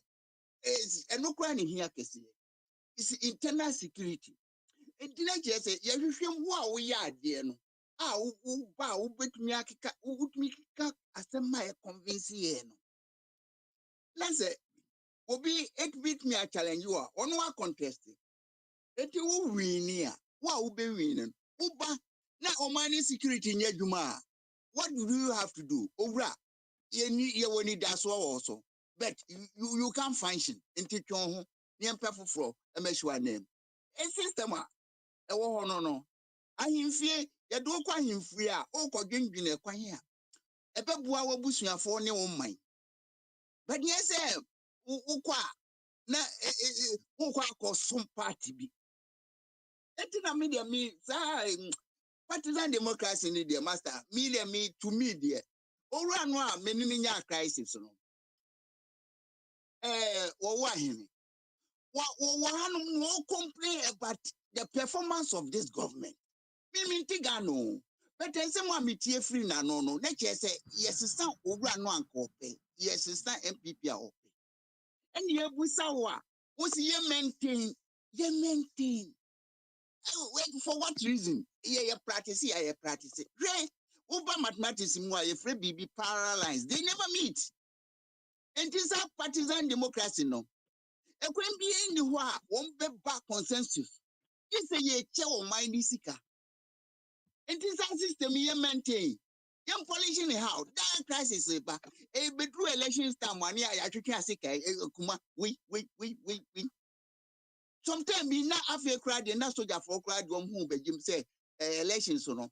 is a no crying here, Cassie. It's internal security. It didn't just say, yeah, you feel what we are, dear. Bow, but me, I would make as a my convincing. Let's say, will be 8 bit me, I challenge you on one contest. It will win here. What will be winning? Uba, now, Omani security in Yajuma. What do you have to do? Obra, you need that's also. But you can't function into Chong, near Peffer Fro, a measure name. A system, no. I him fear, you don't quite him free, oh, cogging a quite here. A pebua bushia for no mind. But yes, Uqua, na Uqua some party be. Etina media me, partisan democracy in the master, media me to media. Or run one, many crisis. What him? What complain about the performance of this government? Mimi Tigano. But then someone me tear free na no. Let's say yes, it's not over no uncle pay. Yes, it's not MPP or pay. And ye busawa. What's ye maintain? Ye maintain. Wait, for what reason? Ye practice, ye practice. Re, over mathematics, ye free BB paralyzed. They never meet. And this is partisan democracy, no. A queen be in the war, won't be back consensus. It's a ye chair or mindy seeker. And this system ye maintain. Young pollution how that crisis a bedroom elections time one year I can say kuma we. Sometimes be not after crowd and not soldier for crowd one who be Jim say elections or no.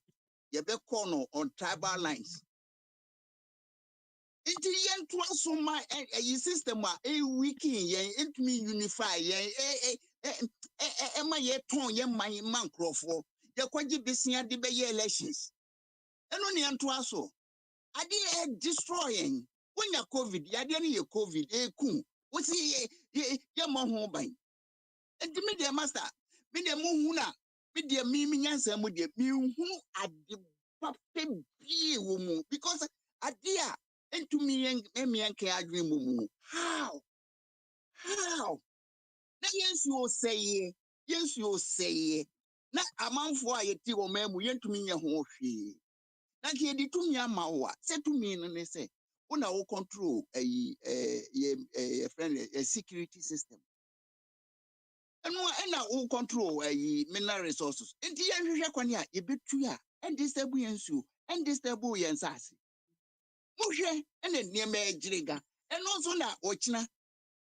You be corner on tribal lines. Into yen twas so my system a wiki yen into me unify yen my ye ton yen my man crofo. You quite be seen at the elections. And only and twas so. I did destroying when you're COVID, you didn't COVID, cool. What's ye home by? And to me, dear master, me the moona, me dear me answer, me who at the puppet be woman because a dear and to me and me and care dream. How? Now, yes, you say, not a month for a tea or mem, we to me a whole fee. Like he did to me a mawa, said to me, and they say. una will control a friend a security system. And will control mineral resources. And the Yakwanya, a bit true, and disturb you, and disturb you and sassy. Mushe, and then near me jriga, and also na ochina,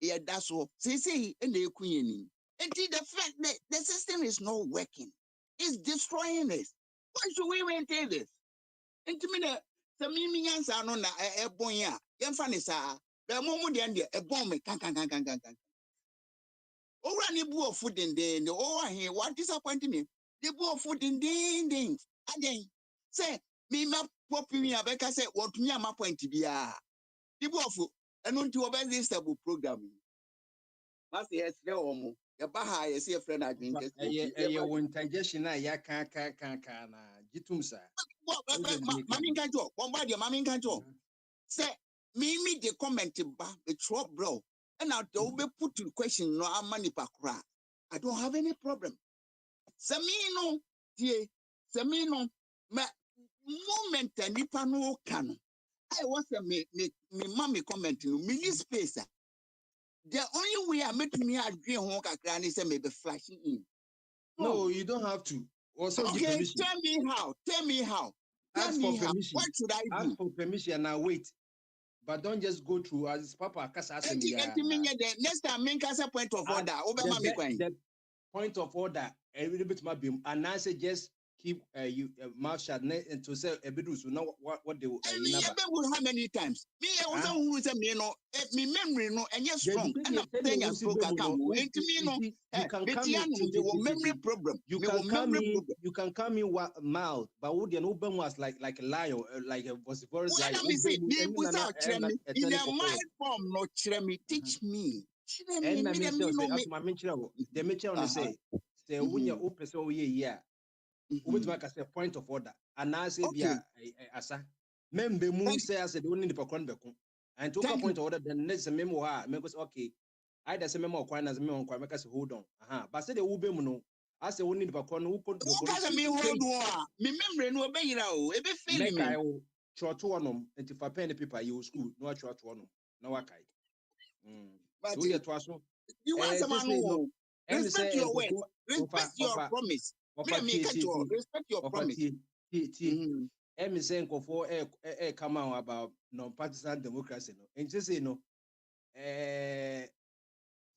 yeah, that's all. Say, and the queen. And the fact that the system is not working, it's destroying us. Why should we maintain this? And to me, the mimi answer no na a boya, young funny, sir. The moment a bomb, can. Oh, any boo of food in the oh, here, what disappointing me? The boo of food in ding. Again, say, me map popping me a becca say, what me am point to be a. The boo of food, and on to obey this stable programming. Must yes, no, the Baha, I see a friend I think. One digestion, ya can na jitum sir. Mammy can't talk, one body, mammy can't talk. Say, me the comment about the trop bro. And now they'll be put to question no money per crack. I don't have any problem. Samino, dear, Samino, my moment and nipa no can. I was a me mommy commenting, me space. The only way I make me agree on Granny say maybe flashing in. No, you don't have to. Also, okay, tell me how. Tell me how. Ask for permission. What should I do? Ask for permission and wait. But don't just go through as Papa Casa. Next time, make us a point of order. The point of order, a little bit might be, and I say just keep mouth shut and to say a bit to know what they will. How many times? Me, I was who is a me no, me memory no, and yes, strong. And I'm saying a stroke account. And to me, no, you can come in memory problem. You can come in mouth, but would an open was like a lion, like a vociferous lion. In a mild form, no, teach me. And my mention on say, when you're open, so yeah. Which make us a point of order. And I say, yeah, asa. Mem the moon says the only the pacon becon. And took a point of order, then next memoir, make us okay. I does a memo quite as a memo, make us hold on. But say the Ubemuno, I say only the pacon who could me hold on. Remember, no, be now, a bit failing me. Short one, and if I pay the people, you school, no short one, no I kite. But you want someone respect your word, respect your promise. Respect your promise. I'm saying for come out about non-partisan democracy. And just say no.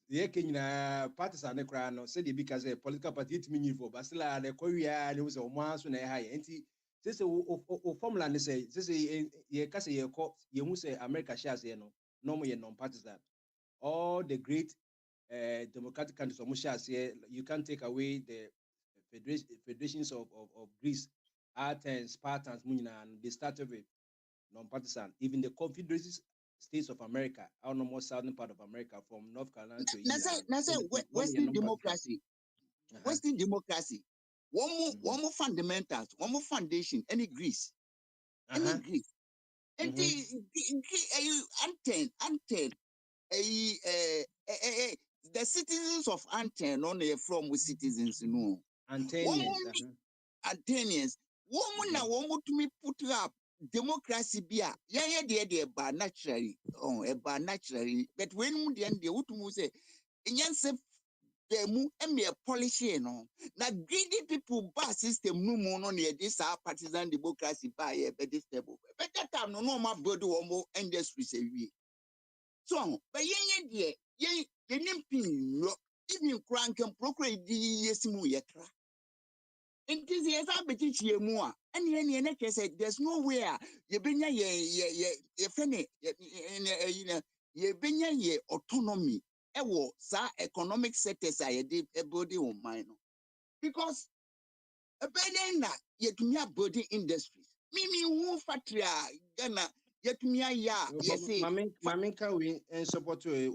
The Kenya partisan no said because a political party to me for Basila and Korea and it was a once when I high. And this formula and say this is ye case ye call you say America shares no normally non-partisan. All the great democratic countries of shares here, you can't take away the federations of Greece, Athens, Spartans, and they started with non-partisan. Even the Confederated States of America, our more southern part of America, from North Carolina to Western democracy. Western democracy. One more fundamentals, one more foundation. Any Greece, any Greece, and the citizens of Anten on the from with citizens, you know. Antonians. Woman now want to me put up democracy beer. Yeah, naturally. Naturally. But when the end they would say, in Yanse, the and me a policy, no. Now greedy people bar system no more on this partisan democracy by a better stable. But that time no more body or industry say we. So, but ye nimping even crank and procure yesimu yakra. And this is a bit more. And any said there's nowhere you been ye fenny ye been ye autonomy. Ewo sa economic sectors I did a body on mine. Because a better yet me a body industries. Mimi who fatria Ghana yet me a ya yes. Maminka we and support to a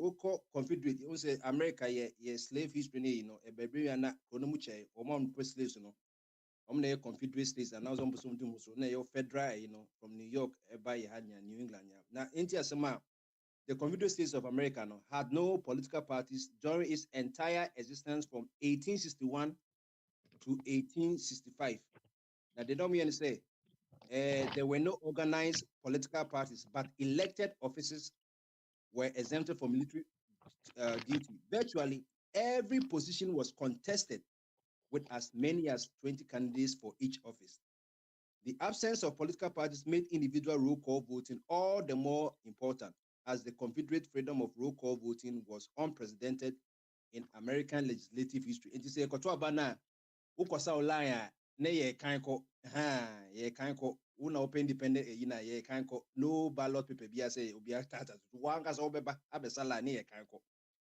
confederate say America ye slave history, you know, a baby and Konomuche or mom slaves, you know. The Confederate States and now some federal, you know, from New York, by New England. Now, India Sama, the Confederate States of America had no political parties during its entire existence from 1861 to 1865. Now, they don't mean to say there were no organized political parties, but elected offices were exempted from military duty. Virtually every position was contested with as many as 20 candidates for each office. The absence of political parties made individual roll call voting all the more important, as the Confederate freedom of roll call voting was unprecedented in American legislative history. And you say, Kotoabana, Ukosa Olaya, ne kanko, ye kanko, una open independent, ye kanko, no ballot paper, be say, Ubia Tata, one gas obeba, abesala, ne kanko.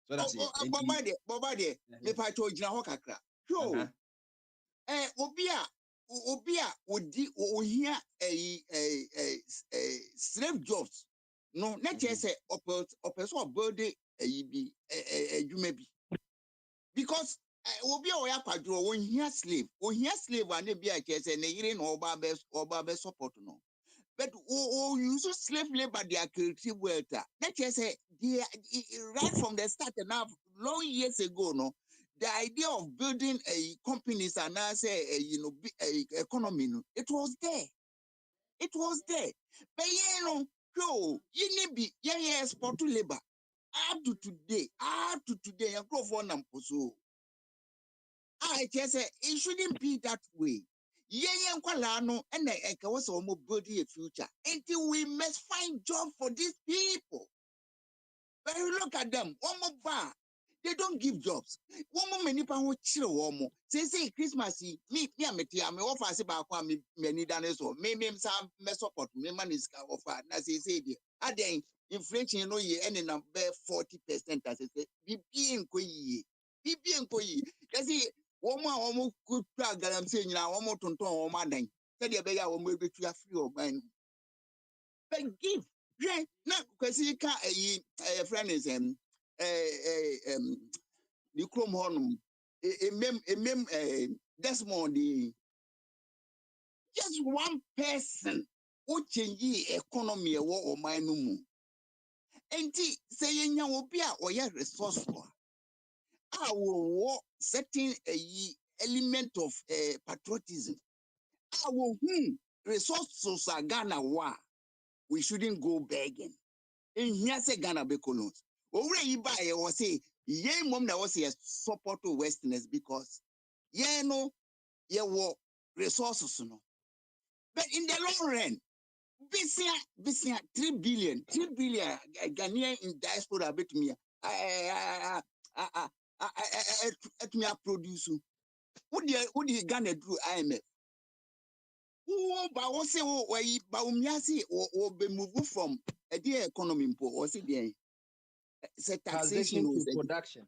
So that's it. Bobade, me pato jina ho kakra. Yo, obia odi ohia slave jobs. No, na che say opeso body bi adwuma bi. Because obia oya kwadro ohia slave ane bi a che say na yire no oba be support no. But use slave labor their creative wealth. That is right from the start enough long years ago, no, the idea of building a companies and now say economy, it was there. It was there. But you need export to labor up to today, and go for so. I just say it shouldn't be that way. And was almost building a future until we must find job for these people. But you look at them, one more bar, they don't give jobs. One more many pound chill one more. Say Christmas, me, I'm offer say about me many danes or maybe some mess up me money is offer. As he said, I then inflation, ye ending up 40%. As I say, be being koi. Kasi woman good plug that I'm saying now, one more tonton woman then. Said you better one way to a free or mine. But give. Yeah, now because you can't a friend is the Chrome Hornum, Desmond, just one person who change the economy or my no more. And saying you will be a resourceful. I will certain element of patriotism. I will resources are Ghana wa. We shouldn't go begging. And here say Ghana be colons. Already buy or say, ye mom that was a support to Westerners because ye no ye war resources no. But in the long run, this 3 billion Ghanaian in diaspora bet me at me produce. What do you Ghana do IMF? Who but what say why or be move from a dear economy or say there say taxation to production.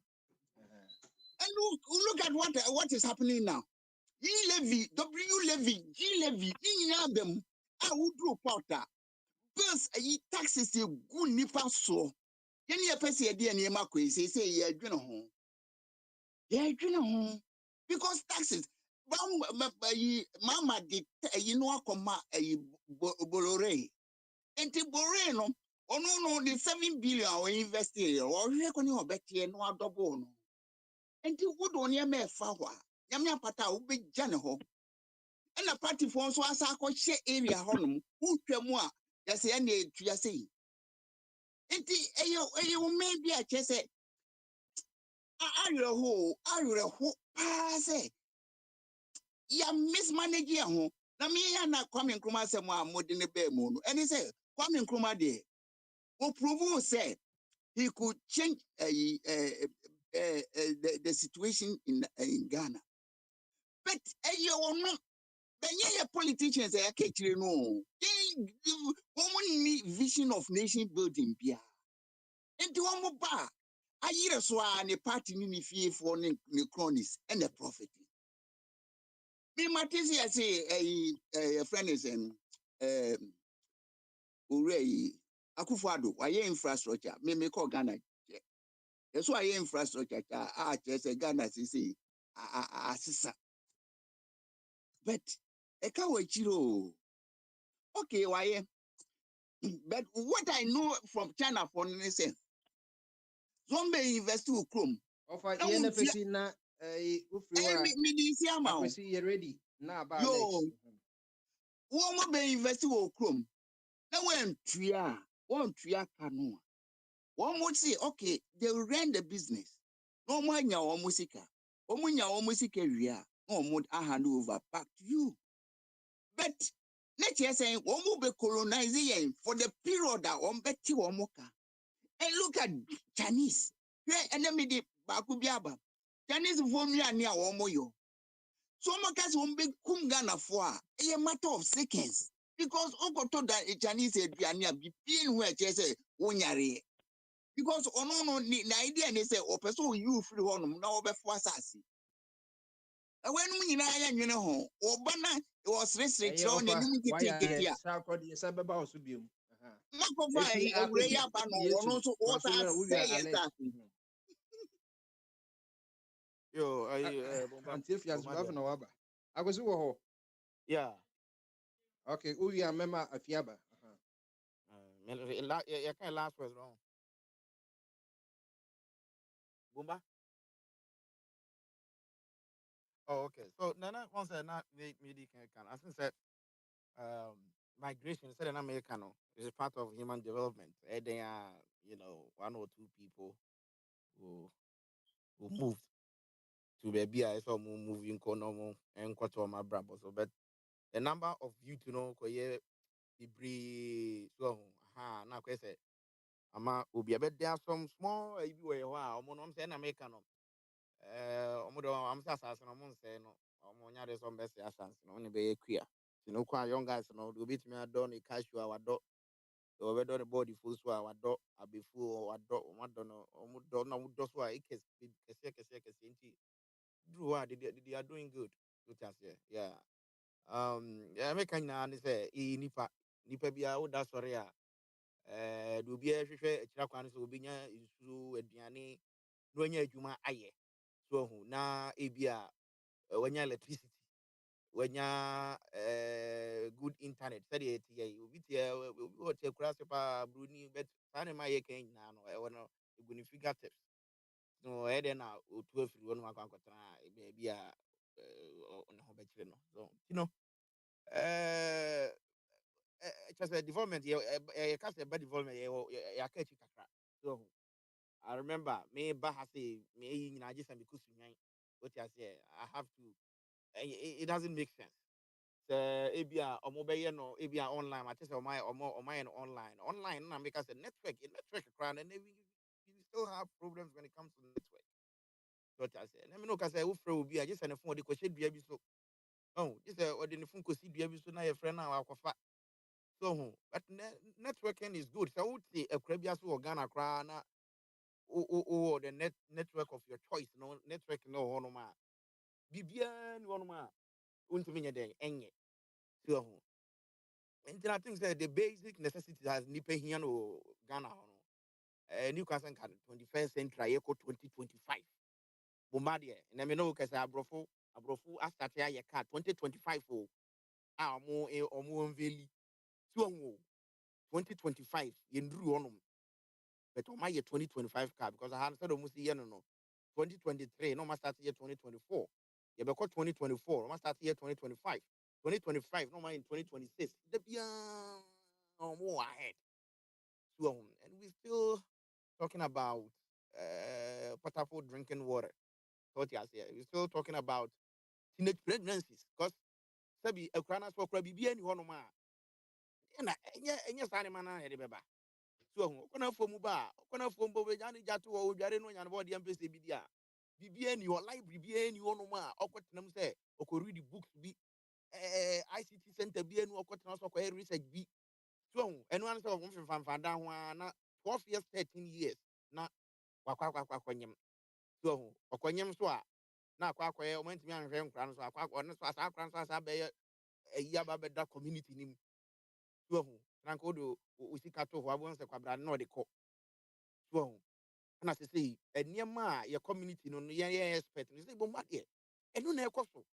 And look at what is happening now. E levy, W levy, G levy, them. I would do porter. Bills taxes a good nipa so. Any a person a dear near Macquay say, yeah, you know home. Yeah, you know home. Because taxes, Mama did, you know, comma a bolore. And the boreno, or no, the 7 billion or invested or reckoning or better, no double. And the wood on your mere fawa. Yamia pata will be general. And a party for so as I could share area honum, who tremoa, yes, any to your say. And you may be a chess. I will pass. Ya mismanage ho. Na me ya na Kwame Nkrumah say mo modern be mo no. And he say Kwame Nkrumah dey. Who prove say he could change the situation in Ghana. But no. The politicians are catching no. Woman need vision of nation building bia. And the one more bar. I hear so an a party in fear for the cronies and the prophet. Me Matisi I say a friend is Urei Akufado, why infrastructure, me call Ghana. That's why infrastructure just a Ghana say assisa. But a kawachiro. Okay, why? But what I know from China for instance, Zombie invest to Chrome. Offer ENFC na me ready. Na about One be invest wo krom. Na when tria, one tria kanu. One would say, okay, they will run the business. No more nya o musika. Omunya o musika ria. No more hand over back to you. But let's just say one will be colonizing for the period that one betty one moka. And look at Chinese. And then me the bakubiaba. Chinese formula near one moyo. So much won't be kum Ghana for a matter of seconds. Because Oko told that a Chinese said, be being where say, Wonyari. Because no, the idea they say, or person you free on now before Sassy. And when we know, or Bana was restricted on the limited wayɛ here. saa kɔ deɛ sɛ bɛba wo so biom. Makofa, a Efi rare banner, Yesu or also kɔ so na what wowie say alert. yes. Yo, Bomba, Ante efi Bomba asubafo there. na waba. Akwesi wɔ hɔ. Yeah. Okay, wowie a mɛma afi aba. Yeah, kind of last words wrong. Bomba. Oh, okay. So Nana once I not me can. As I said, migration said in America is a part of human development. And they are, one or two people who moved to baby I saw moving kono and quarter my brabo. So but the number of youth koye debris so na kwese ama obi abed there some small you were wow I'm saying America I'm just asking I'm saying no nya de some best assurance no ne be queer kwa young guys no do bit me adon e casual wado o be don body full so wado abefu wado wado no omudo na wudo so e kese nti do what they are doing good what I say yeah yeah America na ne say e nipa bia wo da sori a de obi hwehwe akira kwan so obi nya nsu aduane no anya adwuma aye so hu na ebia wanya electricity wanya good internet said it ye obi tie o tie kura se pa bruni bet sane ma ye kan na no e wono eguni figure tips no e de na otu afiri wono akwankotana e bia on ho be kire no so just a development you can't say bad development ya catch kakra so I remember me bahasi me I just am because what I say I have to it doesn't make sense so ebia omobe no ebia online I just my online na make us a network crown and we still have problems when it comes to network what I say let me know cause I will throw be I just send a phone the question be so oh just or the phone ko see be so na your friend now akwafa so but networking is good so would see a crabia so Ghana crown the network of your choice no network no hono ma bibia ni hono ma untumi nye den enye so ho and I think that the basic necessities has nipa here no Ghana hono new can 21st century eco 2025 bombardie na me no kasa abrofo astart ya ka 2025 o a omo unveli so ho 2025 yenduru hono but on my year 2025 car because I had said almost year no 2023 no must start year 2024 yeah because 2024 no must start year 2025 2025 no in 2026 the more ahead so and we still talking about potable drinking water what you say we still talking about teenage pregnancies because sabi ekrana so kra bibia ni hono ma na enye sane mana e de beba so okona fomu ba okona fombo be jani jatu wo dware no nyan bo de mpese bi dia bibia ni ho library bibia ni hono ma okotenam se oko read books bi ICT center bi enu okotenam so ko research bi so enu an so mo fanfan da ho na 12 years 13 years na wakwa nyem so okonyem so a na akwa o mantimi anhwe nkra no so akwa on so asa akra so asa be eyi aba be da community nim so na ko do usika to ho abon se kwabra no de ko so na se sei eniema a ye community no ye expert no say bomba de enu na ekoso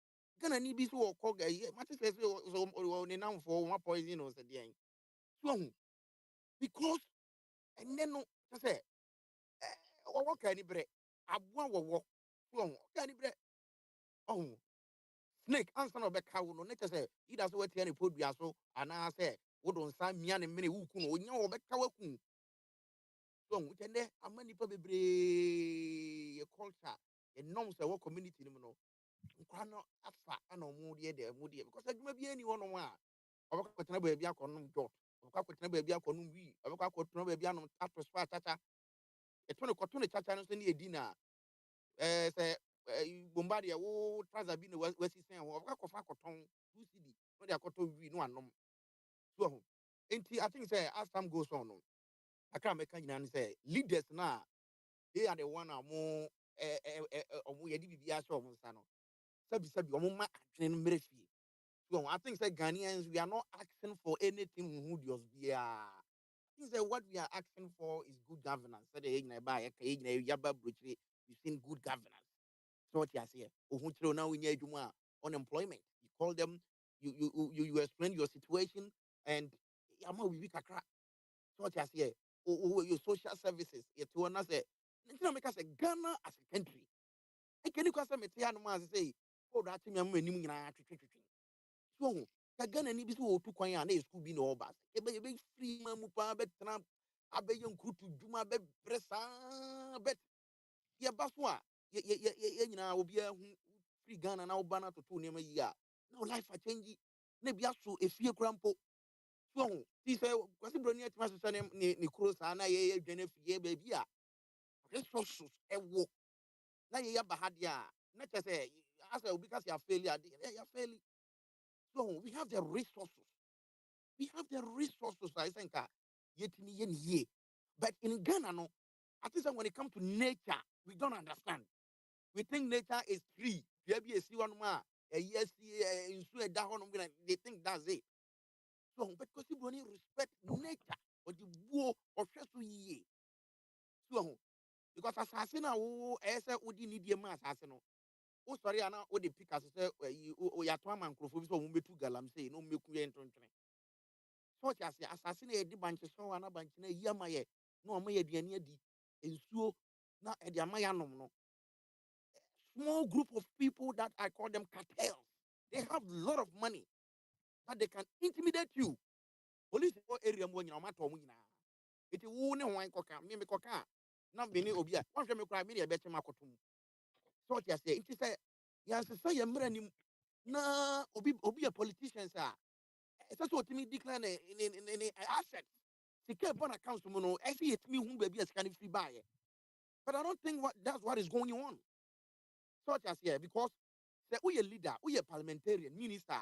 gana ni bi so okọ ga ye mate se so ni nam for one poison no se de so because enne no say wo ka ni bre aboa wo so ka ni bre oh snake answer no be ka wo no ne kese either so wetie ne podua so ana say wo don san mia ne mene wo ku no onya wo be ka waku so wo tende amani pa bebre ye culture ye norms e wo community ni no nkwa no afa ana omo de because adwuma bi ani wo no a obekọ tena ba bia akonom jot obekọ tena ba bia akonom wi obekọ tena ba bia anom atosfa chacha eto ne koto ne chacha no so ne edi na say bomba de wo trouser bi ne wasi sen ho obekọ fa koton 2cd no de akoto wi no anom so ho enti I think say as time goes on no aka meka nyina ne say leaders na they are the one amo omo yedi bibia so omo nsa no sabi omo ma adwene no mere fie. So I think say Ghanaians we are not asking for anything who just be I think say what we are asking for is good governance. Say the na ba yaba brochire you seen good governance. So what you say ohun chiro na unya adwuma unemployment. You call them you explain your situation and ama we kakra. So what you say your social services you to na say ntina make us say Ghana as a country. I can you say me tia no ma say oh that me am anim nyina twetwe so ka Ghana ni bi so otu kwan a na school bi na obas ebe free ma mu pa betena abeye nkrutu dwuma be bresa bet ye baso a ye nyina obi ahu free Ghana na oba na toto ne ma yi a now life a change na bi aso efie krampo so ho ti say kwasi broni atima so ne kuro sa na ye dwane fie ba bi a resources ewo na ye ya bahade a na chese as obi ka se a failure ya failure so we have the resources. We have the resources, I think, yet ye. But in Ghana, no, I think that when it comes to nature, we don't understand. We think nature is free. Maybe a see one more, a yes, in Sweden, they think that's it. So, because you don't respect nature, or the war or just ye. So, because assassin, oh, as a would need your mass assassin. Oh, sorry, Anna, or the pick as I say, you are Tom and Crofus, or Mutu Galam say, no, make you enter. So just assassinate the bunch so an bunch na yamaye no my aduane adi ensuo na e dia mayanom no small group of people that I call them cartels. They have a lot of money that they can intimidate you. Police for area mo nyina mato mo nyina. Iti wo ne hwan koka me koka na me ni obi a wan hwe me kra me ne be chema kotom. So just say it say ya say ya mra nim na obi a politicians a it's also to me decline in asset. Secure born accounts to mono. I see it me whom baby as can free buy. But I don't think that's what is going on. Such as here, because say we a leader, we a parliamentarian, minister,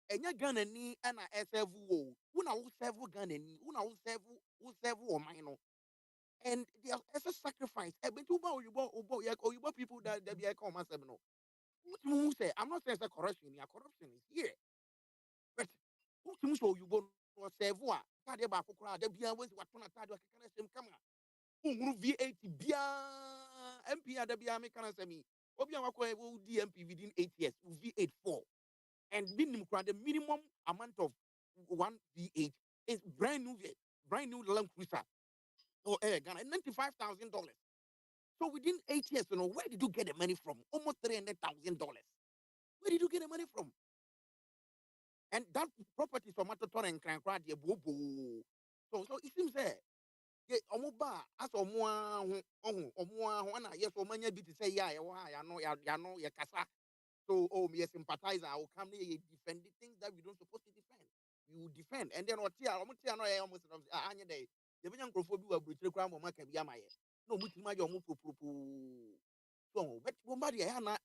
and you're gonna need an SF wo. Una will serve Ghana ni, una will serve or mine. And there's a sacrifice. But you people that be a common seven. What you say? I'm not saying it's a corruption. Yeah, corruption is here. But what you so you born or serve what? Tade ba kokora, de bia we what na tade akeka na sem kama. Ungru V8 bia MP ada bia me kana semi. Obi an wakọ will DMP within 8 years, V8 4. And the minimum amount of one V8 is brand new Land Cruiser. Oh, Ghana, $95,000. So within 8 years, where did you get the money from? Almost $300,000. Where did you get the money from? And that property is from Matoton and Crankra, the Bobo. So it seems there. Omuba as omwa yes omanya bi to say ya no ya kasa so me sympathizer I will come here defend the things that we don't supposed to defend we will defend and then otia no ya almost anya dey the benya nkrofo bi wa brutre kwa mo maka bi amaye no mutima je omo popopo so but bomba ya na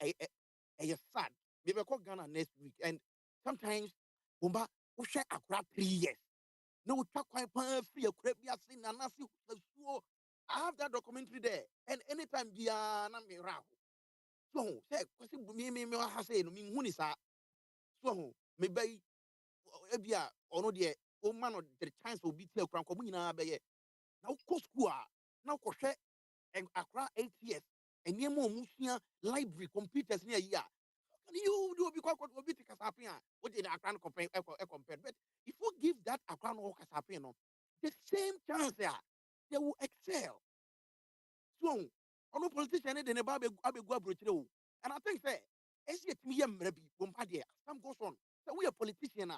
sad we be call Ghana next week and sometimes bomba we share akura 3 years. No free I have that documentary there. And anytime be na me raho. So say kwasi me ha say no me huni sa. So me bay ebia ono de o man no the chance obi tie kran ko mu nyina be ye. Na ko school a na ko hwe akra 8 years. Enie mo musua library computers ne ayi a. Can you do because obi take kasapin a what did akra compare compare but if you give that akra no kasapin no the same chance there they will excel. So, no politician in the Bible, and I think say ɛsi etimi yɛ mmerɛ bi bomba deɛ as time goes on sɛ woyɛ politician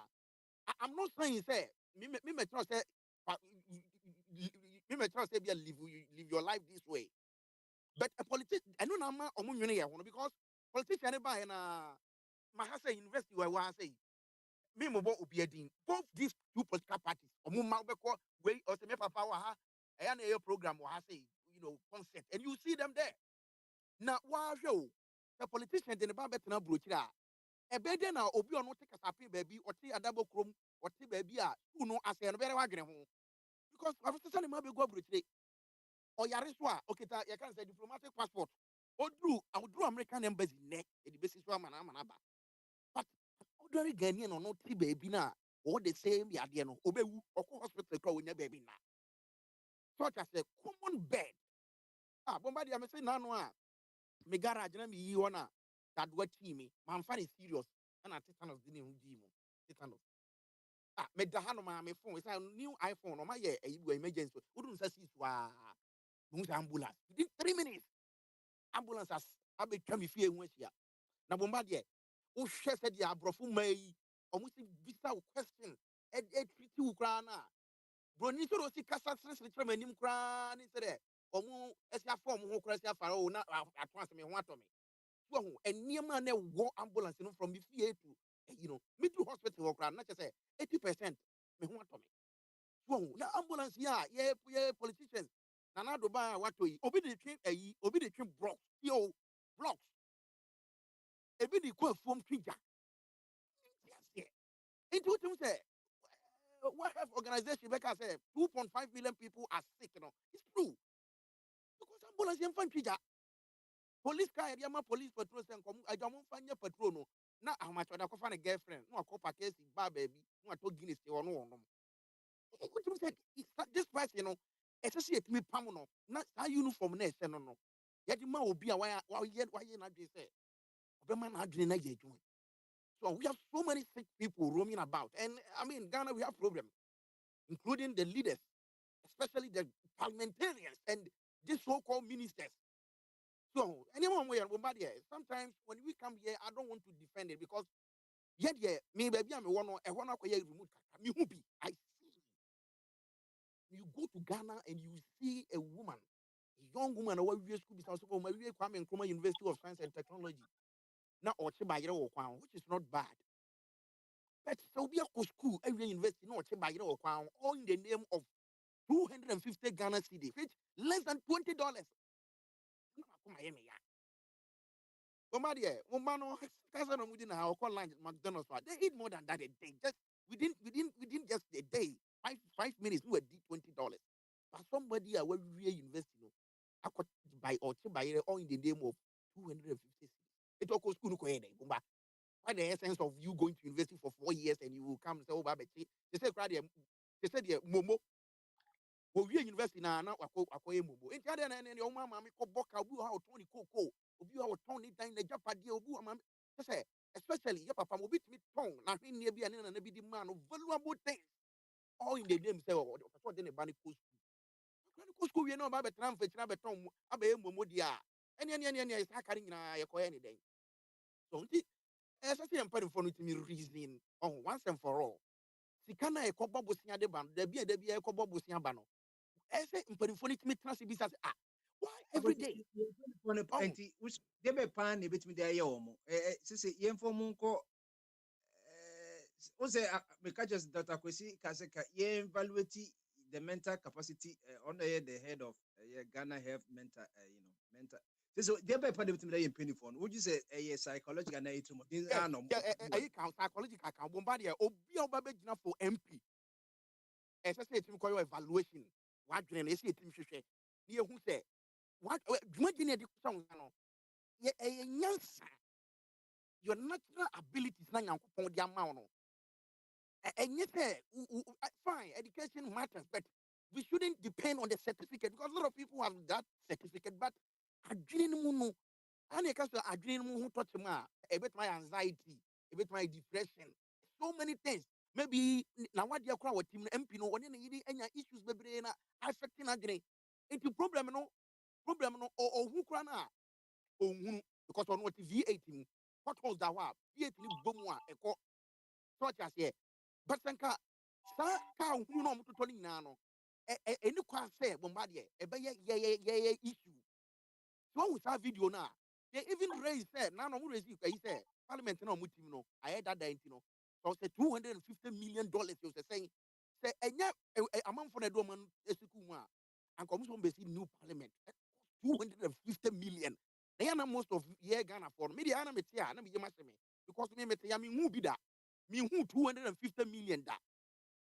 I'm not saying say me try say me try say be live your life this way but a politician I know na ma omo nwene ye ho because politician ne ba na ma ha say university wa say me mo bo obi adin both these two political parties omo ma obekọ we or say me papa wa ha eya na your program wa ha say concert and you see them there na wa hwe o the politician de ne ba betena brochira ebede na obi ono te kasape baabi ɔte adabo krom ɔte baabi a unu asɛ no bɛrɛ wadwene ho because afisa ne ma be go brochire ɔyare so a okita ye kan say diplomatic passport oduru American embassy ne e di besi so amana ba but ordinary Ghanaian no te baabi na all the same yade no obewu ɔkɔ hospital kra onya baabi na such as a common bed bomba dia me say nano a me garage na me yi wona that what me man find it serious and tetanus di ne hu di mu tetanus me da ha no ma me phone say new iPhone no ma ye emergency wouldn't say wa ambulance within 3 minutes ambulance has abetwa me fie hu ahia na bomba de wo hwe se de abrofo mai omo si visa question e treat you kra na broni so ro si kasa sere kra manim kra ni se de omo esia form ho kra esia fara o na ato aseme ho atomi so ho eniema na wo ambulance no from the fie to me to hospital kra na say 80% me ho atomi so ho na ambulance ya ye politicians na na do ba wato yi obi de twe blocks yo blocks ebi di kwa form twija into what say what health organization because say 2.5 million people are sick it's true because ambulance yan fan twija police car area ma police patrol sen kom ajamu fanya patrol no na ahmacho da ko fa ne girlfriend no ko package ba baby no to Guinness e wono wono what say this person especially at me pam no na sa uniform na ese no yadi ma obi a wa na dwe say obema na adwene na ye adwuma. So we have so many sick people roaming about. And I mean, Ghana, we have problems, including the leaders, especially the parliamentarians and these so-called ministers. So anyone where sometimes when we come here, I don't want to defend it because yet me baby I'm one remote me be I see you go to Ghana and you see a woman, a young woman or school Kwame University of Science and Technology. Now or which is not bad. But so be a school every university no all in the name of 250 Ghana cedi, which less than $20. McDonald's. They eat more than that a day. Just within just a day, 5 minutes, we did $20. But somebody at where university, I could buy or all in the name of 250 cedis. It all school why the essence of you going to university for 4 years and you will come and say, oh, Baba, they said, Momo, we university na akoye Momo. In China, and your mama, me ko boka, we how Tony Coco, you how Tony time the Japadi, obu, say, especially your papa will beat me tongue, not in near be an enemy man of valuable things. All in the name, say, oh, what then a banny school. School, you know, about transfer, Trabeton, Abe Momo, dia. And any is hacking any day. Don't it? As I say, I'm putting for me reasoning once and for all. Sikana e kobo bosia de ban, de bia e kobo bosia bano. Ese mpanyimfo ni timi transi bi say why every day? Enti de be pan e betimi de aye omo. Sese yemfo mu nko o say me catch us Dr. Kwesi Kaseka ye evaluate the mental capacity on the head of Ghana Health mental mental. So they be pan betimi de penny phone. Would you say psychological na it mo? Ayi kan psychological kan bomba de obi oba be gina for MP. Ese say timi koyo evaluation. Wa dwene na ese timi hwehwe. Ni ehu say what dwuma gina de song no. Ye nyansa your natural abilities na nyankopon de ama no. And yes, fine, education matters, but we shouldn't depend on the certificate because a lot of people have that certificate, but I didn't know. And I didn't know who touch a bit my anxiety, a bit my depression, so many things. Maybe now what you call team MP no one any issues baby affecting agony. Into problem no or who crana or because on what V18 potholes that were yet ni bomwa eko such as here but sanka sa ka hu no mo totɔ ni nyinaa no any kwa say bombardie ebe ye issue so we saw video na they even raise say na no mo raise you say parliament na mo team no I heard that no so say $250 million you say enya amount for the do man esiku mu a and come some be new parliament 250 million na most of year Ghana for me na me tia na me yema me because me tia me hu bi da me hu 250 million da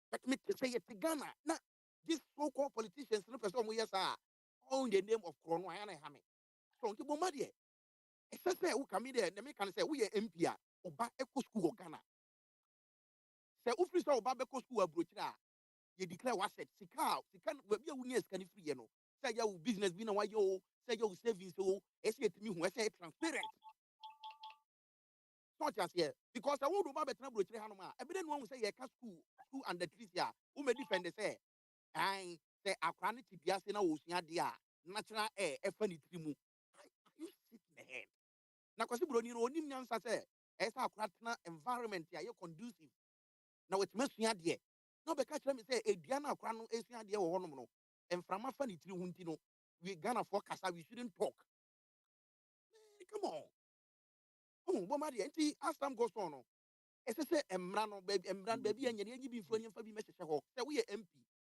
but me say it Ghana na these so-called politicians no person mo yes all in the name of Krono ayana ha me so nti bomba de e say who come there na me can say we MP a oba eco school Ghana say who free say oba be school abrochira you declare what set sika we be wuni escan free no say your business be na why yo say your savings so e say me hu e say transparent not just here because I want to buy better abrochira hanoma e be no one say ye ka school under trees here who may defend say I say akwa ne tibia say na wo sua de a natural air e fa ni trimu you sit in the head na kwasi bro ni no onim nyansa say e say akwa tena environment ya you conducive na what me sua de no be catch me say edua na akwa no esua de wo honom no emframa fa ni tiri hunti no we Ghana for kasa we shouldn't talk come on oh bo ma de nti as time goes on no e say emra no baby anya ne bi mfo nyemfa bi mehyehyɛ ho say we MP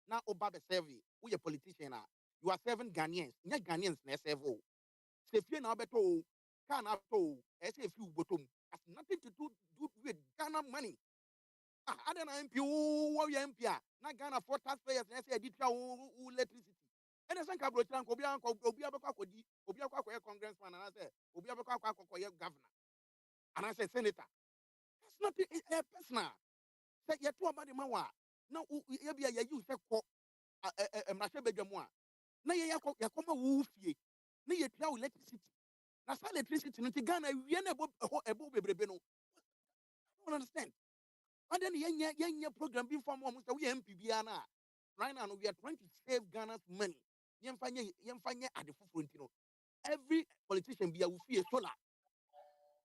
na oba be serve we a politician na you are serving Ghanaians nya Ghanaians na serve o se fie na obeto o car na to e say fi ubotom has nothing to do with Ghana money I don't know MP wo ya MP na Ghana for taxpayers na say editra wo electricity and sen ka bro tran ko obi abekwa akodi obi akwa akoye congressman na say obi abekwa akoye governor and I say senator that's not personal say ye to about the mawa na ye bia ye you say ko mrahye badwamu a na ye yakoma wo fie na ye tua electricity na sa electricity no ti Ghana wie na ebo bebrebe no I don't understand and then ye program be form almost we MP bia na right now we are trying to save Ghana's money yemfanye ade foforo ntino every politician bia wo fie solar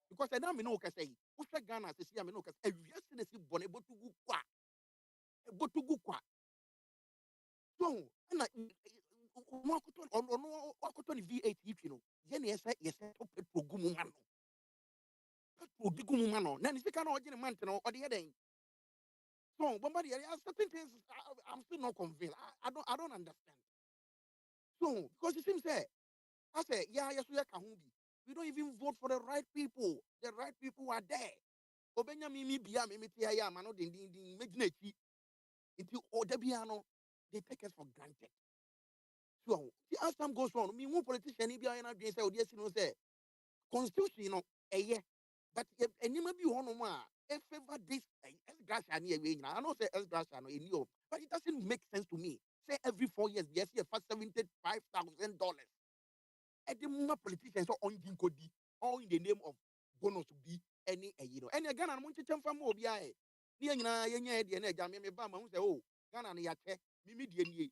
because I don't know what say wo hwe Ghana se sia me no ka awia se de si bone botugu kwa so na wakoto ni V8 if you know yen yes to petrol gumu mano petrol digumu mano na ni sika na ogene man no ode yeden so bomba there are certain things I'm still not convinced I don't understand so because it seems that I say yeah yes we can be we don't even vote for the right people are there obenya mi bia me tia ya ma no din megina chi until odabia no they take us for granted. So as time goes on, me one politician be na dream say odiesi no say constitution no but any be one ma e favor this grass and we I know say grass no any but it doesn't make sense to me. Say every 4 years yes you for $75,000. And the more politicians so on kodi all in the name of bonus be any any Ghana mo chicham fam obi ae ni nyina yenya de na agya me ba ma hu say oh Ghana na yake mi die nie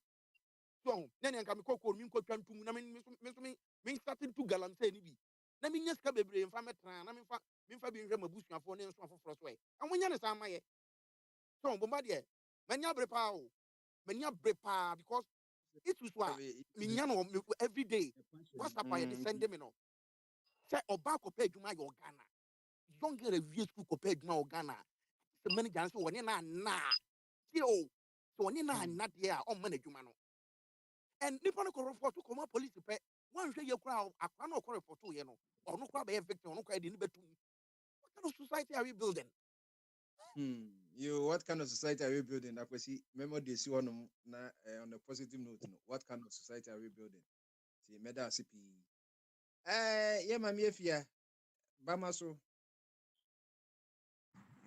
so na nka me kokoro mi nkotwa ntum na me starting to galam say ni bi na me nya ska bebre mfa metra na me mfa bi nhwe mabusuafo ne nso afoforo so e amonya ne sa maye so bomba de manya brepa o manya brepa because it was what me nya no every day what's up I send them no say oba ko pay djuma yo Ghana don't get a view school ko pay djuma o Ghana the manager so woni na still so woni na there on manage djuma no and nipa no ko report to come police pay one hwe ye kura akwa no ko report to ye no ono kura be victim ono kura de ni betum what kind of society are we building What kind of society are we building? Remember they see one on a positive note. What kind of society are we building? See, meda CP. Yeah, mami, if ya, Bamaso.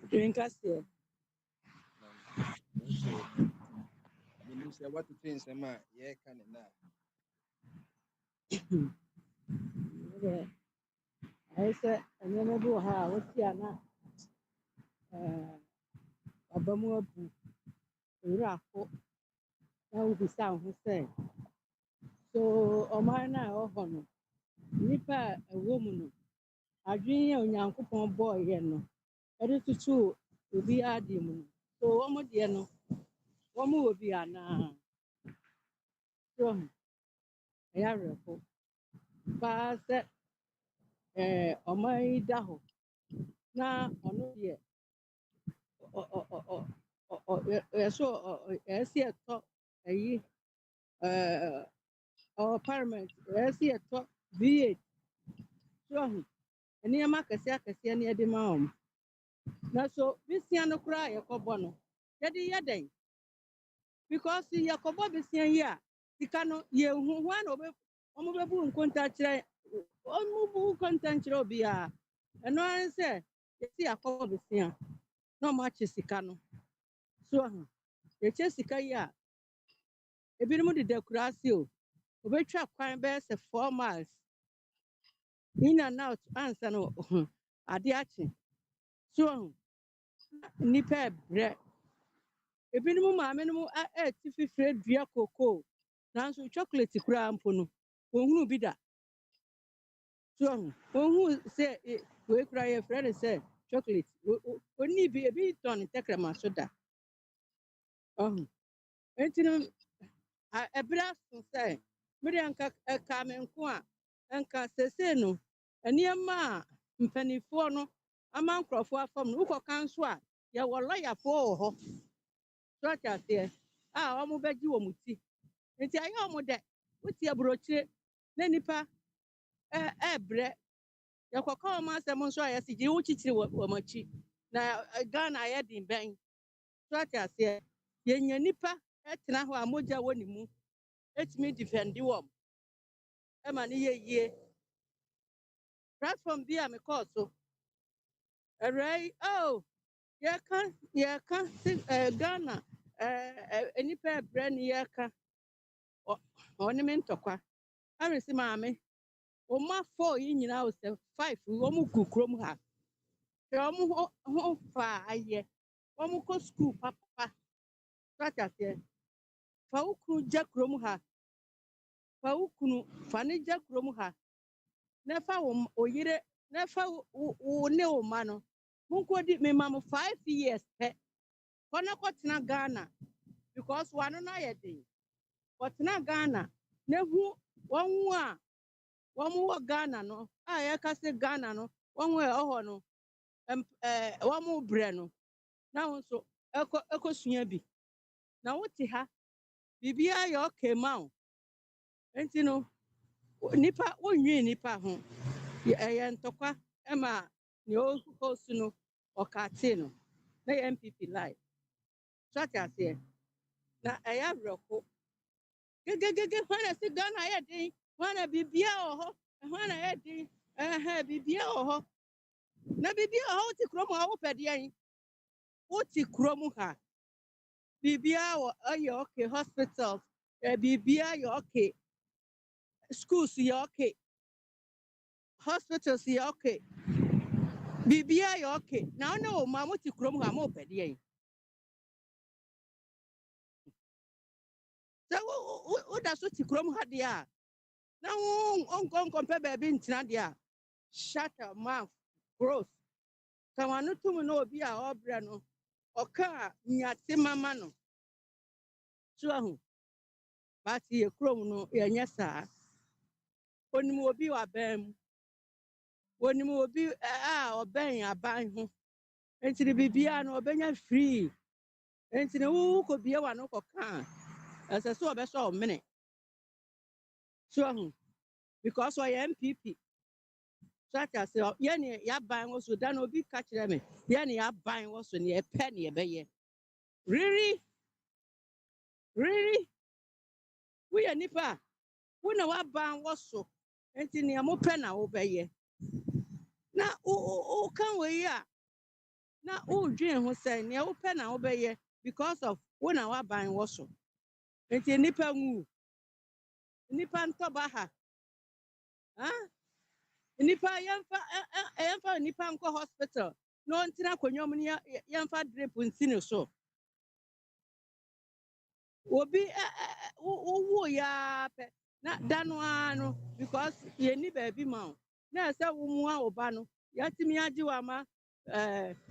Drink us here. You say what to think, Sama? Yeah, can it now? Okay. I said, and then I do how what's Yana Abamu Rafo. Now we sound who say. So, Omana or Hono. Nipa a woman adwene a onyankopɔn bɔɔyɛ no ɛde tutu obi adi mu no so wɔn deɛ no wɔn wɔ bi anaa so ɛyɛ awerɛfo paa sɛ ɔman yi da hɔ na ɔno deɛ ɛsi ɛtɔ ɛyi parliament ɛsi ɛtɔ v8 so nneɛma akɛseɛ ne yɛde ma wɔn na so bisia no koraa yɛkɔbɔ no yɛde yɛ dɛn because yɛkɔbɔ bisia yi a sika no yɛhu hɔ na wɔn bɛbu nkonta nkyerɛ obiara ɛno ara sɛ yɛsi akɔbɔ bisia na wɔn akyɛ sika no so yɛkyɛ sika yi a ebinom deda kuraase o obetwa kwan bɛyɛ sɛ 4 miles in and out ansa no ade akye so nipa brɛ ebinom maame no ɛti fifire dua koko nanso chocolate kura mpo no ohunu bi da so ohunu sɛ we kura yɛ frɛ ne sɛ chocolate oni bi ebi tɔn tɛkrɛma so da enti no ɛbrɛ so sɛ mede nka ɛka me nko a nka sese no nneɛma a mpanimfoɔ no ama nkurɔfoɔ afam no wokɔka nso a yɛwɔ lɔyafoɔ wɔ hɔ so ate aseɛ a wɔn bɛgye wɔn ti nti ayɛ wɔn dɛ wotie aburokyire na nipa ɛbrɛ yɛkɔka wɔn asɛm nso a yɛsi gye wokyikyiri wɔn akyi na Ghana ayɛ den bɛn so ate aseɛ yɛnya nipa ɛtena hɔ a mogya wɔ ne mu ɛtumi defendi wɔn ɛma ne yɛ yie platform bi a mekɔɔ so ɛwura yi yɛka si Ghana nipa ɛbrɛ ne yɛka ɔne me ntɔkwa ɛresi maame wɔn afɔ yi nyinaa sɛ 5 wɔn gu kurom ha hwɛ wɔn ho fa ayɛ wɔn kɔ school papa sɔte aseɛ fa wo kunu gya kurom ha fa wo kunu fa ne gya kurom ha na fa wo oyere na fa wo ne wo ma no munkodi me ma mo 5 years pɛ kɔna kɔtena Ghana because wano na yɛ den kɔtena Ghana na hu wɔn a wɔn wɔ Ghana no a yɛka sɛ Ghana no wɔn a ɛhɔ no wɔn brɛ no na wɔn nso ɛkɔsua bi na wote ha biribiara yɛ ɔka ma wo nti no nipa wonwie nipa ho ɛyɛ ntɔkwa ɛma nea ɔhost no ɔkate no na yɛ MPP live so ate aseɛ na ɛyɛ awerɛko gegegege hɔ na si Ghana yɛ den hɔ na biribiara wɔ hɔ hɔ na yɛ den biribiara wɔ hɔ na biribiara wɔ hɔ wote kurom ha wopɛ deɛ wote kurom ha biribiara wɔ ɛyɛ okay hospitals biribiara yɛ okay schools yɛ okay hospitals yɛ okay biribiara yɛ okay na ɔne wo ma mote kurom ha mopɛ deɛ sɛ woda so te kurom ha deɛ a na nkɔmpɛ baabi ntena deɛ a shut your mouth gross ka wano tum na obi a ɔbrɛ no ɔka a nyate mama no so ahu baati yɛ kurom no yɛnyɛ saa onim obi wɔ abɛn mu onim obi a ɔbɛn aban ho nti biribiara no ɔbɛnya free nti ne wokɔ bie wano kɔka ɛsɛ sɛ ɔbɛsɔ ɔmene so ahu because ɔyɛ MPP so ate ase yɛne yɛaban wɔ so da na obi ka kyerɛ me yɛne yɛaban wɔ so ne yɛpɛ ne yɛbɛyɛ really woyɛ nipa a wo na waban wɔ so nti nea mopɛ na wobɛyɛ na woka wɔ yi a na wodwen ho sɛ nea wopɛ na wobɛyɛ because of wo na waban wɔ so nti nipa nwu nipa ntɔba ha nipa yɛmfa nipa nkɔ hospital na ɔntena akonnwa mu ne yɛmfa drip nsi ne so obi wo ya pɛ na da no ara no because yɛni baabi ma wo na ɛsɛ wo mu a wo ba no yɛatumi agye wɔ ama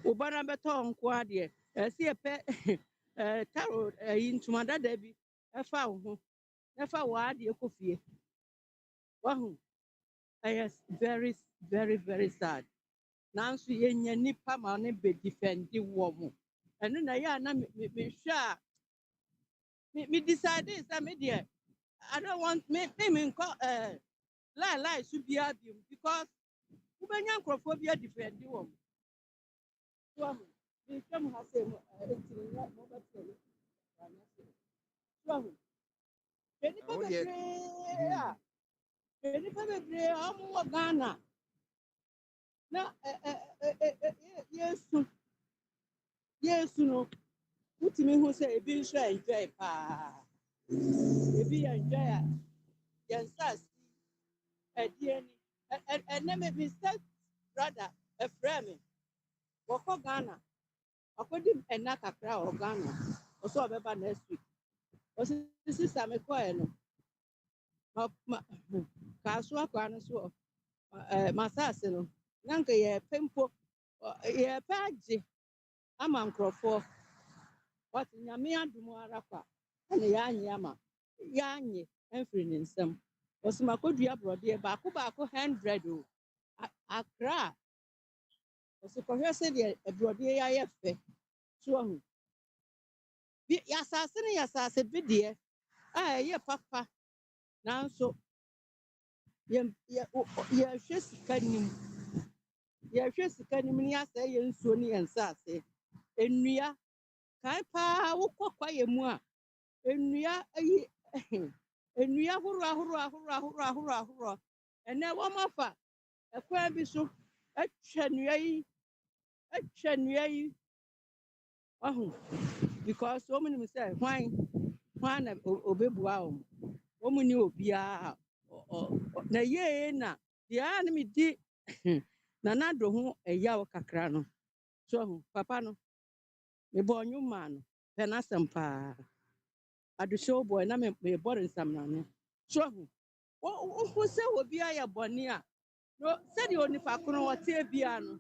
wo ba no bɛtɔ nko adeɛ ɛsɛ yɛpɛ taro ntoma dada bi ɛfa wo ho ɛfa wɔ adeɛ kɔ fie wahu ɛyɛ very very very sad nanso yɛnya nipa ma ne bɛdifɛnde wɔ mo ɛno na ɛyɛ a na mehwɛ a me decide sɛ me deɛ I don't want me nkɔ lie so biara biom because wobɛnya nkurɔfoɔ bi adifɛnde wɔ mo wahu mehwɛ mu ha sɛ mu ɛntininya mobɛtɛ no wahu nipa Awo deɛ bebree a nipa bebree a ɔmo wɔ Ghana na yesu no wotumi hu sɛ ebi nso enjoy paa ebi enjoy a yɛnsa ase ɛdeɛ ni ɛnɛ me step brother ɛfrɛ me wɔkɔ Ghana ɔkɔdi ɛna kakra wɔ Ghana ɔsɛ ɔbɛba next week ɔsɛ sisa mekɔɛ no kaaso akɔa no so masaase no na nka yɛpɛ mpo yɛpɛ agye ama nkurɔfoɔ wɔte nyame adom ara kwa ɛna yɛanye ama yɛanye ɛmfiri ne nsam ɔsɛ makɔdua borɔdeɛ baako 100 o akra a ɔsɛ kɔhwɛ sɛdeɛ borɔdeɛ yɛayɛ fɛ so ahu yɛasase no yɛasase bideɛ a ɛyɛ papa nanso yɛhwɛ sika nim ne yɛasɛ yɛ nsuo ne yɛn nsase nnua kae paa wokɔ kwayɛ mu a nnua ayi nnua ahorow ɛnɛ wɔmafa ɛkwan bi so atwa nnua yi wahu because wɔn nim sɛ hwan na obɛbua wɔn ni obiara na yie na deɛ a ne me di nana do ho ɛyaw kakra no so papa no mebɔ nnwuma no pɛ n'asɛm paa aduhyɛ bɔ na mebɔ nsɛm n'ano so wohu sɛ obi ayɛ bɔne a sɛdeɛ onipa kono wɔte bia no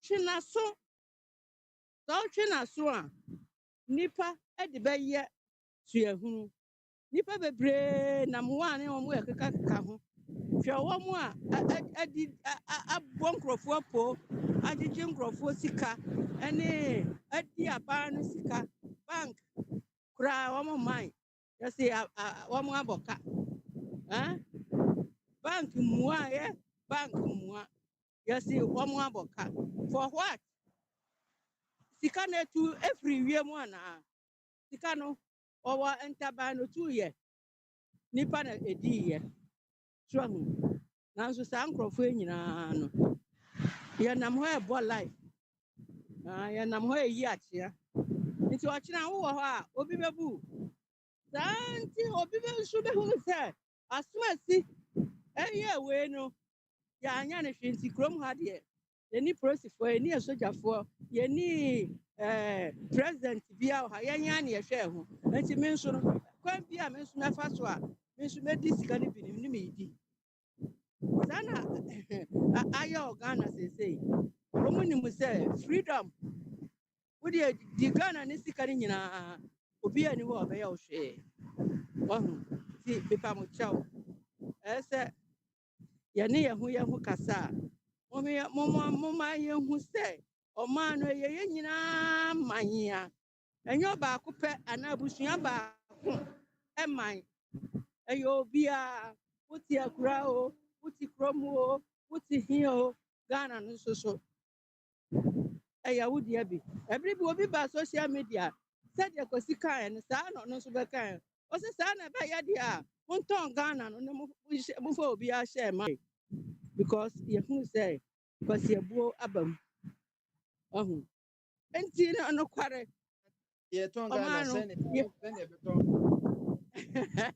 twe n'aso sɛ ɔtwe n'aso a nipa de bɛyɛ tuahunu nipa bebree nam hɔ a ne wɔn yɛ kekakeka ho hwɛ wɔn a abɔ nkurɔfoɔ po agyegye nkurɔfoɔ sika ne adi abaa no sika bank koraa wɔn man yɛsɛ wɔn abɔ ka bank mmua yɛ bank mmua yɛsɛ wɔn abɔ ka for what sika na etu efiri wiem anaa sika no ɔwɔ ntaban no tu yɛ nipa na edi yɛ so ahu nanso saa nkurɔfoɔ nyinaa no yɛnam hɔ ɛbɔ life yɛnam hɔ ɛyi akyea nti ɔkyena wowɔ hɔ a obi bɛbu saa nti obi nso bɛhu sɛ asomasi ɛyɛ wei no yɛanya ne hwee nti kurom ha deɛ yɛni polisifoɔ yɛni asogyafoɔ yɛni president bi a ɔha yɛnya ne yɛhwɛ ho nti me nso no kwan bi a me nso mɛfa so a me nso mɛdi sika no bi ne meedi saa na ayɛ wɔ Ghana seesei wɔn nim sɛ freedom wode di Ghana ne sika no nyinaa obi ani hɔ a ɔbɛyɛ wo hwee wahu nti pepa mo kyɛw ɛyɛ sɛ yɛne yɛn ho kasa a moma yɛhu sɛ ɔman no ɛyɛ yɛn nyinaa manyea ɛnyɛ ɔbaako pɛ anaa abusua baako ɛman ɛyɛ obiara wote akura o wote kurom o wote hi o Ghana no nso so ɛyɛ wo deɛ bi ɛbere bi obi ba social media sɛdeɛ kɔsi kaeɛ no saa na ɔno nso bɛkaeɛ ɔsɛ saa na ɛbɛyɛ deɛ a montɔn Ghana no ne mofa obiara hyɛ ma because yɛhunu sɛ kwasiabuo aba mu ɔho nti no nokware yɛtɔn Ghana sɛne ɛbɛtɔn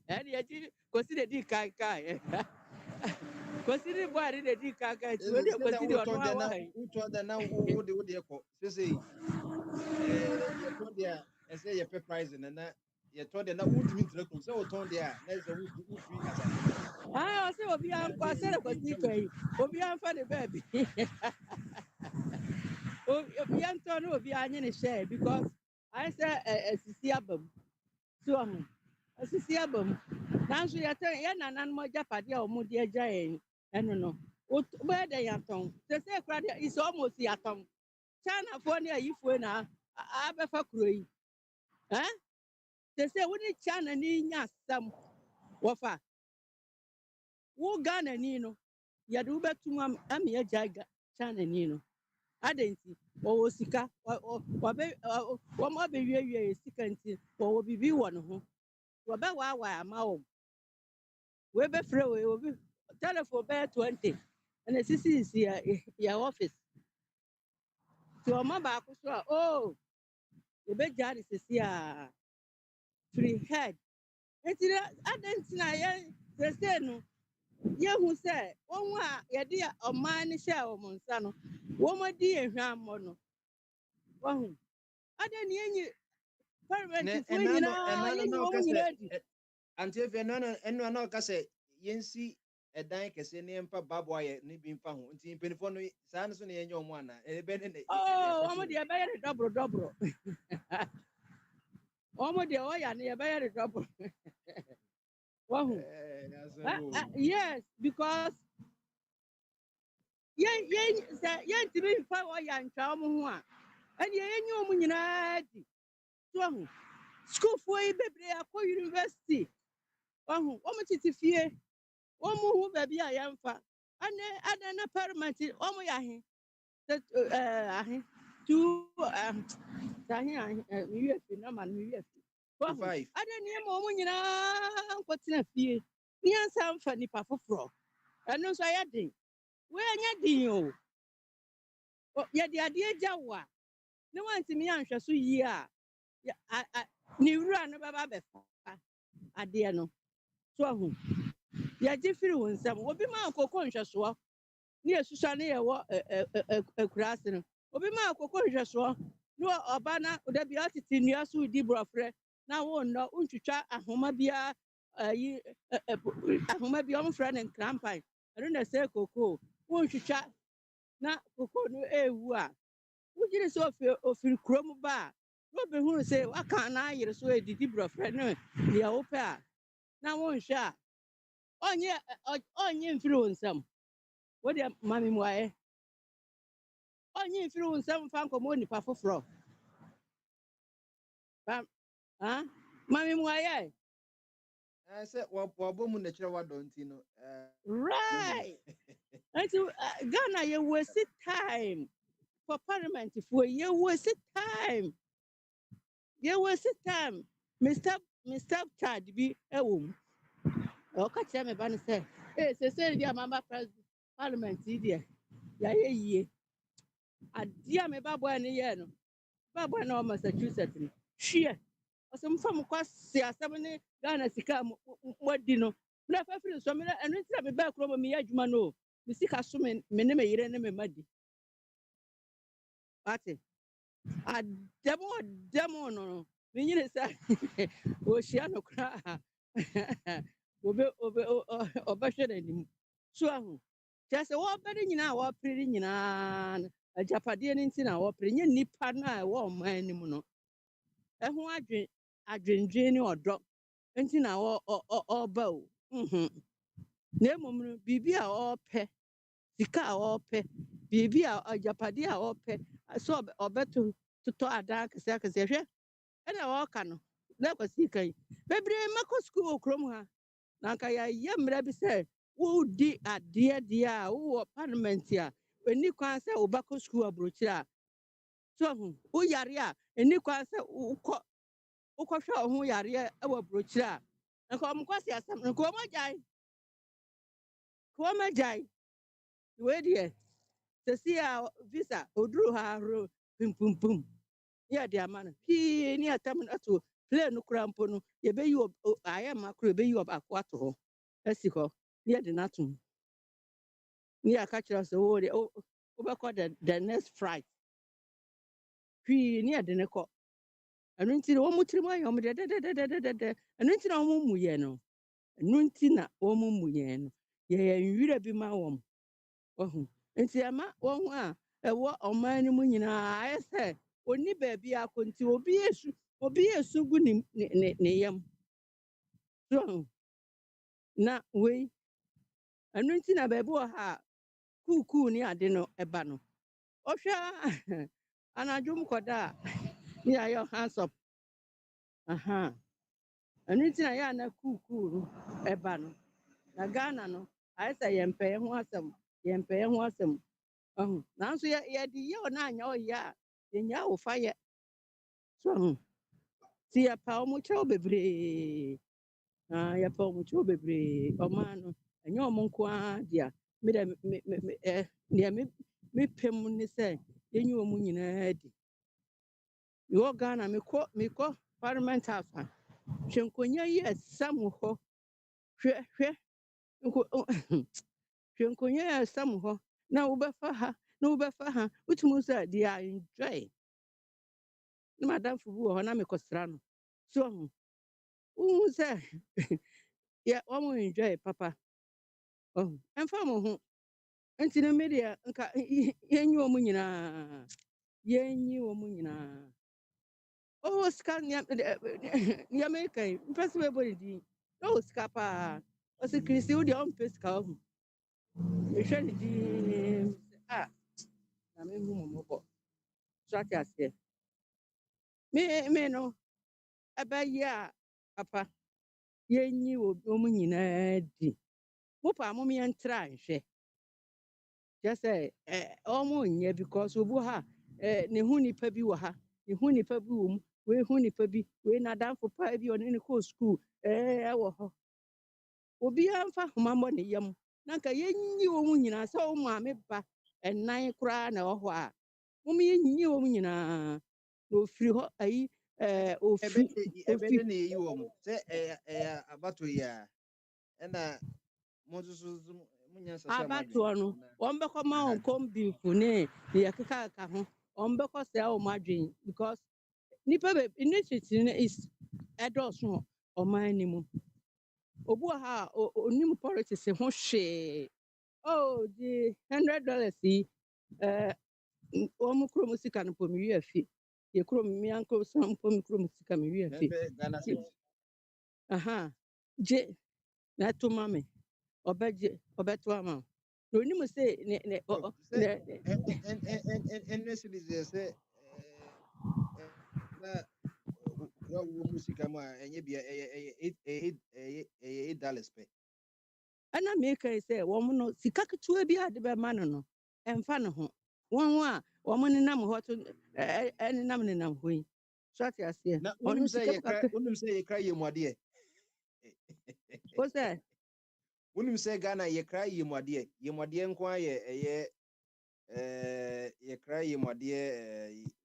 ɛne akyi kɔsi de di kaekaeɛ kɔsi de bɔade de di kaekae nti wode kɔsi de ɔno awɔ wotɔn da na wode kɔ sɛsei yɛtɔn deɛ a ɛsɛ yɛpɛ price no na yɛtɔn deɛ na wotumi ntena kurom sɛ wotɔn deɛ a na sɛ wofiri asase no I say obi an kwa say ko ti kai. Obi an fa the baby. Obi an to no obi an ne share because I say asisi abam. So asisi abam. Nanso ya nanan mo japade a omo de agya yen. Eno no. Where they yaton. They say crowd is almost yaton. China for ne ayifo na abefa kuro yi. Eh? They say when China ni nya sam wofa. Wo Ghana ni no. Yade wo betum am ye jaga China ni no. Adenti wo sika wo be wo ma be wie sika nti wo bibi wo no ho. Wo be wa ama wo. We be frɛ we obi telephone be 20 and sisi is your office. So ma ba ko so oh we be jari sisi a free head. Enti adenti na ye say no yehu sɛ wɔn a yɛde ɔman ne hyɛ wɔn nsa no wɔn di ehwammo no wɔn ade ne yɛnyi parliament fo nyinaa yɛnyi wɔn nyinaa di antefe ɛno na ɔka sɛ yɛnsi ɛdan kɛse ne yɛmfa babo ayɛ ne bi mfa ho nti mpanimfoɔ no saa no so ne yɛnyɛ ɔmo ana ɛbɛ ne wɔn deɛ ɛbɛyɛ ne dɔboro wɔn deɛ ɔyɛ ne yɛbɛyɛ ne dɔboro wɔn yes because yɛntumi mfa ɔyɛ ntwa wɔn ho a ɛne yɛnyi wɔn nyinaa di so wɔn schoolfoɔ yi bebree akɔ university wɔn tete fie wɔn ho baabi a yɛmfa ɛnɛ na parliament wɔn yɛ ahe ahe two ahe wiye fi na ma no wiye fi wɔn ɛnɛ nneɛma wɔn nyinaa nkɔtena fie ne yɛnsa mfa nipa foforɔ ɛno nso ayɛ den wɔnyɛ den o yɛde adeɛ gya wo a ne wɔntumi anhwɛ so yie a ne wura no bɛba bɛfa adeɛ no so ahu yɛgye firi wo nsɛm obi ma akɔkɔ nhwɛsoɔ ne yɛsusua ne yɛwɔ akuraase no obi ma akɔkɔ nhwɛsoɔ ne ɔba na da bia ɔtete nnua so di borɔfrɛ na wonnɔ wontwitwa ahoma biara ahoma bi ɔmfrɛ ne nkrampan ɛno na sɛ kokoo wontwitwa na kokoo no ɛɛwu a wogyere sɛ ofiri kurom ba a na obɛhunu sɛ waka na ayere so ɛdidi borɔfrɛ ne deɛ wopɛ a na wonhwɛ a ɔnyɛ mfiri wo nsɛm wode mame mmuaeɛ ɔnyɛ mfiri wo nsɛm mfa nkɔmmɔ nipa foforɔ mame mmuaeɛ sɛ wɔbɔ mu n'akyerɛ wadɔ nti no right nti Ghana yɛ waste time for parliament for yɛ waste time Mr. Chad bi ɛwɔ mu ɔka kyerɛ me ba no sɛ sɛsɛ bi a mama parliament yi deɛ yɛayɛ yie adeɛ a me baboa ne yɛ no baboa na ɔ Massachusetts no hwɛ ɔsɛ mfa mo kɔ se asɛm ne Ghana sika mɔdi no na fafiri so me ɛno nti na mebɛɛ kurom meyɛ adwuma no o me sika so me ne me yere ne me ma di wate adɛm no menyine sɛ ɔhyia no koraa ɔbɛhwɛ n'anim so ahu kyerɛ sɛ wɔbɛde nyinaa a wɔpere nyinaa no agyapadeɛ no nti na wɔpere nyɛ nnipa no a ɛwɔ ɔman anim no ɛho adwendwen ne ɔdɔ nti na ɔba o na mmom no biribi a ɔpɛ sika a ɔpɛ biribi a agyapadeɛ a ɔpɛ sɛ ɔbɛtotɔ adan akɛseakɛseɛ hwɛ ɛna ɔka no na kwasi ka yi bebree makɔ sukuu wɔ kurom ha na nka yɛayɛ mmara bi sɛ wodi adeɛ deɛ a wowɔ parliament a ɛni kwan sɛ wobɛkɔ sukuu aburokyire a so woyare a ɛni kwan sɛ wokɔhwɛ wo ho yareɛ wɔ aburokyire a nka ɔmokɔse asɛm nka wɔmagyae wei deɛ sɛsi a visa oduru ha ro pumpumpum yɛde ama no pii ne atam no ato plane no kora mpo no yɛbɛyi ayɛ ma koro yɛbɛyi ɔbaako ato hɔ asi hɔ ne yɛde no atom ne yɛaka kyerɛ sɛ wobɛkɔ the next flight pii ne yɛde ne kɔ ɛno nti na wɔn tirim ayɛ wɔn dɛdɛdɛdɛdɛdɛ ɛno nti na wɔn mu yɛ no ɛno nti na wɔn mu yɛ no yɛyɛ nwura bi ma wɔn ɔho nti ɛma wɔn a ɛwɔ ɔman no mu nyinaa ayɛ sɛ oni baabi akɔ nti obi esu gu ne yam so ɔho na wei ɛno nti na baabi wɔ ha a kuukuu ne ade no ɛba no ɔhwɛ a anadwo mu kɔda a ne yɛayɛ hands up aha ɛno nti na yɛ ana kuukuu no ɛba no na Ghana no ayɛ sɛ yɛmpɛ yɛn ho asɛm ɔho nanso yɛde yɛ ɔ na anyɛ ɔyɛ a yɛnya wo fa yɛ so ɔho nti yɛpa wɔn kyɛw bebree yɛpa wɔn kyɛw bebree ɔman no ɛnyɛ wɔn nko ara dea me dɛ deɛ mepɛ mu ne sɛ yɛnyi wɔn nyinaa di mewɔ Ghana mekɔ parliament house a hwɛ nkonnwa yi ɛsam hɔ hwɛ nkonnwa yi ɛsam hɔ na wobɛfa ha wotumi sɛ deɛ I enjoy na madamfo bi wɔ hɔ na mekɔsra no so ɔho wohu sɛ wɔn enjoy papa ɔho ɛmfa mo ho nti no me deɛ nka yɛnyi wɔn nyinaa oh sika nneɛma yi kan mpɛ sɛ bɛbɔ ne din na ɔwɔ sika paa ɔsɛ Kristi wo deɛ ɔmpɛ sika ɔho mehwɛ ne din sɛ na mehu mo mmɔbɔ so ate aseɛ me no ɛbɛyɛ a papa yɛnyi wɔn nyinaa di mopa a yɛntra nhwɛ kyerɛ sɛ wɔn nyɛ because obi wɔ ha ne ho nipa bi wɔ ha ne ho nipa bi wɔ mu wei ho nipa bi wei n'adamfo paa bi ɔne ne kɔɔ sukuu ɛwɔ hɔ obiara mfa ahoma mmɔ ne yam na nka yɛnyi wɔn nyinaa sɛ wɔn maame ba ɛnan koraa na ɛwɔ hɔ a yɛnyi wɔn nyinaa na ofiri hɔ ayi ɛbɛde na eyi wɔn sɛ ɛyɛ abato yi a ɛna mo nso so mo nya nsasa abatoɔ no wɔn bɛkɔ ma wɔn kɔm biifu ne yɛkeka ho wɔn bɛkɔ sɛ wɔn adwene because nipa bɛ initiative no is ɛdɔɔso wɔ ɔman no mu obi wɔ ha a onim politics ho hwee di $100 yi wɔn kurom sika no pɔ mi wi afi yɛ kurom mi ankɔ san pɔ mi kurom sika mi wi afi gye na ɛto ma mi ɔbɛgye ɔbɛto ama wo na onim sɛ ɛnɛ series sɛ na wɔn mu sika mu a ɛnyɛ bia ɛyɛ $8 pɛ ɛna meka yi sɛ wɔn no sika ketewa bi a de bɛma no ɛmfa ne ho wɔn a wɔn nenam hɔ to nenam hɔ yi so ate aseɛ na wonim sɛ yɛkra yɛ mu adeɛ o sɛ wonim sɛ Ghana yɛkra yɛ mu adeɛ nko ayɛ ɛyɛ yɛkra yɛ mu adeɛ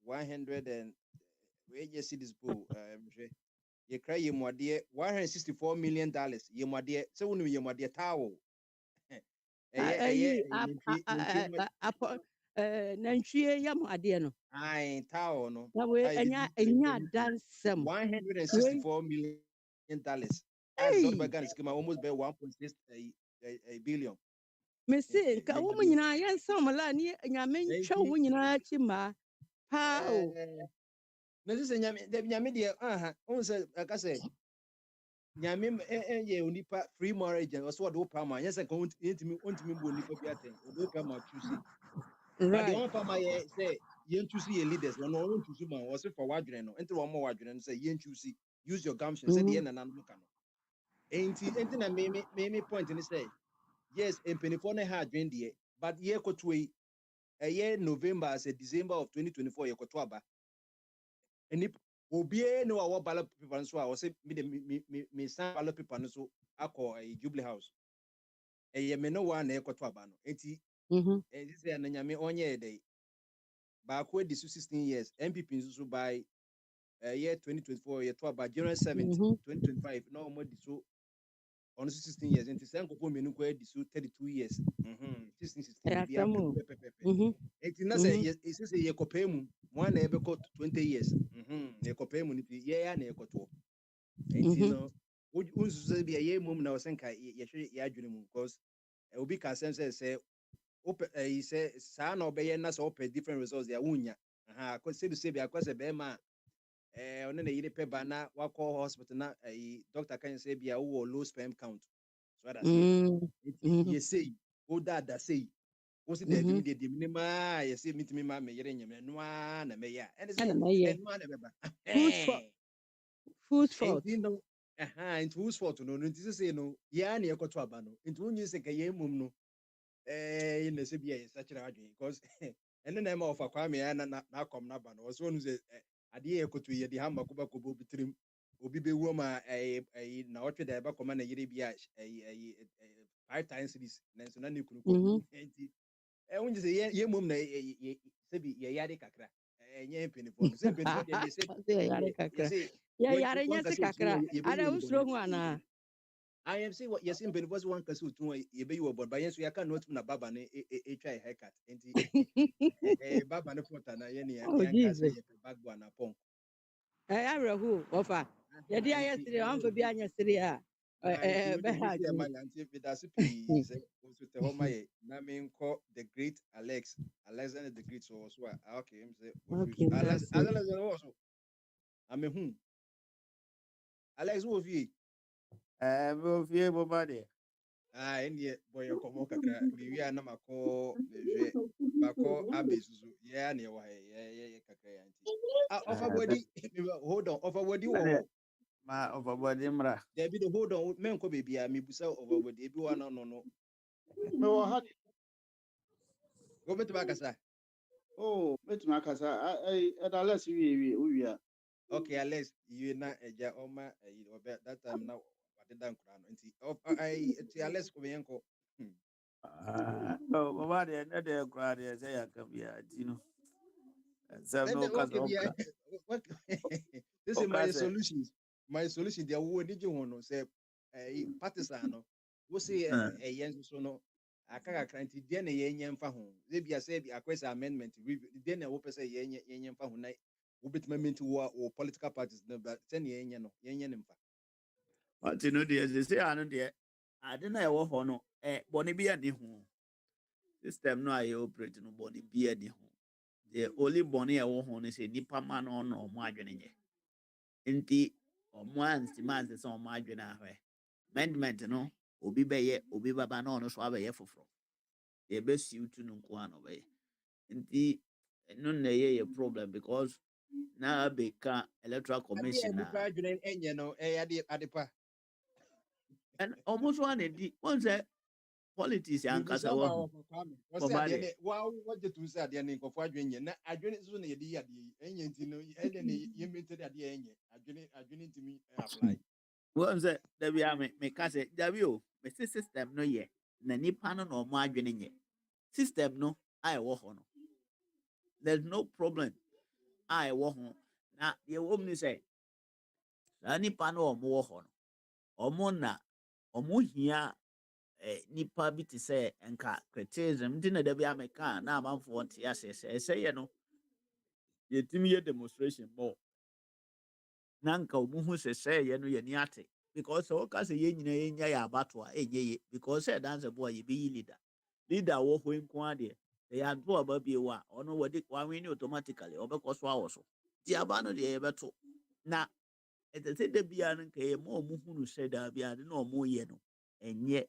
100 and we just see this pool yɛkra yɛ mu adeɛ $164 million yɛ mu adeɛ sɛ wonim yɛ mu adeɛ towel nantwie yam adeɛ no towel no na we ɛnya adansɛm $164 million almost by 1.6 billion me say nka wɔn nyinaa yɛnsa wɔn la ne nyame ntwa wɔn nyinaa akyi mmaa paa o na sɛ nyame deɛ wɔn sɛ aka sɛ nyame ɛyɛ onipa free marriage ɔsɛ wɔde wo pa ma nyɛ sɛ nka ɔntumi bɔ onipa bi atɛn ɔde wo pa ma choose but the one pa ma yɛ sɛ yɛn choose yɛ leaders ɔno choose ma ɔsɛ for wadwene no nti wɔn mo wadwene no sɛ yɛn choose use your gumption sɛ deɛ nana no ka no enti na me point ni say yes mpanifo na ha adwen de but ye koto yi ɛyɛ November as December of 2024 ye koto aba eni obie no a ballot paper so a wo say me san ballot paper no so akɔ Jubilee House ɛyɛ me no one na ye koto aba no enti say na nyame onye dey ba ko di 16 years MPP so by year 2024 ye to aba January 7th 2025 no mo di so on 16 years nti sɛ nkɔpɔ mmienu kɔ adi so 32 years 16 bi Asɛm o. pɛpɛpɛpɛ nti na sɛ ɛsɛ sɛ yɛkɔpɛɛ mu mo ana yɛbɛkɔ 20 years yɛkɔpɛɛ mu no pii yɛyɛ na yɛkɔtoɔ nti no wonsusu sɛ bia yɛ mmom na ɔsɛ nka yɛhwɛ yɛadwene mu because obi ka asɛm sɛ wopɛ sɛ saa na ɔbɛyɛ na sɛ wopɛ different results deɛ wonya sɛbi bi akɔ sɛ bɛrima a ɔne na yere pɛ ba na wakɔ hospital na doctor kan sɛ bia wowɔ low sperm count so ada sɛ yɛsei wodaada sei wo se daabi me deɛ me ma yɛsɛ metumi ma me yere nyɛm ɛno a na mɛyɛ a ɛne sɛ ɛno a na bɛba whose fault nti whose fault no nti sɛ no yɛa ne yɛkɔto aba no nti wonyi sɛ ka yɛ mmom no na sɛ bia yɛsakyerɛ adwene because ɛne na ɛma ɔfa kwame a na akɔm no aba no ɔsɛ ɔno sɛ adeɛ yɛkɔto yɛde hama kobakɔbɔ obi tirim obi bɛwuo ma na ɔtwe da ɛbɛkɔma na yere bi a 5 times series nanso na ne kunu kɔ nti wonye sɛ yɛ mmom na sɛbi yɛyare kakra ɛnyɛ mpanifoɔ no sɛ mpanifoɔ deɛ yɛyare nyɛ se kakra ada wosuro ho anaa I am saying what yes, in Penny was one castle to a baby or but by yes, we are cannot na baba a try haircut. And baba no put an back one upon. I who offer. The dear yesterday, I'm for being yesterday. My auntie with us, was with the home, Namin called the great Alexander the Great. So, okay, also. I mean, whom Alex will be. Fie bobade. Any boy, come on, we are not Mako Abbas, yeah, near why, offer body, hold on, offer what you want. Ma over body mra. There be the hold on, men could be a me busa over what they do. No. No, Go to Bagasa. oh, bet Macasa, I unless we are. Okay, unless you not a ja oma or that time now. Unless Kobianco. Oh, bobade na de kra de say akabia tino. So no cause This is my solution. My solution, they are did you want to say partisan? We say a yen so no. I can't cranty then a yen fahon. They be a say a question amendment. Then I hope say yen fahon night. We bit me to war or political parties, but 10 yen yen. But you know, they say, I know, dear, I don't know what no, Bonnie be at the home. This time, no, I operate no Bonnie be at the home. The only Bonnie I want is a nipper man on or margin in ye. Inti, or once the man is on margin. Amendment, no, Obi Baye, Obi Baba no, so I be for from. The best you to know one away. Inti, no, a problem because now be electoral commission. And almost one indeed. One said politics and Casawa. What did you say? The name of Adrian? I didn't soon a dear, and you meted at the end. I didn't to me apply. One said, there we are, me case, W, my system no ye, Nani Panon or margin in ye. System no, I walk on. There's no problem. I walk on. Now, the woman say, Nani Pano or more on. Or mona, or more here. Nipa bi te sɛ nka criticism nti na da bi ameka na amanfoɔ nte ase sɛ ɛsɛ yɛ no yɛtumi yɛ demonstration bɔ na nka ɔmo ho sɛ sɛ yɛ no yɛni ate because sɛ wɔka sɛ yɛn nyinaa yɛnya yɛ abato a ɛnyɛ yɛ because sɛ danse bɔ a yɛbɛyi leader wɔ hɔ nko adeɛ ɛyɛ ato aba bie wɔ a ɔno wɔde wawene automatically ɔbɛkɔ so awɔ so nti aba no deɛ yɛbɛto na ɛsɛ sɛ da biara no nka yɛ ma ɔmo hunu sɛ da biara no na ɔmo yɛ no ɛnyɛ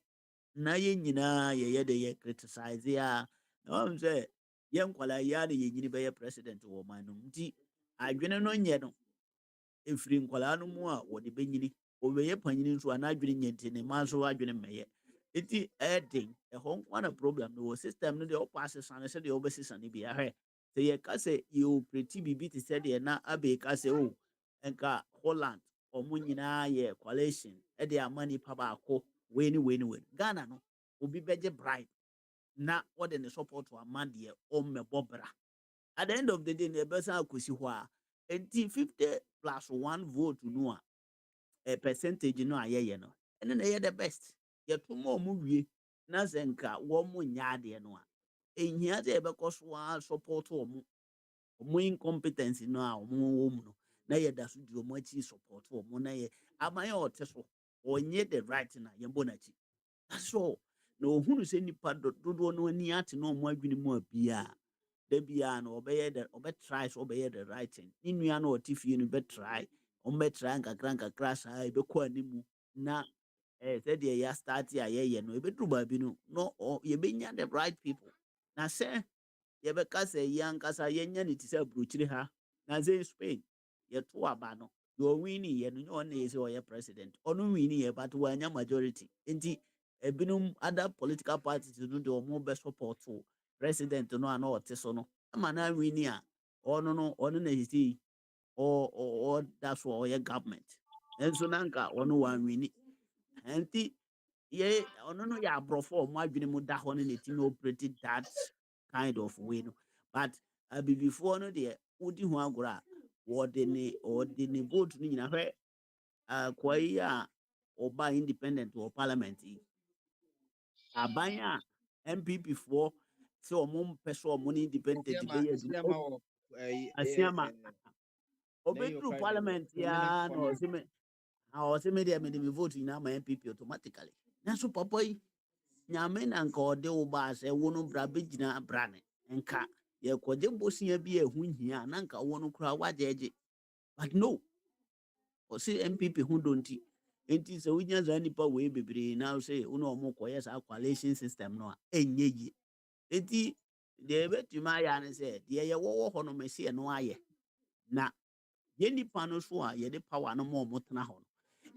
na yɛn nyinaa yɛyɛ de yɛ criticize a na wɔn sɛ yɛn nkwalaa yɛ de yɛn nyini bɛyɛ president wɔ ɔman no nti adwene no nyɛ no efiri nkwalaa no mu a wɔde bɛnyini wɔbɛyɛ panyin nso a n'adwene nyɛ nti ne mma nso adwene mmɛyɛ eti ɛyɛ den ɛhɔ nko na problem no wɔ system no deɛ ɔpa asesa no sɛ deɛ ɔbɛsesa no bi ahwɛ sɛ yɛka sɛ yɛ operate biribi te sɛ deɛ na abɛɛka sɛ o nka Holland ɔmo nyinaa yɛ coalition ɛde ama nipa baako wei Ghana no obi beje bribe na what the support to a man deɛ ɔmmɛbɔ bra at the end of the day the person akosi hɔ a enti 50 + 1 vote no a percentage no ayɛyɛ no ɛne na ɛyɛ the best yɛto ma ɔmo wie na sɛ nka wɔn mo nyɛ adeɛ no a ehia sɛ yɛbɛkɔ so a support ɔmo incompetence no a ɔmo wɔ mu no na yɛda so di ɔmo akyi support ɔmo na yɛ aban a ɔte so ɔnyɛ the right na yɛbɔ n'akyi that's all na ohunu sɛ nipa dodoɔ no ani ate na ɔmo adwene mu a bia da bia no ɔbɛtry so ɔbɛyɛ the right thing ne nua no ɔte fie no bɛtry ɔmo bɛtry nkakra saa ɛbɛkɔ animu na sɛdeɛ yɛ start a yɛyɛ no ɛbɛduru baabi no no yɛbɛnya the right people na sɛ yɛbɛka sɛ yɛ ankasa yɛnya ne te sɛ aburokyire ha na sɛ Spain yɛto aba no deɛ ɔwini yɛ no nyɛ ɔno na yɛ sɛ ɔyɛ president ɔno wini yɛ but wanya majority nti ebinom other political parties no deɛ ɔmo bɛ support president no a na ɔte so no ama na wini a ɔno na sisi ɔda so a ɔyɛ government nso na nka ɔno wa wini nti ɔno no yɛ aborɔfo a ɔmo adwene mu da hɔ no na ɛtumi operate that kind of way no but abibifoɔ no deɛ wodi ho agorɔ a wɔde ne vote no nyina hwɛ akwa yi a ɔba independent wɔ parliament yi aban a MPP foɔ sɛ ɔmo mpɛ sɛ ɔmo ne independent bɛyɛ asiama ɔbɛduru parliament ya na ɔsɛ me deɛ mede me vote nyinaa ma MPP automatically nanso papa yi nyame na nka ɔde wo baa sɛ wo no bra bɛgyina bra ne nka yɛkɔgye bosia bi a ɛho hia na nka wo no koraa wagyegye but no ɔse MPP ho dɔ nti sɛ wonya saa nnipa wei bebree na sɛ wo ne ɔmo kɔyɛ saa coalition system no a ɛnyɛ yie nti deɛ ɛbɛtumi ayɛ ne sɛ deɛ yɛwɔwɔ hɔ no mɛsi ɛno ayɛ na yɛ nnipa no so a yɛde power no ma ɔmo tena hɔ no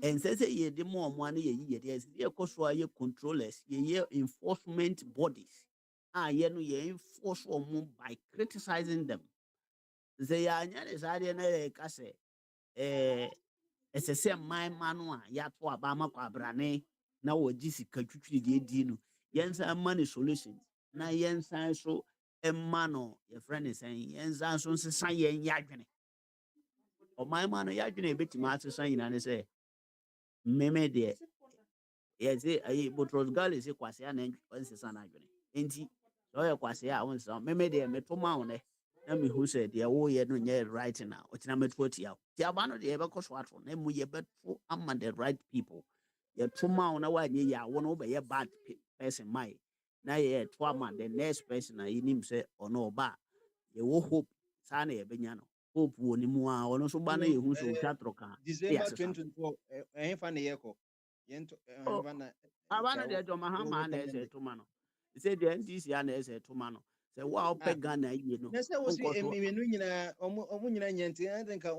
ɛnsɛ sɛ yɛde ma ɔmo ano yɛyi yɛde ɛsɛ yɛkɔ so a yɛ controllers yɛyɛ enforcement bodies a yɛ no yɛ enforce ɔmo by criticizing them sɛ yɛanyɛ ne saa deɛ na yɛka sɛ ɛsɛ sɛ mman no a yɛato aba ama kɔ abrane na wɔgye sika twitwiri deɛ di no yɛnsan ma no solutions na yɛnsan so ma no yɛfrɛ ne sɛn yɛnsan so nsesa yɛn yɛ adwene ɔman ma no yɛ adwene ɛbɛtumi asesa nyina ne sɛ mmeme deɛ yɛsɛ Boutros Ghali sɛ kwase a na nsesa no adwene nti sɛ ɔyɛ kwase a wonsesa mmeme deɛ meto ma wo nɛ na mehu sɛ deɛ woyɛ no nyɛ right na ɔkyena mɛto atia wo nti aba no deɛ yɛbɛkɔ so ato na mu yɛbɛto ama the right people yɛto ma wo na woanyɛ yɛ a wo no wobɛyɛ bad person mae na yɛto ama the next person a yɛnim sɛ ɔno ɔba a yɛwɔ hope saa na yɛbɛnya no hope wɔ ne mu a ɔno nso ba no yɛhu sɛ ɔtwa toro ka December 2024 ɛhefa ne yɛkɔ yɛnto ɛhefa na aba no deɛ John Mahama na ɛsɛ toma no sɛ deɛ NDC a na ɛsɛ toma no sɛ wo a wopɛ Ghana yie no na sɛ wo si mmienu nyinaa ɔmo nyinaa nyɛ nti ɛde nka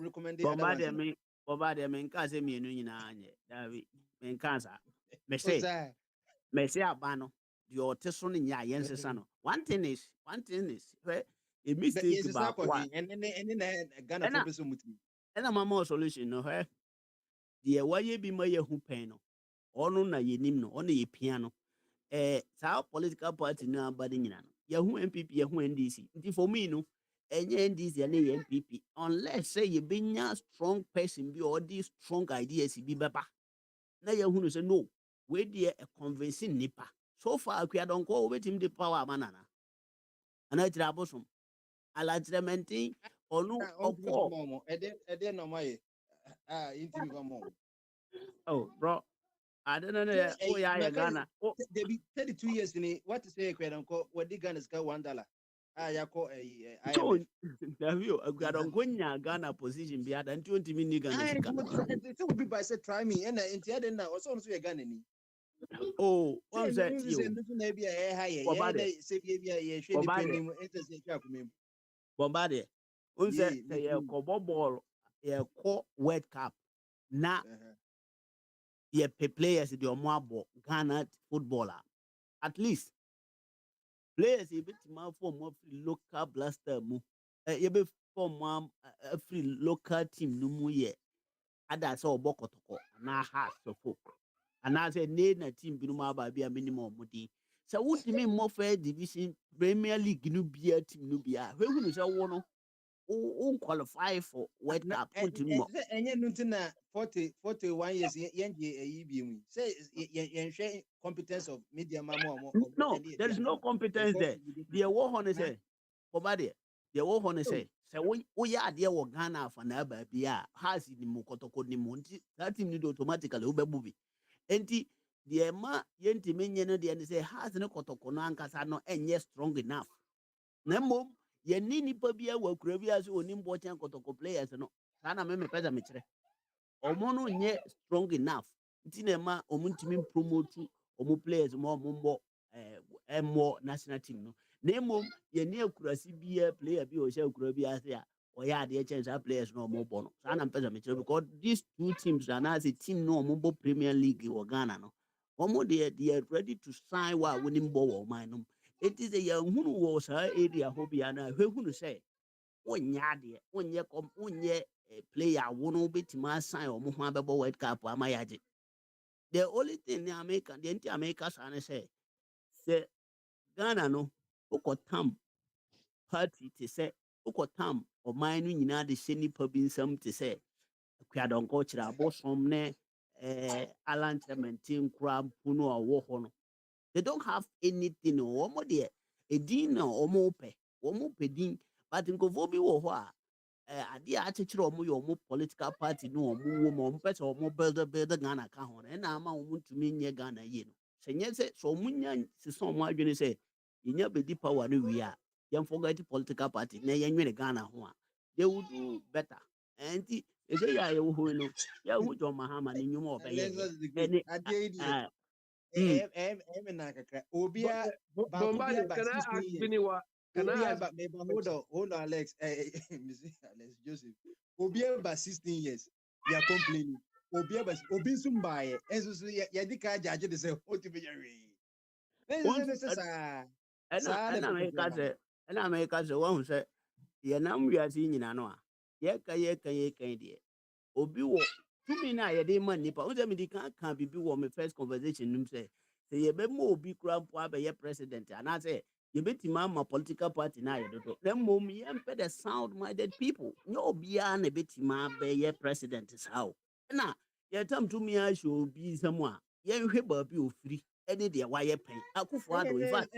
recommend bɔba deɛ menka sɛ mmienu nyinaa nyɛ dabi menka saa mɛsɛ aba no deɛ ɔte so no nyɛ a yɛnsesa no one thing is hwɛ a mistake baako a ɛna mama solution no hwɛ deɛ wayɛ bi ma yɛhu pɛn no ɔno na yɛnim no ɔno yɛ pia no saa political party no aba no nyina no yɛhu MPP yɛhu NDC nti for me no ɛnyɛ NDC ne yɛ MPP unless sɛ yɛbɛnya strong person bi ɔde strong ideas bi bɛba na yɛhu no sɛ no wei deɛ convincing nipa so far akuadɔnkɔ wobɛtumi de power ama nana ana kyerɛ abosom alakyerɛmɛnten ɔno ɔkɔ ɛde nɔma yɛ yɛntimi fa mɔ oh bro I don't know oh yeah Ghana they be 32 years ni what to say akuadɔnkɔ wɔde Ghana sika $1 yakɔ Davio akuadɔnkɔ nya Ghana position bi ada nti ontimi ni Ghana sika it will be by say try me and nti ade na ɔsɔ no so yɛ Ghana ni oh one say you na bi a ha yɛ sɛ bi a yɛ hwɛ ni panim ente sɛ twa komem bombade one say yɛ kɔbɔ ball yɛ kɔ World Cup na yɛ players the ɔmo abɔ Ghana footballer at least players yɛbɛtumi form free local blaster mu yɛbɛ form free local team no mu yɛ ada sɛ ɔbɔ kɔtɔkɔ anaa Hearts of Oak anaasɛ ne na team binom aba bi a minimum ɔmo din sɛ wotumi mmɔ first division Premier League no bia team no bia hwehunu sɛ wo no qualify for World na Cup continue. sɛ ɛnyɛ no nti na 41 years yɛngye ɛyi bi mu sɛ yɛnhwɛ competence of media ma ma ɔmo No, there is no competence there. The war honor say, Obade, the war honor say, we are dear or Ghana for Naba Bia, has in Mukotoko Nimunti, that team need automatically Ubebubi. Enti, the ma yenti minion, the say, has no Kotokona and Casano and yes, strong enough. Nemo, ye nini pabia were crevias or nimbotian Kotoko players, no, Sana Meme Pesamitre. Omono nye strong enough. Tinema, Omuntimin promote omo players more mumbo more national team no name ye near kurasi be a player be or shall grow be as there or yeah the chance our players no more bono so I'm because these two teams are now a team no mumbo Premier League or Ghana no omo they are ready to sign while winning ball or mine it is a young who was her area hobiana who say one ye player won't be to my sign or Muhammad World Cup or my yaji. The only thing the American, the anti-Americans say Ghana no, ukotam party to say ukotam or mine no the shiny pubin some to say Kwadon coach la bosom ne Alan Clementine crab puno or wohono. They don't have anything or more there. A dinner or more pay, or more pedin, but in Govobi or what? Ade attitude or more political party no more person or more builder Ghana kahon and I'm want to mean ye Ghana ye no. Senye se so munya se so mo adwene se yenya bedi power no we a yem forget political party na yenwe Ghana ho a they would do better. And they say ya ye wo no ya hu John Mahama ni nyumo obeye any na kakra obia Bombarded, can I ask Biniwa? Can I ask? Hold on, Alex. Alex Joseph. Obia by 16 years. You are complaining. Obia by Obisum by and so Yadika judge the same. What to be and America say one who say ye nam we are seeing in anoa. Ye can dear. Obi wo to me na ye de man nipa. Who me di can be my first conversation him say ye be mo obi kura mpo be ye president and I say you bet my political party na ye do. Them mom ye the sound-minded people. No be an a bit ma be ye president is how. Na ye come to me I should be someone. Ye hwe be free. Any day why ye pay. Akufo-Addo in fact.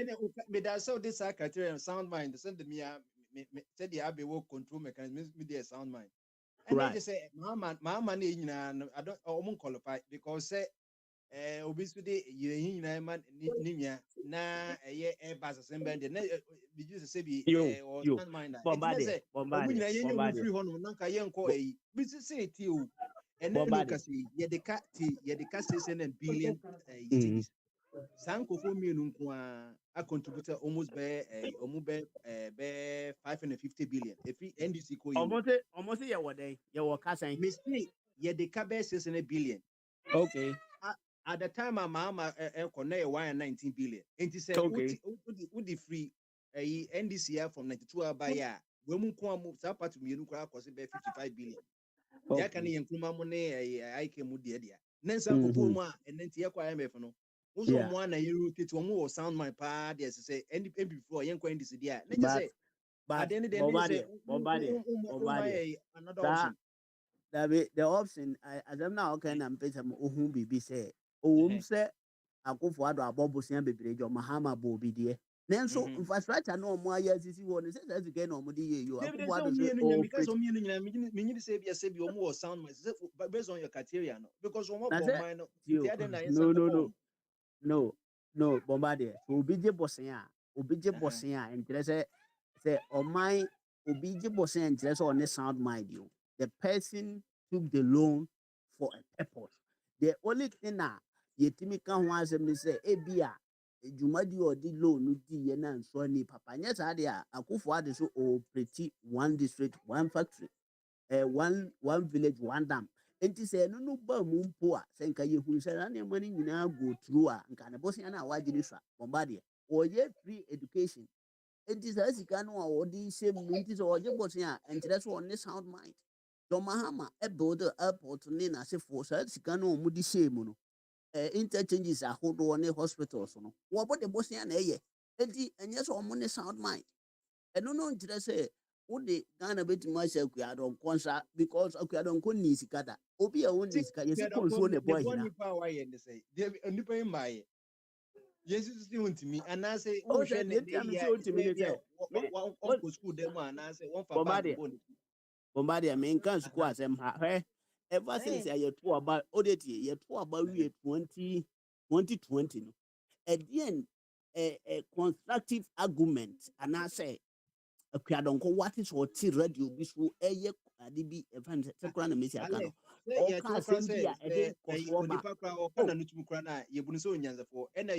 Me that so this criteria sound mind send me said the abe will control mechanism me the sound mind. And they just say my money I don't almost qualify because say obesity you man ninya na bas assembly na be just say be or sound mind bombarded free hono nanka yenko be say ti o and then look at ye the cat billion cities Sanko million a contributor almost by 550 billion. If NDC almost a what day you were casting mistake, ye the cabe 600 billion. Okay. At the time, my mama connect 119 billion. And he said, would the free NDCR from 92 by year. When we come move that part to me, look at 55 billion. Ya can you include money? I came with the idea. Nancy and then Tia IMF no. Also, one a year to more sound my part, as I say, and before young coin this idea. But then they another option. The option, as I'm now can and pay some be say, say, Akufo-Addo abobusia bebre John Mahama bobi de. Nenso infrastructure no mo aya sisi won say say again no mo de ye yo Akufo-Addo say because o me no say be o mo sound my based on your criteria no because o mo bomb no bombarded so obi je bosen a and say o my obi je bosen and say on sound mind you the person took the loan for a purpose. The only thing na yetimi kan ho asem say ebia ejumadi or di loan no di ye na nso ni papa nya sa de a Akufo-Addo so o pretty one district one factory one village one dam. Enti say no ba mu mpo a say nka ye huru say na money nyina go through a nka na bosia na wagiri swa bombardie o ye free education. Enti say sika no a odi shame enti say o je bosia entere so on sound mind. John Mahama build the airport ni na say for say sika no mu di shame no interchanges ahodo ne hospitals no wo bo de bosia na eye enti enye so omo ne sound mind eno no entere say wode Ghana betumi ahyɛ akuadɔnkɔ nsa because akuadɔnkɔ nni sika da obi a wonni sika yɛsi kɔnsuo na ɛbɔ ahina nipa a wayɛ ne sɛ nipa yi mmaayɛ yɛsi si wontumi anaasɛ o wohwɛ sɛ ne deɛ tia me sɛ otumi ne sɛ wɔnkɔ sukuu dɛ mu anaasɛ wɔmfa baage bɔ ne ti Bombardier menka nsuku asɛm ha hwɛ ever since yɛto aba ode tie yɛto aba wie 2020 no ɛdeɛn constructive argument anaasɛ akuadɔnkɔ wate sɛ ɔte radio bi so ɛyɛ ade bi ɛfa ne sɛ kora na mesi aka no ɔka asɛm bi a ɛde kɔsoɔ ba onipa kora ɔka na no tumi kora no a yɛbunu sɛ onyansafoɔ ɛna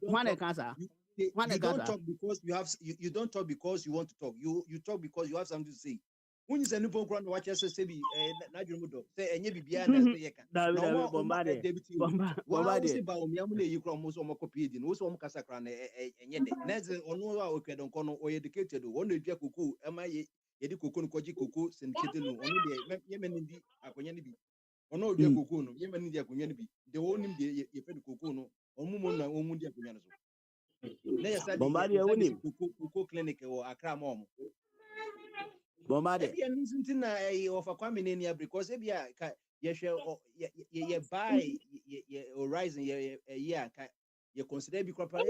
hwane ka saa you don't talk because you don't talk because you want to talk you talk because you have something to say when you say nipa kora na wakyɛ sɛ bi na adwene mu dɔ sɛ ɛnyɛ bibia na sɛ yɛka na Bombardier wɔn ba wɔn yamu na eyi kora wɔn so wɔn kɔ pie di na wɔn so wɔn kasa kora na ɛnyɛ dɛ na ɛsɛ ɔno a okuadɔnkɔ no ɔyɛ educated o wɔn na edua koko ɛma yɛde koko no kɔgye koko syndicated no ɔno deɛ yɛmɛ ne di akɔnya ne bi ɔno odua koko no yɛmɛ ne di akɔnya ne bi deɛ wɔn nim deɛ yɛfɛ de koko no ɔmo mo na wɔn mu di akɔnya no so na yɛ sa de koko clinic wɔ Accra ma ɔmo. Bombardier ebia no nti na ɔfa Kwame ne nia because ebia ka yɛhwɛ yɛ buy yɛ horizon yɛ a ka yɛ consider bi kwapa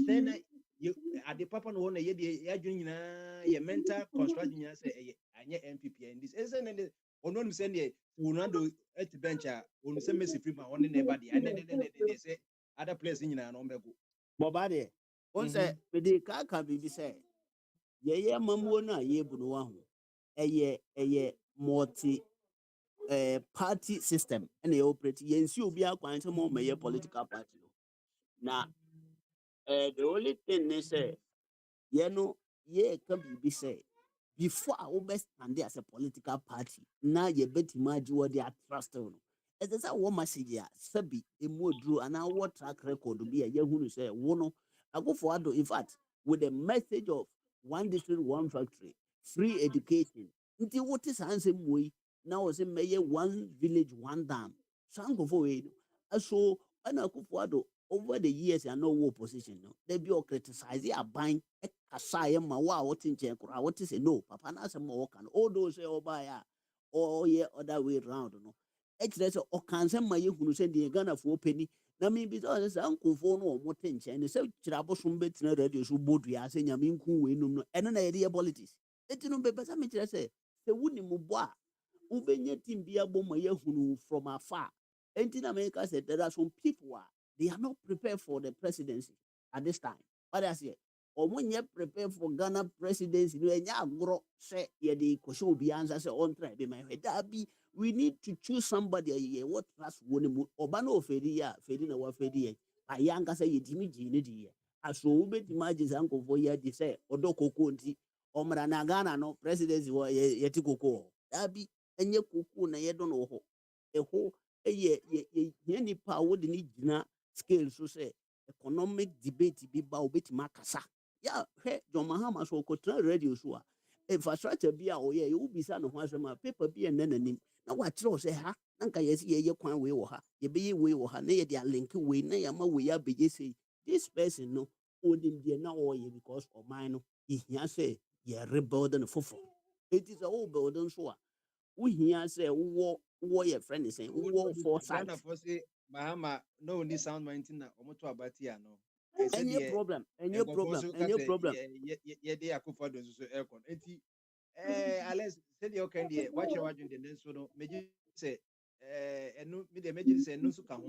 sɛ na ade papa no wɔ na yɛ de yɛadwene nyinaa yɛ mental construction nyinaa sɛ ɛyɛ anyɛ MPP and this ɛsɛ na de ɔno nim sɛ ne Ronaldo at bench a ɔno sɛ Messi free man ɔne ne ba de ɛne sɛ other players nyinaa no ɔmbɛgo. Bombardier on sɛ mede ka biribi sɛ yɛyɛ mamuo no a yɛbu no ho ɛyɛ multi party system and they operate yɛnsi obi akwan sɛ mo mɛyɛ political party no na the only thing is say yɛka biribi sɛ before a wobɛ stand as a political party na yɛbɛtumi agye wɔ de atrust no ɛsɛ sɛ wɔ message a sɛbi ɛmu aduro anaa wɔ track record bi a yɛhunu sɛ wo no akofo ado in fact with the message of one district one factory free education nti wote saa nsɛm wɔ yi na wɔ sɛ mɛyɛ one village one dam saa nkɔfo wei no ɛso ɛna akofo ado over the years I know what position no they be criticize aban ɛkasa yɛ ma wo a wote nkyɛn koraa wote sɛ no papa na asɛm ma wɔka no all those sɛ ɔbaa a ɔyɛ other way round no ɛkyerɛ sɛ ɔka nsɛm ma yɛhunu sɛ deɛ Ghanafoɔ pɛni na mebi sɛ saa nkɔfoɔ no ɔmo te nkyɛn no sɛ kyerɛ abosom bɛtena radio so bɔdua sɛ nyame nku wei nom no ɛno na yɛde yɛ politics ɛti no bɛpɛ sɛ mekyerɛ sɛ wonim bɔ a wobɛnya team bi abɔ ma yɛhunu from afar ɛnti na meka sɛ there are some people they are not prepared for the presidency at this time. What I say, or when you're prepared for Ghana presidency, you are say the question will be answered on try be my head. We need to choose somebody what trust one Obano Fedia, Fedina or Fedia. A young say Jimmy Gini. As so bet imagine uncle for ye say Odoko Kunti, Omrana Ghana no presidency or Yetiko. That be and ye cuckoo na ye don't know a whole any power the need scale so say economic debate bi ba obeti makasa ya he John Mahama so ko tra radio so a infrastructure bi a oyɛ you bi sa no ho asɛm a paper bi en nanim na wa kyerɛ say ha na nka yɛsi yɛyɛ kwan we wɔ ha yɛbɛyɛ we wɔ ha na yɛde a link we na yɛma we ya bɛgye say this person no onim die na ɔyɛ because ɔman no ihia say yɛ rebuild no fofo it is a whole building so a wo hia say wo yɛ friend is saying wo foresight Mahama no ni sound mountain na omoto abati ano any problem ye dey akofo do so aircon enti Alex said you can dey watch your watching the next no meji say enu me dey meji say enu so ka ho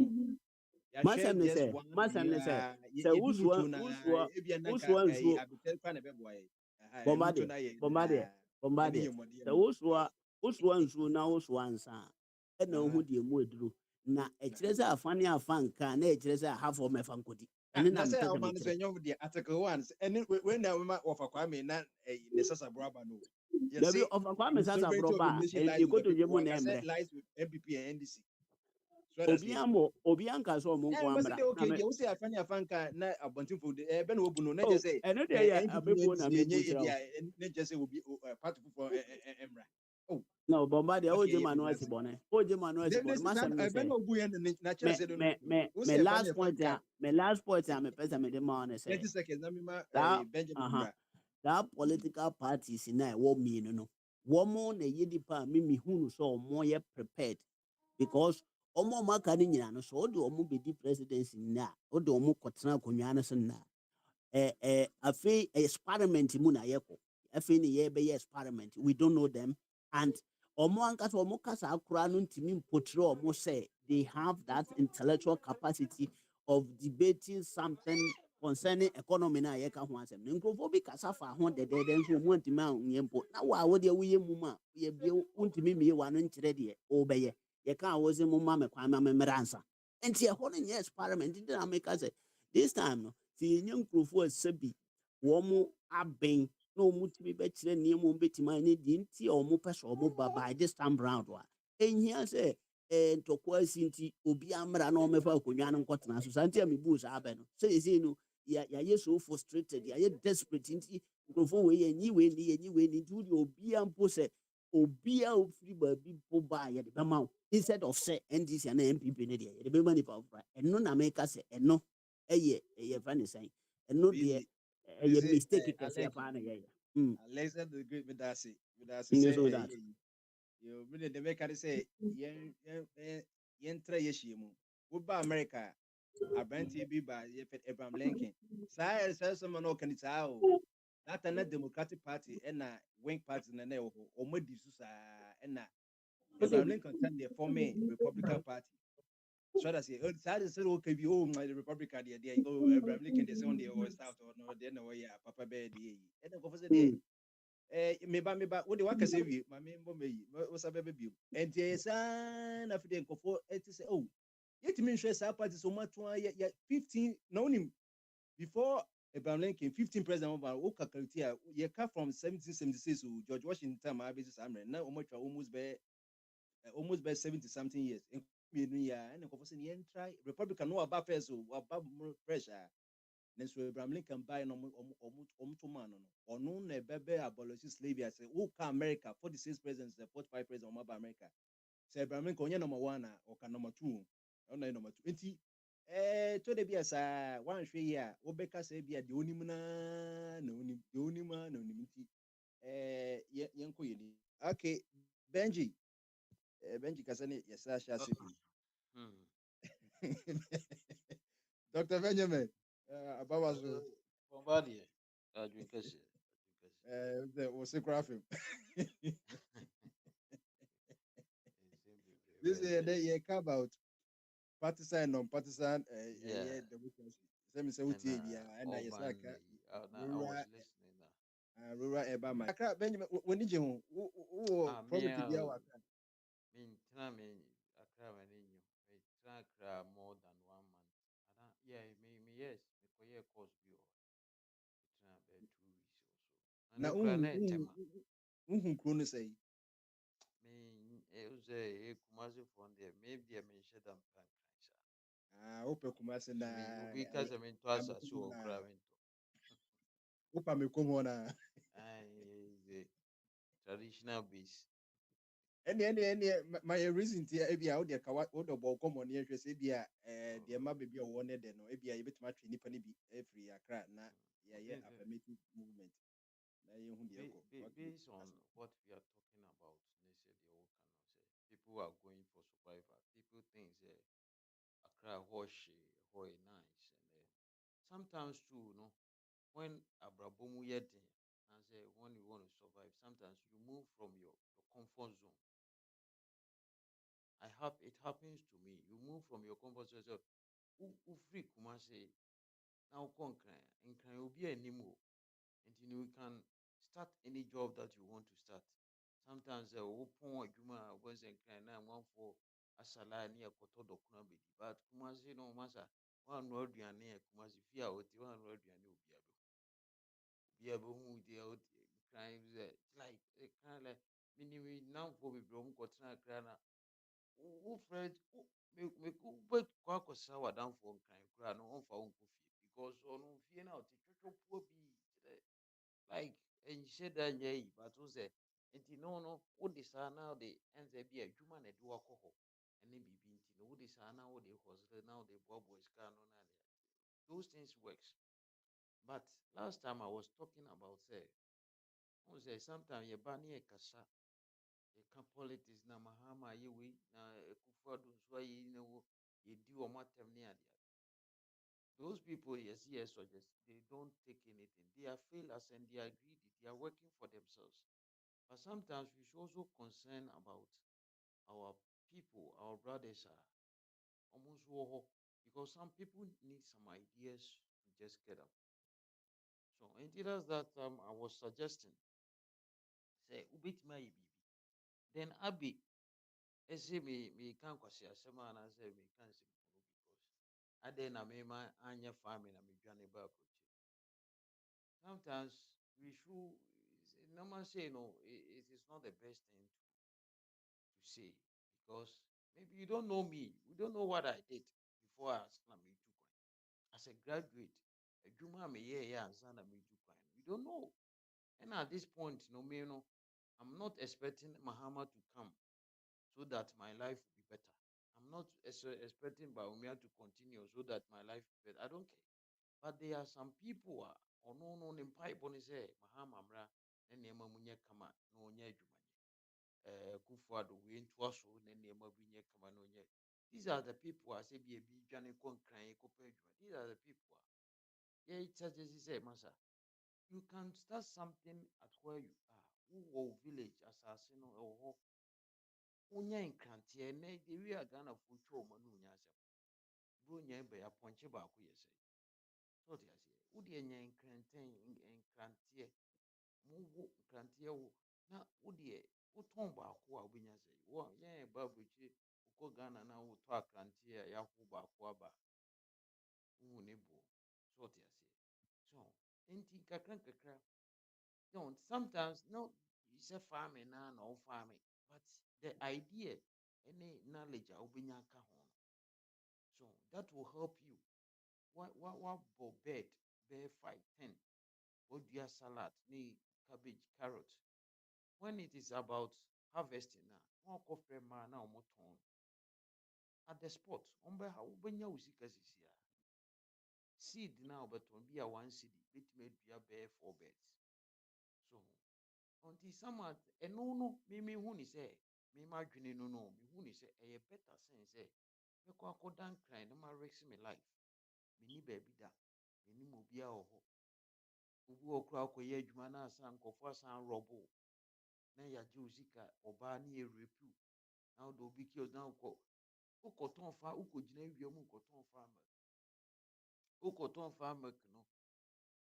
ya share just one masam say Bombardier uswa nsu na uswa ansa na ohu de mu eduru na ekyerɛ sɛ afane afanka na ekyerɛ sɛ ahafo mefa nkodi ɛne na sɛ ɔman sɛ nyom de article 1 ɛne when na we ofa Kwame na ne sasa broba no dabi ofa Kwame sasa broba ekoto je mu na emre MPP and NDC obi anka so mo nko amra okay you say afane afanka na abontinfo de be na obu no na je say ɛno de yɛ abebo na me butra na je say obi party for emra no Bombardier oje manual si bone masam ne say me last point me pesa me de ma on say 30 seconds na me ma Benjamin saa political parties na ɛwɔ mmienu no wɔn na ɛyɛ nipa a mimi hunu sɛ wɔn yɛ prepared because wɔn aka no nyinaa no so wɔde wɔn bɛdi presidency na wɔde wɔn kɔtena akonnwa no so na afei experiment mu na yɛkɔ afei ne yɛbɛyɛ experiment we don't know them and ankasa wɔn kasa akora no ntumi mpotire wɔn sɛ they have that intellectual capacity of debating something concerning economy na yɛka ho asɛm na nkurɔfoɔ bi kasa fa ho dɛdɛɛdɛ nso wɔn ntumi anyɛ mpo na wo a wɔde woyɛ mu ma yɛbie ntumi mmie wa no nkyerɛ deɛ ɔbɛyɛ yɛka a wɔsɛ mu ma me kwan ma me mmera ansa nti ɛhɔ no nyɛ experiment nti na meka sɛ this time no sɛ yɛnyɛ nkurɔfoɔ a sɛbi wɔn abɛn na wɔn tumi bɛkyerɛ nneɛma wɔn bɛtumi ayɛ ne deɛ nti a wɔn pɛ sɛ wɔn ba by this time round a ehia sɛ ntɔkwa asi nti obi amra na wɔmɛfa akonnwa no nkɔtena so saa nti a mebu saa abɛ no sɛ yɛsɛ no yɛayɛ so frustrated yɛayɛ desperate nti nkurɔfoɔ wei yɛnyi wei ni nti wodeɛ obia mpo sɛ obia ofiri baabi mpo ba a yɛde bɛma wo instead of sɛ ndc ana npp no deɛ yɛde bɛma nipa foforɔ ɛno na meka sɛ ɛno yɛfa ne sɛn ɛno deɛ ɛyɛ mistake kɛseɛ paa na yɛyɛ Alexander the Great medase that you really the make say yen tra yeshie mu wo ba America abranti bi ba Abraham Lincoln say someone no can say o that na Democratic Party and na Wing Party na na o mo di su sa na Abraham Lincoln can dey form Republican Party so that say side say o can be o the Republican there Abraham Lincoln dey say on the South or no there na we papa be dey and go for say dey meba wo de waka sɛ wie ma me mbɔ meyi wo sa bɛbɛ bio enti ɛsa na afide nkɔfo ɛti sɛ oh yɛtumi nhwɛ saa party so mato ya 15 na onim before Abraham Lincoln 15 president of wo kakalti a yɛka from 1776 to George Washington time abesi saa mmerɛ na ɔmɔtwa almost by 70 something years mmienu ya ɛna nkɔfo sɛ yɛn try Republican no aba first so aba fresh a Nenso Abraham Lincoln buy no to man no na bebe abolish slavery as who can America 46 presidents 45 presidents of America say Abraham Lincoln onye number 1 or can number 2 on number 2 enti to de bia sa wan hwe yi a wo beka say bia de onim na onim de onim na onim enti yenko yeni okay Benji kasa ne yesa sha se Dr. Benjamin Baba so Bombardie. Drink a shit. Was a graphic. This is about partisan, non-partisan, democracy. Same say what and I was like rural Obama. Benjamin, when did you probably be our more than 1 month. Yeah, yes, me course view. 2 weeks or so. Now, who say? Me, it was a Kumasi from there. Maybe I mentioned them. Open Kumasi na because I mean, twice I saw crying. Opa me come on. The traditional base. Any my reason to be out there what the ball come on here say be the ma baby or one there no be a bit much nipa ni bi every akra na yeah affirmative movement. Based on what we are talking about, people are going for survival. People think Accra Hoshi, Hoy nice, and sometimes too, when Abrabomu yeti, and say when you want to survive, sometimes you move from your comfort zone. It happens to me. You move from your comfort zone. So, who free Kumasi now conquer and can you be anymore? And you can start any job that you want to start. Sometimes open Juma was and can one for a salary near Koto Dokuna Bidi, but Kumasi no massa 1 word near Kumasi fear what 1 word be able who they out crimes like a kind of minimum now for we brom Kotina Krana. Who friend me could quack or sour down for crime on for uncle because on fear now to poor be like and you said that yeah but was it and no what this are now they and they be a human and do alcohol and they be no this are now they was now the bob was can on those things works But last time I was talking about say, sometimes you ban a kasa, a politics na Mahama yewe na Kufuor so you know you do or matem near those people, yes, suggest they don't take anything. They are failures and they are greedy. They are working for themselves. But sometimes we should also concern about our people, our brothers are almost war because some people need some ideas to just get up. So and it is that I was suggesting say ubit my baby. Then Abi say me can't kwasi asema and I say me can't say because I then I may my anya farming and me journey back. Sometimes we should normal say no, it is not the best thing to say because maybe you don't know me, we don't know what I did before I started me to coin. As a graduate, a juma me yeah and sana me to coin. We don't know. And at this point, no me no, I'm not expecting Mahama to come so that my life will be better. I'm not expecting Baumia to continue so that my life will be better. I don't care. But there are some people or no in pipe on say Mahama mra and nema munye kama no nye jumanye. Kufuado we into us and nema bunye kama no nye. These are the people I say be a big jane kon crying kopejuma. These are the people. Yeah, it suggests say masa. You can start something at where you are. Who village assassin or unya in cranty and the we are gonna put your manunya. Bro, nya be a ponche baku ye say. So they say, Udi and crantain and crantier, move crantier. Now, Udi, Uton baku, Abinya say, well, yeah, babuchi, Uko Ghana now, Utua crantier, Yahu bakuaba, Unebo. So they say. So, Inti kakran kakra. Don't sometimes no, it's a farming now, no farming, but the idea, any knowledge, Abinya kahon. So that will help you. What bed, bear 5, 10. Odia salad, ni cabbage, carrot. When it is about harvesting now, one coffee man now moton at the spot. Umbe ha ubenya usika sisia. Seed now, but on be a 1 seed, it made be a bear 4 beds. So until some and no, me who say, me margin no, me who say a better sense, eh. You go down crying, no my risk me life. Me ni baby da, me ni mobia or ubu okra akoye adwuma na asan nkofo asan robo na ya usika oba na erepu na do obi ki na ukoton fa ukogina wiem ukoton fa ma ukoton fa mak no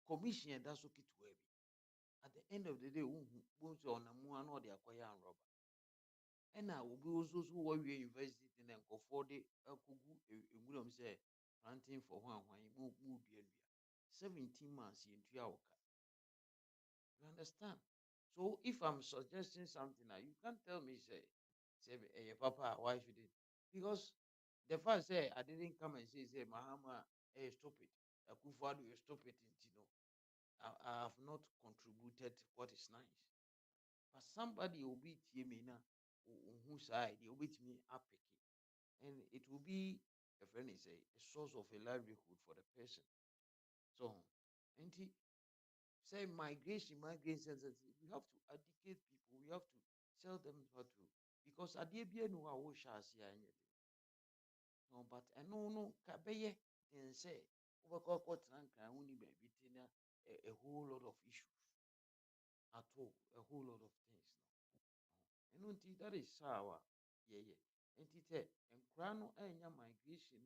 commission da so kitu bi at the end of the day bonso onamu ana de akoya an roba ena obi ozozo wo wie university na nkofo de akugu enwuram say planting for hwan mu dua 17 months yentua oka. You understand? So if I'm suggesting something now, you can't tell me say hey, Papa, why should it? Because the first say I didn't come and say Mahama, hey, stop it. Akufo-Addo, you stop it. You know, I have not contributed what is nice. But somebody will be me now, on whose side they will be me up, and it will be a friend is a source of a livelihood for the person. So, and say migration, we have to educate people, we have to tell them how to, because at the end no how shall see anything. No, but I no kabeye and say over court and can only be a whole lot of issues at all, a whole lot of things now. And until that is sour, yeah. And it and crown anya migration,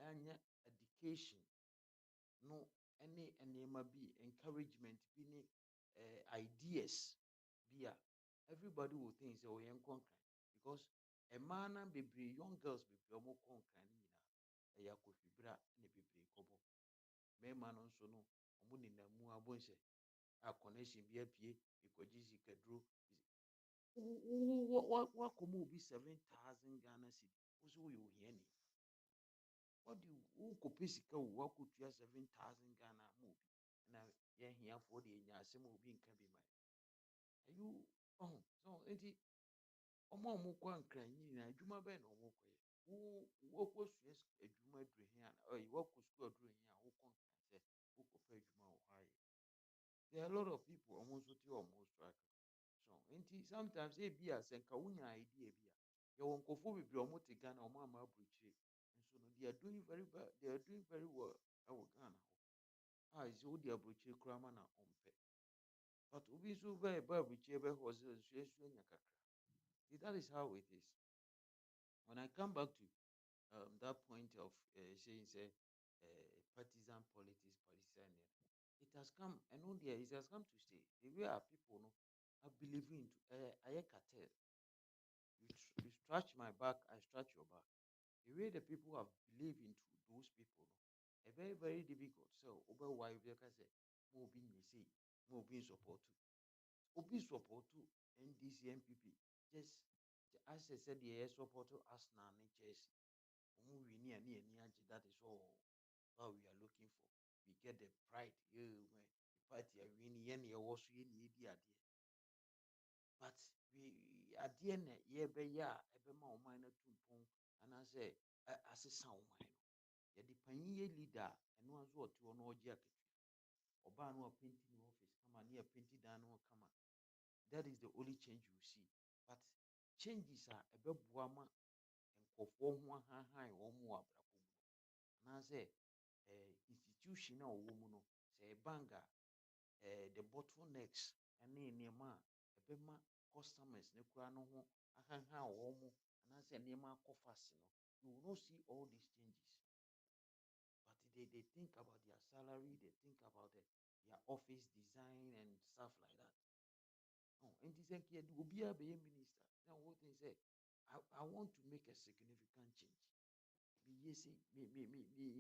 anya education, no any be encouragement, be ideas, be everybody will think say oh young conquer because a man and baby young girls be more conquer a yakofi bra ne baby kobo me man so no omuni na mu abonse a connection be apie ikoji kadro what come be 7,000 Ghana cedi also you hear ni what do you who sika what could you 7,000 Ghana movie na yeah here for the nya asem obi nka be my are you oh so enti omo kwa nkran yi na adwuma be na omo koye wo ko sues adwuma duru he an oh wo ko school duru he an wo kon kan se wokɔpɛ adwuma wɔ hɔ ayɛ. There are a lot of people almost what you almost struggle. So sometimes be a senka unya idea be a your uncle for be almost a Ghana or mama bruche. And so they are doing very bad, they are doing very well. Our Ghana. Is all the bruche cramana on pay. But ubi so very bad whichever was that is how it is. When I come back to that point of saying say partisan politics, partisan, it has come, and on there it has come to stay. The way our people know are believing into a cartel. You scratch my back, I scratch your back. The way the people have believed into those people, a very, very difficult. So, over why you can say, more being you see, more being support to. Obi support to NDC MPP. Just as I said, the support to us now in Chelsea. That is all what we are looking for. We get the pride. The party are winning, also in the idea. But we at the end, every man to pong, and I say, as a sound mine. The pioneer leader, and one's what you know, jacket. Or ban or painting office, come on, near painting down or come on. That is the only change you see. But changes are a bit warmer and conform one high or more. And I say, institutional woman, say, banger, the bottlenecks, and near ma, a bit ma customers, ne crano, and I say, near ma coffers, you will not see all these changes. But they think about their salary, they think about their office design and stuff like that. Oh, and this will be a minister. Now, what they say, I want to make a significant change. Me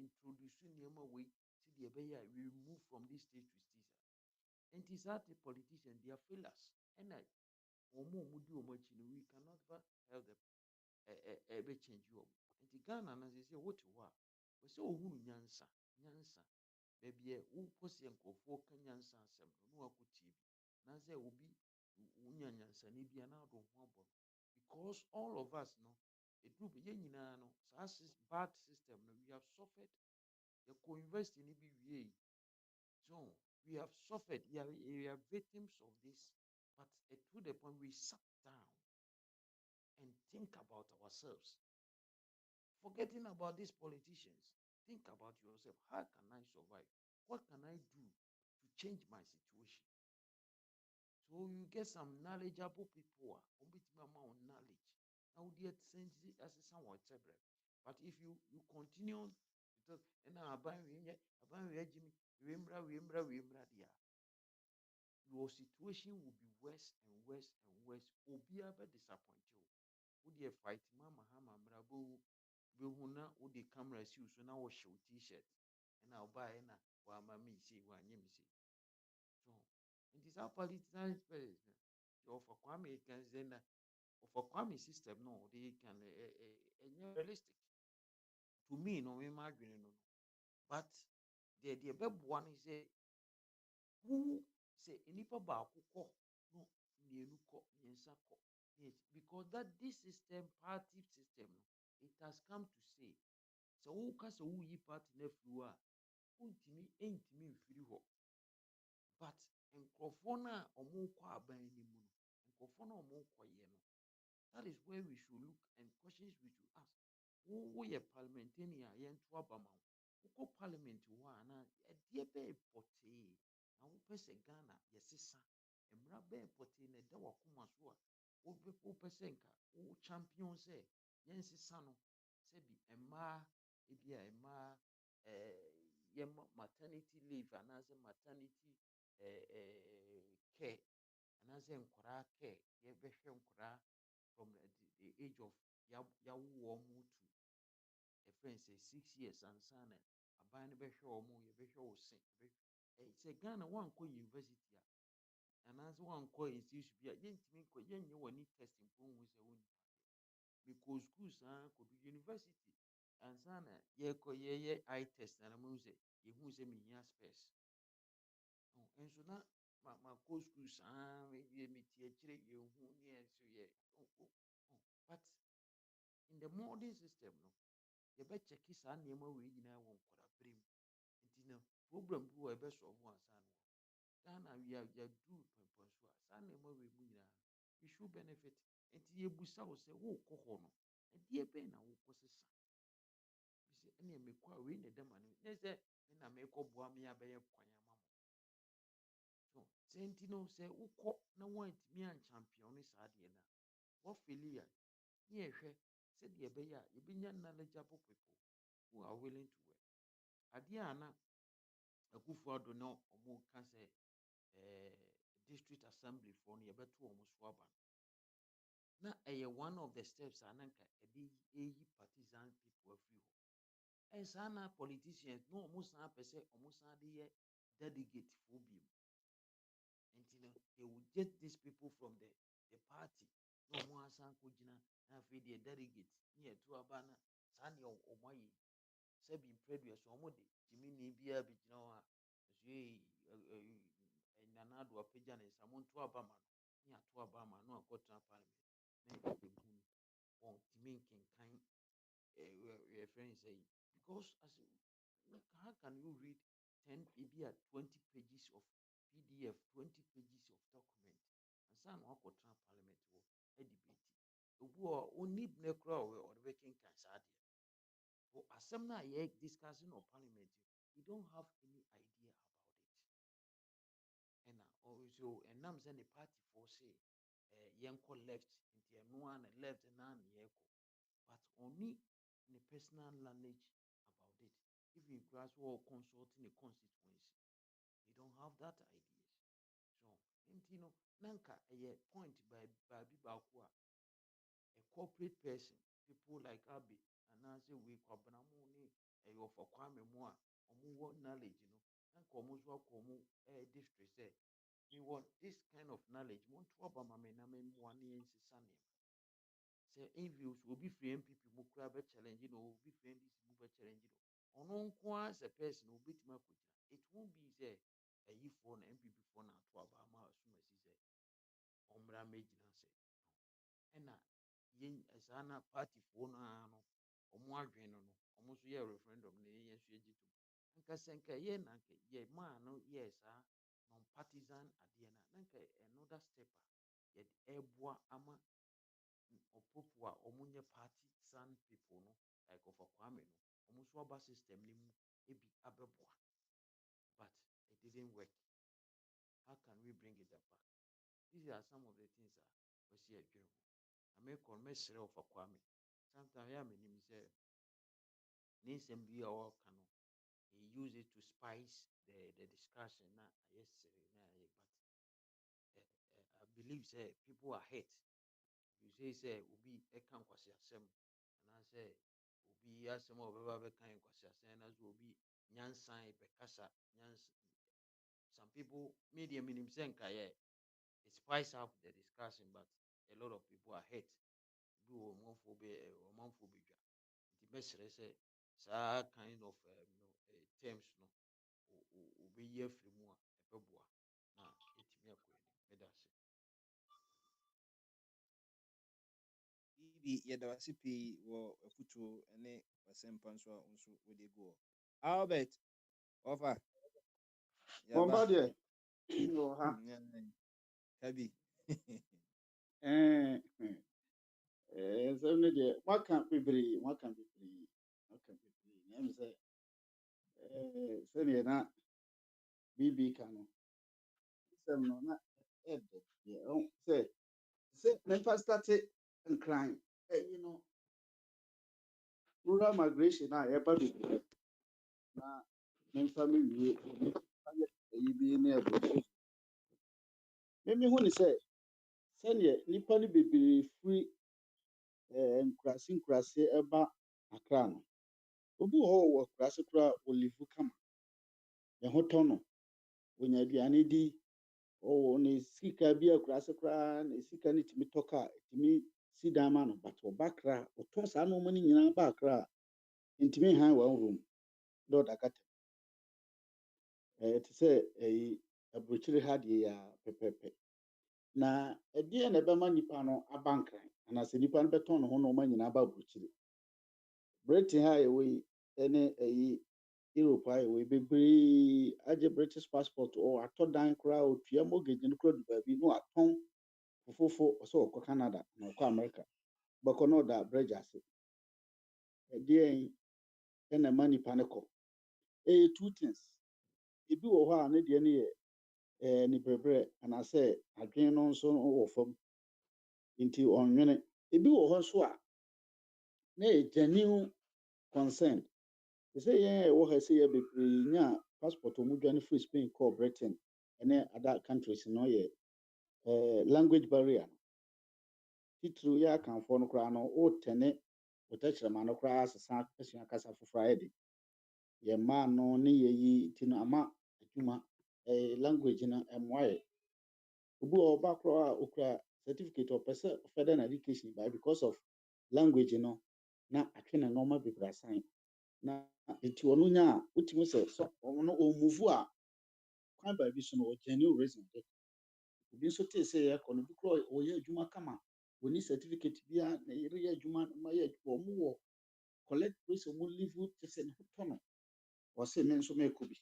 introducing Nema way to the Abaya, we move from this stage to stage. And it is that the politicians, they are failures. And we cannot help them ever change you. And the Ghana, as they say, what you are, we say, oh, nyansa. Baby, who post and go for Kenyansa, no, TV. Naze will be nyansa, maybe an out of one. Because all of us know. It will be no, so as bad system, we have suffered. The co-invest in EBVA. So we have suffered, we are victims of this. But to the point we sat down and think about ourselves. Forgetting about these politicians, think about yourself. How can I survive? What can I do to change my situation? So you get some knowledgeable people, on knowledge. Now they send as a somewhat separate. But if you continue to talk, and now Jimmy, your situation will be worse and worse and worse. Obia be disappoint you. Would you fight mama hama mrabo behuna would the camera see so now show t-shirt and I'll buy na wa mami see wa nyem see. So it is our political experience. So for Kwame can then for Kwame system no they can realistic. To me no imagine no. But the best one is who say nipa baako kɔ no mmienu kɔ mmiɛnsa kɔ because this system party system no it has come to say sɛ woka sɛ woyi party no afiri hɔ a ɛntumi mfiri hɔ but nkurɔfoɔ no a wɔkɔ aban no mu no nkurɔfoɔ no a wɔkɔyɛ no that is where we should look and questions we should ask woyɛ parliamentarian a yɛnto aba ma wo wokɔ parliament hɔ a na ɛdeɛ bɛyɛ pɔtee na wopɛ sɛ Ghana yɛsesa mmara bɛyɛ pɔtee na ɛda wakoma so a wopɛ sɛ nka wo champion sɛ yɛnsesa no sɛbi mmaa ebi a mmaa maternity leave anaasɛ maternity care anaasɛ nkwaraa care yɛbɛhwɛ nkwaraa from the age of yawo wɔn to a friend say 6 years ansana aban no bɛhwɛ wɔn yɛbɛhwɛ wo se sɛ Ghana wankɔ university a anaasɛ wankɔ institution bi a yɛntumi nkɔ yɛnyɛ w'ani test mpo hu sɛ wo nipa because school saa kɔdu university ansana yɛyɛ eye test na mo sɛ yɛhu sɛ mehia space nso na makɔ school saa meti akyire yɛhu ne ɛso yɛ but in the modern system no yɛbɛkyɛke saa nneɛma wei nyinaa wɔ nkwadaa berɛ mu nti no problem bi wɔ ɛbɛsɔ ɔmo ansa no Ghana yɛadu pɛmpɛ so a saa nneɛma wei mu nyinaa we should benefit nti yɛbusa wo sɛ wokɔ hɔ no ɛdeɛ bɛn na wokɔ sesa sɛ ɛnea mekɔ a wei na ɛda ma no ne sɛ me na mekɔboa me abɛyɛ kwan ama mo so sɛ nti no sɛ wokɔ na woantumi anchampion saa adeɛ no a wɔfeli a ne yɛhwɛ sɛdeɛ ɛbɛyɛ a yɛbɛnya knowledgeable people who are willing to work adeɛ a na Akufo-Addo na ɔmo ka sɛ district assembly foɔ no yɛbɛto ɔmo so aba no na ɛyɛ one of the steps a na nka ɛde ɛyi partisan people afiri hɔ saa na politicians na ɔmo san pɛ sɛ ɔmo san de yɛ delegate foɔ biom nti no they will get these people from the party na ɔmo asan kɔgyina na afei deɛ delegate ne yɛto aba na saa neɛ ɔmo ayɛ sɛbi mpredua so ɔmo de gyimini biara bɛgyina hɔ a Nana Addo apagya ne nsa monto aba ma no ne ato aba ma no akɔtena parliament na ɛbu no ɔntumi nkenkan yɛfrɛ ne sɛ because as how can you read 10 maybe 20 pages of PDF 20 pages of document ansa na wakɔtena parliament wɔ debate obu a ɔni ne kora ɔde bɛkenkan saa adeɛ but asɛm no a yɛ discussing on parliament we don't have any idea about it ɛna so ɛnam sɛ ne party for say yɛnkɔ left nti ɛno a na left na yɛkɔ but only the personal knowledge about it if you grasp or consulting a constituency they don't have that ideas so nti no nanka a point by baako a corporate person people like Abe and I say we kwabanamu ni of a kwame mu a ɔmo knowledge no nanka ɔmo so akɔ district say we want this kind of knowledge want to aba me na me mo ani nsesa nneɛma sɛ envils obi free MPP mu kura bɛ challenge no obi free NDC mu bɛ challenge no ɔno nko as a person obi tuma akɔgyina it won't be sɛ ɛyifoɔ na MPP foɔ na ato aba ama asumasi sɛ ɔmmra mɛgyina sɛ ɛna yɛn saa na party foɔ no ara no ɔmo adwene no ɔmo nso yɛ referendum na yɛn nso yɛgye tom nka sɛ nka yɛ na nka yɛ maa no yɛ saa non-partisan adeɛ na nka another step a yɛde ɛboa ama ɔpopo a ɔmo nyɛ partisan people no like of Kwame no ɔmo nso aba system no mu ebi abɛboa but it didn't work how can we bring it back these are some of the things a wɔsi adwene ho na mekɔ mɛsrɛ of Kwame sometimes yɛ amenim sɛ ne nsɛm bi a ɔka no he use it to spice the discussion na yesterday na but I believe say people are hurt you say obi can kwasi asem and I say obi asem obeba be kan kwasi asem na so obi nyansan be kasa nyans some people media minim say nka ye it spice up the discussion but a lot of people are hurt bi o monfo be dwa nti be sere say sa kind of terms no obi ye free mu a ebeboa na etimi akoye me da se Bibi yɛda wase pii wɔ afutuo ne asɛmpa nso a nso wode gu hɔ Albert ɔfa Bomba deɛ wɔ ha. Kabi Nsɛm no deɛ waka bebree na ɛm sɛ sɛdeɛ na BB ka no nsɛm no na ɛdɛ deɛ ɔho sɛ memfa starte nkran rural migration a yɛba bebree na memfa mewie ɛyi bi ne ɛbɔ mehu ne sɛ sɛdeɛ nnipa no bebree firi nkurase ɛba Accra no obi wɔ hɔ wɔ kurase koraa olivu kama ne ho tɔ no wonya aduane di ne sika bi a kurase koraa ne sika no tumi tɔ ka tumi si dan ma no but ɔba Accra ɔtɔn saa nneɛma no nyinaa ba Accra ntumi han wɔn rom dɛ ɔda kata te sɛ aburokyire ha deɛ yɛ pɛpɛɛpɛ na ɛdeɛ na ɛbɛma nipa no aba nkran anaasɛ nipa no bɛtɔn ne ho nneɛma nyinaa ba aburokyire Britain ha yɛwɔ yi ne Europe ayɛ wei bebree agye British passport or atɔ dan koraa otua mortgage no koraa du baabi na watɔn fofofo ɔsɛ ɔkɔ Canada na ɔkɔ America bɛkɔ na ɔda bridge ase ɛdeɛn ɛna ɛma nipa no kɔ ɛyɛ two things ebi wɔ hɔ a ne deɛ no yɛ nipabrɛ anaasɛ adwene no nso wɔ fam nti ɔnwene ebi wɔ hɔ nso a na yɛ genuine concern te sɛ yɛn a ɛwɔ ha sɛ yɛ bebree nya passport a ɔmo dwane firi Spain kɔɔ Britain ɛne other countries no yɛ language barrier no titiri yɛ akanfoɔ no koraa no wotɛne wotɛkyerɛma no koraa asesa asua kasa foforɔ ayɛ de yɛ mmaa no ne yɛyi ti no ama adwuma language no ɛmmoa yɛ obi wɔ ɔba koraa a okura certificate ɔpɛ sɛ further education by because of language no na atwe ne nneɛma bebree asan na nti ɔno nya a wotumi sɛ sɛ ɔno ɔmuvu a kwan baabi so no ɔgyane reason de obi nso tee sɛ yɛkɔ no bi koraa ɔyɛ adwuma kama wɔni certificate biara na yɛreyɛ adwuma ma yɛ ɔmo wɔ collect place ɔmo live te sɛ ne ho tɔ no ɔsɛ me nso mɛkɔ bi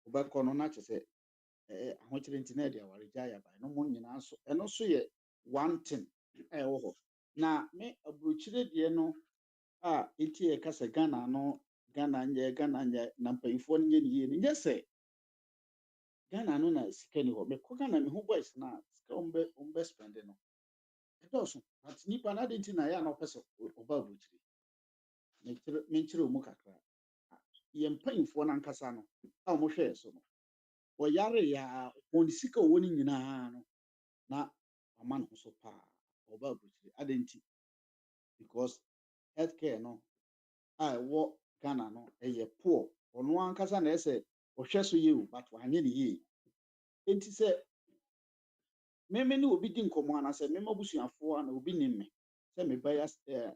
ɔbɛkɔ no na kyɛ sɛ ahokyere nti na ɛde aware gya yaba no mo nyinaa nso ɛno nso yɛ one thing a ɛwɔ hɔ na me aburokyire deɛ no a eti yɛ kasa Ghana nyɛ na mpanyinfoɔ no nyɛ ne yie no nyɛ sɛ Ghana no na sika ni hɔ mɛkɔ Ghana me ho boys na sika wɔn bɛ spend no ɛdɔɔso but nipa na adi nti na yɛ a na ɔpɛ sɛ ɔba aburokyire menkyerɛ wɔn kakra yɛ mpanyinfoɔ nankasa no a wɔn hwɛ yɛ so no ɔyare yɛ a wɔn sika ɔwɔ no nyinaa no na ama ne ho so paa ɔba aburokyire adi nti because health care no a ɛwɔ Ghana no ɛyɛ poor ɔno ankasa na ɛsɛ ɔhwɛ so yie o but wanyɛ ne yie enti sɛ mmemme ne obi di nkɔmɔ anaasɛ mmemme abusuafoɔ a na obi nim me sɛ me ba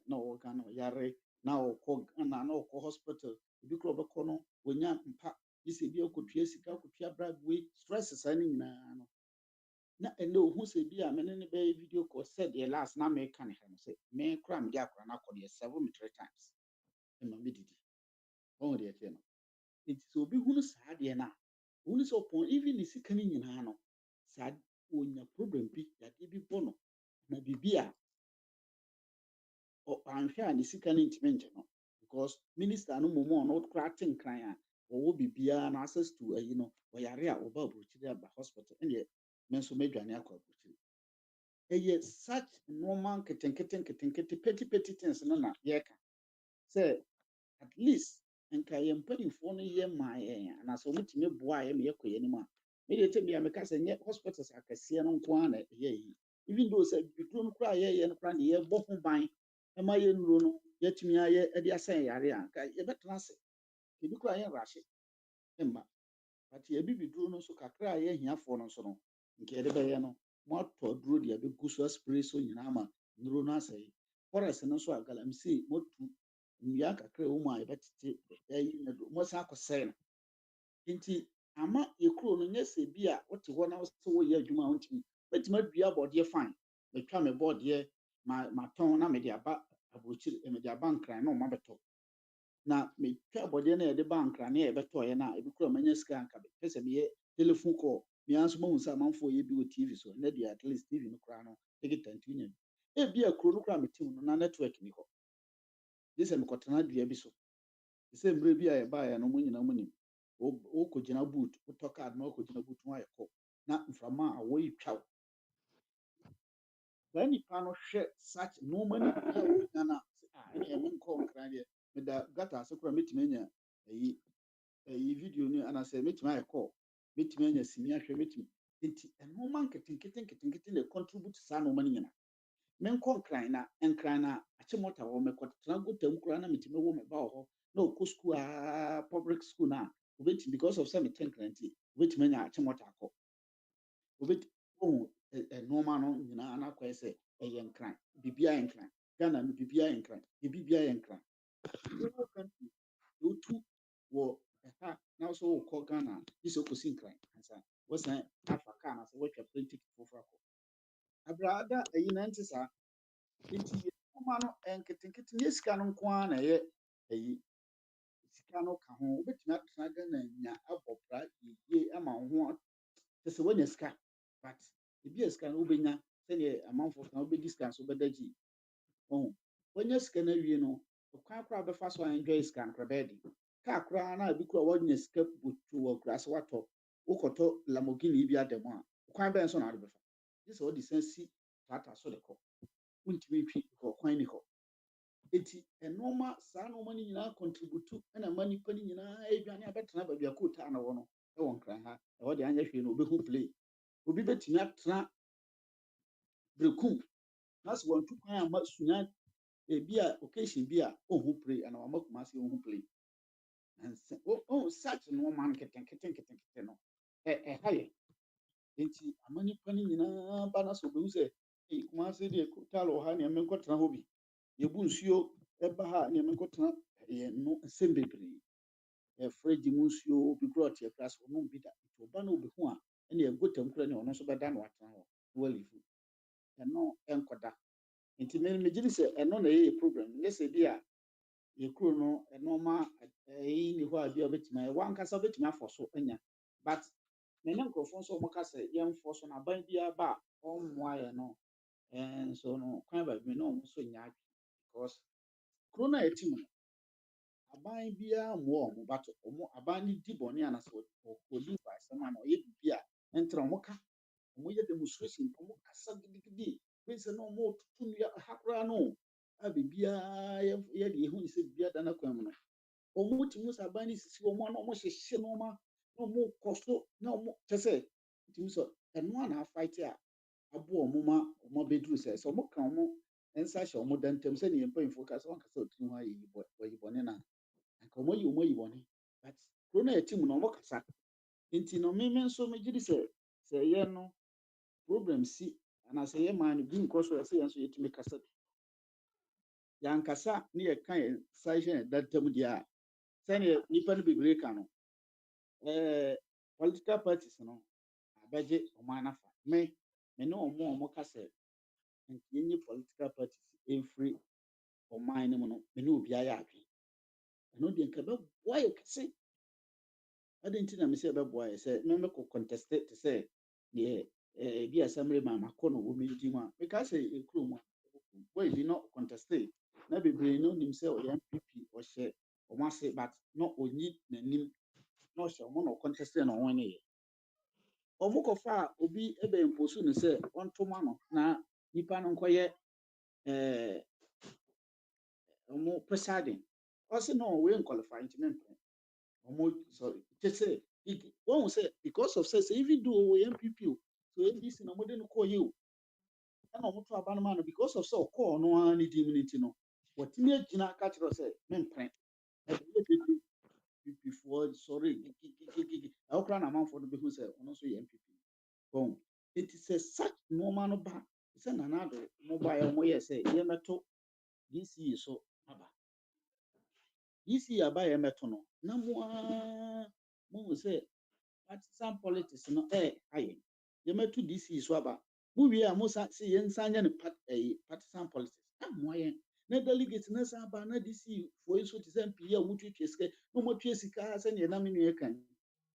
na ɔwɔ Ghana ɔyare na ɔkɔ Ghana na ɔkɔ hospital ebi kura ɔbɛkɔ no wɔnya mpa yisi ebi akɔtua sika akɔtua bribe wei stress saa ne nyinaa no na ɛnna ohun sɛ bi a mene ne bɛyɛ video call sɛ deɛ last na meka ne ha no sɛ me kura me de akora na akɔ deɛ 73 times ɛma me didi ɔn deɛ ɛkyɛ no nti sɛ obi hunu saa deɛ na ohun sɛ ɔpɔn even ne sika ne nyinaa no saa onya problem bi yadeɛ bi bɔ no na bibi a anhwɛ a ne sika ne ntumi nkyɛ no because minister no mɔmɔ a ɔno kora te nkran a wɔwɔ bibiara na access to ayi no ɔyare a ɔba aburokyire aba hospital ɛnneɛ me nso medwane akɔ aburokyire ɛyɛ such normal nketenkete petty things no na yɛka sɛ at least nka yɛ mpanyinfoɔ no yɛ maa yɛn anaasɛ wɔtumi boa yɛ ma yɛkɔ yɛn anim a mede tɛ bia meka sɛ nyɛ hospitals akɛseɛ no nko ara na ɛyɛ yi even though sɛ biduro no koraa yɛyɛ no koraa ne yɛbɔ ho ban ɛma yɛ nnuro no yɛtumi ayɛ ɛde asɛn yare a nka yɛbɛtena ase ebi koraa yɛ nrahyɛ mma but yɛbi biduro no nso kakra a yɛhiafoɔ no nso no nka yɛde bɛyɛ no mo atɔ aduro de abɛgu so aspray so nyinaa ma nnuro no asɛe forest no nso a galamsey motu nnua kakra wɔ mu a yɛbɛtete ɛyi na do mo san akɔsɛe no nti ama yɛkuro no nyɛ sɛ bi a wote hɔ na sɛ woyɛ adwuma a wontumi bɛtumi adua abɔdeɛ fine matwa me bɔdeɛ matɔn na mede aba aburokyire mede aba nkran na ɔma bɛtɔ na metwa abɔdeɛ no yɛde ba nkran na yɛbɛtɔɔyɛ no a ebi kura manya sika anka bɛpɛ sɛ meyɛ telephone call mea nso mahu sɛ amanfoɔ yɛ bi wɔ TV so na deɛ at least TV no koraa no ɛgetanti nya bi ebi a kuro no koraa metem no na network ni hɔ gye sɛ mekɔtena dua bi so sɛ mmerɛ bi a yɛbaeɛ no mo nyinaa mo nim wokɔgyina boot wotɔ card na wokɔgyina boot ho ayɛ kɔ na mframa a wɔyi twa wo saa nipa no hwɛ such nneɛma no bi a wɔnya no a ɛne ɛme nkɔ nkran deɛ meda gata ase koraa mɛtumi anya ayi video no anaasɛ mɛtumi ayɛ kɔ mɛtumi anya sini ahwɛ mɛtumi nti nneɛma nketenkete na contribute saa nneɛma no nyinaa menkɔ nkran na akyɛ mɔta wɔ mɛkɔtena gotam koraa na mɛtumi wɔ mɛba wɔ hɔ na ɔkɔ school a public school na obɛtumi because of sɛ metɛ nkran nti obɛtumi anya akyɛ mɔta akɔ obɛtumi ohun nneɛma no nyinaa na akɔyɛ sɛ ɛyɛ nkran biribiara yɛ nkran Ghana no biribiara yɛ nkran biribiara yɛ nkran yɛwɔ country otu wɔ ɛha na nso wokɔ Ghana bi sɛ wokɔsi nkran ansa wɔsan afa kaa na sɛ wɔatwa plane ticket foforɔ akɔ abrada ayi na nte saa nti nneɛma no nketenkete nyɛ sika no nko ara na ɛyɛ ayi sika aka no ka ho wobɛtumi atena Ghana nya abɔ bra yie ama wo ho te sɛ woanya sika but ebi a sika no wobɛnya sɛdeɛ amanfoɔ ka wobɛdi sika nso wobɛda gyi woanya sika no awie no ɔkwan koraa bɛfa so a enjoy sika no koraa bɛyɛ den kaa koraa na abi koraa woanya sika botu wɔ kura sɛ watɔ wokɔtɔ Lamborghini bi ada mu a ɔkwan bɛn so na wode bɛfa gye sɛ wode san si tata so de kɔ wontumi ntwi kɔ ɔkwan ni hɔ eti ɛnɔɔma saa nɔɔma no nyinaa contribute ɛna ma nipa no nyinaa adwane abɛtena baabi a kootaa na wɔ no ɛwɔ nkran ha ɛhɔ de anyɛ hwee no obɛhu play obi bɛtumi atena Brekum na sɛ wɔntu kwan a ma sunya ebi a occasion bi a ɔnhu play ana wama Kumasi ɔnhu play nansa such nɔɔma no nketenkete no ɛha yɛ nti ama nipa no nyinaa ba na sɛ obɛhu sɛ Kumasi deɛ kootaa wɔ ha nea menkɔtena hɔ bi yɛbu nsuo ɛba ha nea menkɔtena yɛ no nsɛm bebree ɛfrɛ gye mu nsuo obi kora ɔte akora sɛ ɔnom bi da nti ɔba na obɛhu a ɛne ɛgotam kora ne ɔno nso bɛda no watena hɔ na walifu ɛno ɛnkɔda nti megye di sɛ ɛno na ɛyɛ program nyɛ sɛ bi a yɛkuro no ɛnɔɔma ɛyi ni hɔ a bi a wobɛtumi ayɛ wankasa wobɛtumi afɔ so anya but mene nkurɔfoɔ nso ɔmɔka sɛ yɛmfɔ so na aban biara ba a ɔmmoa yɛ no nso no kwan baabi na ɔmo nso nya adwe because kuro no a yɛte mu no aban biara mmoa ɔmo but ɔmo aban no di bɔne anasɛ ɔdi asɛm a na ɔyɛ biribi a ɛntra ɔmo ka ɔmo yɛ demonstration ɔmo kasa gidigidi bɛsɛ na ɔmo tutu nnua ha koraa no a biribiara yɛde yɛhu ne sɛ biribiara da n'akwan mu no ɔmo tumi sɛ aban no sisi ɔmo a na ɔmo hyehyɛ nneɛma na ɔmo kɔ so na ɔmo kyɛ sɛ tumi sɛ ɛno a na afight a aboa ɔmo ma ɔmo abɛduru sɛ ɔmo ka ɔmo nsa hyɛ ɔmo da ntam sɛ nea mpanyinfoɔ ka sɛ wankasa otiri ho ayɛ wɔyi bɔne na anka ɔmo ayi bɔne but kuro no a yɛte mu no ɔmo kasa nti no meme nso megye di sɛ ɛyɛ no problem si anaasɛ yɛ maa no bi nkɔ so ɛsɛ yɛn nso yɛtumi kasa bi yɛankasa ne yɛka yɛn nsa hyɛ yɛn da ntam deɛ a sɛnea nnipa no bebree ka no political parties no abɛgye ɔmo anafa me ne ɔmo ka sɛ nti yɛnyɛ political parties ɛmfiri ɔman no mu no me ne obi ayɛ adwe ɛno deɛ nka bɛboa yɛ kɛse ade nti na mesɛ bɛboa yɛ sɛ mɛmɛkɔ contest te sɛ deɛ bi Assembly ma makɔ no wɔ me di mu a meka sɛ ɛkuro mu a boy bi no contest na bebree no nim sɛ ɔyɛ MPP ɔhyɛ ɔmo ase but na ɔnyi n'anim na ɔhyɛ ɔmo na ɔcontest na ɔwɔ ne yɛ ɔmo kɔfa a obi ɛbɛmposu no sɛ ɔntoma no na nipa no nkɔyɛ ɔmo presiding ɔsɛ no ɔwɔ nkwalify nti mempɛ ɔmo sorry kyɛ sɛ wɔn sɛ because of say even though ɔwɔ MPP o so ADC na ɔmo de no kɔɔ yɛ o ɛna ɔmo to aba no ma no because of sɛ ɔkɔɔ no ara ne dim ne ti no wɔtumi agyina ka kyerɛ sɛ mempɛ ɛbɛyɛ MPP sorry gigigigigi ɛwɔ na amanfoɔ no bɛhu sɛ ɔno nso yɛ MPP bɔn eti sɛ such nneɛma no ba sɛ nanado mo ba yɛ mo yɛ sɛ yɛmɛto DC so aba DC aba yɛmɛto no na mo sɛ partisan politics no ayɛ yɛmɛto DC so aba mo wie a mo sa sɛ yɛnsa nyɛ no partisan politics amoa yɛn na delegate na sa aba na DC foɔ nso te sɛ MPE a wɔn twitwa sika na wɔn atwa sika sɛnea nam nua kan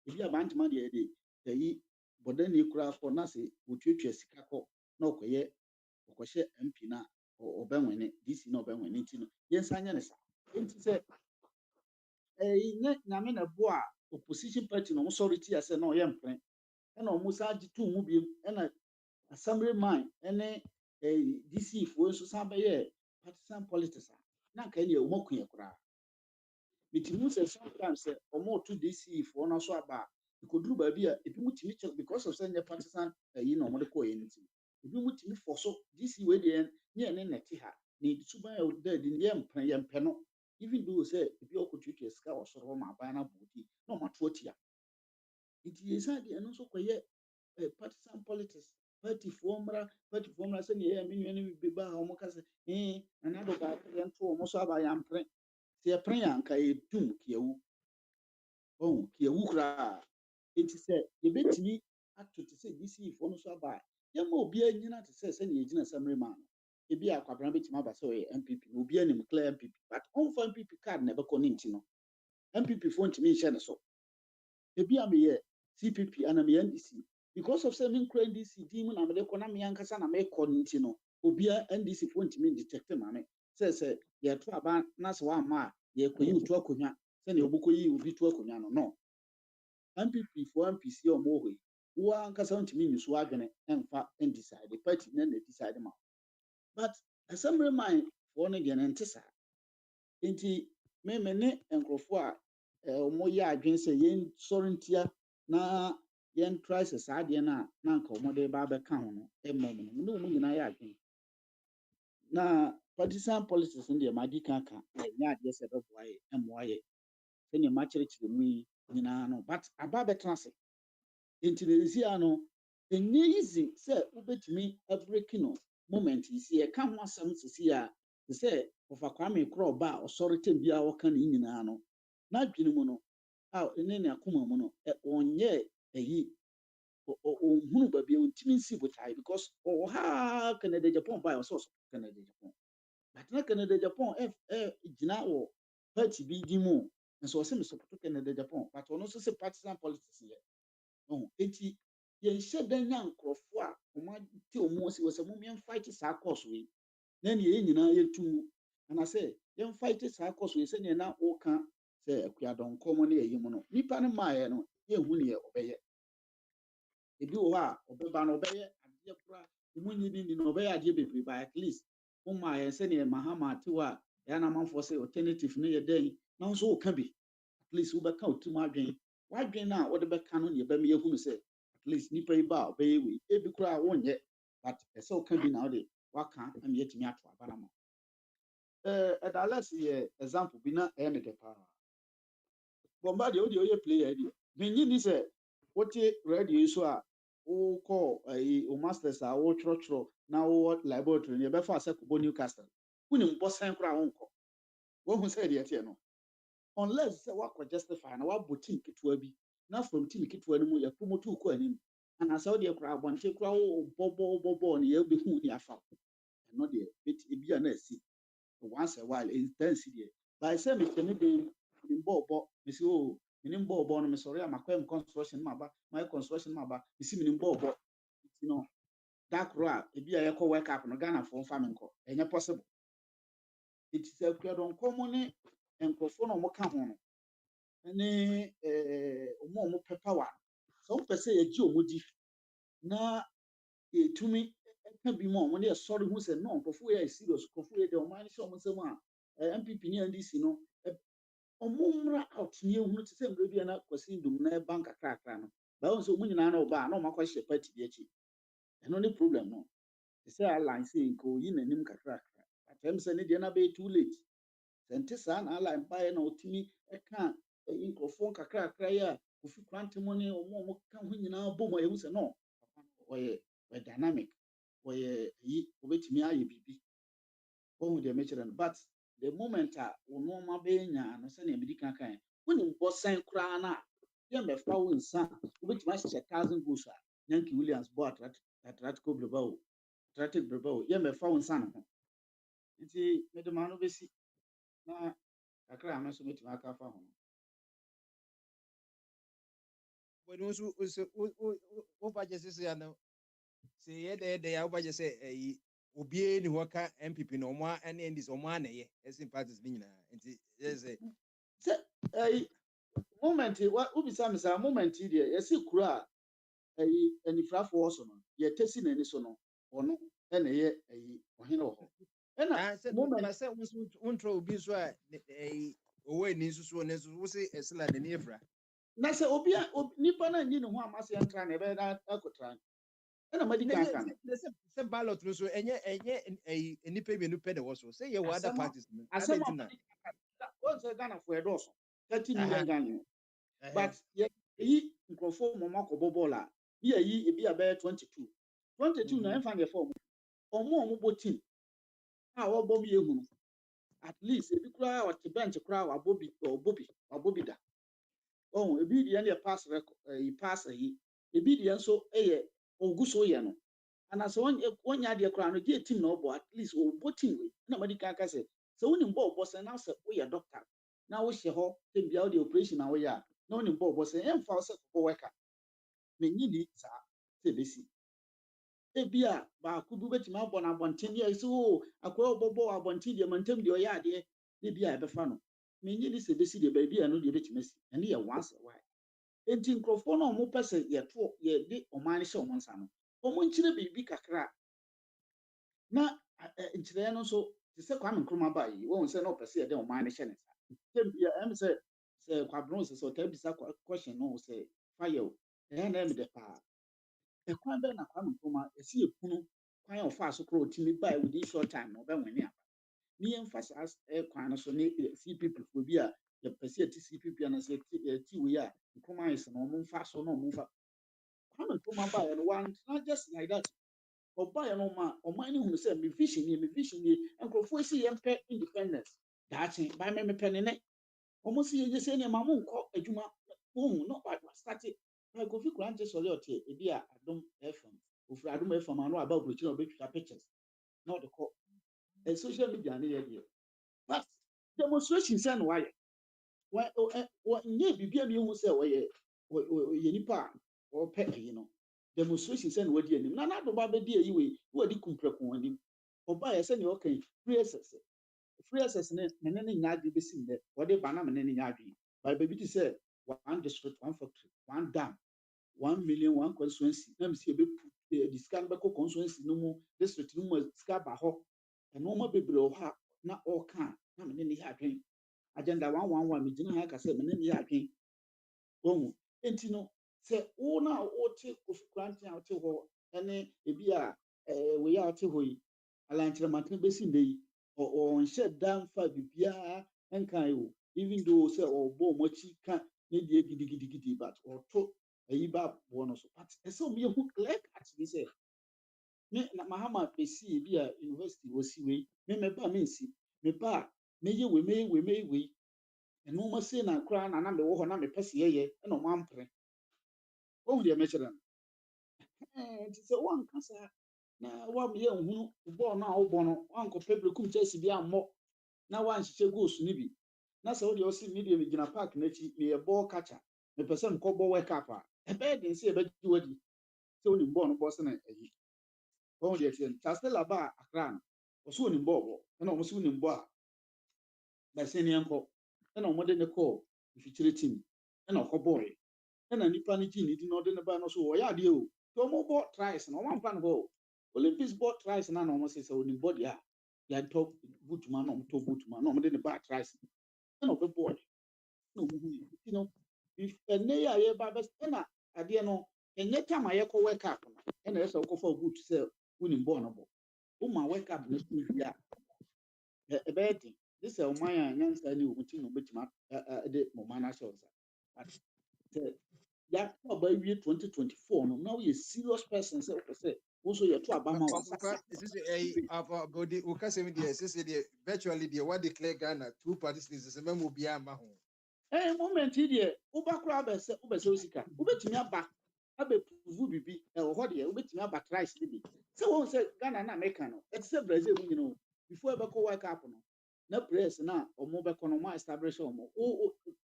ebi abantoma deɛ yɛde ɛyi bɔda ne kura akɔ na sɛ wɔtwitwa sika kɔ na ɔkɔhyɛ MP na ɔbɛnwene DC na ɔbɛnwene nti no yɛnsa nyɛ no saa nti sɛ ne nyame na bo a opposition party na wɔn sɔre ti asɛ na ɔyɛ mpɛn ɛna wɔn sa agye tu mu biem ɛna Assemblyman ɛne DC foɔ nso san bɛyɛ partisan politics na nka yɛ wɔn akua koraa bitimi sɛ sometimes sɛ wɔn to DC foɔ no so aba ikoduru baabi a ebi mu timi kyɛ because of sɛ nyɛ partisan ayi na wɔn de kɔ yɛn ti ebi mu timi fɔ so DC wei deɛ nyɛ ne nɛte ha ne suban a ɔda adi yɛ mpɛ no even though sɛ ebi ɔkɔtuatua sika wɔ soro hɔ ma aban na bɔɔdi na wɔn ato atia nti yɛsa deɛ no nso kɔyɛ partisan politics party foɔ mmra sɛ ne yɛ menua no bi ba a wɔn kasa nana do ba yɛn to wɔn so aba yɛn mpere sɛ yɛpere yɛn anka yɛdum kiawu kiawu koraa nti sɛ yɛbɛtumi ato te sɛ DC foɔ no so aba a yɛma obiara nyina te sɛ sɛnea yɛgyina Assemblyman no ebi a kwabran bɛtumi aba sɛ ɔyɛ MPP na obiara nim clear MPP but ɔmfa MPP card na ɛbɛkɔ ne nti no MPP fo ntimi nhyɛ ne so ebi a meyɛ CPP ana meyɛ NDC because of sɛ me nkura NDC din mu na mede kɔ na me ankasa na mekɔ no nti no obia NDC fo ntimi detect ma me sɛ yɛto aba na sɛ wamma a yɛkɔyi wo to akonnwa sɛnea wobɛkɔyi obi to akonnwa no MPP fo MPC a ɔmo wɔ hɔ yi wo ankasa ntimi nyi so adwene ɛmfa ndecide party na decide ma but assembly man for no deɛ no nte saa nti me ne nkurɔfoɔ a ɔmo yɛ adwene sɛ yɛnsɔre ntia na yɛntrae sɛ saa adeɛ no a na anka ɔmo de ba abɛka ho no ɛma ɔmo no ɔmo nyinaa yɛ adwene na partisan politics no deɛ madi kan ka ɛnyɛ adeɛ sɛ ɛbɛboa yɛ ɛmmoa yɛ sɛnea makyerɛkyerɛ mu yi nyinaa no but aba bɛtena ase nti na ɛsi no ɛnyɛ easy sɛ wobɛtumi abreki no moment yi si yɛka ho asɛm sisi a sɛ ɔfa Kwame Nkrumah a ɔsɔre tem bi a wɔka ne nyinaa no n'adwene mu no a ɛne ne akoma mu no ɔnyɛ ayi ɔhunu baabi a ɔntumi nsi botae because ɔwɔ ha Canada Japan ba ɔsɛ ɔsɔ Canada Japan but na Canada Japan gyina wɔ party bi di mu nso ɔsɛ me support Canada Japan but ɔno nso sɛ partisan politics yɛ enti yɛnhyɛ dan nya nkurɔfoɔ a ɔmo ate ɔmo asi wɔ sɛ mo yɛmfight saa course wei na nea yɛn nyinaa yɛtu mu anasɛ yɛmfight saa course wei sɛnea na wɔka sɛ akuadɔnkɔm ne ɛyi mu no nipa no maayɛ no yɛnhu neɛ ɔbɛyɛ ebi wɔ hɔ a ɔbɛba no ɔbɛyɛ adeɛ kora ɔmo nyi bi no ɔbɛyɛ adeɛ bebree but at least mo maayɛ sɛnea Mahama ate hɔ a ɛyɛ na amanfoɔ sɛ alternative no yɛ dɛn na nso wɔka bi at least wobɛka otum wadwen no a wɔde bɛka no ne yɛbɛma yɛhunu sɛ at least nipa yi ba a ɔbɛyɛ wei ebi koraa wonyɛ but ɛsɛ ɔka bi na ɔde waka ama yɛtumi ato aba na ma ɛdalɛs yɛ example bi na ɛyɛ me dɛ paa bɔmba deɛ wode ɔyɛ player deɛ menyi ni sɛ wote radio yi so a wokɔ o masters a wotwerɛtwerɛ na wowɔ laboratory no yɛbɛfa sɛ kɔbɔ Newcastle wonim bɔsɛn koraa wonkɔ wohu sɛ deɛ teɛ no unless sɛ wakɔ justify na wabɔ team ketewa bi na from team ketewa no mu yɛ promote kɔ anim anaasɛ wodeɛ koraa abɔnten koraa wobɔbɔ ne yɛbɛhu ne afa ɛno deɛ ebi a na asi once a while intense deɛ by sɛ metɛne de mbɔɔbɔ mesi o menim bɔɔbɔ no mesɔre a makɔ construction maba my construction maba mesi menim bɔɔbɔ you know that koro a ebi a yɛkɔ world cup no Ghana fo mfa me nkɔ ɛnyɛ possible it is a akuadɔnkɔm ne nkurɔfoɔ na ɔmo ka ho no ne ɔmo pɛ power sɛ ɔmo pɛ sɛ yɛgye ɔmo di na yɛtumi ɛka bi mu a ɔmo ne yɛsɔre ho sɛ no nkurɔfoɔ yɛ serious nkurɔfoɔ yɛ deɛ ɔmo ani hyɛ ɔmo nsɛm a MPP ne NDC no ɔmo mmra out ne ehunu te sɛ mmerɛ bi a na Kwasi Ndom na ɛba nkakrakra no bɛwɔ nso ɔmo nyinaa na ɔba a na ɔmo akɔhyɛ party bi akyi ɛno ne problem no te sɛ align sɛ nka oyi n'anim kakrakra atɛm sɛ ne deɛ na bɛyɛ too late sɛ nte saa na align baeɛ na ɔtumi ɛka nkurɔfoɔ nkakrakra yi a Kofi Kwante mu ne ɔmo ka ho nyinaa bom a ɛhu sɛ no ɔyɛ dynamic ɔyɛ yi ɔbɛtumi ayɛ biribi ɔhu deɛ mɛkyerɛ no but the moment a ɔnoɔma bɛyɛ nyaa no sɛnea medi kan kan wonim bɔsɛn koraa no a yɛmmɛfa wo nsa wobɛtumi ahyehyɛ 1,000 goals a Yankee Williams bɔ Atletico Bilbao yɛmmɛfa wo nsa no ho nti mede ma no bɛsi na kakra a me nso mɛtumi aka fa ho But also wobagye sɛ sɛ ano sɛ yɛdɛ a wobagye sɛ obiara ni hɔ ka MPP na ɔmo ne NDC ɔmo anɛyɛ ɛsen parties ne nyinaa nti sɛ moment wobisa me saa moment yi deɛ yɛsi kuro a anifrafoɔ so no yɛtɛsi n'ani so no ɔno ɛna ɛyɛ ɔhene wɔ hɔ ɛna moment na sɛ wontwerɛ obi nso a ɔwɔ ani nso so ne nso wo se ɛsela n'ani afira na sɛ nipa na nyi ne ho ama sɛ yɛntra na ɛbɛyɛ akɔtra ɛna madi kan sɛ ballot no so ɛnyɛ nipa mmienu pɛ na ɛwɔ so sɛ yɛwɔ other parties no asɛm a wɔn sɛ Ghanafoɔ ɛdɔɔso 30 million Ghana but yɛyi nkurɔfoɔ mɔmɔ akɔbɔ bɔɔl a yɛyi ebi a bɛyɛ 22 na ɛmfa deɛ fɔ ɔmo bɔ team a wɔbɔ bi ehunu at least ebi koraa ɔte bench koraa wabɔ bi da ebi deɛ no yɛ pass yi ebi deɛ nso yɛ ogu so yɛ no anaasɛ wɔnyɛ adeɛ koraa no deɛ team na ɔbɔ at least ɔbɔ team wei na madi kan ka sɛ wonim bɔɔl bɔ sɛ na sɛ woyɛ doctor na wohyɛ hɔ sɛ bia wode operation a woyɛ a na wonim bɔɔbɔ sɛ ɛmfa wo sɛ kɔbɔ wɛka menyi ni saa sɛ ɛbɛsi ebi a baako bi wobɛtumi abɔ no abɔnten bi a ɛsɛ o akɔyɛ ɔbɔbɔ abɔnten deɛ mantam deɛ ɔyɛ adeɛ na bi a ɛbɛfa no menyi ni sɛ ɛbɛsi deɛ baabi a no deɛ ɛbɛtumi asi ɛne yɛ once a while enti nkurɔfoɔ no a wɔpɛ sɛ yɛde ɔman no hyɛ wɔn nsa no wɔn nkyerɛ biribi kakra na nkyerɛeɛ no nso te sɛ Kwame Nkrumah baa yi wɔn sɛ na ɔpɛ sɛ yɛde ɔman no hyɛ ne nsa sɛ bia ɛm sɛ kwabron sɛ ɔtaa bisa question no sɛ fayɛ o ɛyɛ na ɛmɛ dɛ paa ɛkwan bɛn na Kwame Nkrumah ɛsi ekunu kwan a ɔfaa so koraa ɔtumi baa within short time na ɔbɛwɛne aba ne yɛmfa saa kwan no so ne CPP foɔ bi a yɛpɛ sɛ yɛte CPP a na sɛ yɛte wei a Nkrumah ayɛ sɛ na ɔmo mfa so na ɔmo mfa Kwame Nkrumah baa yɛ no wantena just like that ɔbaa yɛ no ma ɔman no hunu sɛ me vision nie nkurɔfoɔ si yɛmpɛ independence daakye baa mɛmepɛ ne nɛ ɔmo si yɛgye sɛ nneɛma mo nkɔ adwuma wohu na wastate Kofi Kurante sɔre ɔte ebi a Adom FM ofiri Adom FM ano aba oburokyire na ɔbɛtwa pictures na ɔde kɔ social media ne yɛ deɛ but demonstration sɛ no wayɛ nyɛ biribi a mehu sɛ wɔyɛ nipa a wɔpɛ ayi no demonstration sɛ no wadi anim na n'ado ba bɛdi ayi wei wɔdi kumprɛko anim ɔbaa yɛ sɛ nea ɔka free access ne ne nyinaa adwe bɛsi nnɛ wɔde ba na ne ne nyinaa adwe but baabi te sɛ one district one factory one dam 1 million one constituency na msi ebe disika no bɛkɔ constituency no mu district no mu sika ba hɔ ɛnɔɔma bebree wɔ hɔ a na ɔka na me ne yɛ adwen agenda 111 me gyina ha ka sɛ me ne yɛ adwen wɔn enti no sɛ wo na wote Kofi Kurante a wote hɔ ɛne ebi a wei a wote hɔ yi alankyerɛmaten bɛsi nnɛ yi ɔnhyɛ da mfa biribiara nkan o even though sɛ ɔbɔ ɔmo akyi ka ne deɛ gidigidi but ɔto ayi ba boɔ no so but ɛsɛ ɔmo yɛ ho clear cut bi sɛ me na Mahama bɛsi bi a university wɔsi wei me mɛba me nsi meba a mɛyɛ wei ɛnɔɔma sei na koraa na mewɔ hɔ na mepɛ sɛ yɛyɛ ɛna ɔmo ampere wɔn deɛ mɛkyerɛ no nti sɛ wɔnka saa na wɔayɛ nhunu bɔɔl no a wobɔ no wankɔpɛ berekum Chelsea bi ammɔ na wanhyehyɛ goals no bi na sɛ wodeɛ ɔsi media megyina park n'akyi meyɛ bɔɔl catcher mepɛ sɛ mekɔbɔ World Cup a ɛbɛyɛ den sɛ yɛbɛgye wadi sɛ wonim bɔɔl no bɔ sɛ na ayi wɔn deɛ kyerɛ no Chastela ba Accra no ɔso wonim bɔɔl bɔ ɛna ɔmo so wonim bɔ a bɛsɛ ne yɛnkɔ ɛna ɔmo de ne kɔɔ mfikyire team ɛna ɔkɔbɔɔɛ ɛna nipa no gye ne di na ɔde ne ba no so wɔyɛ adeɛ o sɛ ɔmo bɔ tries na ɔmo amfa no hɔ Olympics bɔ tries na ɔmo sɛ wonim bɔ deɛ a yɛntɔ bootuma na ɔmo tɔ bootuma na ɔmo de ne ba tries ɛna ɔbɛbɔɔɛ na ɔmo hu yi ti no ɛnɛ yi a yɛba bɛ ɛna adeɛ no ɛnyɛ tam a yɛkɔ World Cup no ɛna yɛsɛ ɔkɔfa boot sɛ wonim bɔɔl no bɔ woma World Cup no so wie a ɛbɛyɛ den de sɛ ɔman a nyansa ne ɔmo ti na ɔbɛtumi de ɔman no ahyɛ ɔnsa sɛ yɛakɔ aba wie 2024 no na woyɛ serious person sɛ wopɛ sɛ wo nso yɛto aba ma wo body ukasɛm deɛ sɛsɛ deɛ virtually deɛ what declare Ghana two parties list sɛ mɛmo biara ma ho moment yi deɛ woba koraa wobɛsɛ wosika wobɛtumi aba abɛpuvu bibi ɛwɔ hɔ deɛ wobɛtumi aba tries ne bi sɛ wɔn sɛ Ghana na America no ɛte sɛ Brazil mu nyina o before ɛbɛkɔ World Cup no na press na ɔmo bɛkɔ no ɔmo establish ɔmo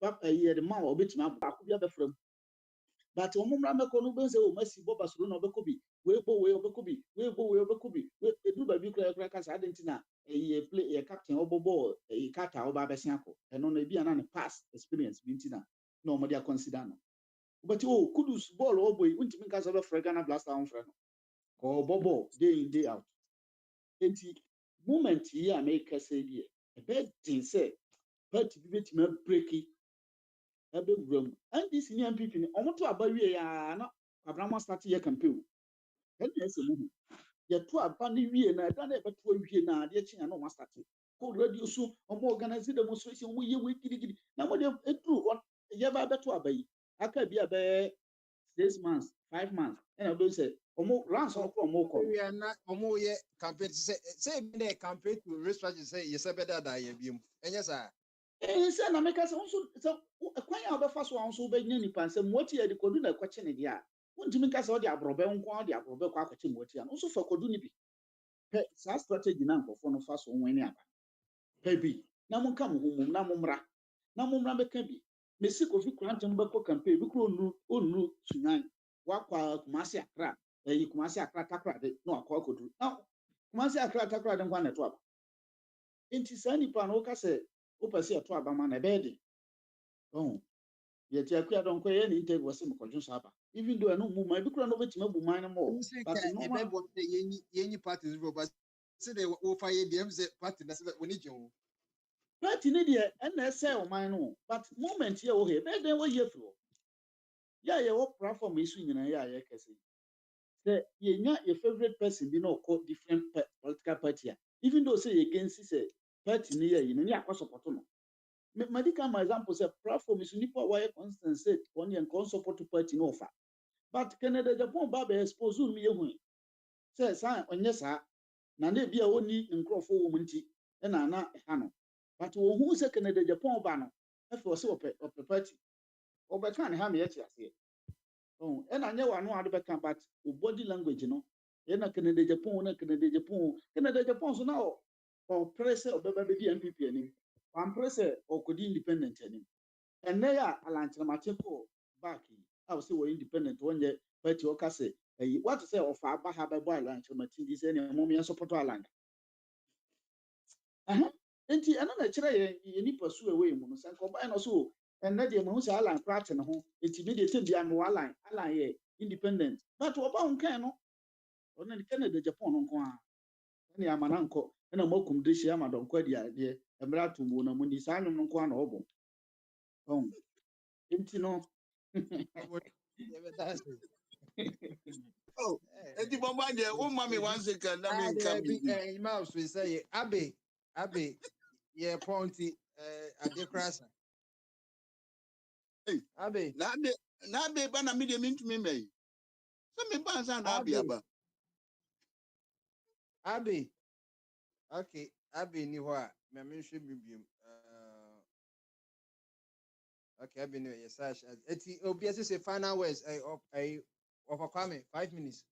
yɛde ma ɔbɛtumi aba baako bi abɛfra mu but ɔmo mmra mɛkɔ no bɛn sɛ ɔmo asi bɔ Barcelona ɔbɛkɔ bi weebɔ wei ɔbɛkɔ bi weebɔ wei ɔbɛkɔ bi edu baabi kura kasa adi nti na ɛyɛ play yɛ captain ɔbɔ bɔɔl ɛyɛ kata ɔba abɛsi akɔ ɛno na ebi ana ne past experience bi nti na ɔmo de akɔnsida no but Kudus bɔɔl ɔbɔ yi ntumi nkasa ɔbɛfrɛ Ghana Blaster ɔmfrɛ no ɔbɔ bɔɔl day in day out eti moment yi a mɛka sɛ bi yɛ ɛbɛ den sɛ party bi bɛtumi abreki ɛbɛwura mu NDC ne NPP ne ɔmo to aba wie ya na Abraham start yɛ campaign ɛna ɛsɛ mu yɛto aba ne wie na ɛda na ɛbɛto awie na adeɛ kyen na ɔmo start kɔ radio so ɔmo organize demonstration ɔmo yɛ wei gidigidi na mo de eduru hɔ yɛba bɛto aba yi aka bi abɛ 6 months 5 months ɛna ɔbɛ sɛ ɔmo rounds ɔmo kɔ na ɔmo yɛ campaign sɛ ebi na campaign to restructure sɛ yɛsɛ bɛda da yɛ bi mu ɛnyɛ saa sɛ na meka sɛ nso sɛ kwan a ɔbɛfa so a nso bɛnya nipa nsɛm mɔti yɛ de kɔdu na ɛkɔkye ne deɛ a wontumi nka sɛ ɔde aborɔbɛ nko ɔde aborɔbɛ kɔ akɔkye mɔti a nso fa kɔdu ne bi pɛ saa strategy na nkɔfoɔ no fa so wɔn ani aba pɛ bi na mo nka mo ho mom na mo mmra na mommra bɛka bi mesi Kofi Kranten bɛkɔ campaign bi kuro onu sunyan wakɔ Kumasi Accra Kumasi Accra Takoradi na wakɔ akɔduru na Kumasi Accra Takoradi nkwa na ɛto aba nti saa nipa no woka sɛ wopɛ sɛ ɛto aba ma na ɛbɛyɛ den yɛte akua dɔnkɔ yɛ ne interview wɔ sɛ mekɔdwo so aba even though ɛno mu man bi kura no bɛtumi abu man no mɔ but normal yenyi parties bro but say they will fire them say party na say we need you party ne deɛ ɛna ɛsɛ ɔman no but moment yɛ wɔ hɛ bɛɛ dɛn wɔyɛ firi hɔ yɛ a yɛwɔ platform yi so nyinaa yɛ a yɛkɛse sɛ yɛnya yɛ favorite person bi na ɔkɔ different political party a even though sɛ yɛgɛnsi sɛ party ne yɛ yi no ne akɔ support no medical my example say platform is nipa why constant say on your support party no offer but Canada Japan ba be expose me yehu say san onye sa na na bia oni nkrofo wo munti na na ha no but wo hu say Canada Japan ba no afi say ope party obeka ne ha me yeti ase oh e na nye wa no ade beka but body language no e na Canada Japan so na o press obeba be NPP ani one person or could independent any. And they are a lunch back. I will say we're independent one year, but you can say, what to say of our Baha by lunch or Matis any moment support our land. And another tray, you need pursue away, Monos, and combine also. And let the Mons Island crash and home, it's immediately the annual line, independent. But what about Cano? Only Canada, Japan on Kwan. Any Amananko. Na mokum de shia madon kwadi ade emra tumbu na muni sa nwom nko na obo enti no Oh, enti bomba de o mami 1 second na me come mouse we say abe yeah ponti ade krasa abe na be ba na me de mintumi mai so me ba sa na abe aba abe okay abe ni ho a me menhwe bibium okay abe ni yes sash eti obi say final words of Kwame 5 minutes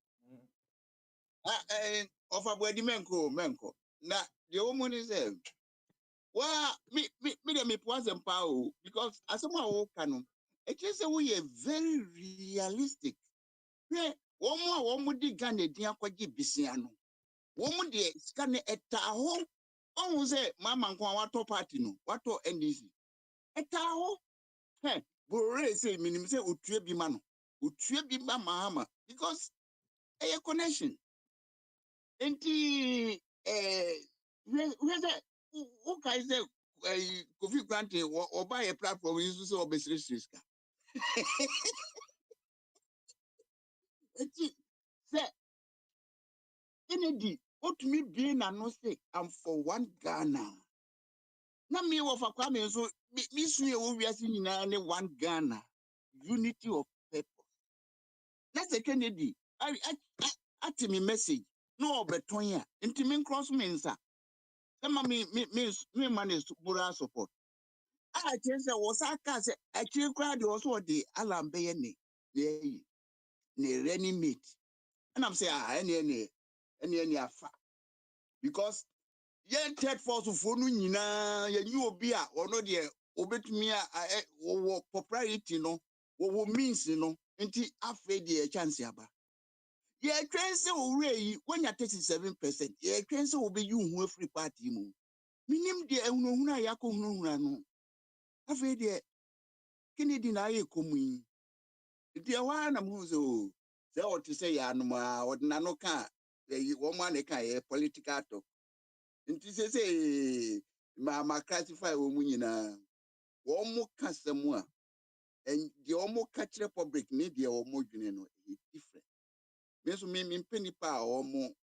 of abodi menko na the woman is wa me de me poison power because asema wo kanu it is we are very realistic we wo di Ghana din akwaje bisia no wo de sika ne eta ho on say mama nko wato party no wato NDC eta ho bore say minim say otue bi ma no otue bi ma mahama because a connection enti we say who can say Kofi Kranten or buy a platform you so obesity say Kennedy what me being and no say I'm for one Ghana na me of a Kwame so me sue we are seeing one Ghana unity of purpose that's a Kennedy I me message no beton ya intimate cross means me manage to put support I change the was I can say actually crowd also the alarm be any any meat and I'm saying any afa because yen third force for no nyina ye nyu obi a ono de obetumi a propriety no wo means no nti afa de chance aba ye twen se owre yi when you 37% ye twen se obi yu hu free party mu minim de ehunu a yakọ no afa de Kennedy na ye komu de wa na mu so se o to say ya no ma o na no ka wo ma ne ka ye political talk nti say ma classify wo mu nyina wo mu kasem a and the omo catch republic ni de wo mu dwene no different me so me mpeni pa wo mu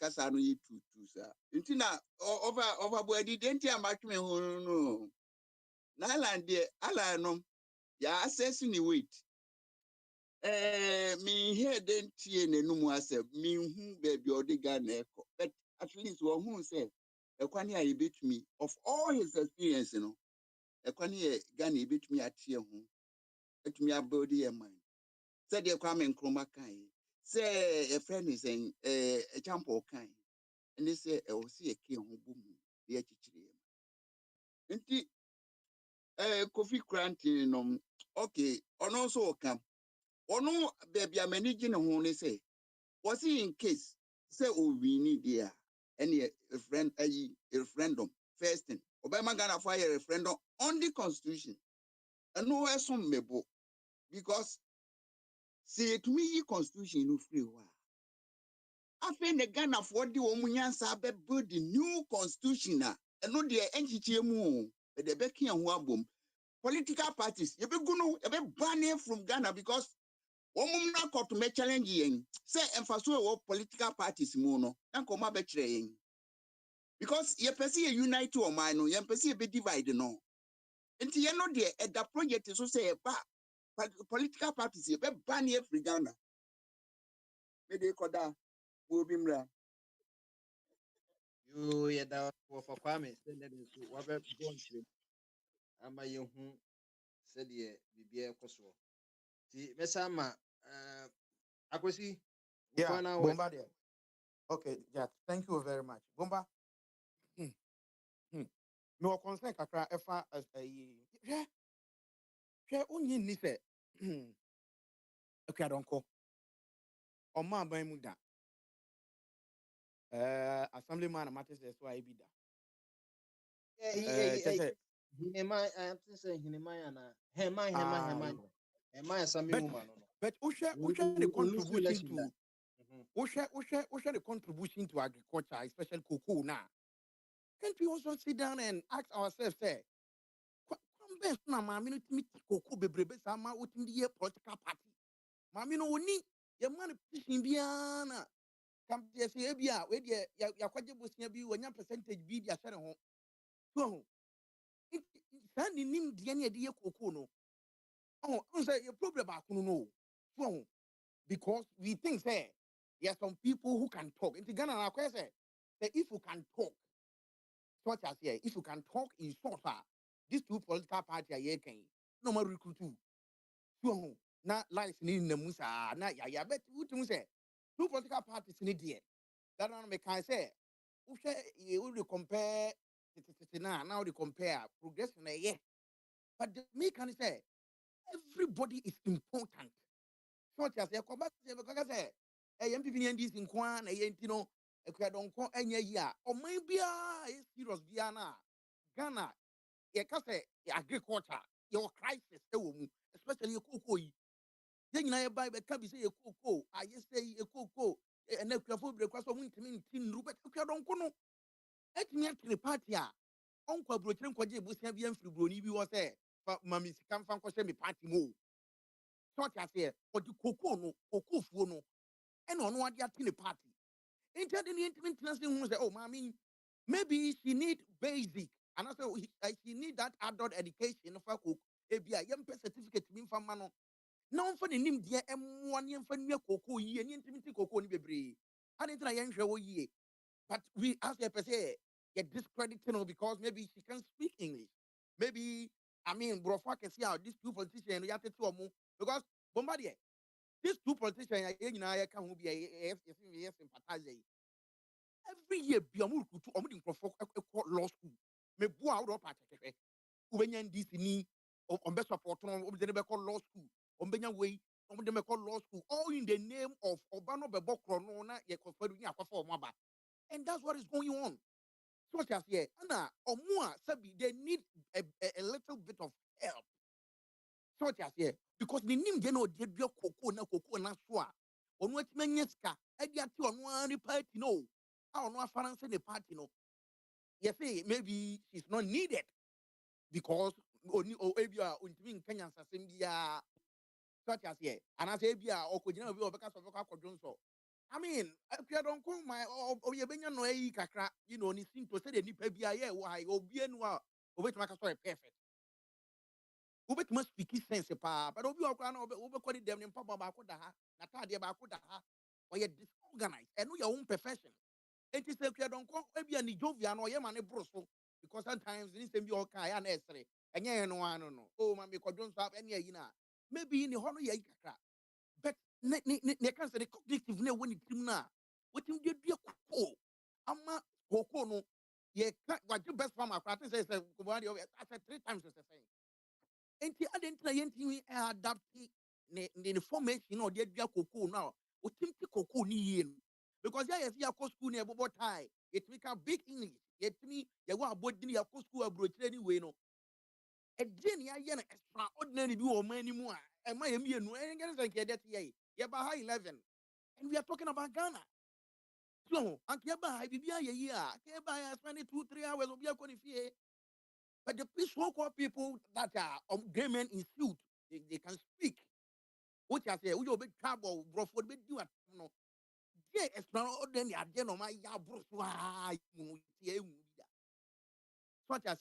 kasa no yi tutu sa nti na over body denti amatwe ho no na land de ala no ya access ni wait me hear denti enenum asem me hu baby odiga na eko but at least wo hu say ekwani a yebetumi of all his experience no ekwani e Ghana yebetumi atie ho etumi abodi e mind said the Kwame Nkrumah kan say a friend is saying a champo kan and they say e o see e ke ho bu mu de achichire nti Kofi Cranty no okay ono also come ono baby managing ho ne say was he in case say we need there any a friend a referendum first thing Obama Ghana for a referendum on the constitution and no some mebo because say it me constitution no free wa after the Ghana for the omunyansa be build the new constitution and no the enchiche mu but the beki and wabum political parties you be gunu you be banning from Ghana because one na court me challenge yen say emphasis on political parties mu no enko ma be kire yen because ye pese ye unite o man no ye pese ye be divide no nti ye no de the project so say ba political parties ye be ban ye free Ghana me de koda wo bi mra Yo, yeah, that was for Kwame. Send that into what born to ama yehu said ye bibia koso. Ti mesama akosi Yeah, mkwana we. Bomba there. Okay, Jack, thank you very much. Bomba, hmm, hmm. No concern kakra efa as a yeah, yeah, only ni say, okay, I don't call. On my by muda. Assemblyman matters as why be that. Just say, Hinema I am saying hinema na hema ah, hema sami but woman no. usha the Olusu contribution election da. to usha the contribution to agriculture, especially cocoa now. Can't we also sit down and ask ourselves, say, best na maame no tumi ti cocoa bebrebe saa ma wotumi de yɛ political party. Maame no oni yɛ ma no position biara na kam yɛ sɛ ebi a we deɛ yɛakɔgye bosia bi wɔnya percentage bi de ahyɛ ne ho. So ho. Saa ne nim deɛ ne yɛde yɛ cocoa no. Oh, say your problem baako no no. So ho. Because we think say there are some people who can talk. In Ghana na kwɛ sɛ if you can talk, such as here, if you can talk in short, these two political parties are here can no more recruit you. So na life ni na musa na ya bet wutum say two political parties ni there. That one me can say we compare now they compare progression yeah. But the me can say everybody is important. Such as you come back say MPP ni ndis nkwa na ye ntino ekwadonko enya yi a o man bia is serious bia na Ghana ye ka say agriculture your crisis e wo mu especially your cocoa yi ye nyina ye bai be ka bi say your cocoa aye say your cocoa and ekwafo bre kwa so mu ntimi ntin ru bet ekwadonko no etimi atene party a onko abrochire nkwaje busia bia mfiri broni bi wo say mami sika mfa nkɔ me party mo so ta say for the cocoa no cocoa fuo no and on what you the party. Instead, the intimate say, oh, mommy, maybe she need basic, and also she need that adult education for cook. A young certificate to me from mano. No for the name dear M1 year for new cocoa ye and intimate cocoa ni bebre. I didn't try and show ye. But we ask her per se get discredited because maybe she can speak English. Maybe I mean, bro, fuck see how these two politicians we have to because Bombardier. These two politicians, can be a sympathizer. Every year, be a move to Omid law school. Me boy out of Patek. Ubenian DC on best support on the law school. On Benya way, on the law school, all in the name of Obano Bebokro, Maba. And that's what is going on. Such as here, Anna or more, Sabi, they need a little bit of help. Such as here, because the name they know did your cocoa na swa. On what menyeska, Ediati on one party no. I don't know France in the party no. You say maybe she's not needed because only Abia untimin Kenyan Sasimbia such as here. And as Abia or Kujina will because of Johnson. I mean, I don't call my or Yabenya no kakra, you know, ni seem to say the Nipabia, why, or Bienwa, or wait, my perfect. Ubet must speak sense pa but obi okra na obe kodi dem ne papa ba ko da ha na tade ba ko da ha or you disorganized and your own profession it is a kid don't come e bia ni jovia no ye ma ne broso because sometimes this dem be all kai na esere enye no ano no oh ma me kodon so ene yi na maybe ni ho no ye kakra but ne can say the cognitive ne woni tim na wetin dey dua ko ama koko no ye ka what the best farmer practice say ko ba dey I said 3 times the same Enti adent na yentimi adapt ne formation or the adua cocoa now. O timti cocoa ni yie no. Because there is ya school near Bobo tie. It make a big English. Yet me, ya wa bodini ya school abroad anyway no. A gene ya yen extraordinary do or many more. And my me no and get ye. Ya ba 11. And we are talking about Ghana. So, and Kiaba, I be a year. Kiaba, I spend 2-3 hours of your qualify. But the so-called people that are gay men in suit, they can speak. Which I say, we will be trouble, bro, for be do it. No, yeah, extraordinary. I don't know my yabros. So I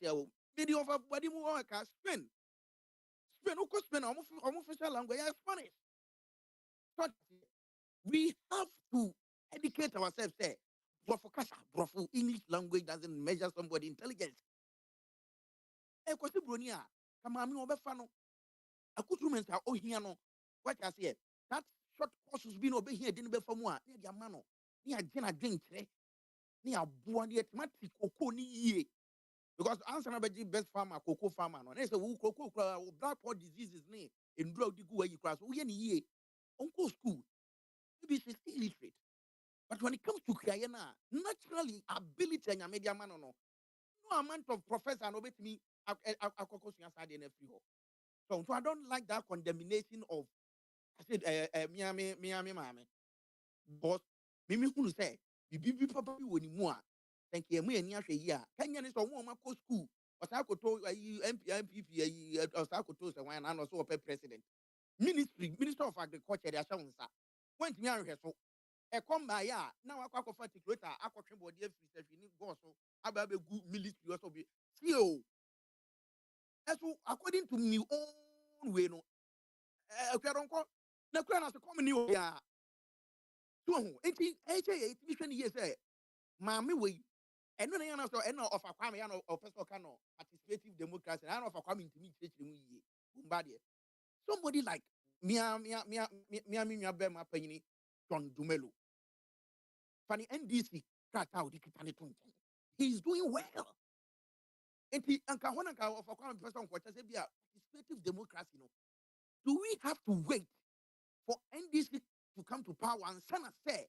say, video of a body more can spin. Spin, who could spin almost official language, Spanish. So we have to educate ourselves. Say, bro, for English language doesn't measure somebody intelligence. Eh, kwasi bronia, kama ami obefano, accoutrements are here no. What I say, that short courses being obey here didn't be for more. Near the mano, near Jenna drink, near Buan yet matic cocoa ye. Because answer about the best farmer, cocoa farmer, no. There's a cocoa black pot diseases name in drug the go you cross. We ye, uncle school. Maybe she's illiterate. But when it comes to Kriana, naturally ability and your media man no. No amount of professor and obey me. I so I don't like that condemnation of I said Miami mame. But Mimi who say bibi papa bi woni mu a thank you mu ani ahwe yi a Kenya ne so wo ma ko school o sa akoto MPP o sa akoto se wan na no so president minister of agriculture they asha wonsa went me ahwe so e come by ya na wakwa fa tikrota akotwe body afiri se fini go so aba be gu military so be see o so according to me own way no kwaronko na kura na so come ni o ya so enti it be 20 years maame we eno na yana so eno of akwame yana of person can no participative democracy na of akwame intimi chechire mu yiye bumba de somebody like mia be ma panyini John Dumelo fani NDC kata odi kitane tonton he's doing well enti anka hona ka of akwame person ko chese bia participative democracy no do we have to wait for NDC to come to power and sana say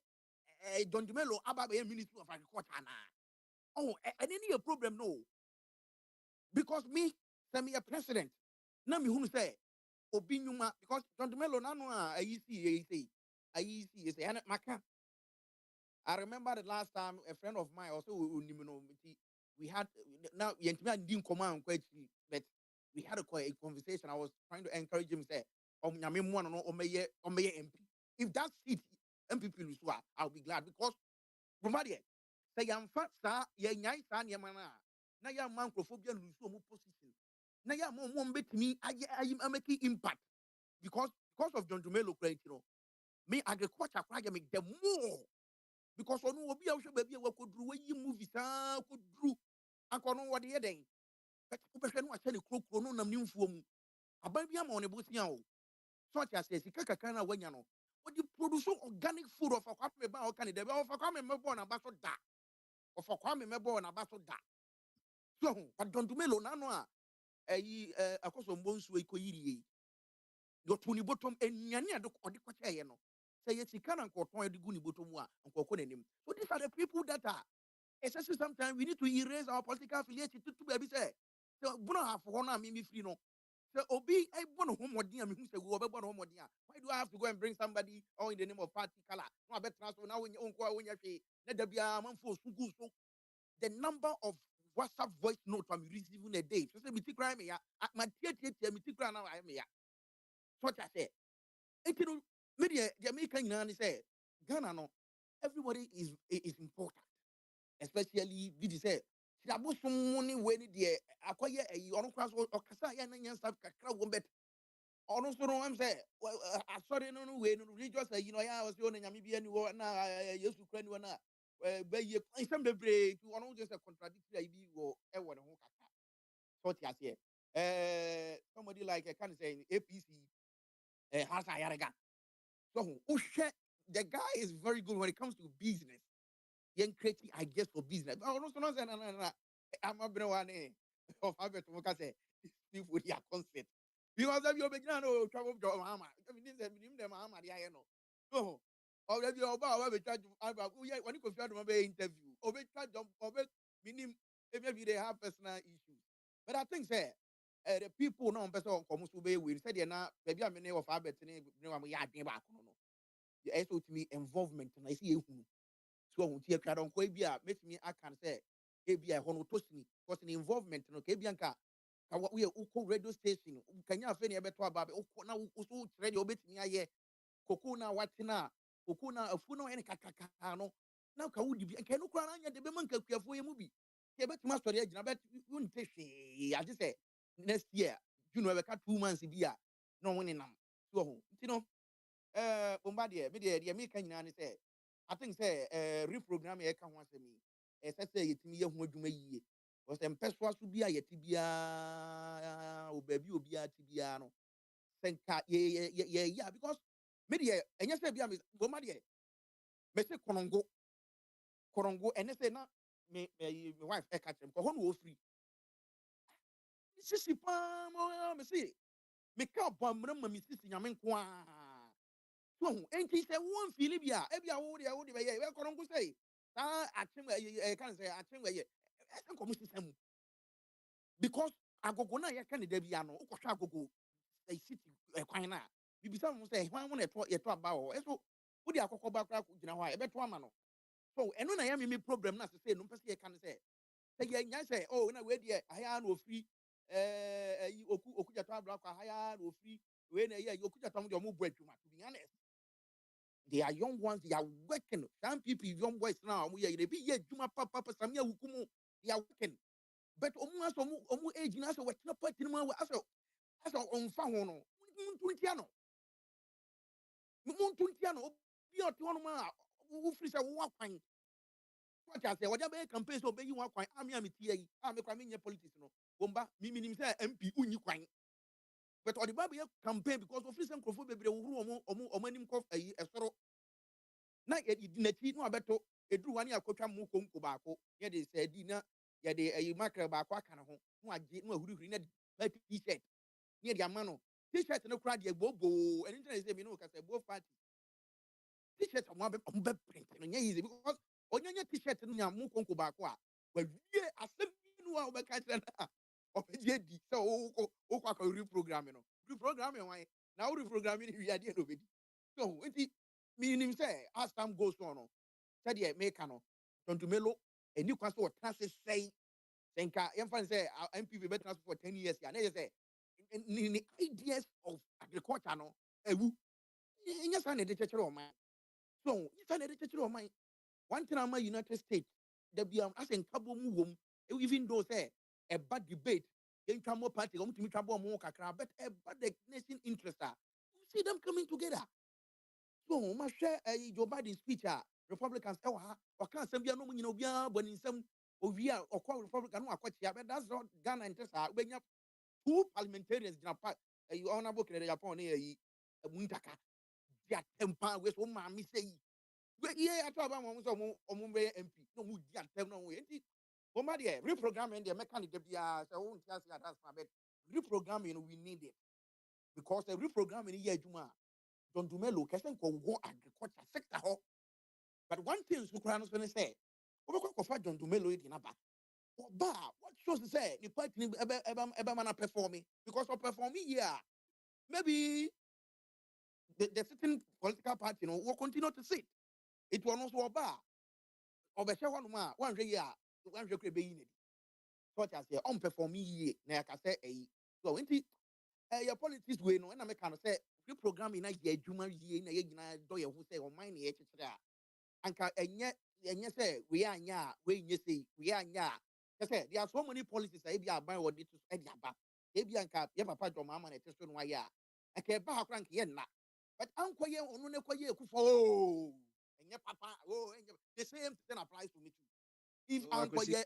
John Dumelo ababe ministry of agriculture na oh and any a problem no because me send me a president na me who say obi nyuma because John Dumelo na no I see and maka I remember the last time a friend of mine also we had now yentimi command but we had a conversation. I was trying to encourage him say nyame mo no omeye MP if that seat MPP lose I'll be glad because remember say yamfa sa ye nyai sa ne mana na ya man crophobia lose mo position na ya mo betimi ayi make impact because of John Dumelo credit you know me agriculture kwage make the more because onu obi a hwe ba bia wakoduru wayi movie sa koduru akono wode ye den but ubehwe no ahye ne krokro no nam ne mfuo mu aban bia ma one bosia o so ati ase sika kakra na wanya no wodi produce organic food of akwame ba o kan de be of akwame mebo na ba so da of akwame mebo na ba so da so but John Dumelo na no a ayi akoso mbonsu ekoyiri yo tuni bottom enyane ade ode kwacha ye no say ye sika na nkoton ade gu ni bottom a nkoko nanim so these are the people that are especially sometimes we need to erase our political affiliation to baby say so bono half ho na me free no so obi I bono homodin me hu say we obe bono homodin why do I have to go and bring somebody all in the name of party color no abet transfer now when onko wonya hwe na da bia manfo sugu so the number of WhatsApp voice note I'm receiving a day so say me ti cry me ya my tie me ti cry na I me ya so what I say you media Jamaica say Ghana no everybody is important especially did say Tiabo money when the acquire a on class or Kasa and kakra wombet. On so no I'm say I saw no way no religious you know I was on Namibia na used to cry one by ye some break you want just a contradictory be or ever no kaka. So somebody like I can say APC has a yaraga. So the guy is very good when it comes to business. Young creating ideas for business. Oh, no, I'm a one of Albert Moka say people their concept. because of your beginner no travel job mama I mean them mama dey no so already oba we try to when you go find my interview obe try jump obe minim maybe they have personal issues but I think say the people no person on come so be we said na baby am ne of abet ne am ya adwen ba ko no e so to me involvement na see ehunu so ohun ti e kra don ko e bia metimi akan say e bia ho no tosini because the involvement no ka e bia nka we uko radio station kanya afa ne e beto aba be uko na so kire de obetimi aye koko na watena koko na afu no ene kakaka no na ka wudi bi nka no kra na anya de be man kakuafo ye mu bi ke betuma story agina bet unte hwe age say next year June we ka 2 months bi a no woni nam so ho nti no bomba de me ka nyina ne say I think say reprogram e ka ho asemi e say yetimi ye ho adwuma yie o se mpeswa so bi a yeti bia o ba bi obi a ti bia no senka yeah because me de enye say bia me bomba de me say korongo ene say na me wife e ka chem ko ho no free sisi pa mo me say me ka bomra ma me sisi nyame nko a so enti say won feel bia e bia wo de be ye we korongo say achem kan say achem ye e ko mo system because agogo na ye kan da bia no ukwohwa agogo city kwan na bibisa mo say hwan mo na ye to aba ho eso wo de akokọ ba kra gina ho a e beto ama no so eno na ya me problem na say no pese ye kan say ye nya say oh na we de aya na ofri oku jato abla kwa aya na ofri we na ye oku jato mo de mo bu adwuma to be honest they are young ones they are working some people young boys now we they be ye adwuma papa some ya hukumu they are working but omu age na so we tena party no ma aso on fa ho no muntuntia no bi o to no ma wo free say wo akwan what I say what you campaign so be you akwan ami tie yi me kwa me nye politics no bomba mi minim say MP unyi kwan but all the bible campaign because of free some crofo bebre wo omu anim kof ayi esoro na ye di na ti no abeto eduru wani akotwa mu konko baako ye de say di na ye de ayi makra baako aka ne ho no age no ahurihuri na t-shirt ne de amano t-shirt no kra de gbogboo eni tell say me no ka say both party t-shirt mo be print no nya easy because onyanya t-shirt no nya mu konko baako a wa wie asem bi no a obeka kire na o be je di so o kwa reprogram no wan na o reprogram ni wi ade no be di so enti meaning say as time goes on no said ye make no Tontumelo eni kwa so trans say senka yemfa say MPP be trans for 10 years ya na say ni ideas of agriculture no ewu nya sa na de chechere o man so nya sa na de chechere o man one thing am United States there be as en kabo mu wom even though say a bad debate in more party come to me trouble mo kakra but a bad the nation interest you see them coming together so ma share Joe Biden speech Republicans ha o kan asem bia no mu nyina obia boni nsem owi a okwa Republican no akwachia but that's not Ghana interest we nya two parliamentarians in a part honorable Kennedy Japan muntaka dia tempa we so ma mi say we yeah I talk about mo so mo be MP no mu dia tem no we enti o ma de reprogramming the mechanic bia so won tia say that's my bet reprogramming we need it because the reprogramming here adwuma John Dumelo kesen ko go agriculture sector ho but one thing so kra no so ne say obekọ fa John Dumelo di na ba oba what shows say the party ni ebe man performing because of performing here maybe the certain political party will continue to sit it will not so oba obehwe ho no ma wanhwe ye a wanhwe kra be yi ne such as your on performing here na ya ka say so enti your politics we no na me kan say free programming na ye adwuma yie na ye gina do ye ho say o man na ye kekere a anka enye say we anya we nye say we anya say there are so many policies that be aban what it e dia ba e bi anka ye papa jo mama na teso no wa ya aka ba ha kran ke ye na but ankoye onu ne koye ekufo enye papa enye the same thing applies to me too if ankoye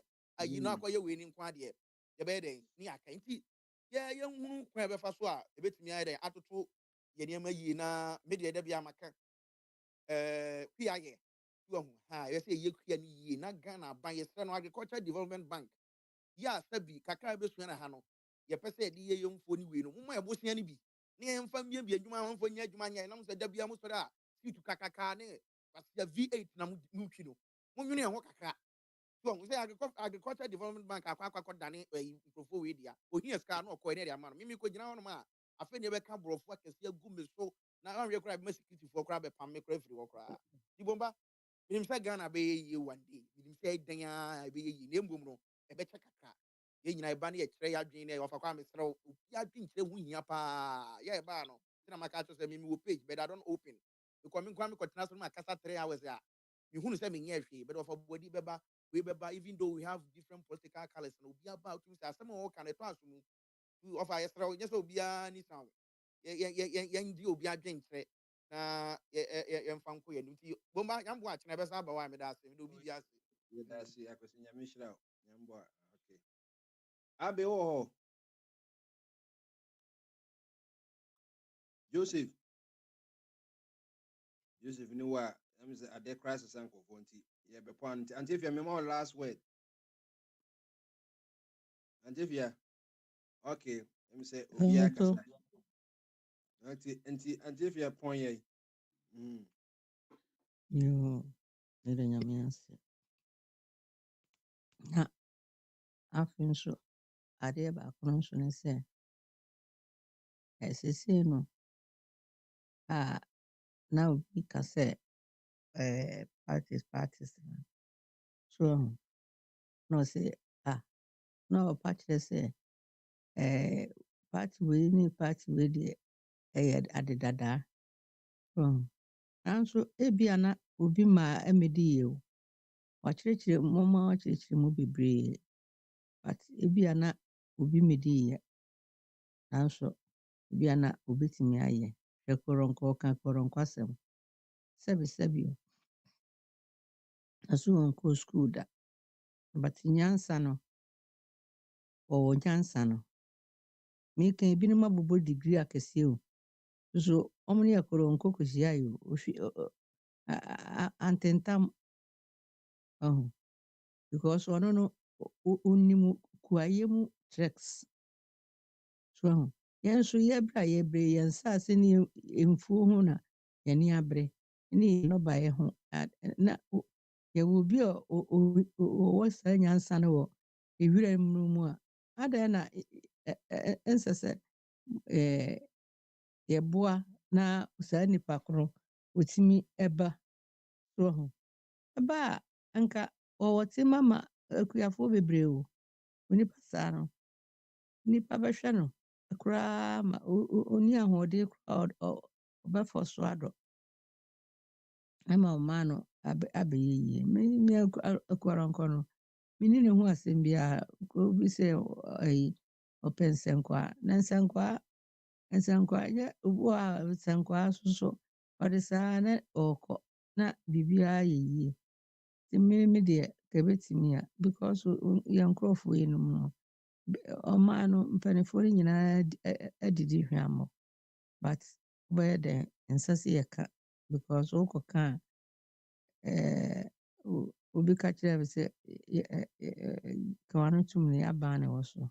you know akoye we ni nkwa de ye be den ni aka nti ye hunu kwa be fa so a ebetimi aye den atoto ye niam yi na me de bia maka kuaye you ha you say ye kua ni yi na Ghana ban ye no agriculture development bank ya sabi kakra be sua na ha no yɛpɛ sɛ yɛde yɛ yɛmfoɔ no wei no moma yɛbosea no bi ne yɛmfa mmia bi adwuma amamfoɔ nyɛ adwuma nyɛ nam sɛ da bia mo sɔre a situ kakaka ne basia V8 na motwi no monwene yɛn ho kakra so sɛ agriculture development bank akɔ dane nkurɔfoɔ wei dea ohia sika na ɔkɔɛ ne de ama no mimi kɔgyina hɔ nom a afei ne yɛbɛka borɔfo akɛseɛ agu me so na anwɛ koraa bɛma securityfoɔ koraa bɛpam me koraa firi hɔ koraa di bomba menim sɛ Ghana bɛyɛ yie one day menim sɛ ɛdan a ɛbɛyɛ yie na mmom no ɛbɛkyɛ kakra yɛn nyinaa ɛba ne yɛkyerɛ yɛ adwene ne ɔfa kɔ a mesrɛ wo obi adwene kyerɛ ho hia paa yɛ ɛbaa no sɛna maka kyerɛ sɛ memi wɔ page but I don't open because me nkwa mekɔtena so no makasa 3 hours a mehunu sɛ menyɛ hwee but ɔfa bɔdi bɛba we bɛba even though we have different political colors na obi aba wotumi sɛ asɛm a wɔka no ɛtɔ aso mu ɔfa yɛsrɛ wo nyɛ sɛ obiara ni sa wo yɛngye obi adwene kyerɛ na yɛmfa nkɔ yɛn nti bomba yambo akyena bɛsa aba hɔ a meda ase mede obi bi ase yɛda ase akwasi nyame hyira wo nyambɔ a okay abe wɔ hɔ joseph ne wo a ɛm sɛ ade kora sesa nkɔfoɔ nti yɛbɛpɔ antefia mema wo last word antefia okay ɛm sɛ obiara Nso, kasa nti antefia pɔn yɛ yo, mede nyame ase. Na afei nso, adeɛ baako no nso ne sɛ, ɛsesei no a na obi ka sɛ parties no. So, na ɔsɛ na ɔpa kyerɛ sɛ party wei ne party wei deɛ ɛyɛ ade dadaa. Nanso ebia na obi ma ɛmɛdi yie o. Wakyerɛkyerɛ mu bebree. But ebia na obi medi yie. Nanso ebia na obetumi ayɛ. Hwɛ koronko ɔka koronko asɛm. Sɛbi o. Aso wɔnkɔ school da. But nyansa no, ɔwɔ nyansa no. Meka ebinom abobɔ degree akɛseɛ o. So ɔmo ne yɛ koronko kɔhyia yi o. Antentam. Because ɔno no onim kuayɛ mu tricks. So yɛn nso yɛbrɛ a yɛbrɛ yɛn nsase ne mfuo ho na yɛne abrɛ ne nnɔbaeɛ ho na yɛwɔ obi a ɔwɔ saa nyansa no wɔ ewira mu a adɛn na ɛnsɛ sɛ yɛboa na saa nipa koro otumi ɛba so ho ɛba a anka ɔwɔ te mama akuafoɔ bebree o onipa saa no nipa bɛhwɛ no koraa ma oni ahoɔden koraa ɔbɛfɔ so adɔ ɛma ɔmaa no abɛyɛ yie me akuaronkɔ no mene ne ho asɛm biara obi sɛ ɔpɛ nsɛnkwaa na nsɛnkwaa nyɛ obi a nsɛnkwaa so ɔde saa na ɔkɔ na biribiara yɛ yie nti me deɛ ka ɛbɛtumi a because yɛn nkurɔfoɔ yi nom no ɔmaa no mpanimfoɔ no nyinaa adidi hwammɔ but wobɛyɛ dɛn nsa sɛ yɛka because wokɔka a obi ka kyerɛ me sɛ ka wano tom ne yɛabaa ne wɔ so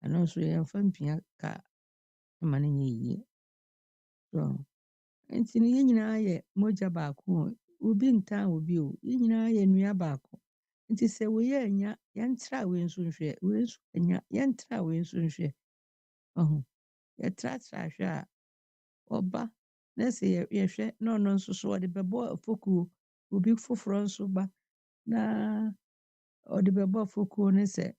ɛno nso yɛmfa mpia ka ma no nyɛ yie nti no yɛn nyinaa yɛ mogya baako obi ntan obi o yɛn nyinaa yɛ nnua baako nti sɛ woyɛ anya yɛntra wei nso nhwɛ wei nso anya yɛntra wei nso nhwɛ yɛtratra hwɛ a ɔba na sɛ yɛhwɛ na ɔno nso so ɔde bɛbɔ afokuo obi foforɔ nso ba na ɔde bɛbɔ afokuo ne sɛ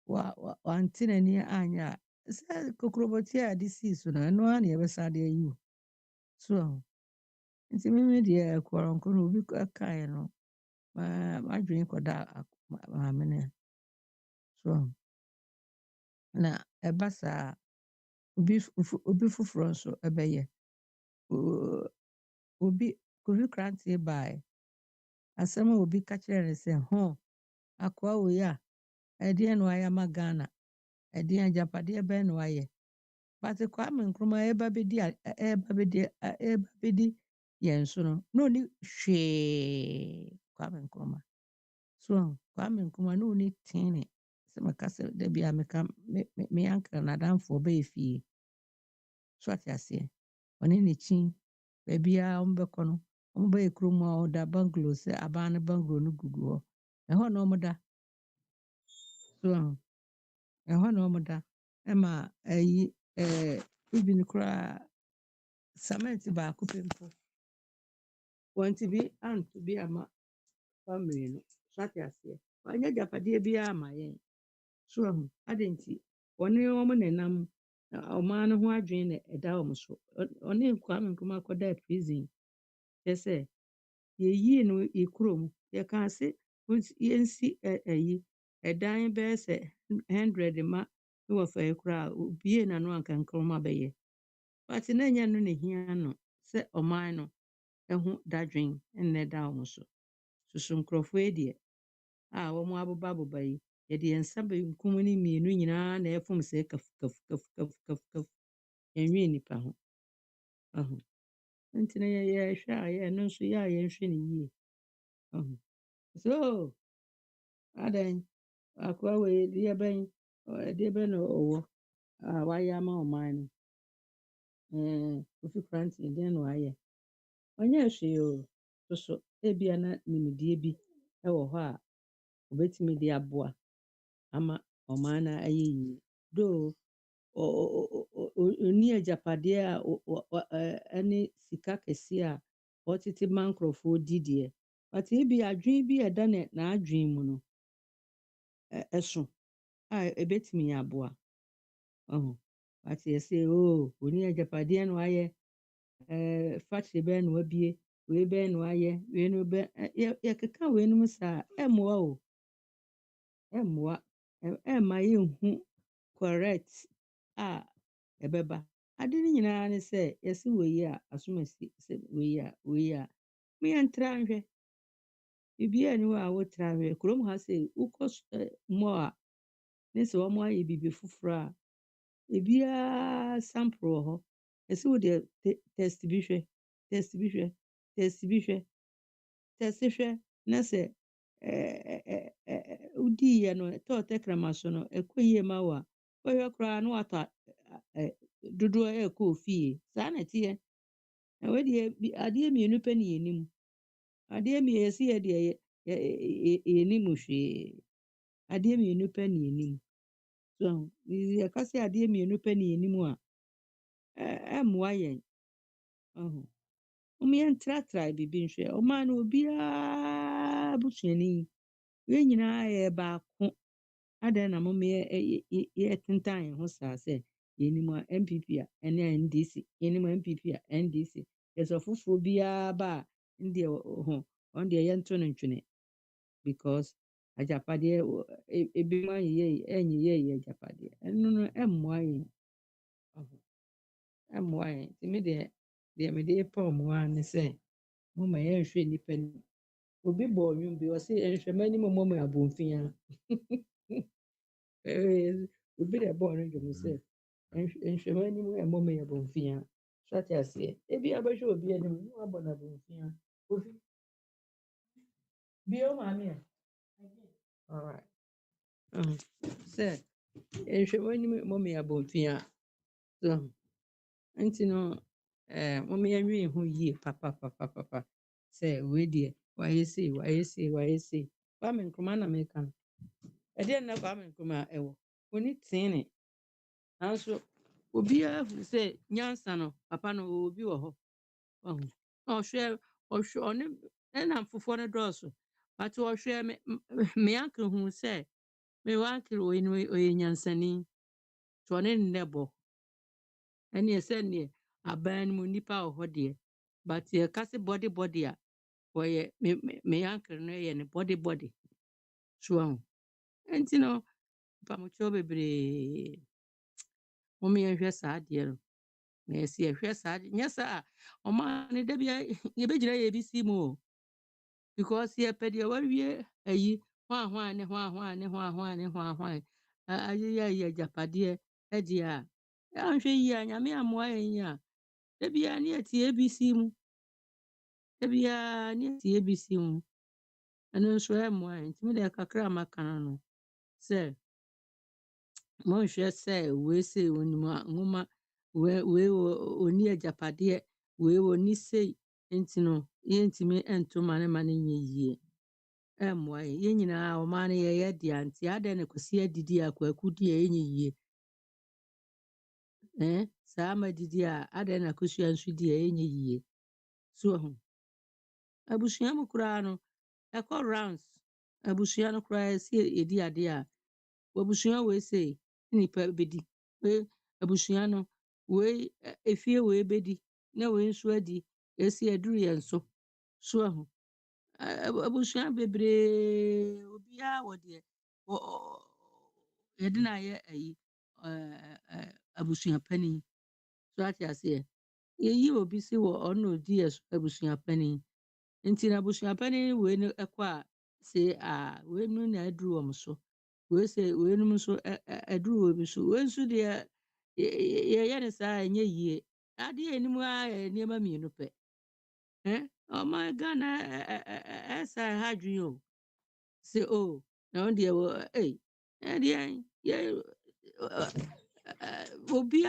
wante n'ani anya a sɛ kokrobɔti a de sii so no ɛno ara na yɛbɛsa de ayi o so nti mimi deɛ koronko no obi kaeɛ no madwene kɔda maame no so na ɛba saa obi foforɔ nso ɛbɛyɛ obi kofi krantie bae asɛm a obi ka kyerɛ ne sɛ akoa wei a ɛdeɛ na wayɛ ama Ghana ɛdeɛ agyapadeɛ bɛn na wayɛ but Kwame Nkrumah ɛba bɛdi yɛn so no na ɔni hwee Kwame Nkrumah so Kwame Nkrumah na ɔni tene sɛ meka sɛ da bia meka me uncle n'adamfoɔ bɛyɛ fie so ate aseɛ ɔne ne kyi baabiaa ɔmbɛkɔ no ɔmbɛyɛ kurom a ɔda bungalow sɛ aban no bungalow no gugu hɔ ɛhɔ na ɔmoda so ɛhɔ na ɔmoda ɛma ayi even koraa cement baako pɛ mpo wɔnti bi anto bi ama family no so ate aseɛ wanyɛ agyapadeɛ biara ama yɛn so ade nti ɔne wɔn nenam ɔman no ho adwene na ɛda wɔn so ɔne Kwame Nkrumah akɔda prison kyɛ sɛ yɛyii no yɛ kurom yɛka ase yɛnsi ayi ɛdan bɛyɛ sɛ 100 ma ne wɔfa yi koraa obie n'ano anka Nkrumah bɛyɛ but na ɛnyɛ no na hia no sɛ ɔman no ɛho dadwen ɛna ɛda wɔn so susu nkurɔfoɔ yi deɛ a wɔn abobabobɔ yi yɛde yɛn nsa benkum ne mmienu nyinaa na ɛfom sɛ kaf yɛnwe nipa ho nti na yɛhwɛ a yɛno nso yɛ a yɛnhwɛ ne yie so adan akoa wei deɛ bɛn na ɔwɔ a wayɛ ama ɔman no ofi kranten deɛ na wayɛ ɔnyɛ hwee o soso ebia na nimdeɛ bi ɛwɔ hɔ a obetumi de aboa ama ɔman no ayɛ yie do ɔni agyapadeɛ a ɛne sika kɛseɛ a ɔtete ma nkurɔfoɔ di deɛ but ebi adwene bi a ɛda n'adwene mu no ɛso a ebetumi aboa but yɛsɛ ɔni agyapadeɛ na wayɛ factory bɛn na wabie wei bɛn na wayɛ wei no bɛn yɛkeka wei no mu saa ɛmmoa o ɛmmoa ɛmma yɛnhu correct a ɛbɛba ade no nyinaa ne sɛ yɛse wei a asomasi sɛ wei a meyɛntra nhwɛ biribiaa ni hɔ a wotra nhwɛ kurom ha sɛ wokɔ mmɔ a ne sɛ wɔn ayɛ biribi foforɔ a ebiaa sample wɔ hɔ ɛsɛ wode test bi hwɛ na sɛ wodiiɛ no ɛtɔɔ tɛkrama so no ɛkɔ yie ma wo a wohwɛ koraa na watɔ dodoɔ ɛkɔ fie saa na ɛteɛ na wɔdeɛ adeɛ mmienu pɛ ne yɛnim adeɛ mmienu yɛsi yɛ deɛ yɛnim hwee adeɛ mmienu pɛ ne yɛnim so yɛka sɛ adeɛ mmienu pɛ ne yɛnim a ɛmmoa yɛn yɛntratra biribi nhwɛ ɔman no obiara busuani yɛn nyinaa yɛ baako adɛn na yɛtentan yɛn ho saa sɛ yɛnim a MPP a ɛne NDC yɛnim MPP a NDC yɛsɛ foforɔ biara ba a ndeɛ ɔn deɛ yɛnto no ntwene because agyapadeɛ ebi mu ɛnyɛ yɛ agyapadeɛ ɛno no ɛmmoa yɛn nti me deɛ mede pa ɔmo a ne sɛ moma yɛnhwɛ nnipa no obi bɔ ɔnwom bi ɔse nhwɛ m'anim mmɔ me abɔmfia obi dɛ bɔɔ no dwom sɛ nhwɛ m'anim mmɔ me abɔmfia so ate aseɛ ebi abɛhwɛ obi anim ne wabɔ no abɔmfia ofi bio maame a alright sɛ nhwɛ m'anim mmɔ me abɔmfia so nti no moma yɛnwe ho yie papapapapa sɛ wei deɛ wayɛ sei Kwame Nkrumah na meka no ɛdeɛ na Kwame Nkrumah ɛwɔ ɔni teene nanso obiara hu sɛ nyansa no papa no obi wɔ hɔ ɔhwɛ ɔne ɛnam foforɔ no dɔɔso but ɔhwɛ me uncle hu sɛ me uncle ɔyɛ nyansani nti ɔne nnɛ bɔ ɛneɛ sɛ neɛ aban no mu nnipa wɔ hɔ deɛ but yɛka se bɔde a wɔyɛ me uncle no yɛ ne bɔde so nti no mpamokyɛw bebree wɔn yɛhwɛ saa adeɛ no na yɛsi yɛhwɛ saa adeɛ nyɛ saa a ɔman no da bi yɛbɛgyina yɛ bi si mu o because yɛpɛ deɛ wɔawie ayi hwan ayɛ agyapadeɛ ɛde a yɛanhwɛ yie a nyame ammoa yɛn a da biara ne yɛte ABC mu ɛno nso ɛmmoa yɛn nti me deɛ kakra a maka no sɛ monhwɛ sɛ wei sei onim a nwoma wei ɔni agyapadeɛ wei ɔni sei nti no yɛntumi nto ma ne nyɛ yie ɛmmoa yɛn nyinaa ɔmaa no yɛyɛ dea nti adɛn na Kwasi adidi a Kwaku di a ɛnyɛ yie saa ma didi a adɛn na Akosua nso di a ɛnyɛ yie so ho abusua mu koraa no ɛkɔ rounds abusua no koraa si yɛdi ade a abusua wei sei nipa bɛdi abusua no wei efie wei bɛdi na wei nso adi esi aduru yɛn so ho abusua bebree obiara wɔ deɛ yɛde na ayɛ ayi abusua panin so ate aseɛ yɛyi obi si wɔ ɔno odi yɛ abusua panin nti na abusua panin wei no ɛkɔ a sɛ wei no na aduru wɔn so wei sɛ wei no nso aduru wɔ bi so wei nso deɛ yɛyɛ ne saa ɛnyɛ yie adeɛ anim a yɛ nneɛma mmienu pɛ ɔma Ghana ɛsa ɛha adwene o sɛ o na wɔn deɛ wɔ ɛdeɛ yɛ obi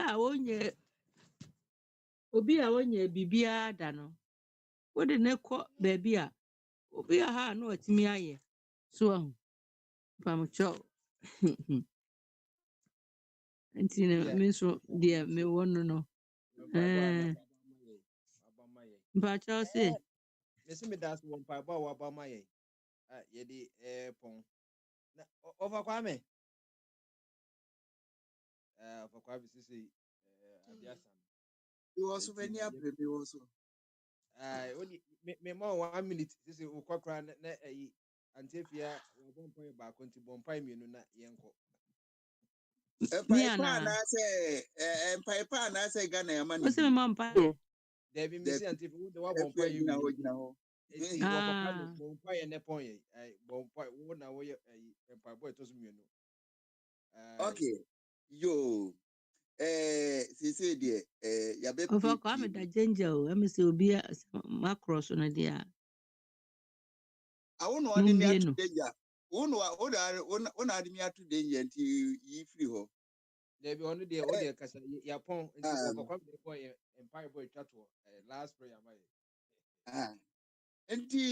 a wɔnyɛ biribiara da no wode ne kɔ baabi a obi a ha na watumi ayɛ so ahu mpamokyɛw nti no me nso deɛ mewɔ no mpakyɛw sɛ mesi me da so wɔ mpaebɔ a waba ma yɛn yɛde pɔn na ɔfa Kwame ɔfa Kwame sisi ade asam was when you baby also. Only me more 1 minute sisi ukɔkora na ayi antefia wɔbɔ mpae baako nti bɔ mpae mmienu na yɛnkɔ Pipe na say Ghana yaman. what's the mom pie David Missy antefia wo de wa bɔ mpae yi eti wɔkɔka bɔ mpae ne pɔn yɛ bɔ mpae wo na wo yɛ mpae bɔ ɛtɔ so mmienu okay yo sisi deɛ yabe Ofa Kwame da ginger o emi sɛ obi macro so no dia I won't want me to danger. Una adi me to danger until you free ho. There be only the kasa ya pon nti wɔkɔka de pɔn yɛ mpae bɔ etwa to last prayer my Enti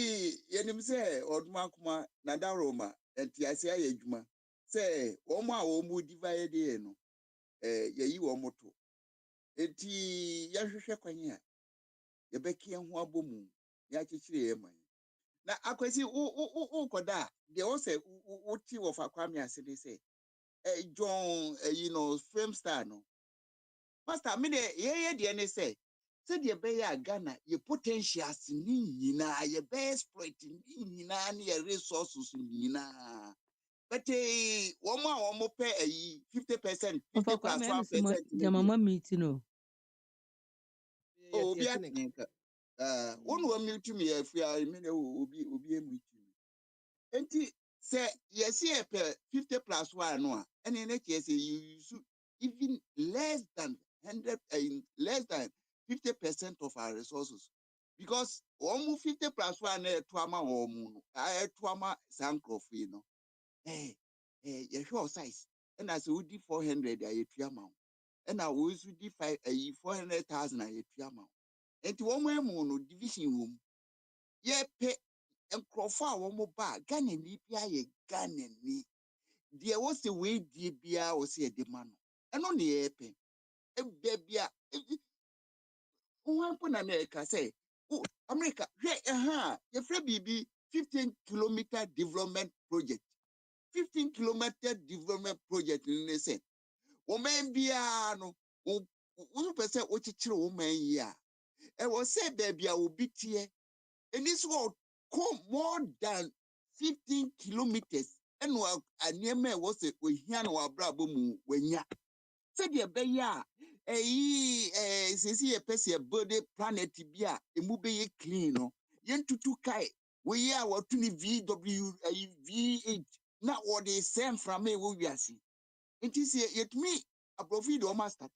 yenim sɛ oduma kuma na da Roma enti ase aye adwuma sɛ wɔn a wɔn divide de no yeyi wɔn to enti yɛhwehwɛ kwanya yɛbɛke ho abomu yɛakyekire yɛ man na akwasi koda de o say woti wo fa Kwame ase de say John film star no pastor me de ye de ne say de be ya Ghana ye potentials ni nyina ye be exploit ni nyina ne ye resources ni nyina but womo pay 50% 50 plus 1% jamama meeting no obi atinka one wa mute me afia me obi emute enti say yes here 50 plus 1 no and in say you use even less than 100 less than 50% of our resources because almost 50 plus 1 to ama to ama sankrofo no you show size and as we did 400 a year amount and I was we did 400,000 a year amount and to one no division room yeah pay and croffa one more bag Ghana ni pia ye Ghana ni there was the way the bia was a demand and on the airpay a baby one put America say oh America your friend BB 15-kilometer development project 15-kilometer development project in the same woman bia no 1% ochichiro woman ya and was say baby I will be here and this will come more than 15 kilometers and near me was it we hear no abrabo mu wenya said ya be ya sisi a body planet bia emu be clean no yen tutu kai we ya what to VW V8 na what they send from me we asi it is yet me aprofi do ma start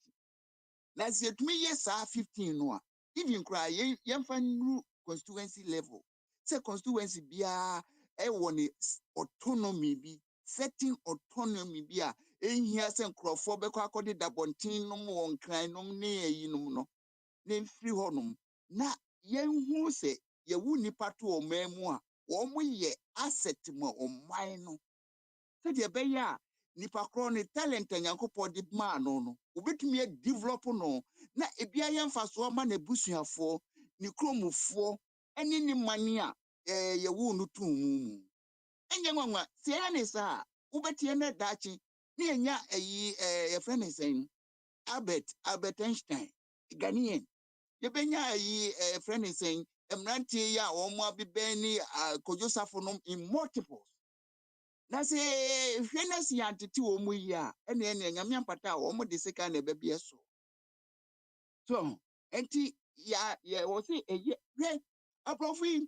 na yet me yes 15 no even cry yen fan constituency level say constituency bia e won autonomy bi setting autonomy bia ehia se nkrofo beko akode dabontin nom won kran nom ne ayinom no na mfiri honom na yenhu se yewu nipa to omamu a wo mo ye asset mo oman no se de be ya nipa kro ne talent Nyankopɔ de ma no obetumi develop no na ebia ye mfaso ma na busuafo ni kromufo eni ni mani a yewu no tumu enye nwanwa se ya ne sa ubetie na dachi na enya ye friend sen Albert Einstein Ghanaian ye benya friend sen emrantie ya omo abeben ni kojosafo no in multiples na se hwenes ya tete omo yi a ene nyame ampata omo de seka na bebie so enti ya wo se eye hwe aprofi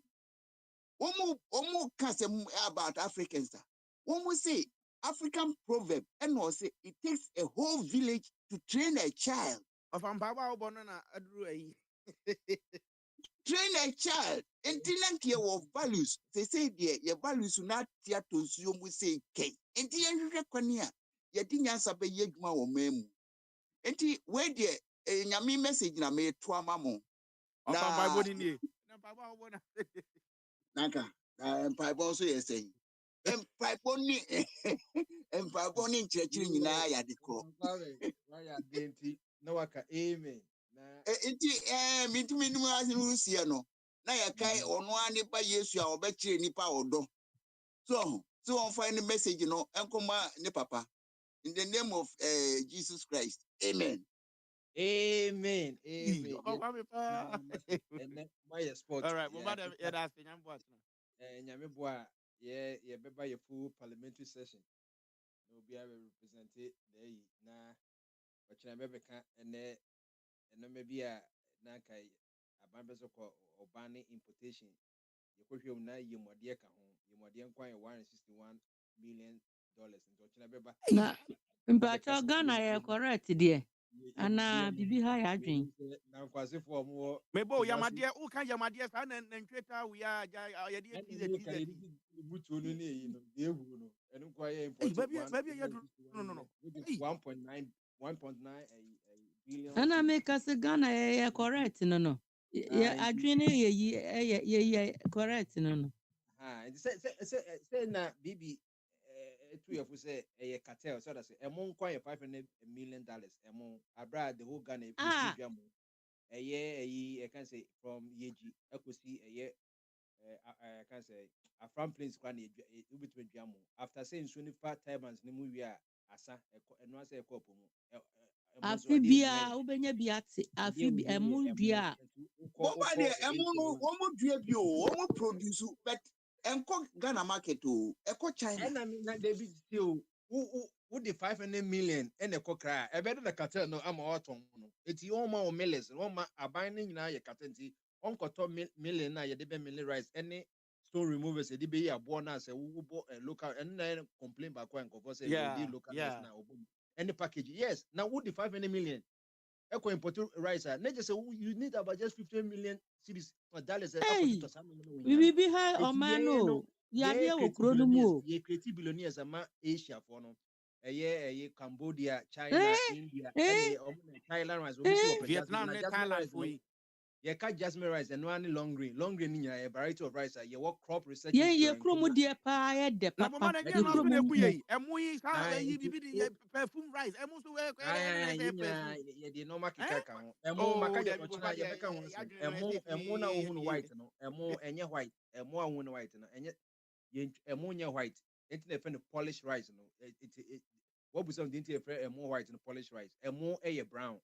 omo kasem about Africans omo say African proverb and say it takes a whole village to train a child. Of Baba Bonana Adru. Train a child. Entilankia of values. They say your values not tia to assume we say K. Entian Requania. Yetinya Sabe Yegma or Memu. Enti where dear a yami message na me to a mammo. Of Baba Bonini. Baba Bona. Naka. And pipe also is saying. And pipe only. And pipe only churching in I the call. Why are dainty? No waka amen. Mintu minimum as Lucia no. Na ya kai ono ani ba Yesu a obekire nipa odo. So on find message no enkoma ne papa. In the name of Jesus Christ. Amen. Amen. My sport. All right, that's Nyame boa ye beba ye full parliamentary session. No be represent there na wachina bebeka ene maybe a na kai abambezo ko obani importation ye kohwem na ye modie ka ho ye modie nkwan $161 million nti wachina beba Na mpacho Ghana ya correct there. Ana bibi ha ya adwen. na nkwasefo mo Mebo Yamadia, who can Yamadia fan and Twitter? We are butu no ne no de ehu no enu kwa ye import no. 1.9 billion. Ana make us Ghana ya correct no. Ya adwen ye correct no. Say na bibi two years say a cartel so that say among quite $500 million among abroad the whole Ghana a year I can say from yeji ekosi a year I can say a from place kwane ubitwe dwamo after saying so ni fat times ni mu wi a asa eno asa ekopo mu afibia ubenya biate afibi emudua Boba de emu omo dua bi o omo produce but enko Ghana market o eko China na David still who the 500 million and the cocra a better the cartel no ama autumn no it's your ma millions no ma abinding na ye cartel on koto million na ye de million rice any stone removers e be ya born as a local and then complain back when go say local na any package yes now who the 500 million eco import rice na just say you need about just 15 million cedis dollars we be high on mano ya dia okro no mu ye creative billionaires ama Asia for no Cambodia, China, India, Thailand rice Vietnam, Thailand for ye ka jasmine rice and one long green a variety of rice ye work crop research ye kromo de pa ye de papa perfume rice ye the normal kika ka ho maka ye ochina ye beka ho emo na ohun white no enye white emo ohun white no enye white it na friend polish rice no what be something to a more white and polish rice a more brown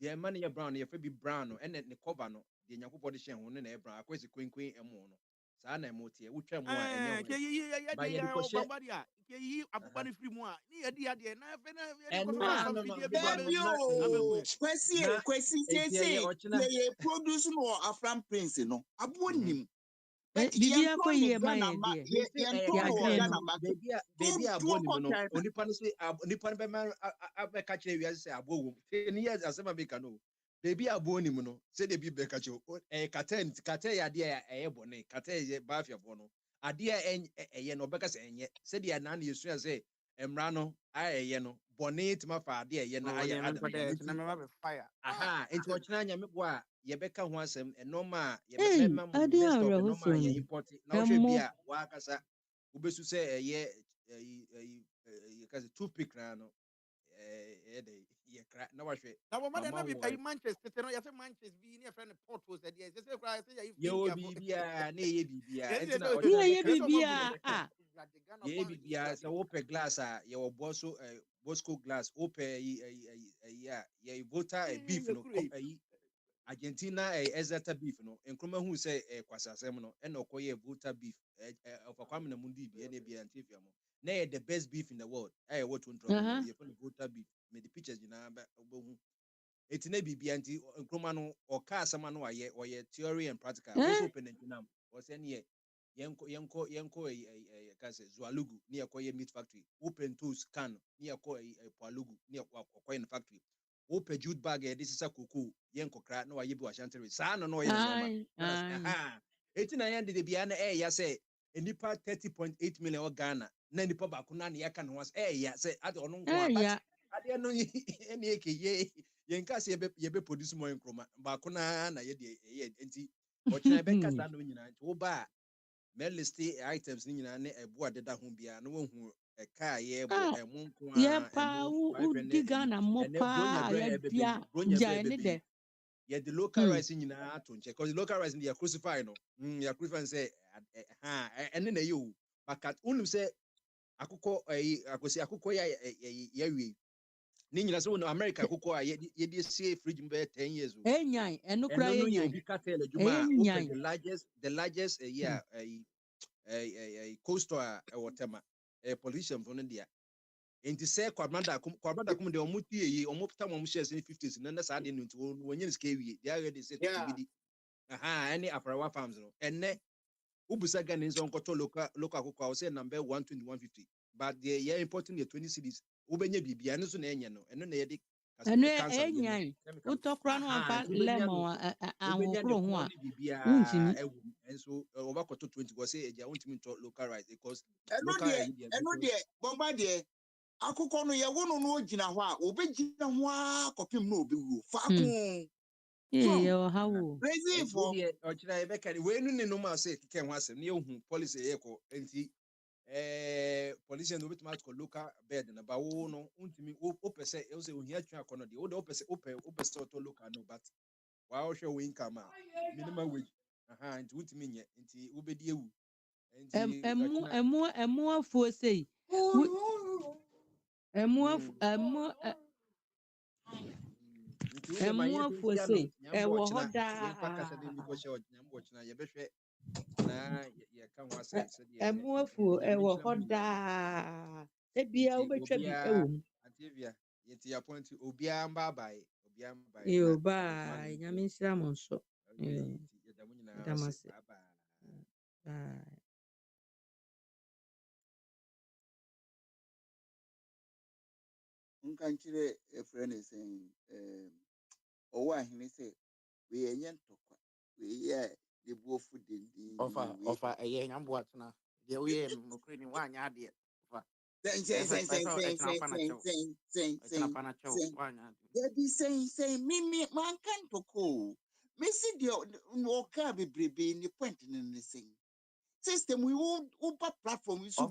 the money brown if be brown and then the cover no the nyaku body share one na brown akwesi queen no sa na emote e wutwa mu a enye ba ye ko share yi abubani free mu a ni ye dia de na fe kwesi say produce no Afran Prince no abonim bibi akọ ye ma ye baby aboni no onipa no say onipa no be man abeka kire wi say abowom ni years asema be ka no baby aboni mu no say de bi be ka kire kate ya de ya bone kate ye ba afia fo no ade ye no beka say enye say de na na yesu say mmara no ayɛyɛ no bɔne tuma fa ade ɛyɛ na Oh, ayɛ yeah, adam but nyame it's nti never fire. aha nti ɔkyena nyame bo a yɛbɛka ho asɛm ɛnɔma a Hey, yɛbɛma mo ade list of awerɛho ɛnɔma a yɛ sɛm. import na wohwɛ bi Ɛmo. a waakasa wobɛsu sɛ yɛka sɛ toothpick na no ɛyɛ dɛ yɛkra na wahwɛ Now, what mama mother be wo pay Manchester? You say Manchester be near friend port was that yes. Say cry. Say you yɛwɔ finger. biribiaa na ɛyɛ biribiaa Yes, ɛnti yes, na no. ɔkyena Yɛyɛ bɛka biribiara a. yɛyɛ biribiaa sɛ wopɛ glass a yɛwɔ bosco glass wopɛ ayi a yɛyɛ voter beef no ayi Argentina exeter beef no nkroma hu sɛ kwasasɛm no ɛna ɔkɔyɛ voter beef ɔfa kwame na mundi bi ɛna bi antifia mo na yɛ the best beef in the world ɛyɛ what to drop no yɛfɔ no voter beef me the pictures nyinaa bɛhu eti na bibia nti nkroma no ɔka asɛm no ayɛ ɔyɛ theory and practical also open ntinam ɔsɛ ne yɛnkɔ ka sɛ Zualugu ne yɛkɔyɛ meat factory open toast can ne yɛkɔ Poalugu ne yɛkɔyɛ no factory open jute bag yɛde sisa koko yɛnkɔkra na wayɛ bi washantere saa no ɔyɛ no normal eti na yɛn de bia na ɛyɛ sɛ nipa 30.8 million wɔ Ghana na nipa baako na ne yɛka no was ɛyɛ sɛ ade ɔno nko abat adeɛ no ɛne yɛkɛyɛ yɛnka sɛ yɛbɛ produce more nkroma baako na yɛde ɛyɛ nti ɔkyena bɛka saa no nyinaa nti woba a meliste items ni nyinaa ne ɛboa deda ho bia na wohu ɛka yɛbɔ ɛmo nko a yɛpa wodi Ghana mmɔ paa yɛdua gyae ne dɛ. yɛde local rice nyinaa ato nkyɛ because local rice no yɛ crucify no yɛ crucify sɛ ɛne na ɛyɛ o baka wonim sɛ akokɔ akosi akokɔ yɛwie ne nyina sɛ wo no America akokɔ a yɛde sie fridge mu bɛyɛ 10 years o enyan ɛno kura ɛno no yɛ enyan bi cartel adwuma a open the largest coastal a ɛwɔ Tema politician fo no dia enti sɛ kwabanda kum de ɔmo tie yi ɔmo tam ɔmo shares in 50s na saa de no nti wɔnyɛ no scale wie they already said TBD any Afrawa farms no enne ubusa Ghana nso nkoto local akokɔ a wo say number 120 150 but the year importing the 20 cities ubenye bibia no so na enye no eno na ye de ɛno enyan wotɔkora no amfa lemon ahokoro ho a bibia enso obakoto 20 go say eja wontimi to local rice because local eno de bomba de akụkọ no ye wo no no gyina hɔ a obegyina ho a kɔpem no obewu faako ye o hawo crazy for ɔkyerɛ yɛbɛka we no ne no ma sɛ keka ho asɛm ne yɛhu policy yɛkɔ enti policy no obetuma to local bed na ba wo no untimi opɛ sɛ ɛwo sɛ ohia twa akɔ no de wo de opɛ sɛ ɔtɔ local no but wa wo hwɛ wo income a minimum wage nti untimi nyɛ nti wobɛdi ewu nti emu afuo sei emu afuo sei ɛwɔ hɔ daa emu afuo ɛwɔ hɔ daa ebia wobɛtwa bi ɛwɔ mu yoba nyame nhyira mo nso damase nka nkyerɛ efrɛ ne sɛn ɔwɔ ahene sɛ we enye ntɔkwa we yɛ de buofu dindi ofa ɛyɛ nyamboa tena deɛ woyɛ no nokore ni woanyɛ adeɛ ofa sɛn mimi manka ntɔkwa mesi deɛ wɔka bebrebe ne point ne sɛn system we wo platform so